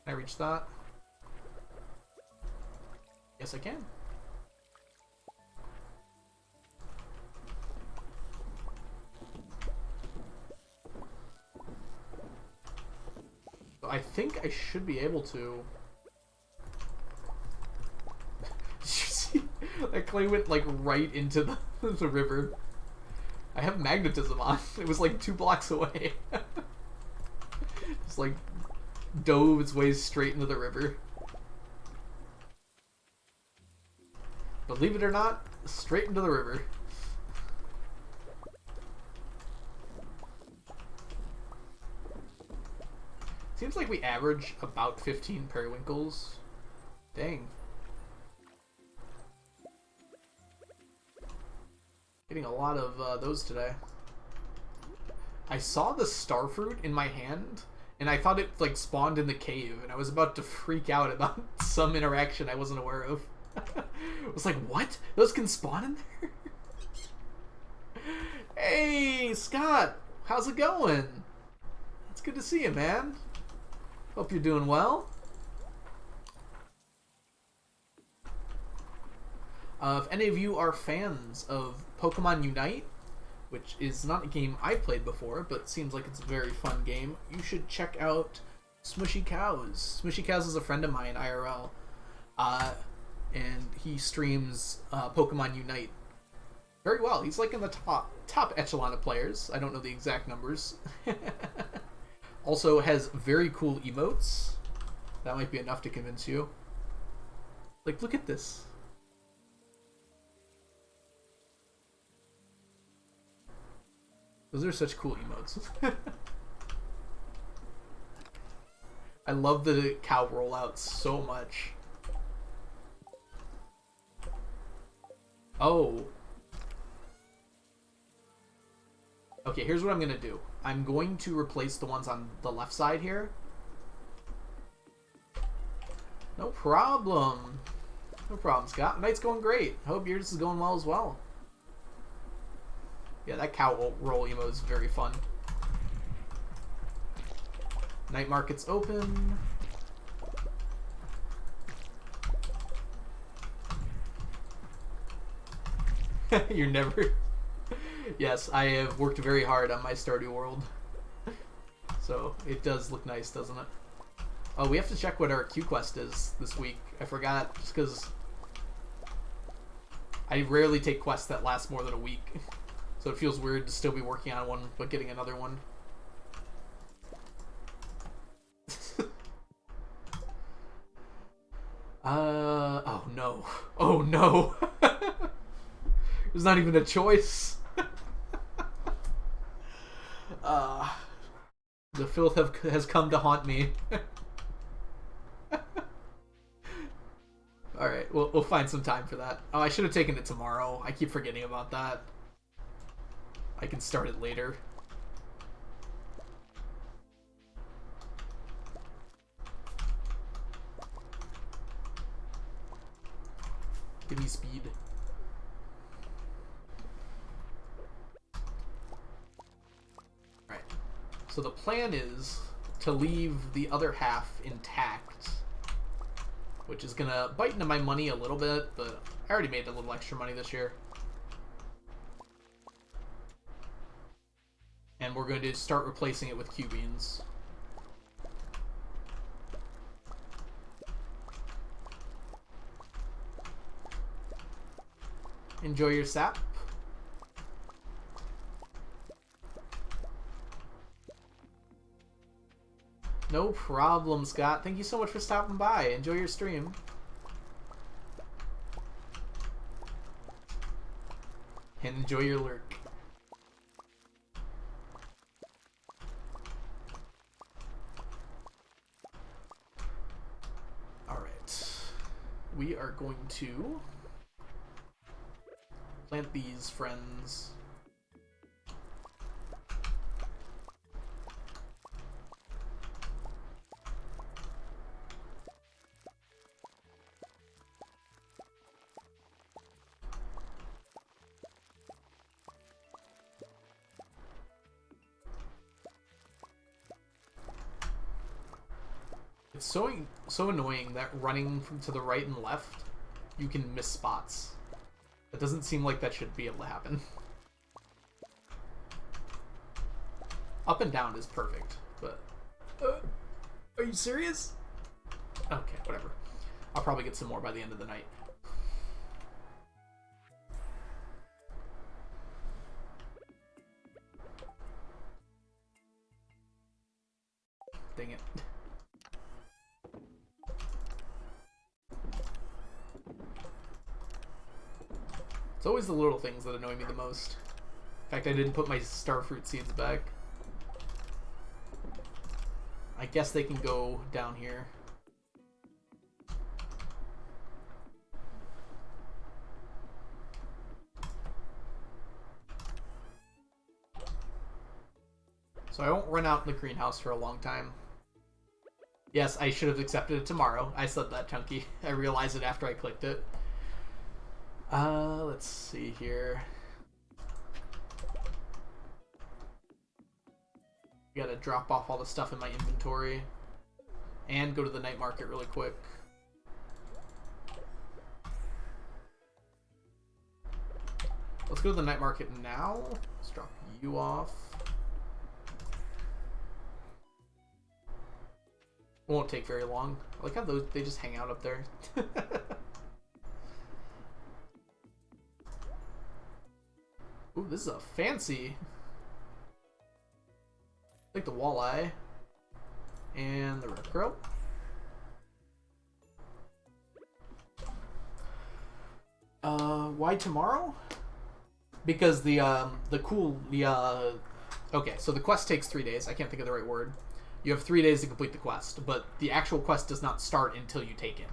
S1: Can I reach that? Yes, I can. I think I should be able to. Did you see? That clay went like right into the river. I have magnetism on. It was like 2 blocks away. Just like dove its way straight into the river. Believe it or not, straight into the river. Seems like we average about 15 periwinkles. Dang. Getting a lot of those today. I saw the starfruit in my hand, and I thought it like spawned in the cave, and I was about to freak out about some interaction I wasn't aware of. I was like, what? Those can spawn in there? Hey, Scott! How's it going? It's good to see you, man. Hope you're doing well. If any of you are fans of Pokemon Unite, which is not a game I've played before, but seems like it's a very fun game, you should check out Smushy Cows. Smushy Cows is a friend of mine, IRL, and he streams Pokemon Unite very well. He's like in the top echelon of players. I don't know the exact numbers. Also has very cool emotes. That might be enough to convince you. Like, look at this. Those are such cool emotes. I love the cow rollouts so much. Oh. Okay, here's what I'm gonna do. I'm going to replace the ones on the left side here. No problem. No problem, Scott. Night's going great. I hope yours is going well as well. Yeah, that cow roll emo is very fun. Night market's open. You're never... Yes, I have worked very hard on my Stardew world. So, it does look nice, doesn't it? Oh, we have to check what our Q quest is this week. I forgot, just because I rarely take quests that last more than a week. So it feels weird to still be working on one, but getting another one. Oh no. Oh no. There's not even a choice. The filth has come to haunt me. Alright, we'll find some time for that. Oh, I should have taken it tomorrow. I keep forgetting about that. I can start it later. Give me speed. So the plan is to leave the other half intact, which is gonna bite into my money a little bit, but I already made a little extra money this year. And we're going to start replacing it with Q-beans. Enjoy your sap. No problem, Scott. Thank you so much for stopping by. Enjoy your stream. And enjoy your lurk. Alright. We are going to plant these friends. It's so annoying that running to the right and left, you can miss spots. It doesn't seem like that should be able to happen. Up and down is perfect, but... are you serious? Okay, whatever. I'll probably get some more by the end of the night. Dang it. It's always the little things that annoy me the most. In fact, I didn't put my starfruit seeds back. I guess they can go down here. So I won't run out in the greenhouse for a long time. Yes, I should have accepted it tomorrow. I said that, Chunky. I realized it after I clicked it. Let's see here. Gotta drop off all the stuff in my inventory and go to the night market really quick. Let's go to the night market now. Let's drop you off. Won't take very long. I like how those, they just hang out up there. Ooh, this is a fancy. Like the walleye and the red crow. Why tomorrow? Because okay, so the quest takes 3 days. I can't think of the right word. You have 3 days to complete the quest, but the actual quest does not start until you take it.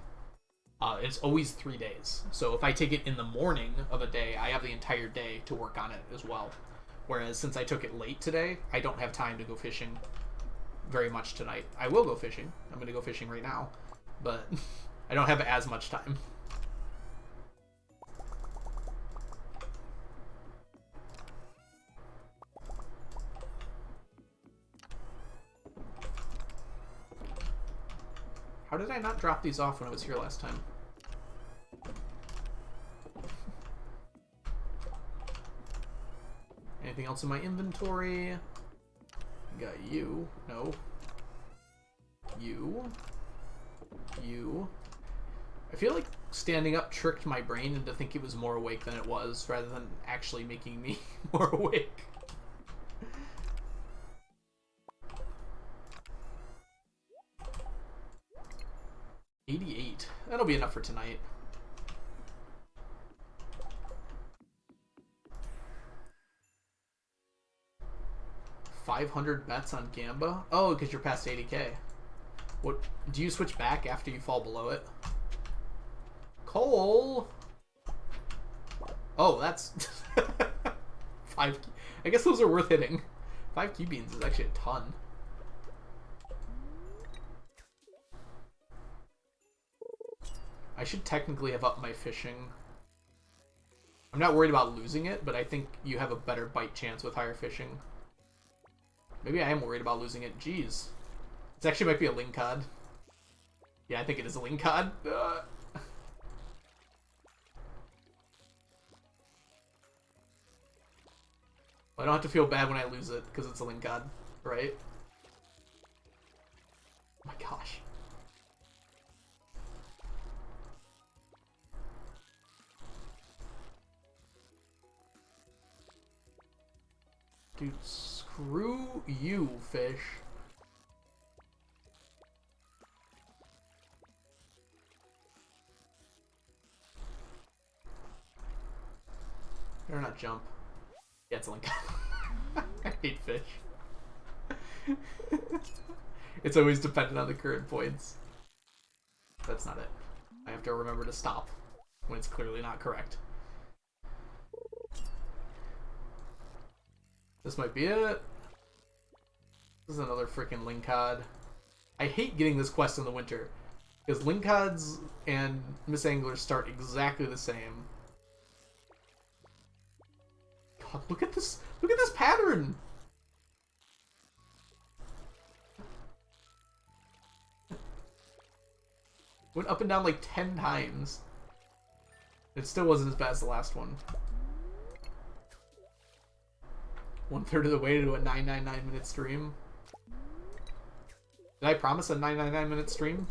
S1: It's always 3 days. So if I take it in the morning of a day, I have the entire day to work on it as well. Whereas since I took it late today, I don't have time to go fishing very much tonight. I will go fishing. I'm going to go fishing right now. But I don't have as much time. How did I not drop these off when I was here last time? Anything else in my inventory? Got you. No. You. You. I feel like standing up tricked my brain into think it was more awake than it was, rather than actually making me more awake. $88. That'll be enough for tonight. $500 bets on Gamba? Oh, because you're past 80k. What? Do you switch back after you fall below it? Cole! Oh, that's... 5... I guess those are worth hitting. 5 Q-beans is actually a ton. I should technically have upped my fishing. I'm not worried about losing it, but I think you have a better bite chance with higher fishing. Maybe I am worried about losing it. Jeez. This actually might be a link cod. Yeah, I think it is a link cod. I don't have to feel bad when I lose it, because it's a link cod, right? Oh my gosh. Dude, screw you, fish. Better not jump. Yeah, it's a link. I hate fish. It's always dependent on the current points. That's not it. I have to remember to stop when it's clearly not correct. This might be it. This is another freaking link cod. I hate getting this quest in the winter because link cods and Miss Anglers start exactly the same. God, look at this! Look at this pattern! Went up and down like 10 times. It still wasn't as bad as the last one. 1/3 of the way to a 999-minute stream. Did I promise a 999-minute stream?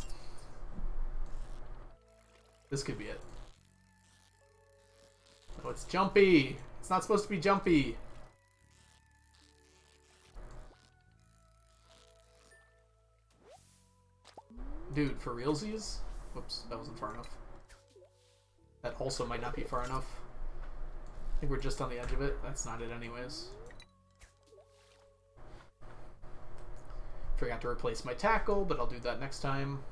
S1: This could be it. Oh, it's jumpy! It's not supposed to be jumpy! Dude, for realsies? Whoops, that wasn't far enough. That also might not be far enough. I think we're just on the edge of it. That's not it anyways. Forgot to replace my tackle, but I'll do that next time.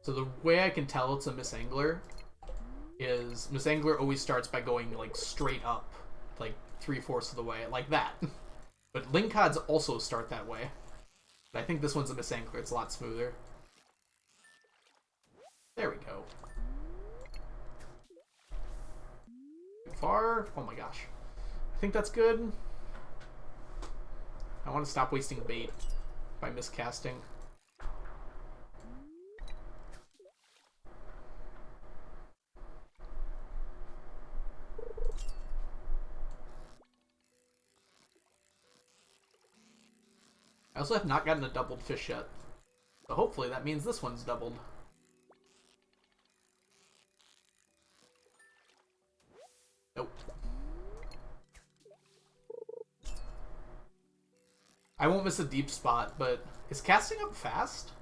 S1: So the way I can tell it's a Miss Angler is Miss Angler always starts by going like straight up, like 3/4 of the way, like that. But link cods also start that way. But I think this one's a Miss Angler. It's a lot smoother. There we go. Too far? Oh my gosh. I think that's good. I want to stop wasting bait by miscasting. I also have not gotten a doubled fish yet. So hopefully that means this one's doubled. Nope. I won't miss a deep spot, but is casting up fast?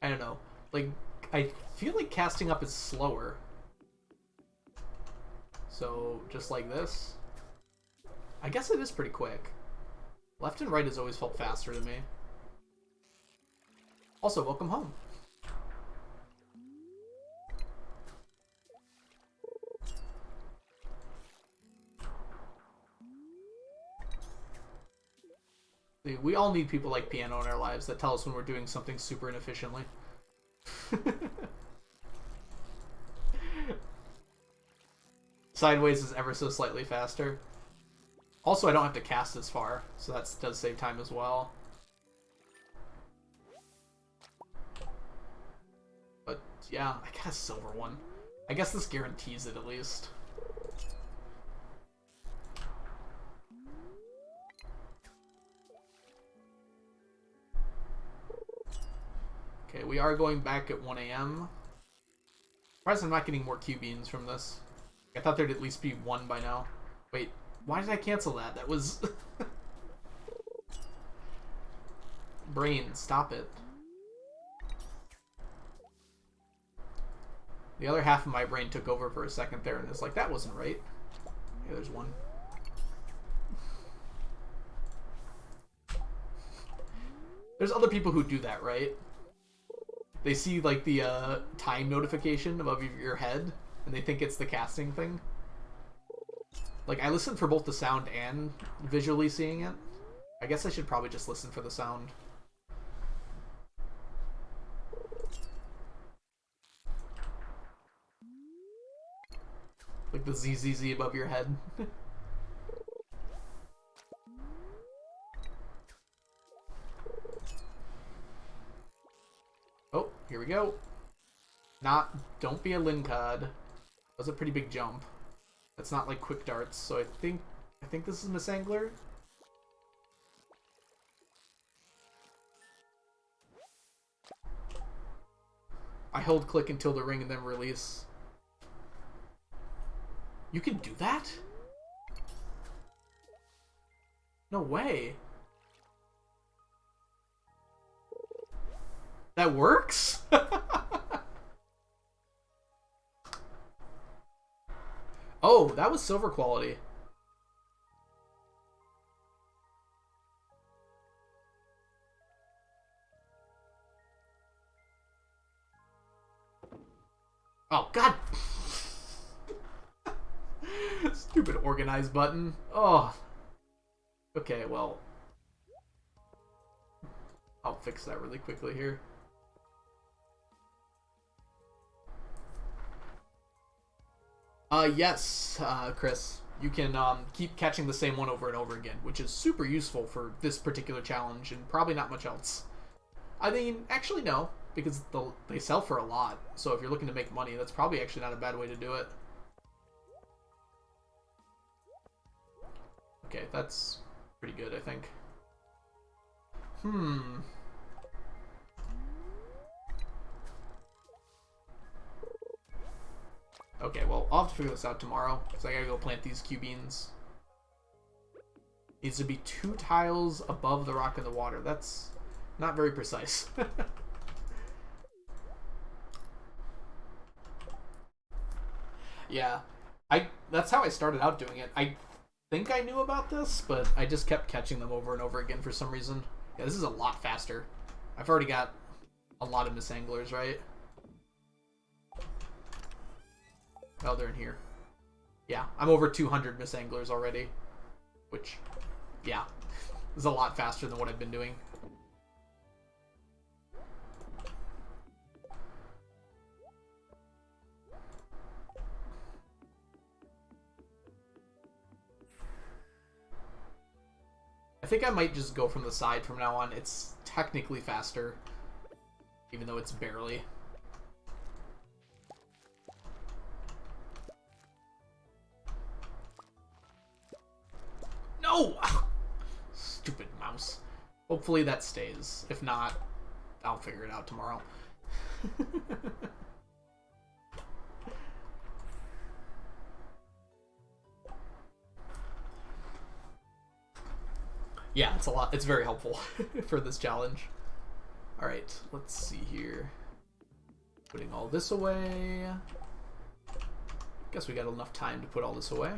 S1: I don't know. Like, I feel like casting up is slower. So, just like this. I guess it is pretty quick. Left and right has always felt faster to me. Also, welcome home. See, we all need people like Piano in our lives that tell us when we're doing something super inefficiently. Sideways is ever so slightly faster. Also, I don't have to cast as far, so that does save time as well. But yeah, I got a silver one. I guess this guarantees it at least. Okay, we are going back at 1 AM. Surprised I'm not getting more Q-beans from this. I thought there'd at least be one by now. Wait. Why did I cancel that? That was... Brain, stop it. The other half of my brain took over for a second there and it's like, that wasn't right. Okay, there's one. There's other people who do that, right? They see, like, the time notification above your head, and they think it's the casting thing. Like, I listen for both the sound and visually seeing it. I guess I should probably just listen for the sound. Like the ZZZ above your head. Oh, here we go. Don't be a Lincod. That was a pretty big jump. That's not like quick darts, so I think this is Miss Angler. I hold click until the ring and then release. You can do that? No way. That works? Oh, that was silver quality. Oh, God. Stupid organize button. Oh. Okay, well. I'll fix that really quickly here. Yes, Chris. You can keep catching the same one over and over again, which is super useful for this particular challenge and probably not much else. I mean, actually no, because they sell for a lot. So if you're looking to make money, that's probably actually not a bad way to do it. Okay, that's pretty good, I think. Okay, well, I'll have to figure this out tomorrow, because I gotta go plant these Q beans. Needs to be 2 tiles above the rock and the water. That's not very precise. Yeah, that's how I started out doing it. I think I knew about this, but I just kept catching them over and over again for some reason. Yeah, this is a lot faster. I've already got a lot of Miss Anglers, right? Oh, they're in here. Yeah, I'm over 200 Miss Anglers already. Which, yeah, is a lot faster than what I've been doing. I think I might just go from the side from now on. It's technically faster, even though it's barely. No! Stupid mouse. Hopefully that stays. If not, I'll figure it out tomorrow. Yeah, it's a lot. It's very helpful for this challenge. Alright, let's see here. Putting all this away. Guess we got enough time to put all this away.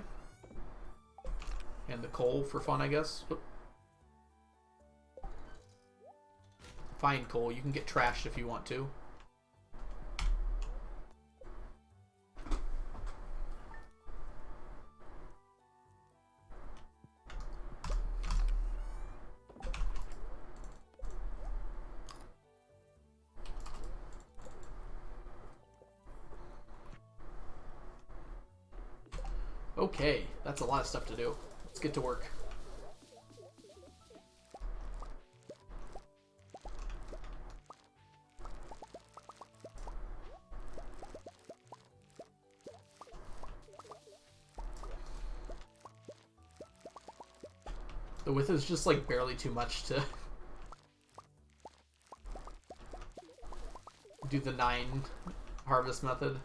S1: And the coal for fun, I guess. Oop. Fine, coal. You can get trashed if you want to. Okay, that's a lot of stuff to do. Let's get to work. The width is just like barely too much to do the 9 harvest method.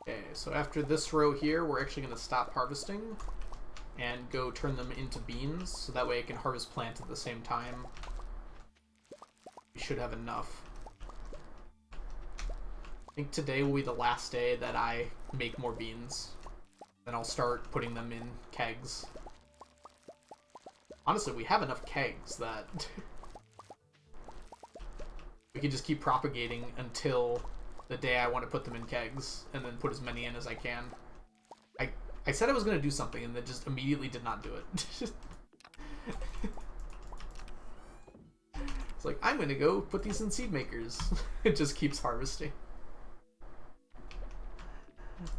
S1: Okay, so after this row here, we're actually going to stop harvesting. and go turn them into beans, so that way I can harvest plants at the same time. We should have enough. I think today will be the last day that I make more beans. Then I'll start putting them in kegs. Honestly, we have enough kegs that we can just keep propagating until the day I want to put them in kegs, and then put as many in as I can. I said I was going to do something, and then just immediately did not do it. It's like, I'm going to go put these in seed makers. It just keeps harvesting.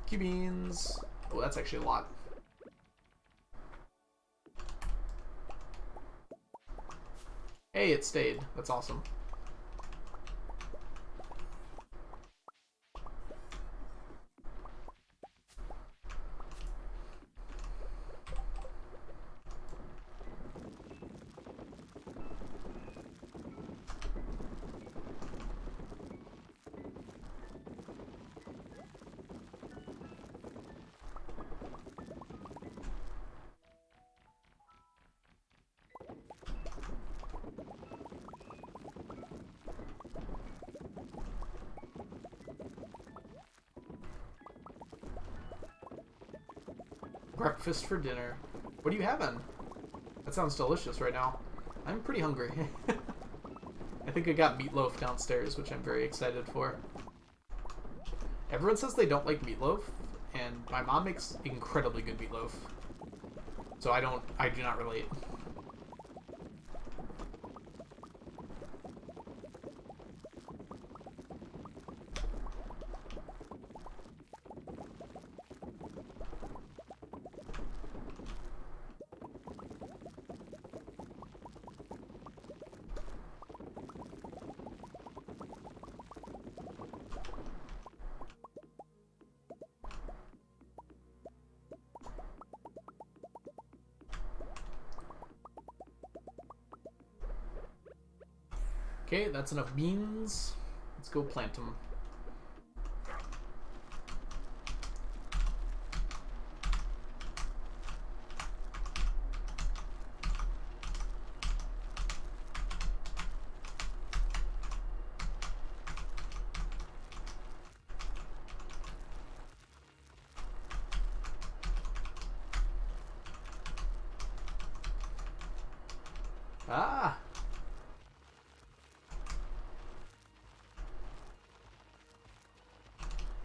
S1: Key beans. Oh, that's actually a lot. Hey, it stayed. That's awesome. Breakfast for dinner. What are you having? That sounds delicious right now. I'm pretty hungry. I think I got meatloaf downstairs, which I'm very excited for. Everyone says they don't like meatloaf, and my mom makes incredibly good meatloaf. So I do not relate. Okay, that's enough beans. Let's go plant them. Ah!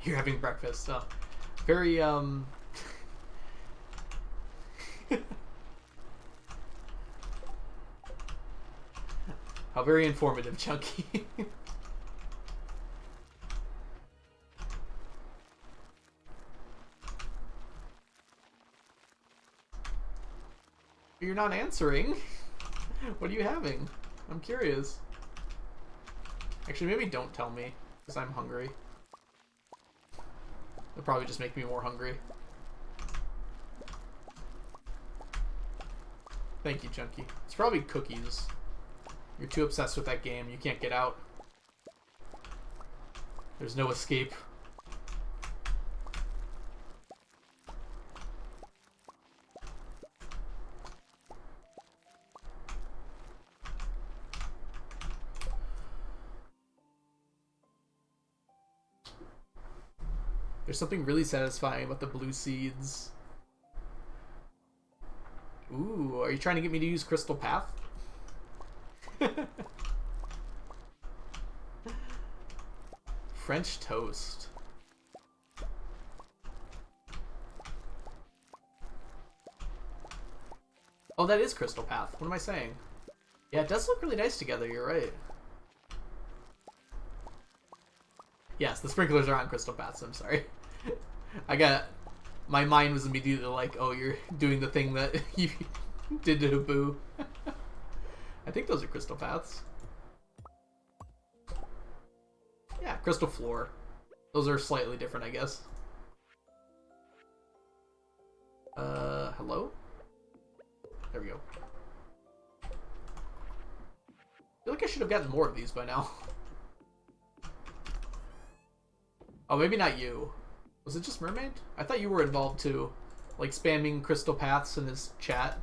S1: You're having breakfast, so very how very informative, Chunky. You're not answering. What are you having? I'm curious. Actually, maybe don't tell me, because I'm hungry. It'll probably just make me more hungry. Thank you, Chunky. It's probably cookies. You're too obsessed with that game. You can't get out. There's no escape. There's something really satisfying about the blue seeds. Ooh, are you trying to get me to use Crystal Path? French toast. Oh, that is Crystal Path. What am I saying? Yeah, it does look really nice together, you're right. Yes, the sprinklers are on Crystal Paths, I'm sorry. My mind was immediately like, oh, you're doing the thing that you did to Boo. I think those are Crystal Paths. Yeah, Crystal Floor. Those are slightly different, I guess. Hello? There we go. I feel like I should have gotten more of these by now. Oh, maybe not you. Was it just Mermaid? I thought you were involved too. like spamming crystal paths in his chat.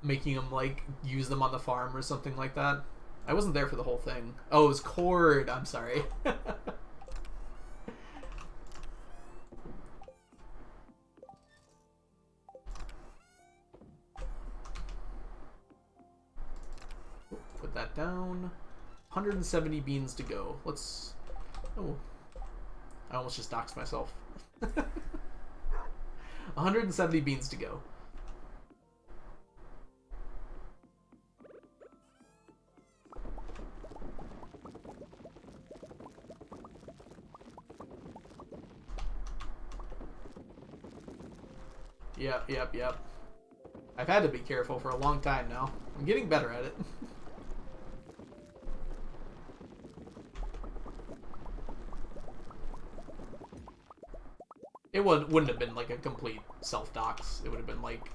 S1: Making him like use them on the farm or something like that. I wasn't there for the whole thing. Oh, it was Cord. I'm sorry. Put that down. 170 beans to go. Let's... Oh. I almost just doxed myself. 170 beans to go. Yep. I've had to be careful for a long time now. I'm getting better at it. It wouldn't have been like a complete self-dox. It would have been like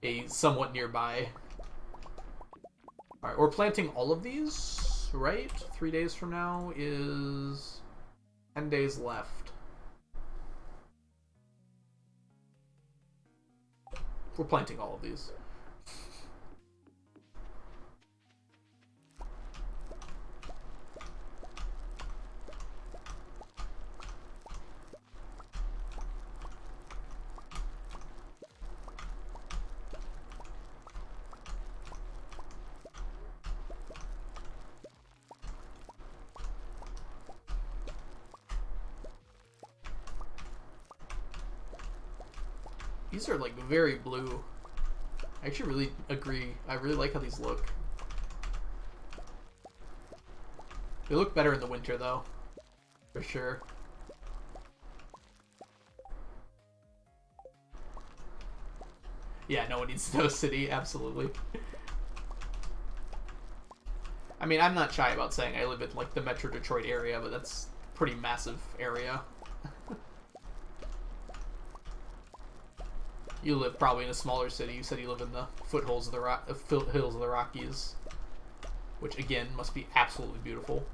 S1: a somewhat nearby. Alright, we're planting all of these, right? 3 days from now is 10 days left. We're planting all of these. These are like very blue. I actually really agree. I really like how these look. They look better in the winter though. For sure. Yeah, no one needs Snow City, absolutely. I mean, I'm not shy about saying I live in like the Metro Detroit area, but that's a pretty massive area. You live probably in a smaller city. You said you live in the foothills of the hills of the Rockies, which again must be absolutely beautiful.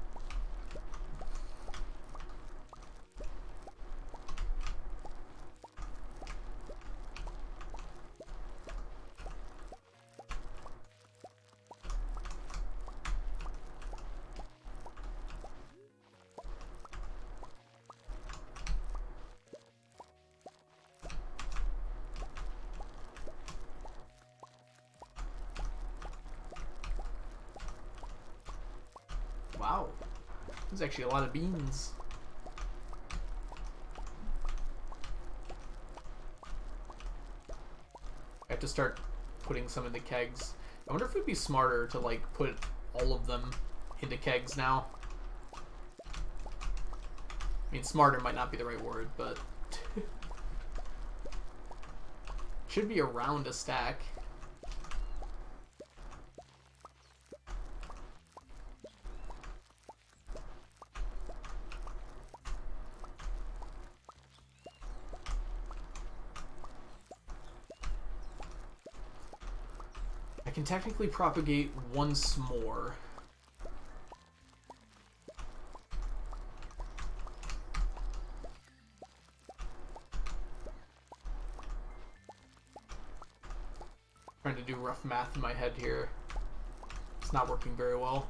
S1: Wow, there's actually a lot of beans. I have to start putting some into kegs. I wonder if it'd be smarter to like put all of them into kegs now. I mean, smarter might not be the right word, but should be around a stack. I can technically propagate once more. Trying to do rough math in my head here. It's not working very well.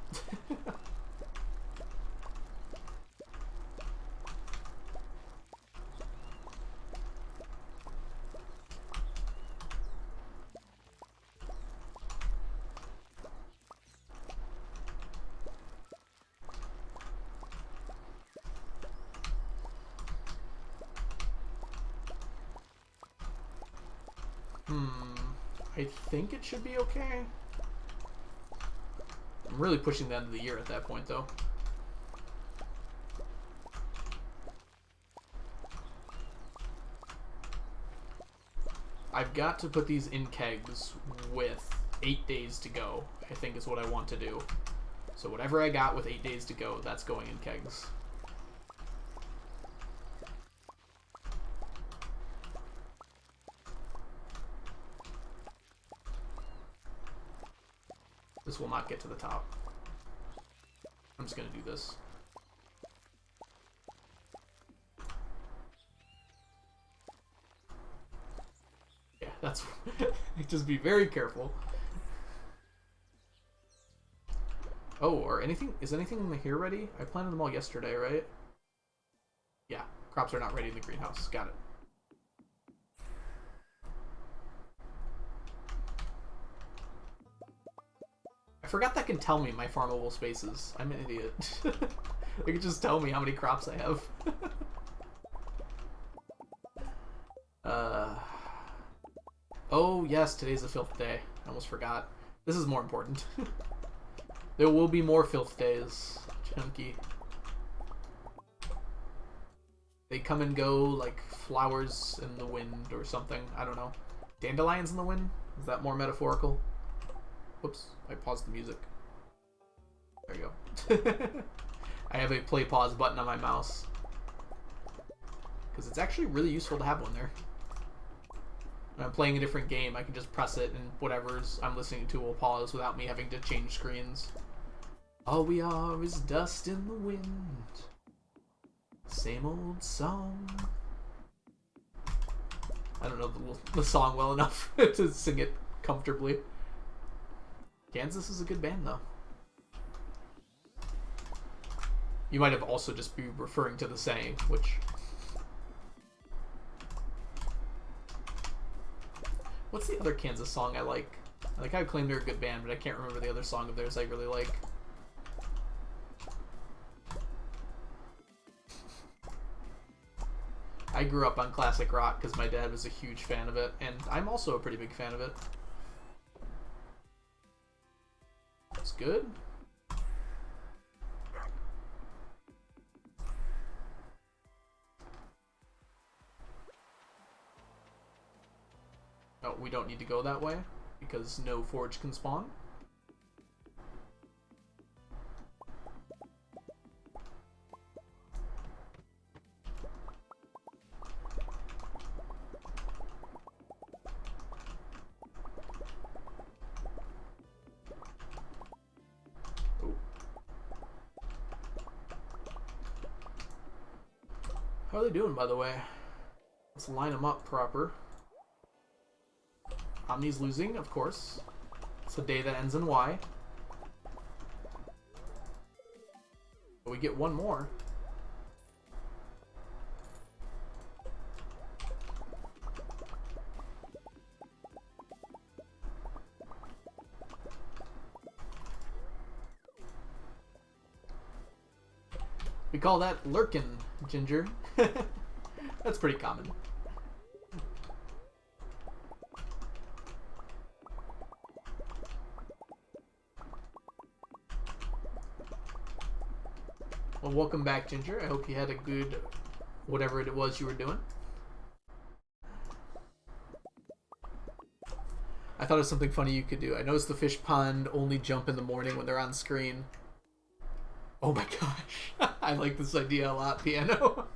S1: I think it should be okay. I'm really pushing the end of the year at that point, though. I've got to put these in kegs with 8 days to go, I think is what I want to do. So whatever I got with 8 days to go, that's going in kegs. This will not get to the top. I'm just gonna do this. Yeah, that's... just be very careful. Oh, or anything... Is anything in the here ready? I planted them all yesterday, right? Yeah, crops are not ready in the greenhouse. Got it. I forgot that can tell me my farmable spaces. I'm an idiot. It can just tell me how many crops I have. Oh, yes, today's a filth day. I almost forgot. This is more important. There will be more filth days, Chunky. They come and go like flowers in the wind or something. I don't know. Dandelions in the wind? Is that more metaphorical? Whoops, I paused the music. There you go. I have a play pause button on my mouse. Because it's actually really useful to have one there. When I'm playing a different game, I can just press it and whatever's I'm listening to will pause without me having to change screens. All we are is dust in the wind. Same old song. I don't know the song well enough to sing it comfortably. Kansas is a good band, though. You might have also just be referring to the saying, which... What's the other Kansas song I like? Like, I claim they're a good band, but I can't remember the other song of theirs I really like. I grew up on classic rock because my dad was a huge fan of it, and I'm also a pretty big fan of it. It's good. Oh, we don't need to go that way because no forge can spawn. How are they doing, by the way? Let's line them up proper. Omni's losing, of course. It's a day that ends in Y. But we get one more. We call that lurkin', Ginger. That's pretty common. Well, welcome back, Ginger. I hope you had a good whatever it was you were doing. I thought of something funny you could do. I noticed the fish pond only jump in the morning when they're on screen. Oh my gosh. I like this idea a lot, Piano.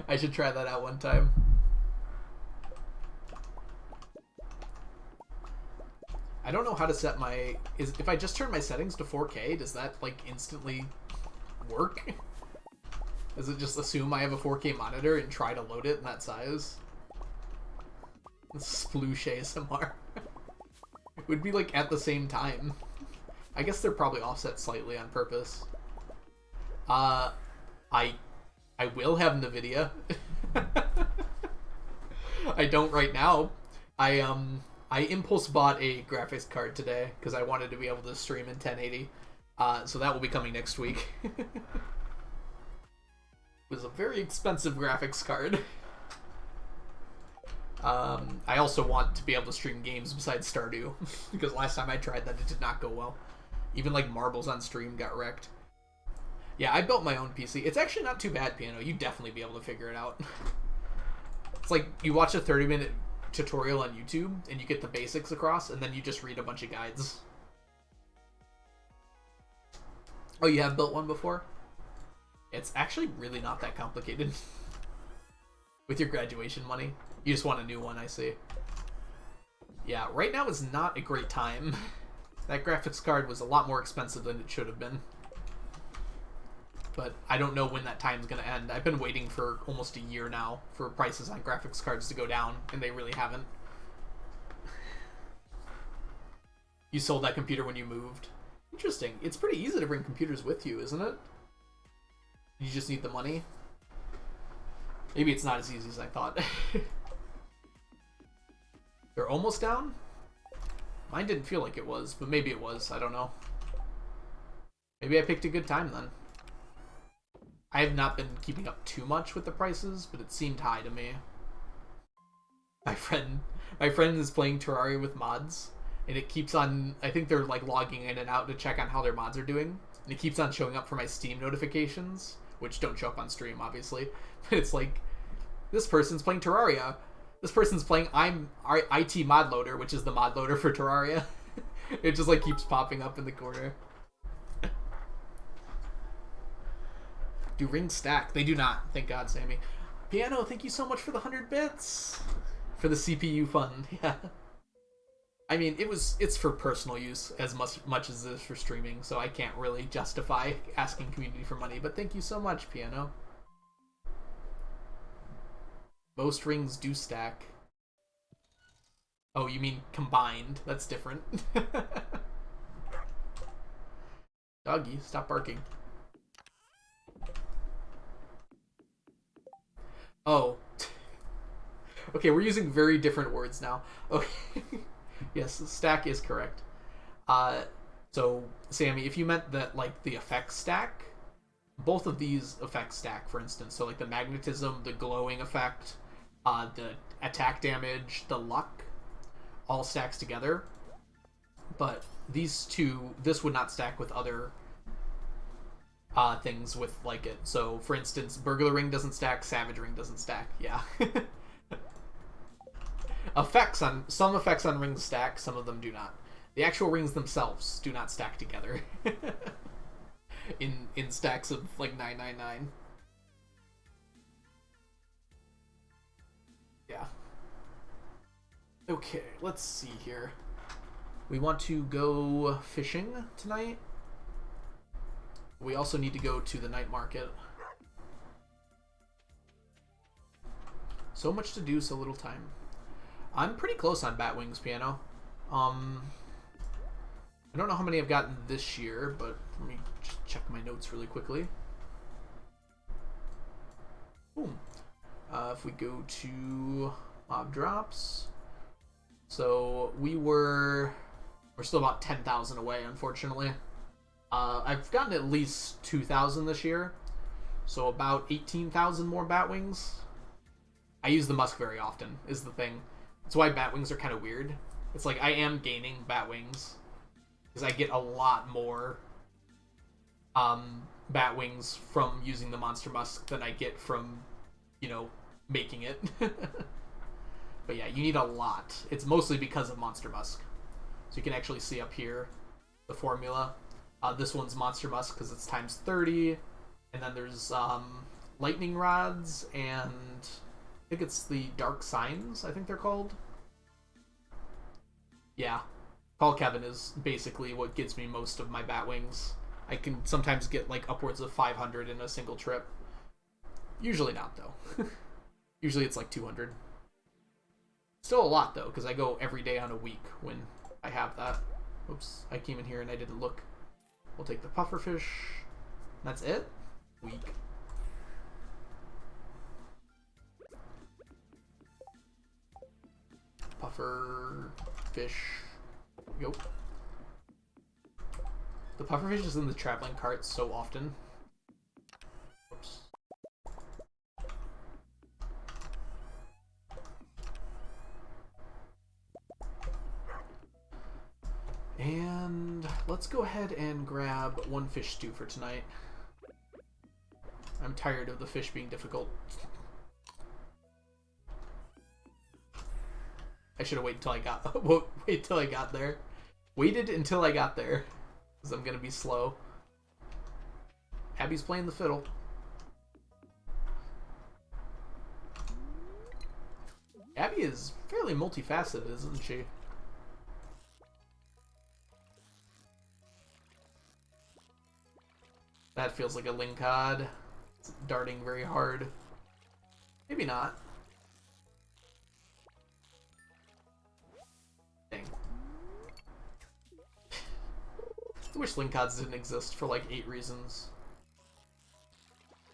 S1: I should try that out one time. I don't know how to set my... if I just turn my settings to 4K, does that, like, instantly work? Does it just assume I have a 4K monitor and try to load it in that size? Sploosh ASMR. It would be, like, at the same time. I guess they're probably offset slightly on purpose. I will have NVIDIA. I don't right now. I impulse bought a graphics card today because I wanted to be able to stream in 1080. So that will be coming next week. It was a very expensive graphics card. I also want to be able to stream games besides Stardew because last time I tried that it did not go well. Even like Marbles on stream got wrecked. Yeah, I built my own PC. It's actually not too bad, Piano. You'd definitely be able to figure it out. It's like you watch a 30-minute tutorial on YouTube and you get the basics across and then you just read a bunch of guides. Oh, you have built one before? It's actually really not that complicated. With your graduation money? You just want a new one, I see. Yeah, right now is not a great time. That graphics card was a lot more expensive than it should have been. But I don't know when that time's going to end. I've been waiting for almost a year now for prices on graphics cards to go down, and they really haven't. You sold that computer when you moved. Interesting. It's pretty easy to bring computers with you, isn't it? You just need the money. Maybe it's not as easy as I thought. They're almost down? Mine didn't feel like it was, but maybe it was. I don't know. Maybe I picked a good time then. I have not been keeping up too much with the prices, but it seemed high to me. My friend is playing Terraria with mods, and it keeps on, I think they're like logging in and out to check on how their mods are doing, and it keeps on showing up for my Steam notifications, which don't show up on stream, obviously. But it's like, this person's playing Terraria. This person's playing IT Mod Loader, which is the mod loader for Terraria. It just like keeps popping up in the corner. Do rings stack? They do not. Thank God, Sammy. Piano, thank you so much for the 100 bits. For the CPU fund. Yeah. I mean, it's for personal use as much as it is for streaming, so I can't really justify asking community for money, but thank you so much, Piano. Most rings do stack. Oh, you mean combined. That's different. Doggy, stop barking. Oh. Okay, we're using very different words now. Okay. Yes, stack is correct. So, Sammy, if you meant that, like, the effects stack, both of these effects stack, for instance. So, like, the magnetism, the glowing effect, the attack damage, the luck, all stacks together. But these two, this would not stack with other things with like it. So, for instance, Burglar Ring doesn't stack, Savage Ring doesn't stack. Yeah. Some effects on rings stack, some of them do not. The actual rings themselves do not stack together. in stacks of like 999. Yeah. Okay, let's see here. We want to go fishing tonight. We also need to go to the night market. So much to do, so little time. I'm pretty close on Batwings, Piano. I don't know how many I've gotten this year, but let me just check my notes really quickly. Boom. If we go to mob drops, so we're still about 10,000 away, unfortunately. I've gotten at least 2,000 this year, so about 18,000 more Batwings. I use the Musk very often, is the thing. That's why Batwings are kind of weird. It's like I am gaining Batwings, because I get a lot more Batwings from using the Monster Musk than I get from, you know, making it. But yeah, you need a lot. It's mostly because of Monster Musk. So you can actually see up here the formula. This one's Monster Musk because it's times 30. And then there's Lightning Rods and I think it's the Dark Signs, I think they're called. Yeah. Call Kevin is basically what gives me most of my Batwings. I can sometimes get like upwards of 500 in a single trip. Usually not, though. Usually it's like 200. Still a lot, though, because I go every day on a week when I have that. Oops, I came in here and I didn't look. We'll take the pufferfish. That's it? Week. Pufferfish. Yo. The pufferfish is in the traveling cart so often. Oops. And let's go ahead and grab one fish stew for tonight. I'm tired of the fish being difficult. I should have waited until I got wait till I got there. Waited until I got there, because I'm gonna be slow. Abby's playing the fiddle. Abby is fairly multifaceted, isn't she? That feels like a Linkod. It's darting very hard. Maybe not. Dang. I wish Linkods didn't exist for like 8 reasons.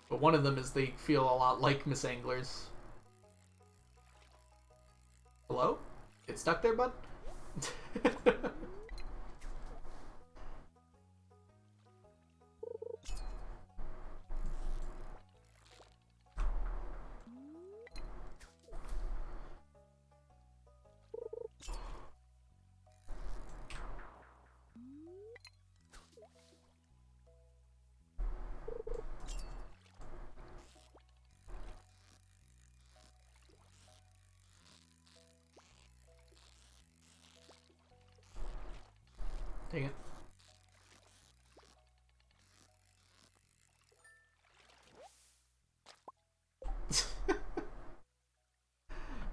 S1: But one of them is they feel a lot like Miss Anglers. Hello? Get stuck there, bud? Dang it.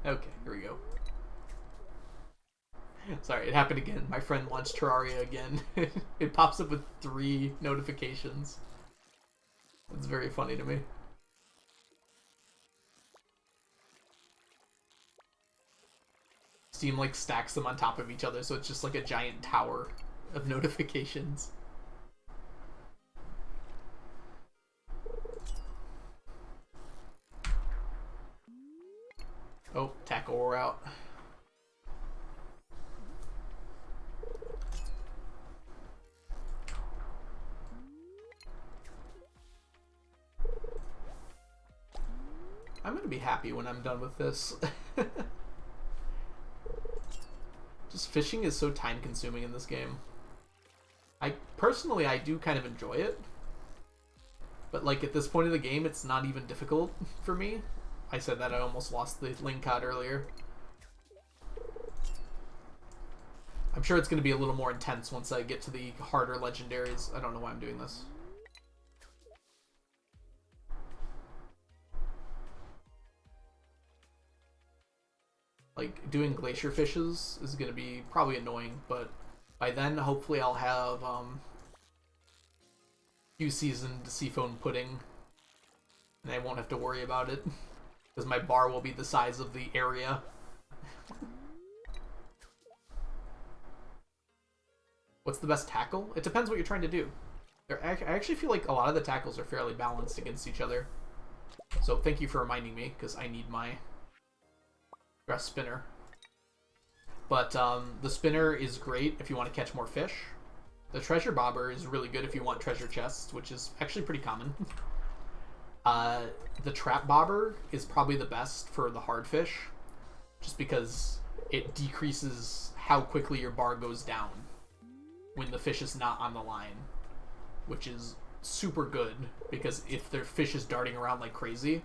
S1: Okay, here we go. Sorry, it happened again. My friend launched Terraria again. It pops up with 3 notifications. It's very funny to me. Steam like stacks them on top of each other, so it's just like a giant tower of notifications. Oh, tackle we're out. I'm gonna be happy when I'm done with this. Just fishing is so time consuming in this game. Personally, I do kind of enjoy it. But like at this point in the game, it's not even difficult for me. I said that I almost lost the Linkod earlier. I'm sure it's going to be a little more intense once I get to the harder legendaries. I don't know why I'm doing this. Like, doing glacier fishes is going to be probably annoying, but by then, hopefully I'll have few seasoned seafoam pudding, and I won't have to worry about it, because my bar will be the size of the area. What's the best tackle? It depends what you're trying to do. I actually feel like a lot of the tackles are fairly balanced against each other. So thank you for reminding me, because I need my dress spinner. But the spinner is great if you want to catch more fish. The treasure bobber is really good if you want treasure chests, which is actually pretty common. The trap bobber is probably the best for the hard fish, just because it decreases how quickly your bar goes down when the fish is not on the line, which is super good, because if the fish is darting around like crazy,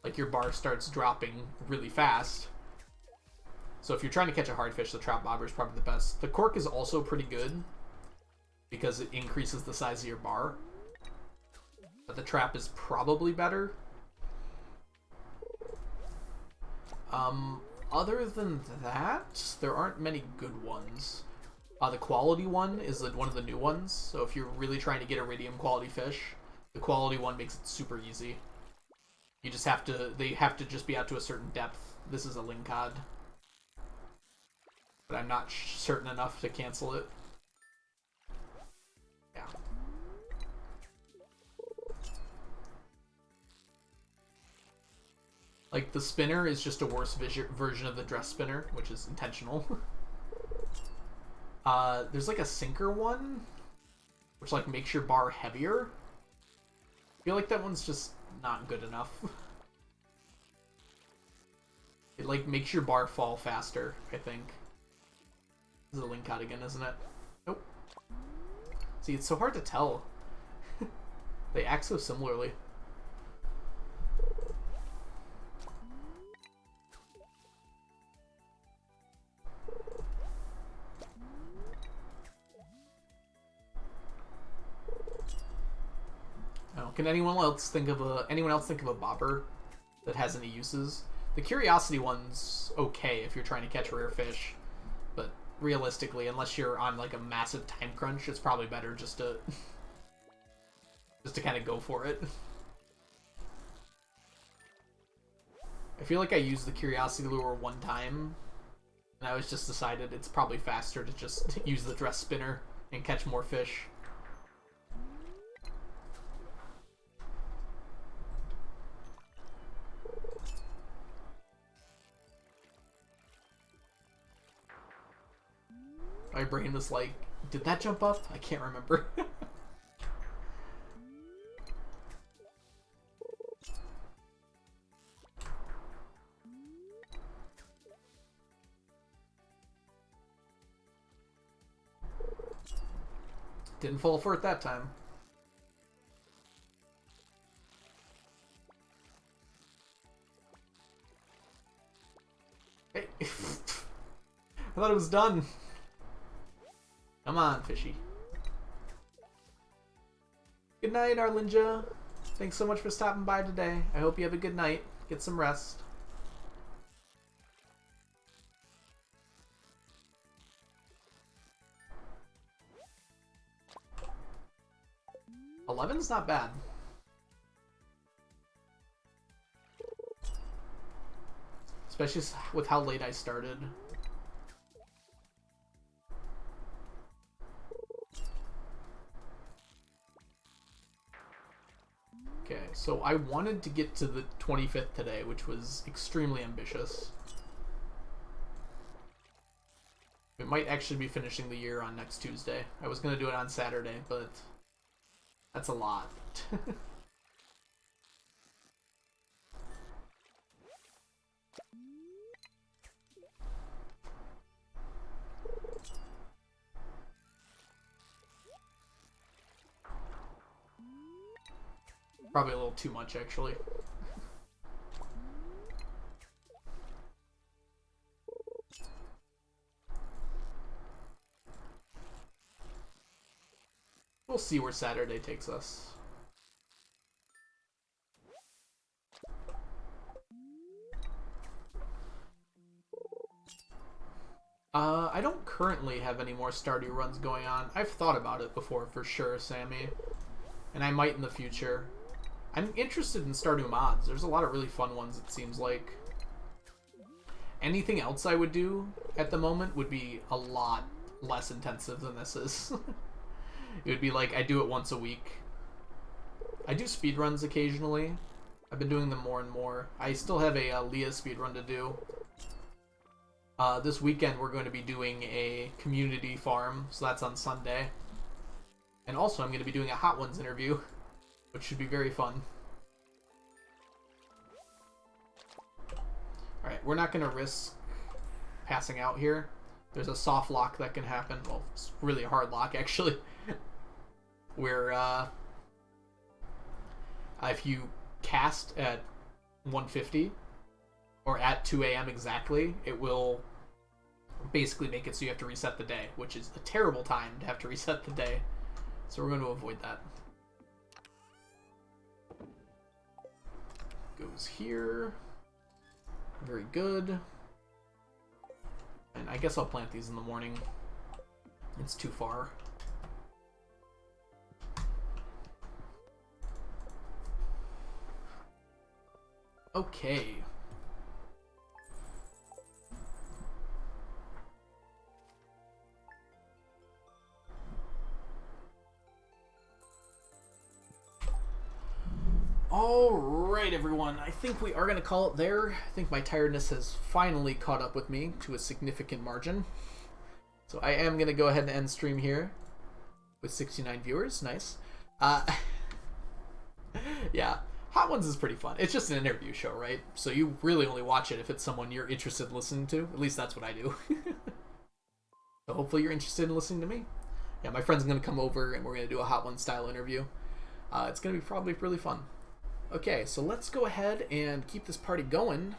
S1: like your bar starts dropping really fast. So if you're trying to catch a hard fish, the trap bobber is probably the best. The cork is also pretty good because it increases the size of your bar, but the trap is probably better. Other than that, there aren't many good ones. The quality one is one of the new ones, so if you're really trying to get iridium quality fish, the quality one makes it super easy. You just have to, they have to just be out to a certain depth. This is a Linkod, but I'm not certain enough to cancel it. Yeah. Like, the spinner is just a worse version of the dress spinner, which is intentional. There's like a sinker one, which like makes your bar heavier. I feel like that one's just not good enough. It like makes your bar fall faster, I think. This is a Linkod again, isn't it? Nope. See, it's so hard to tell. They act so similarly. Oh, can anyone else think of a bobber that has any uses? The curiosity one's okay if you're trying to catch rare fish, but realistically, unless you're on like a massive time crunch, it's probably better just to kind of go for it. I feel like I used the curiosity lure one time, and I was just decided it's probably faster to just use the dress spinner and catch more fish. My brain was like, did that jump up? I can't remember. Didn't fall for it that time. Hey. I thought it was done. Come on, fishy. Good night, Arlinja. Thanks so much for stopping by today. I hope you have a good night. Get some rest. $11's not bad. Especially with how late I started. Okay, so I wanted to get to the 25th today, which was extremely ambitious. We might actually be finishing the year on next Tuesday. I was going to do it on Saturday, but that's a lot. Probably a little too much, actually. We'll see where Saturday takes us. I don't currently have any more Stardew runs going on. I've thought about it before, for sure, Sammy. And I might in the future. I'm interested in Stardew mods. There's a lot of really fun ones, it seems like. Anything else I would do at the moment would be a lot less intensive than this is. It would be like I do it once a week. I do speedruns occasionally. I've been doing them more and more. I still have a Leah speedrun to do. This weekend we're going to be doing a community farm, so that's on Sunday. And also I'm going to be doing a Hot Ones interview, which should be very fun. Alright, we're not going to risk passing out here. There's a soft lock that can happen. Well, it's really a hard lock, actually. Where, if you cast at 1:50, or at 2 a.m. exactly, it will basically make it so you have to reset the day, which is a terrible time to have to reset the day. So we're going to avoid that. Goes here. Very good. And I guess I'll plant these in the morning. It's too far. Okay. Alright, everyone. I think we are going to call it there. I think my tiredness has finally caught up with me to a significant margin. So I am going to go ahead and end stream here with 69 viewers. Nice. Yeah. Hot Ones is pretty fun. It's just an interview show, right? So you really only watch it if it's someone you're interested in listening to. At least that's what I do. So hopefully you're interested in listening to me. Yeah, my friend's going to come over and we're going to do a Hot Ones style interview. It's going to be probably really fun. Okay, so let's go ahead and keep this party going.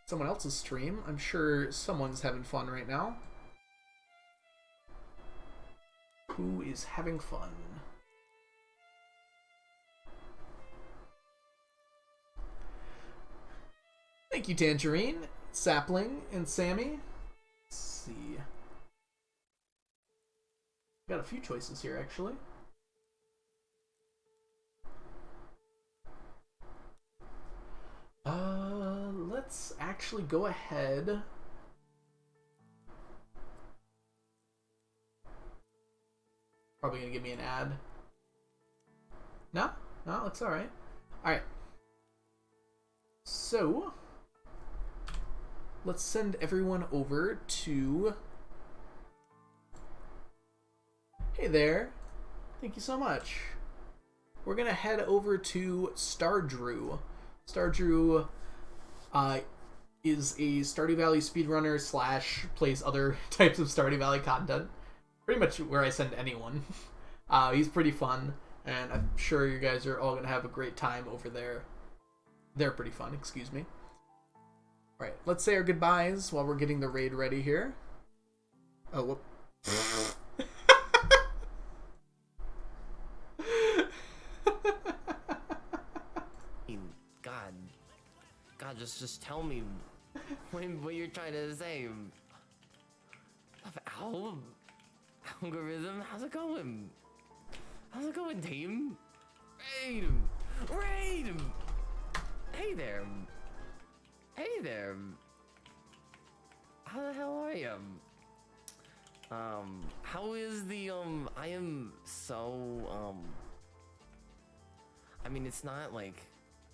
S1: Someone else's stream. I'm sure someone's having fun right now. Who is having fun? Thank you, Tangerine, Sapling, and Sammy. Let's see. Got a few choices here, actually. Let's actually go ahead. Probably gonna give me an ad. No, no, it's all right. All right. So let's send everyone over to. Hey there. Thank you so much. We're gonna head over to Stardew. Stardew is a Stardew Valley speedrunner slash plays other types of Stardew Valley content. Pretty much where I send anyone. He's pretty fun, and I'm sure you guys are all gonna have a great time over there. They're pretty fun, excuse me. Alright, let's say our goodbyes while we're getting the raid ready here. Oh, whoop.
S5: God, just tell me what you're trying to say. Algorithm, how's it going? How's it going, team? Raid! Hey there. Hey there. How the hell are you? How is the, I am so, I mean, it's not, like,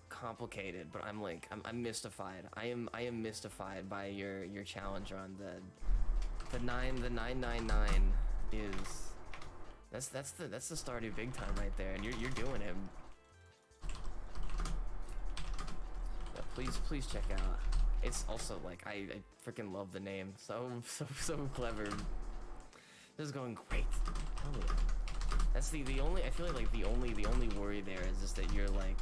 S5: complicated, but I'm mystified. I am mystified by your challenge run. The 999 is that's the Stardew big time right there, and you're doing it. Yeah, please check out. It's also like I freaking love the name. So clever. This is going great. Hell yeah. That's the only, I feel like the only worry there is just that you're like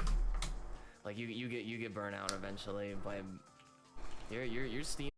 S5: you get burnt out eventually, but your Steam